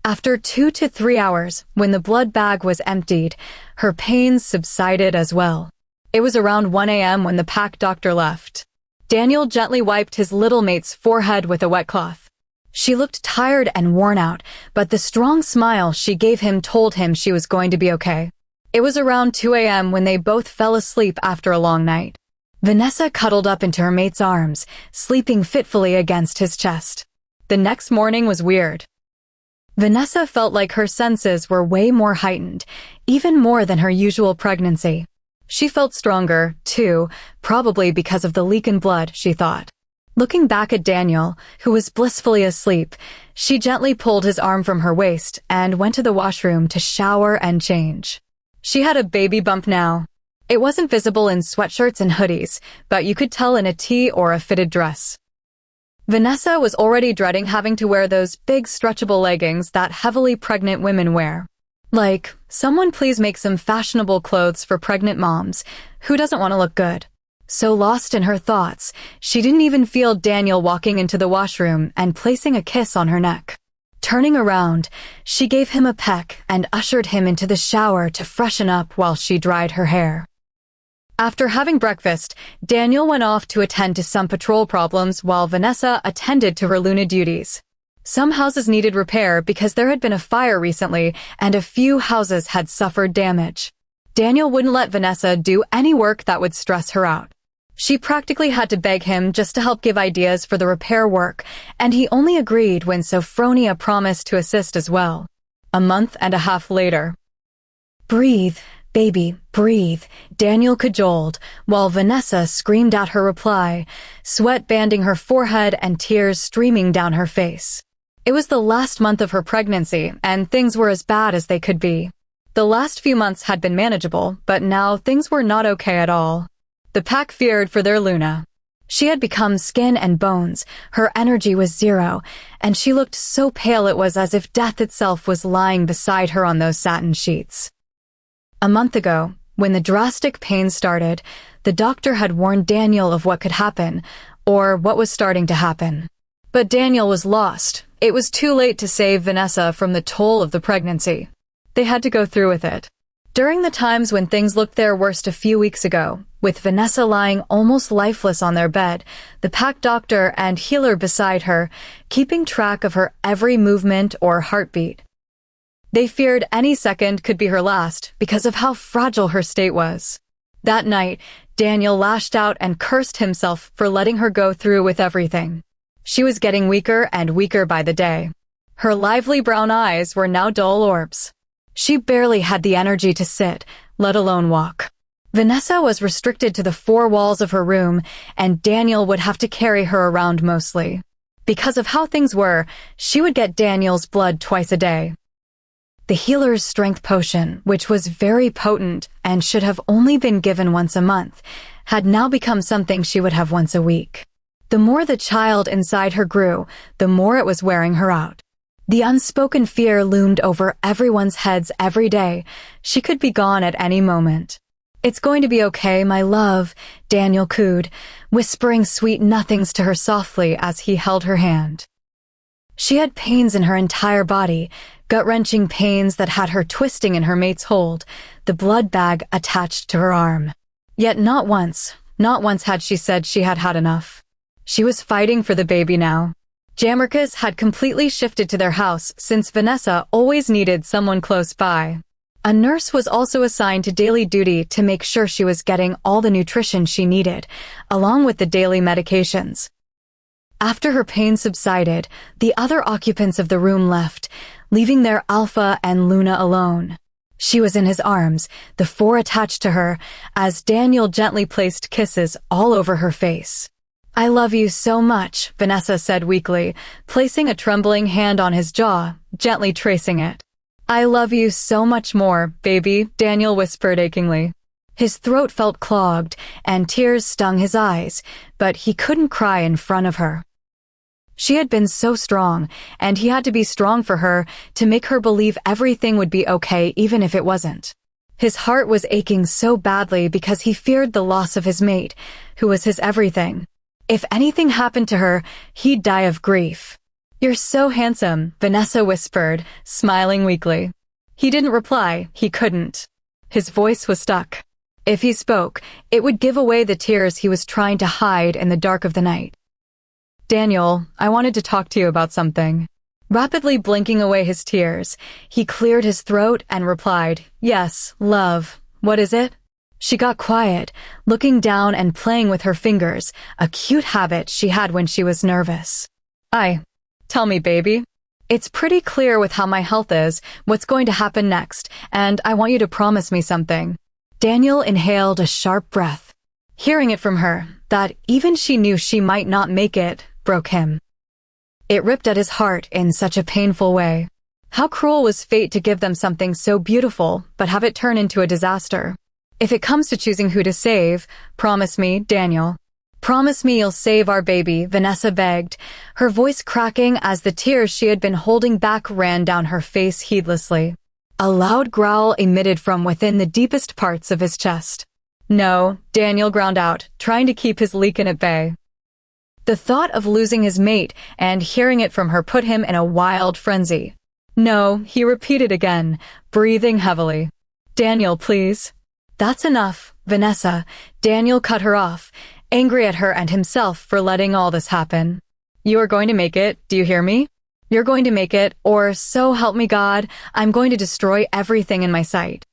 After 2 to 3 hours, when the blood bag was emptied, her pains subsided as well. It was around 1 a.m. when the pack doctor left. Daniel gently wiped his little mate's forehead with a wet cloth. She looked tired and worn out, but the strong smile she gave him told him she was going to be okay. It was around 2 a.m. when they both fell asleep after a long night. Vanessa cuddled up into her mate's arms, sleeping fitfully against his chest. The next morning was weird. Vanessa felt like her senses were way more heightened, even more than her usual pregnancy. She felt stronger, too, probably because of the leak in blood, she thought. Looking back at Daniel, who was blissfully asleep, she gently pulled his arm from her waist and went to the washroom to shower and change. She had a baby bump now. It wasn't visible in sweatshirts and hoodies, but you could tell in a tee or a fitted dress. Vanessa was already dreading having to wear those big stretchable leggings that heavily pregnant women wear. Like, someone please make some fashionable clothes for pregnant moms. Who doesn't want to look good? So lost in her thoughts, she didn't even feel Daniel walking into the washroom and placing a kiss on her neck. Turning around, she gave him a peck and ushered him into the shower to freshen up while she dried her hair. After having breakfast, Daniel went off to attend to some patrol problems while Vanessa attended to her Luna duties. Some houses needed repair because there had been a fire recently and a few houses had suffered damage. Daniel wouldn't let Vanessa do any work that would stress her out. She practically had to beg him just to help give ideas for the repair work, and he only agreed when Sophronia promised to assist as well. A month and a half later. Breathe, baby, breathe, Daniel cajoled, while Vanessa screamed out her reply, sweat banding her forehead and tears streaming down her face. It was the last month of her pregnancy, and things were as bad as they could be. The last few months had been manageable, but now things were not okay at all. The pack feared for their Luna. She had become skin and bones, her energy was zero, and she looked so pale it was as if death itself was lying beside her on those satin sheets. A month ago, when the drastic pain started, the doctor had warned Daniel of what could happen, or what was starting to happen. But Daniel was lost. It was too late to save Vanessa from the toll of the pregnancy. They had to go through with it. During the times when things looked their worst a few weeks ago, with Vanessa lying almost lifeless on their bed, the pack doctor and healer beside her, keeping track of her every movement or heartbeat. They feared any second could be her last because of how fragile her state was. That night, Daniel lashed out and cursed himself for letting her go through with everything. She was getting weaker and weaker by the day. Her lively brown eyes were now dull orbs. She barely had the energy to sit, let alone walk. Vanessa was restricted to the four walls of her room, and Daniel would have to carry her around mostly. Because of how things were, she would get Daniel's blood twice a day. The healer's strength potion, which was very potent and should have only been given once a month, had now become something she would have once a week. The more the child inside her grew, the more it was wearing her out. The unspoken fear loomed over everyone's heads every day. She could be gone at any moment. "It's going to be okay, my love," Daniel cooed, whispering sweet nothings to her softly as he held her hand. She had pains in her entire body, gut-wrenching pains that had her twisting in her mate's hold, the blood bag attached to her arm. Yet not once had she said she had had enough. She was fighting for the baby now. Jammerkus had completely shifted to their house since Vanessa always needed someone close by. A nurse was also assigned to daily duty to make sure she was getting all the nutrition she needed, along with the daily medications. After her pain subsided, the other occupants of the room left, leaving their Alpha and Luna alone. She was in his arms, the four attached to her, as Daniel gently placed kisses all over her face. "I love you so much," Vanessa said weakly, placing a trembling hand on his jaw, gently tracing it. "I love you so much more, baby," Daniel whispered achingly. His throat felt clogged, and tears stung his eyes, but he couldn't cry in front of her. She had been so strong, and he had to be strong for her to make her believe everything would be okay even if it wasn't. His heart was aching so badly because he feared the loss of his mate, who was his everything. If anything happened to her, he'd die of grief. "You're so handsome," Vanessa whispered, smiling weakly. He didn't reply, he couldn't. His voice was stuck. If he spoke, it would give away the tears he was trying to hide in the dark of the night. "Daniel, I wanted to talk to you about something." Rapidly blinking away his tears, he cleared his throat and replied, "Yes, love. What is it?" She got quiet, looking down and playing with her fingers, a cute habit she had when she was nervous. Tell me, baby. It's pretty clear with how my health is, what's going to happen next, and I want you to promise me something." Daniel inhaled a sharp breath. Hearing it from her, that even she knew she might not make it, broke him. It ripped at his heart in such a painful way. How cruel was fate to give them something so beautiful, but have it turn into a disaster. "If it comes to choosing who to save, promise me, Daniel. Promise me you'll save our baby," Vanessa begged, her voice cracking as the tears she had been holding back ran down her face heedlessly. A loud growl emitted from within the deepest parts of his chest. "No," Daniel ground out, trying to keep his leakin at bay. The thought of losing his mate and hearing it from her put him in a wild frenzy. "No," he repeated again, breathing heavily. "Daniel, please." "That's enough, Vanessa," Daniel cut her off, angry at her and himself for letting all this happen. "You are going to make it, do you hear me? You're going to make it, or so help me God, I'm going to destroy everything in my sight.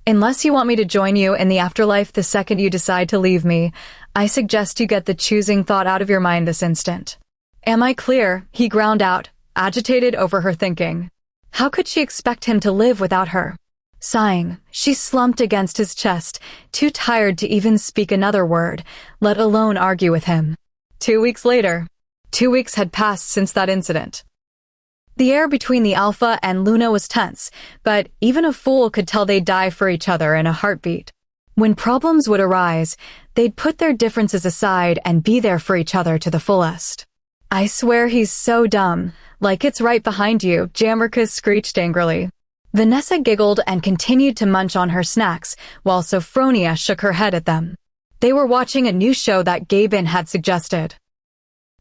Unless you want me to join you in the afterlife the second you decide to leave me, I suggest you get the choosing thought out of your mind this instant." "Am I clear?" he ground out, agitated over her thinking. How could she expect him to live without her? Sighing, she slumped against his chest, too tired to even speak another word, let alone argue with him. 2 weeks later. 2 weeks had passed since that incident. The air between the Alpha and Luna was tense, but even a fool could tell they'd die for each other in a heartbeat. When problems would arise, they'd put their differences aside and be there for each other to the fullest. "I swear he's so dumb. Like it's right behind you," Jammerkus screeched angrily. Vanessa giggled and continued to munch on her snacks, while Sophronia shook her head at them. They were watching a new show that Gabin had suggested.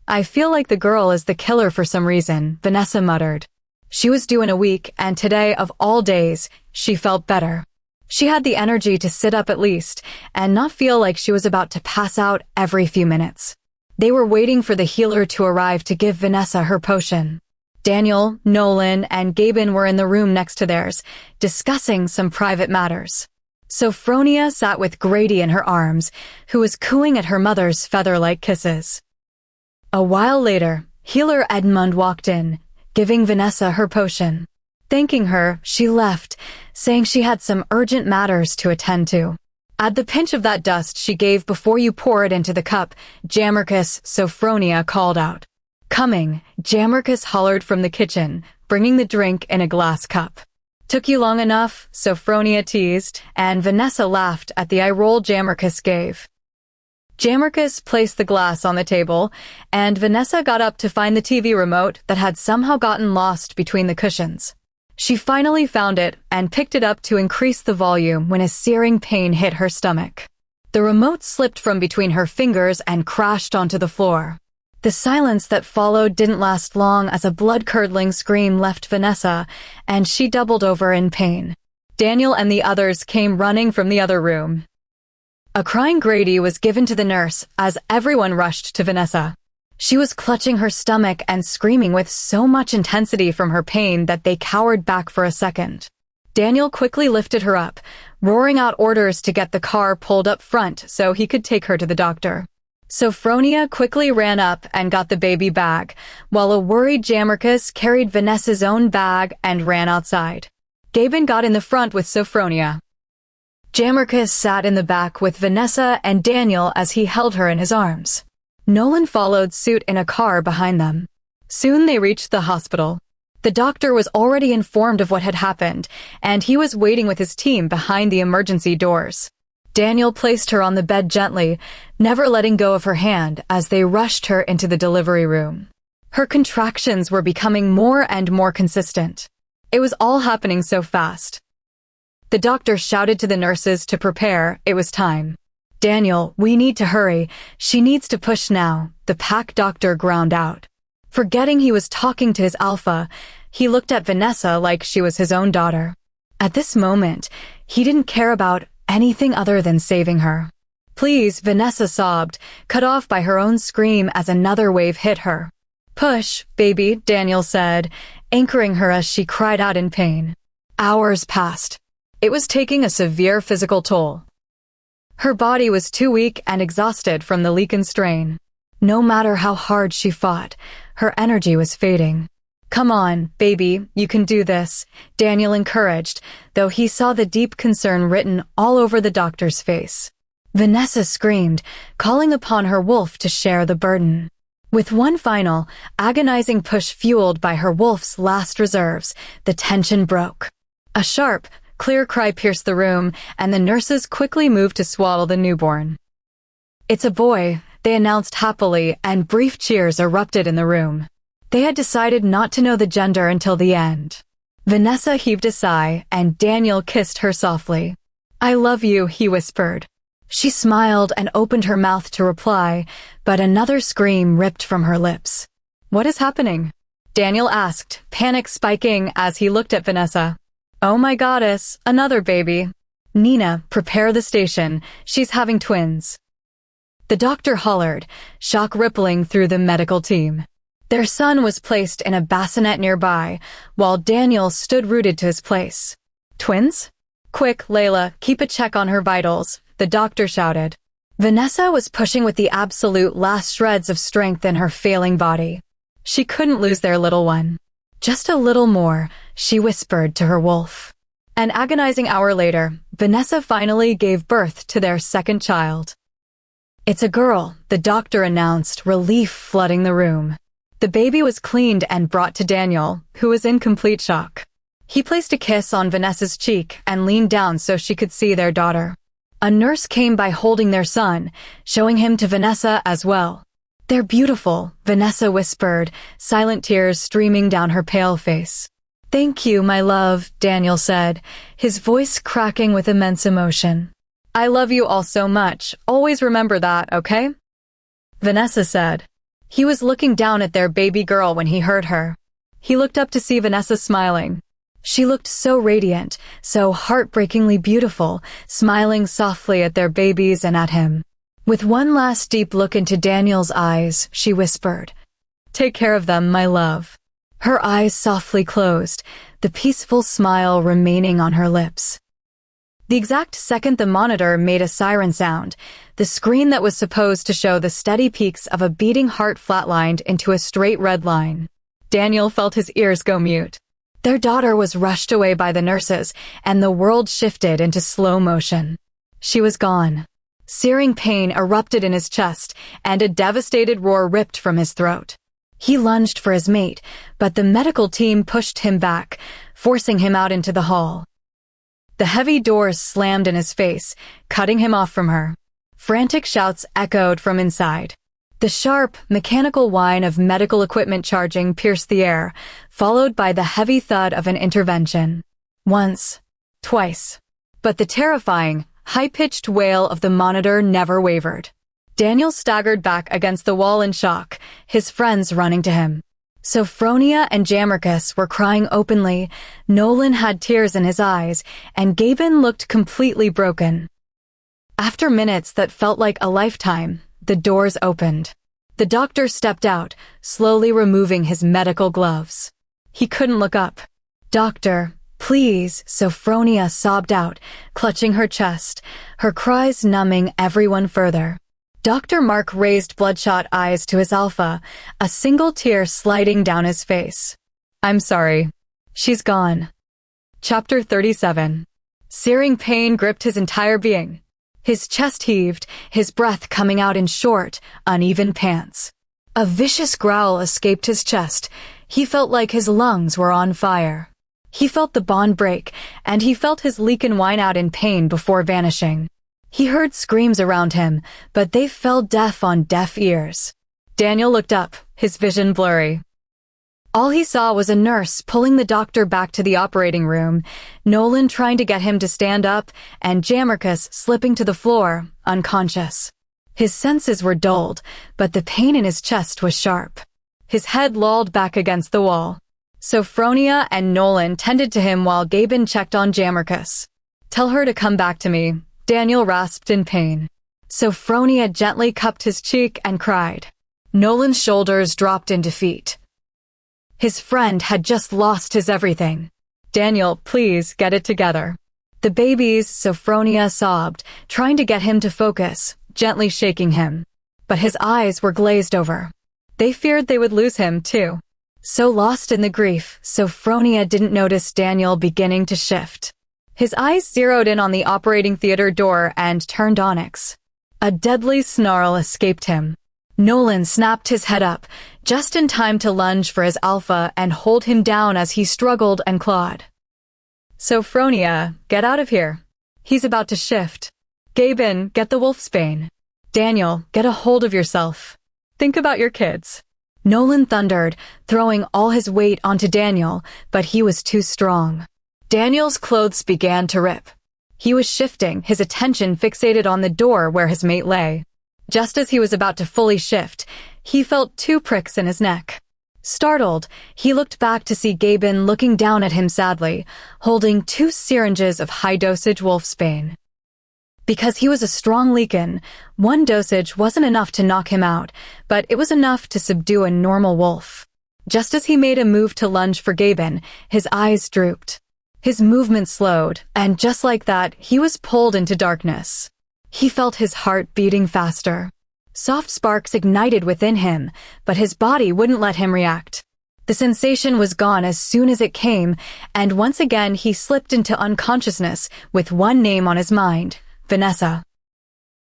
"I feel like the girl is the killer for some reason," Vanessa muttered. She was due in a week, and today, of all days, she felt better. She had the energy to sit up at least, and not feel like she was about to pass out every few minutes. They were waiting for the healer to arrive to give Vanessa her potion. Daniel, Nolan, and Gaben were in the room next to theirs, discussing some private matters. Sophronia sat with Grady in her arms, who was cooing at her mother's feather-like kisses. A while later, healer Edmund walked in, giving Vanessa her potion. Thanking her, she left, saying she had some urgent matters to attend to. Add the pinch of that dust she gave before you pour it into the cup, Jammerkus, Sophronia called out. Coming, Jammerkus hollered from the kitchen, bringing the drink in a glass cup. Took you long enough, Sophronia teased, and Vanessa laughed at the eye roll Jammerkus gave. Jammerkus placed the glass on the table, and Vanessa got up to find the TV remote that had somehow gotten lost between the cushions. She finally found it and picked it up to increase the volume when a searing pain hit her stomach. The remote slipped from between her fingers and crashed onto the floor. The silence that followed didn't last long as a blood-curdling scream left Vanessa, and she doubled over in pain. Daniel and the others came running from the other room. A crying Grady was given to the nurse as everyone rushed to Vanessa. She was clutching her stomach and screaming with so much intensity from her pain that they cowered back for a second. Daniel quickly lifted her up, roaring out orders to get the car pulled up front so he could take her to the doctor. Sophronia quickly ran up and got the baby bag, while a worried Jammerkus carried Vanessa's own bag and ran outside. Gaben got in the front with Sophronia. Jammerkus sat in the back with Vanessa and Daniel as he held her in his arms. Nolan followed suit in a car behind them. Soon they reached the hospital. The doctor was already informed of what had happened, and he was waiting with his team behind the emergency doors. Daniel placed her on the bed gently, never letting go of her hand as they rushed her into the delivery room. Her contractions were becoming more and more consistent. It was all happening so fast. The doctor shouted to the nurses to prepare. It was time. Daniel, we need to hurry. She needs to push now, the pack doctor ground out. Forgetting he was talking to his alpha, he looked at Vanessa like she was his own daughter. At this moment, he didn't care about anything other than saving her. Please, Vanessa sobbed, cut off by her own scream as another wave hit her. Push, baby, Daniel said, anchoring her as she cried out in pain. Hours passed. It was taking a severe physical toll. Her body was too weak and exhausted from the leak and strain. No matter how hard she fought, her energy was fading. Come on, baby, you can do this, Daniel encouraged, though he saw the deep concern written all over the doctor's face. Vanessa screamed, calling upon her wolf to share the burden. With one final, agonizing push fueled by her wolf's last reserves, the tension broke. A sharp, clear cry pierced the room, and the nurses quickly moved to swaddle the newborn. It's a boy, they announced happily, and brief cheers erupted in the room. They had decided not to know the gender until the end. Vanessa heaved a sigh, and Daniel kissed her softly. I love you, he whispered. She smiled and opened her mouth to reply, but another scream ripped from her lips. What is happening? Daniel asked, panic spiking as he looked at Vanessa. Oh my goddess, another baby. Nina, prepare the station. She's having twins. The doctor hollered, shock rippling through the medical team. Their son was placed in a bassinet nearby, while Daniel stood rooted to his place. Twins? Quick, Layla, keep a check on her vitals, the doctor shouted. Vanessa was pushing with the absolute last shreds of strength in her failing body. She couldn't lose their little one. Just a little more, she whispered to her wolf. An agonizing hour later, Vanessa finally gave birth to their second child. It's a girl, the doctor announced, relief flooding the room. The baby was cleaned and brought to Daniel, who was in complete shock. He placed a kiss on Vanessa's cheek and leaned down so she could see their daughter. A nurse came by holding their son, showing him to Vanessa as well. They're beautiful, Vanessa whispered, silent tears streaming down her pale face. Thank you, my love, Daniel said, his voice cracking with immense emotion. I love you all so much. Always remember that, okay? Vanessa said. He was looking down at their baby girl when he heard her. He looked up to see Vanessa smiling. She looked so radiant, so heartbreakingly beautiful, smiling softly at their babies and at him. With one last deep look into Daniel's eyes, she whispered, "Take care of them, my love." Her eyes softly closed, the peaceful smile remaining on her lips. The exact second the monitor made a siren sound, the screen that was supposed to show the steady peaks of a beating heart flatlined into a straight red line. Daniel felt his ears go mute. Their daughter was rushed away by the nurses, and the world shifted into slow motion. She was gone. Searing pain erupted in his chest, and a devastated roar ripped from his throat. He lunged for his mate, but the medical team pushed him back, forcing him out into the hall. The heavy doors slammed in his face, cutting him off from her. Frantic shouts echoed from inside. The sharp, mechanical whine of medical equipment charging pierced the air, followed by the heavy thud of an intervention. Once, twice. But the terrifying, high-pitched wail of the monitor never wavered. Daniel staggered back against the wall in shock, his friends running to him. Sophronia and Jammerkus were crying openly, Nolan had tears in his eyes, and Gaben looked completely broken. After minutes that felt like a lifetime, the doors opened. The doctor stepped out, slowly removing his medical gloves. He couldn't look up. "Doctor, please," Sophronia sobbed out, clutching her chest, her cries numbing everyone further. Dr. Mark raised bloodshot eyes to his alpha, a single tear sliding down his face. "I'm sorry. She's gone." Chapter 37. Searing pain gripped his entire being. His chest heaved, his breath coming out in short, uneven pants. A vicious growl escaped his chest. He felt like his lungs were on fire. He felt the bond break, and he felt his leak and whine out in pain before vanishing. He heard screams around him, but they fell deaf on deaf ears. Daniel looked up, his vision blurry. All he saw was a nurse pulling the doctor back to the operating room, Nolan trying to get him to stand up, and Jammerkus slipping to the floor, unconscious. His senses were dulled, but the pain in his chest was sharp. His head lolled back against the wall. Sophronia and Nolan tended to him while Gaben checked on Jammerkus. "Tell her to come back to me," Daniel rasped in pain. Sophronia gently cupped his cheek and cried. Nolan's shoulders dropped in defeat. His friend had just lost his everything. "Daniel, please, get it together." The babies, Sophronia sobbed, trying to get him to focus, gently shaking him. But his eyes were glazed over. They feared they would lose him, too. So lost in the grief, Sophronia didn't notice Daniel beginning to shift. His eyes zeroed in on the operating theater door and turned onyx. A deadly snarl escaped him. Nolan snapped his head up, just in time to lunge for his alpha and hold him down as he struggled and clawed. "Sophronia, get out of here. He's about to shift. Gaben, get the wolfsbane. Daniel, get a hold of yourself. Think about your kids." Nolan thundered, throwing all his weight onto Daniel, but he was too strong. Daniel's clothes began to rip. He was shifting, his attention fixated on the door where his mate lay. Just as he was about to fully shift, he felt 2 pricks in his neck. Startled, he looked back to see Gaben looking down at him sadly, holding 2 syringes of high-dosage wolfsbane. Because he was a strong Leakin, 1 dosage wasn't enough to knock him out, but it was enough to subdue a normal wolf. Just as he made a move to lunge for Gaben, his eyes drooped. His movement slowed, and just like that, he was pulled into darkness. He felt his heart beating faster. Soft sparks ignited within him, but his body wouldn't let him react. The sensation was gone as soon as it came, and once again he slipped into unconsciousness with one name on his mind, Vanessa.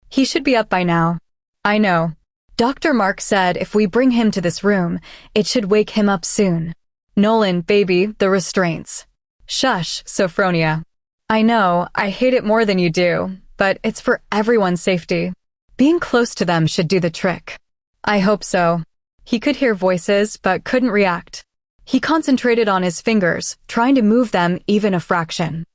He should be up by now. I know. Dr. Mark said if we bring him to this room, it should wake him up soon. Nolan, baby, the restraints. Shush, Sophronia. I know, I hate it more than you do, but it's for everyone's safety. Being close to them should do the trick. I hope so. He could hear voices, but couldn't react. He concentrated on his fingers, trying to move them even a fraction.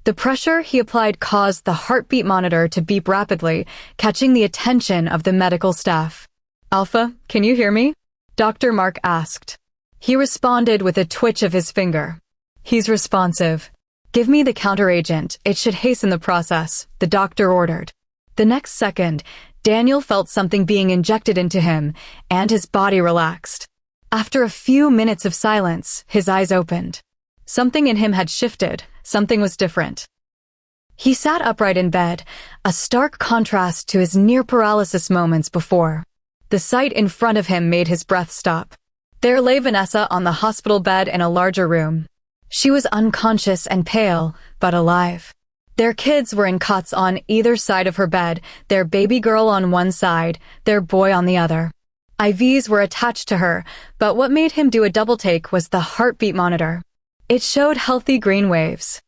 The pressure he applied caused the heartbeat monitor to beep rapidly, catching the attention of the medical staff. Alpha, can you hear me? Dr. Mark asked. He responded with a twitch of his finger. He's responsive. Give me the counteragent. It should hasten the process, the doctor ordered. The next second, Daniel felt something being injected into him, and his body relaxed. After a few minutes of silence, his eyes opened. Something in him had shifted. Something was different. He sat upright in bed, a stark contrast to his near-paralysis moments before. The sight in front of him made his breath stop. There lay Vanessa on the hospital bed in a larger room. She was unconscious and pale, but alive. Their kids were in cots on either side of her bed, their baby girl on one side, their boy on the other. IVs were attached to her, but what made him do a double take was the heartbeat monitor. It showed healthy green waves.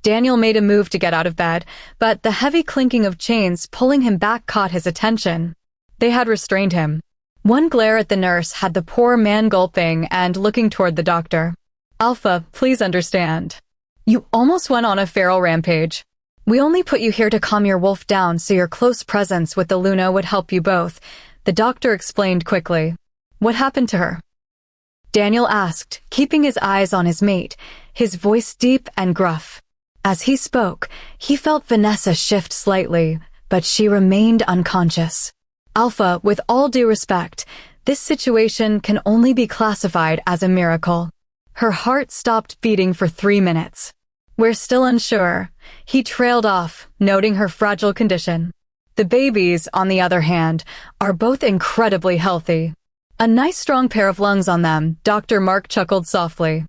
Daniel made a move to get out of bed, but the heavy clinking of chains pulling him back caught his attention. They had restrained him. One glare at the nurse had the poor man gulping and looking toward the doctor. Alpha, please understand. You almost went on a feral rampage. We only put you here to calm your wolf down so your close presence with the Luna would help you both, the doctor explained quickly. What happened to her? Daniel asked, keeping his eyes on his mate, his voice deep and gruff. As he spoke, he felt Vanessa shift slightly, but she remained unconscious. Alpha, with all due respect, this situation can only be classified as a miracle. Her heart stopped beating for 3 minutes. We're still unsure. He trailed off, noting her fragile condition. The babies, on the other hand, are both incredibly healthy. A nice strong pair of lungs on them, Dr. Mark chuckled softly.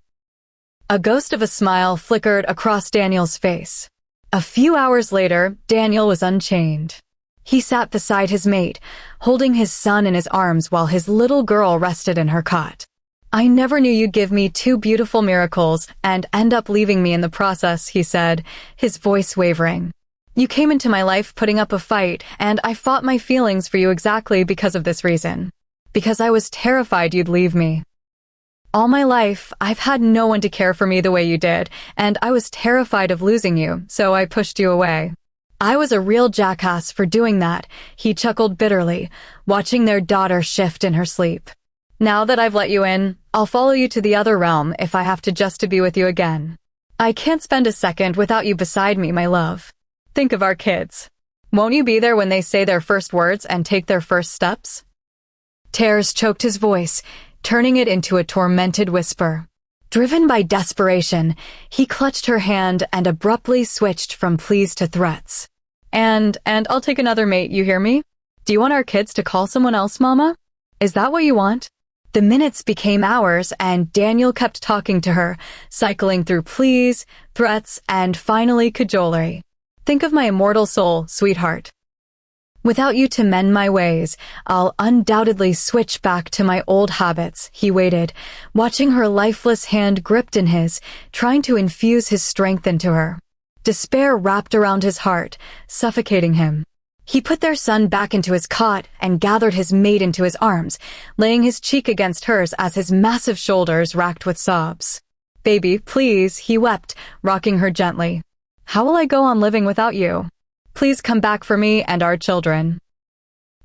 A ghost of a smile flickered across Daniel's face. A few hours later, Daniel was unchained. He sat beside his mate, holding his son in his arms while his little girl rested in her cot. I never knew you'd give me 2 beautiful miracles and end up leaving me in the process, he said, his voice wavering. You came into my life putting up a fight, and I fought my feelings for you exactly because of this reason. Because I was terrified you'd leave me. All my life, I've had no one to care for me the way you did, and I was terrified of losing you, so I pushed you away. I was a real jackass for doing that, he chuckled bitterly, watching their daughter shift in her sleep. Now that I've let you in, I'll follow you to the other realm if I have to just to be with you again. I can't spend a second without you beside me, my love. Think of our kids. Won't you be there when they say their first words and take their first steps? Tears choked his voice, turning it into a tormented whisper. Driven by desperation, he clutched her hand and abruptly switched from pleas to threats. And I'll take another mate, you hear me? Do you want our kids to call someone else, Mama? Is that what you want? The minutes became hours, and Daniel kept talking to her, cycling through pleas, threats, and finally cajolery. Think of my immortal soul, sweetheart. Without you to mend my ways, I'll undoubtedly switch back to my old habits, he waited, watching her lifeless hand gripped in his, trying to infuse his strength into her. Despair wrapped around his heart, suffocating him. He put their son back into his cot and gathered his mate into his arms, laying his cheek against hers as his massive shoulders racked with sobs. Baby, please, he wept, rocking her gently. How will I go on living without you? Please come back for me and our children.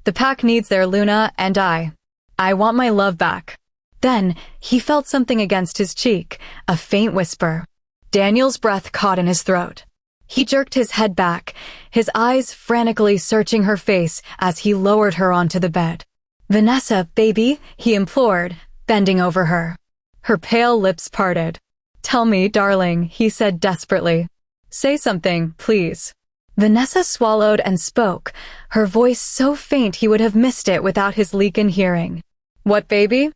The pack needs their Luna and I want my love back. Then, he felt something against his cheek, a faint whisper. Daniel's breath caught in his throat. He jerked his head back, his eyes frantically searching her face as he lowered her onto the bed. Vanessa, baby, he implored, bending over her. Her pale lips parted. Tell me, darling, he said desperately. Say something, please. Vanessa swallowed and spoke, her voice so faint he would have missed it without his leak in hearing. What, baby?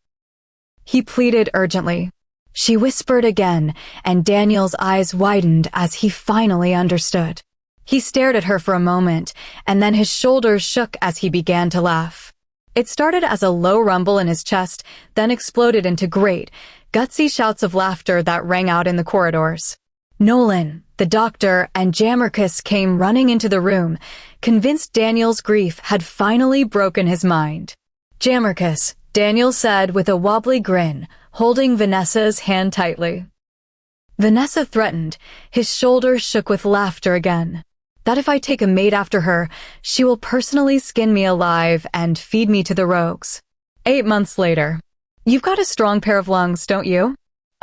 He pleaded urgently. She whispered again, and Daniel's eyes widened as he finally understood. He stared at her for a moment, and then his shoulders shook as he began to laugh. It started as a low rumble in his chest, then exploded into great, gutsy shouts of laughter that rang out in the corridors. Nolan, the doctor, and Jammerkus came running into the room, convinced Daniel's grief had finally broken his mind. Jammerkus, Daniel said with a wobbly grin, holding Vanessa's hand tightly. Vanessa threatened, his shoulders shook with laughter again. That if I take a mate after her, she will personally skin me alive and feed me to the rogues. 8 months later. You've got a strong pair of lungs, don't you?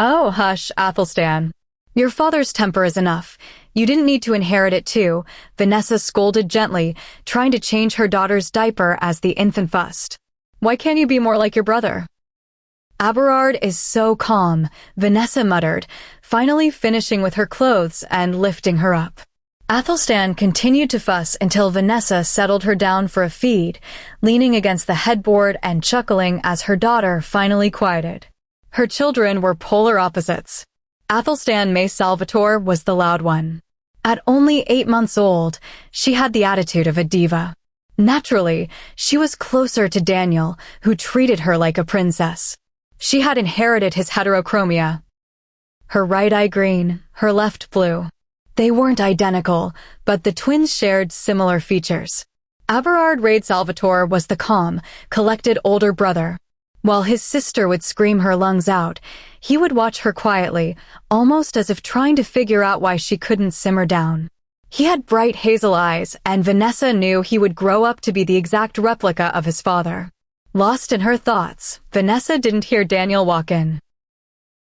Oh, hush, Athelstan. Your father's temper is enough. You didn't need to inherit it too, Vanessa scolded gently, trying to change her daughter's diaper as the infant fussed. Why can't you be more like your brother? Aberard is so calm, Vanessa muttered, finally finishing with her clothes and lifting her up. Athelstan continued to fuss until Vanessa settled her down for a feed, leaning against the headboard and chuckling as her daughter finally quieted. Her children were polar opposites. Athelstan May Salvatore was the loud one. At only 8 months old, she had the attitude of a diva. Naturally, she was closer to Daniel, who treated her like a princess. She had inherited his heterochromia. Her right eye green, her left blue. They weren't identical, but the twins shared similar features. Aberard Raid Salvatore was the calm, collected older brother. While his sister would scream her lungs out, he would watch her quietly, almost as if trying to figure out why she couldn't simmer down. He had bright hazel eyes, and Vanessa knew he would grow up to be the exact replica of his father. Lost in her thoughts, Vanessa didn't hear Daniel walk in.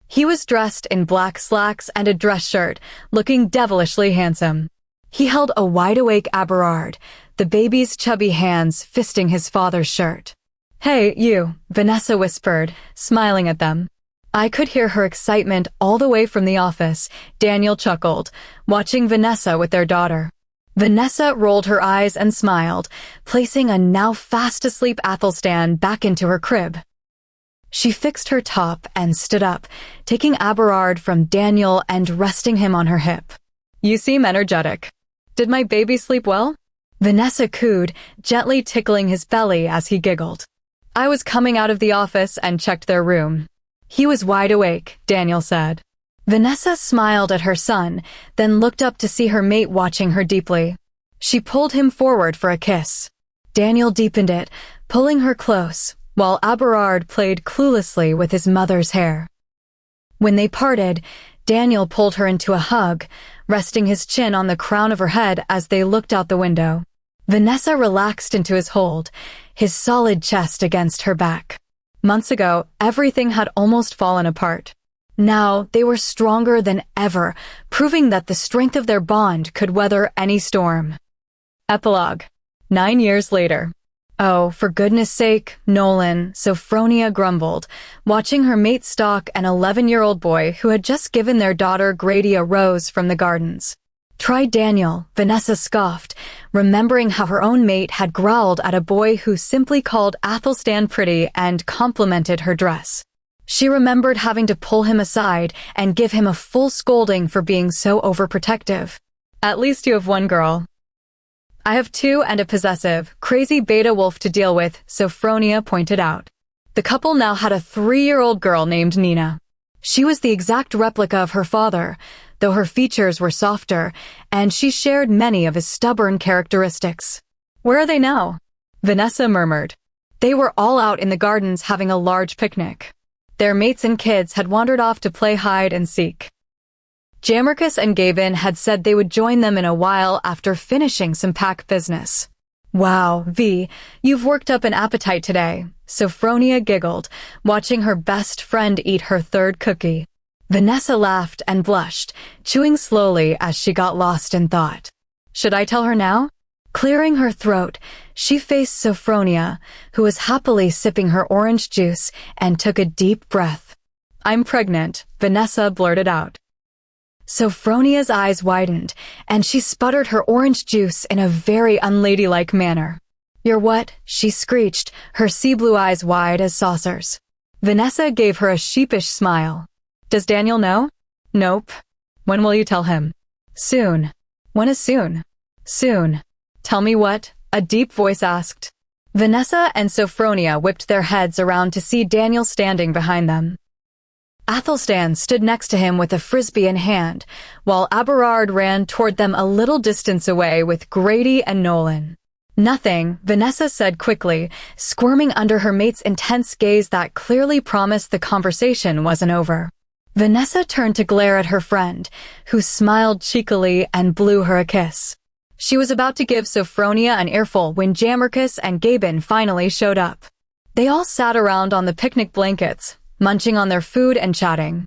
He was dressed in black slacks and a dress shirt, looking devilishly handsome. He held a wide-awake Aberard, the baby's chubby hands fisting his father's shirt. Hey, you, Vanessa whispered, smiling at them. I could hear her excitement all the way from the office, Daniel chuckled, watching Vanessa with their daughter. Vanessa rolled her eyes and smiled, placing a now fast-asleep Athelstan back into her crib. She fixed her top and stood up, taking Aberard from Daniel and resting him on her hip. You seem energetic. Did my baby sleep well? Vanessa cooed, gently tickling his belly as he giggled. I was coming out of the office and checked their room. He was wide awake, Daniel said. Vanessa smiled at her son, then looked up to see her mate watching her deeply. She pulled him forward for a kiss. Daniel deepened it, pulling her close, while Aberard played cluelessly with his mother's hair. When they parted, Daniel pulled her into a hug, resting his chin on the crown of her head as they looked out the window. Vanessa relaxed into his hold, his solid chest against her back. Months ago, everything had almost fallen apart. Now, they were stronger than ever, proving that the strength of their bond could weather any storm. Epilogue. 9 years later. Oh, for goodness sake, Nolan, Sophronia grumbled, watching her mate stalk an 11-year-old boy who had just given their daughter Grady a rose from the gardens. Try Daniel, Vanessa scoffed, remembering how her own mate had growled at a boy who simply called Athelstan pretty and complimented her dress. She remembered having to pull him aside and give him a full scolding for being so overprotective. At least you have one girl. I have two and a possessive, crazy beta wolf to deal with, Sophronia pointed out. The couple now had a 3-year-old girl named Nina. She was the exact replica of her father, though her features were softer, and she shared many of his stubborn characteristics. Where are they now? Vanessa murmured. They were all out in the gardens having a large picnic. Their mates and kids had wandered off to play hide and seek. Jammerkus and Gavin had said they would join them in a while after finishing some pack business. Wow, V, you've worked up an appetite today, Sophronia giggled, watching her best friend eat her third cookie. Vanessa laughed and blushed, chewing slowly as she got lost in thought. Should I tell her now? Clearing her throat, she faced Sophronia, who was happily sipping her orange juice, and took a deep breath. I'm pregnant, Vanessa blurted out. Sophronia's eyes widened, and she sputtered her orange juice in a very unladylike manner. You're what? She screeched, her sea-blue eyes wide as saucers. Vanessa gave her a sheepish smile. Does Daniel know? Nope. When will you tell him? Soon. When is soon? Soon. Tell me what? A deep voice asked. Vanessa and Sophronia whipped their heads around to see Daniel standing behind them. Athelstan stood next to him with a frisbee in hand, while Aberard ran toward them a little distance away with Grady and Nolan. Nothing, Vanessa said quickly, squirming under her mate's intense gaze that clearly promised the conversation wasn't over. Vanessa turned to glare at her friend, who smiled cheekily and blew her a kiss. She was about to give Sophronia an earful when Jammerkus and Gabin finally showed up. They all sat around on the picnic blankets, munching on their food and chatting.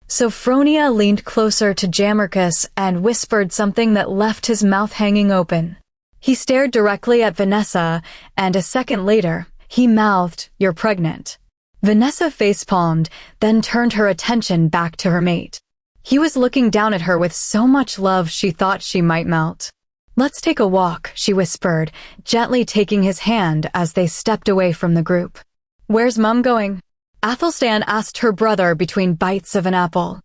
Sophronia leaned closer to Jammerkus and whispered something that left his mouth hanging open. He stared directly at Vanessa, and a second later, he mouthed, "You're pregnant." Vanessa facepalmed, then turned her attention back to her mate. He was looking down at her with so much love she thought she might melt. "Let's take a walk," she whispered, gently taking his hand as they stepped away from the group. "Where's Mum going?" Athelstan asked her brother between bites of an apple.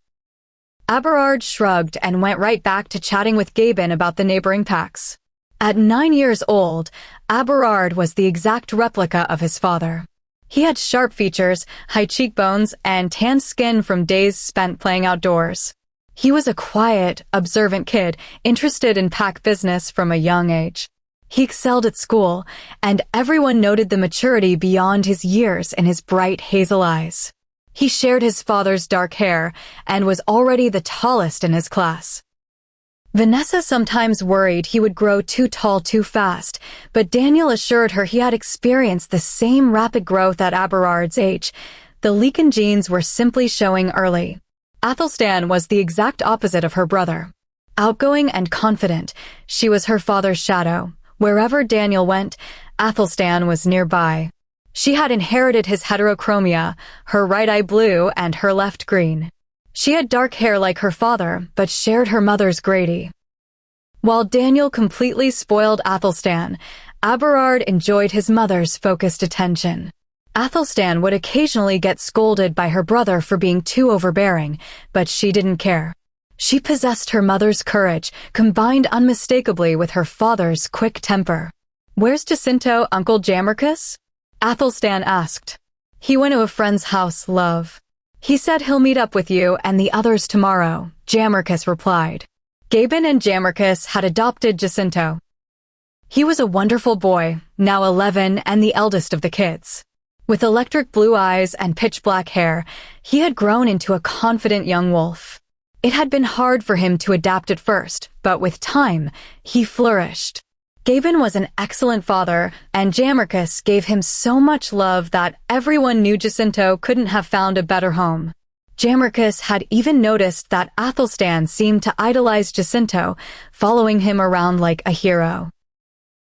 Aberard shrugged and went right back to chatting with Gabin about the neighboring packs. At 9 years old, Aberard was the exact replica of his father. He had sharp features, high cheekbones, and tanned skin from days spent playing outdoors. He was a quiet, observant kid, interested in pack business from a young age. He excelled at school, and everyone noted the maturity beyond his years in his bright hazel eyes. He shared his father's dark hair, and was already the tallest in his class. Vanessa sometimes worried he would grow too tall too fast, but Daniel assured her he had experienced the same rapid growth at Aberard's age. The Leakin genes were simply showing early. Athelstan was the exact opposite of her brother. Outgoing and confident, she was her father's shadow. Wherever Daniel went, Athelstan was nearby. She had inherited his heterochromia, her right eye blue and her left green. She had dark hair like her father, but shared her mother's Grady. While Daniel completely spoiled Athelstan, Aberard enjoyed his mother's focused attention. Athelstan would occasionally get scolded by her brother for being too overbearing, but she didn't care. She possessed her mother's courage, combined unmistakably with her father's quick temper. "Where's Jacinto, Uncle Jammerkus?" Athelstan asked. "He went to a friend's house, love. He said he'll meet up with you and the others tomorrow," Jammerkus replied. Gabin and Jammerkus had adopted Jacinto. He was a wonderful boy, now 11 and the eldest of the kids. With electric blue eyes and pitch-black hair, he had grown into a confident young wolf. It had been hard for him to adapt at first, but with time, he flourished. Gabin was an excellent father, and Jammerkus gave him so much love that everyone knew Jacinto couldn't have found a better home. Jammerkus had even noticed that Athelstan seemed to idolize Jacinto, following him around like a hero.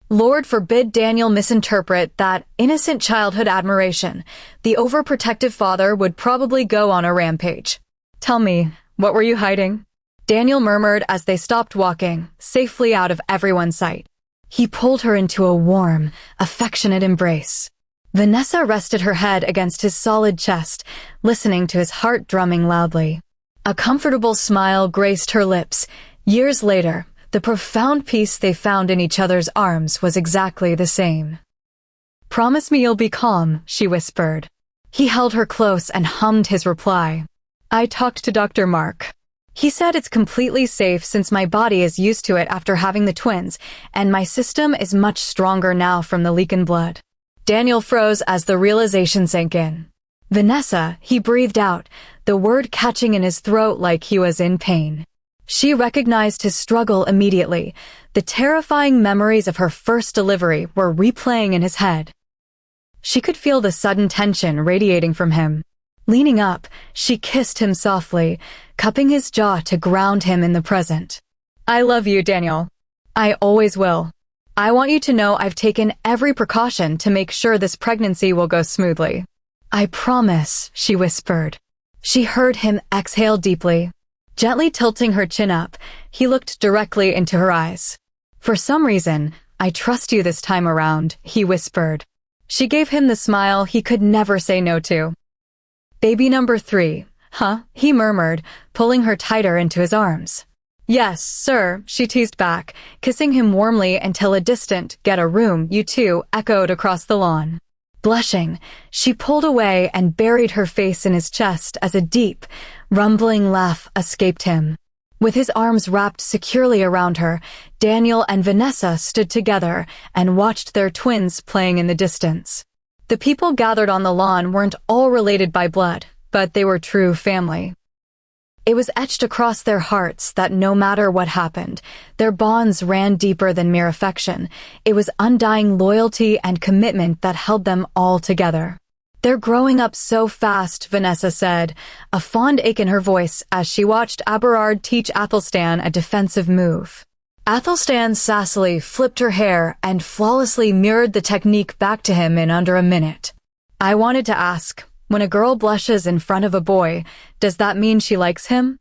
Lord forbid Daniel misinterpret that innocent childhood admiration. The overprotective father would probably go on a rampage. "Tell me, what were you hiding?" Daniel murmured as they stopped walking, safely out of everyone's sight. He pulled her into a warm, affectionate embrace. Vanessa rested her head against his solid chest, listening to his heart drumming loudly. A comfortable smile graced her lips. Years later, the profound peace they found in each other's arms was exactly the same. "Promise me you'll be calm," she whispered. He held her close and hummed his reply. "I talked to Dr. Mark. He said it's completely safe since my body is used to it after having the twins, and my system is much stronger now from the Leakin blood." Daniel froze as the realization sank in. "Vanessa," he breathed out, the word catching in his throat like he was in pain. She recognized his struggle immediately. The terrifying memories of her first delivery were replaying in his head. She could feel the sudden tension radiating from him. Leaning up, she kissed him softly, cupping his jaw to ground him in the present. "I love you, Daniel. I always will. I want you to know I've taken every precaution to make sure this pregnancy will go smoothly." "I promise," she whispered. She heard him exhale deeply. Gently tilting her chin up, he looked directly into her eyes. "For some reason, I trust you this time around," he whispered. She gave him the smile he could never say no to. "Baby number 3, huh?" he murmured, pulling her tighter into his arms. "Yes, sir," she teased back, kissing him warmly until a distant "get a room, you two" echoed across the lawn. Blushing, she pulled away and buried her face in his chest as a deep, rumbling laugh escaped him. With his arms wrapped securely around her, Daniel and Vanessa stood together and watched their twins playing in the distance. The people gathered on the lawn weren't all related by blood, but they were true family. It was etched across their hearts that no matter what happened, their bonds ran deeper than mere affection. It was undying loyalty and commitment that held them all together. "They're growing up so fast," Vanessa said, a fond ache in her voice as she watched Aberard teach Athelstan a defensive move. Athelstan sassily flipped her hair and flawlessly mirrored the technique back to him in under a minute. "I wanted to ask, when a girl blushes in front of a boy, does that mean she likes him?"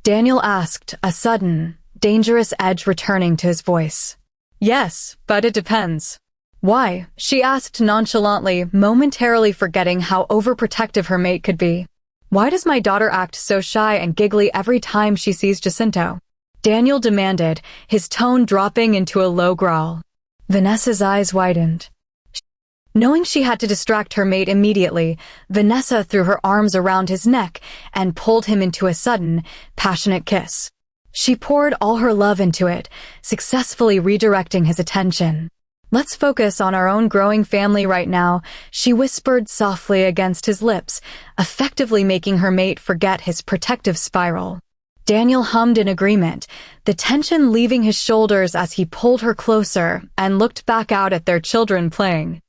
Daniel asked, a sudden, dangerous edge returning to his voice. "Yes, but it depends." "Why?" she asked nonchalantly, momentarily forgetting how overprotective her mate could be. "Why does my daughter act so shy and giggly every time she sees Jacinto?" Daniel demanded, his tone dropping into a low growl. Vanessa's eyes widened. Knowing she had to distract her mate immediately, Vanessa threw her arms around his neck and pulled him into a sudden, passionate kiss. She poured all her love into it, successfully redirecting his attention. "Let's focus on our own growing family right now," she whispered softly against his lips, effectively making her mate forget his protective spiral. Daniel hummed in agreement, the tension leaving his shoulders as he pulled her closer and looked back out at their children playing.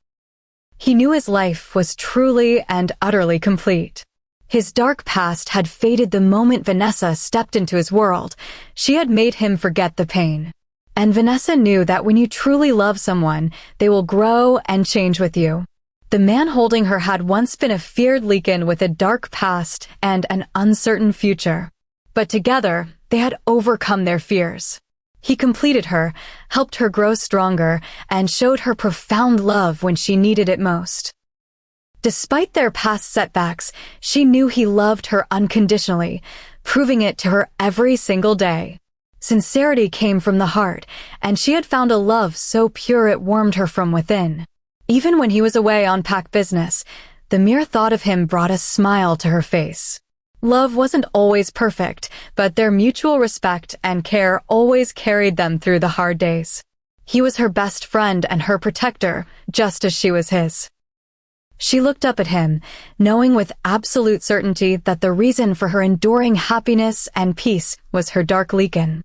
He knew his life was truly and utterly complete. His dark past had faded the moment Vanessa stepped into his world. She had made him forget the pain. And Vanessa knew that when you truly love someone, they will grow and change with you. The man holding her had once been a feared Leakin with a dark past and an uncertain future. But together, they had overcome their fears. He completed her, helped her grow stronger, and showed her profound love when she needed it most. Despite their past setbacks, she knew he loved her unconditionally, proving it to her every single day. Sincerity came from the heart, and she had found a love so pure it warmed her from within. Even when he was away on pack business, the mere thought of him brought a smile to her face. Love wasn't always perfect, but their mutual respect and care always carried them through the hard days. He was her best friend and her protector, just as she was his. She looked up at him, knowing with absolute certainty that the reason for her enduring happiness and peace was her dark Leakin.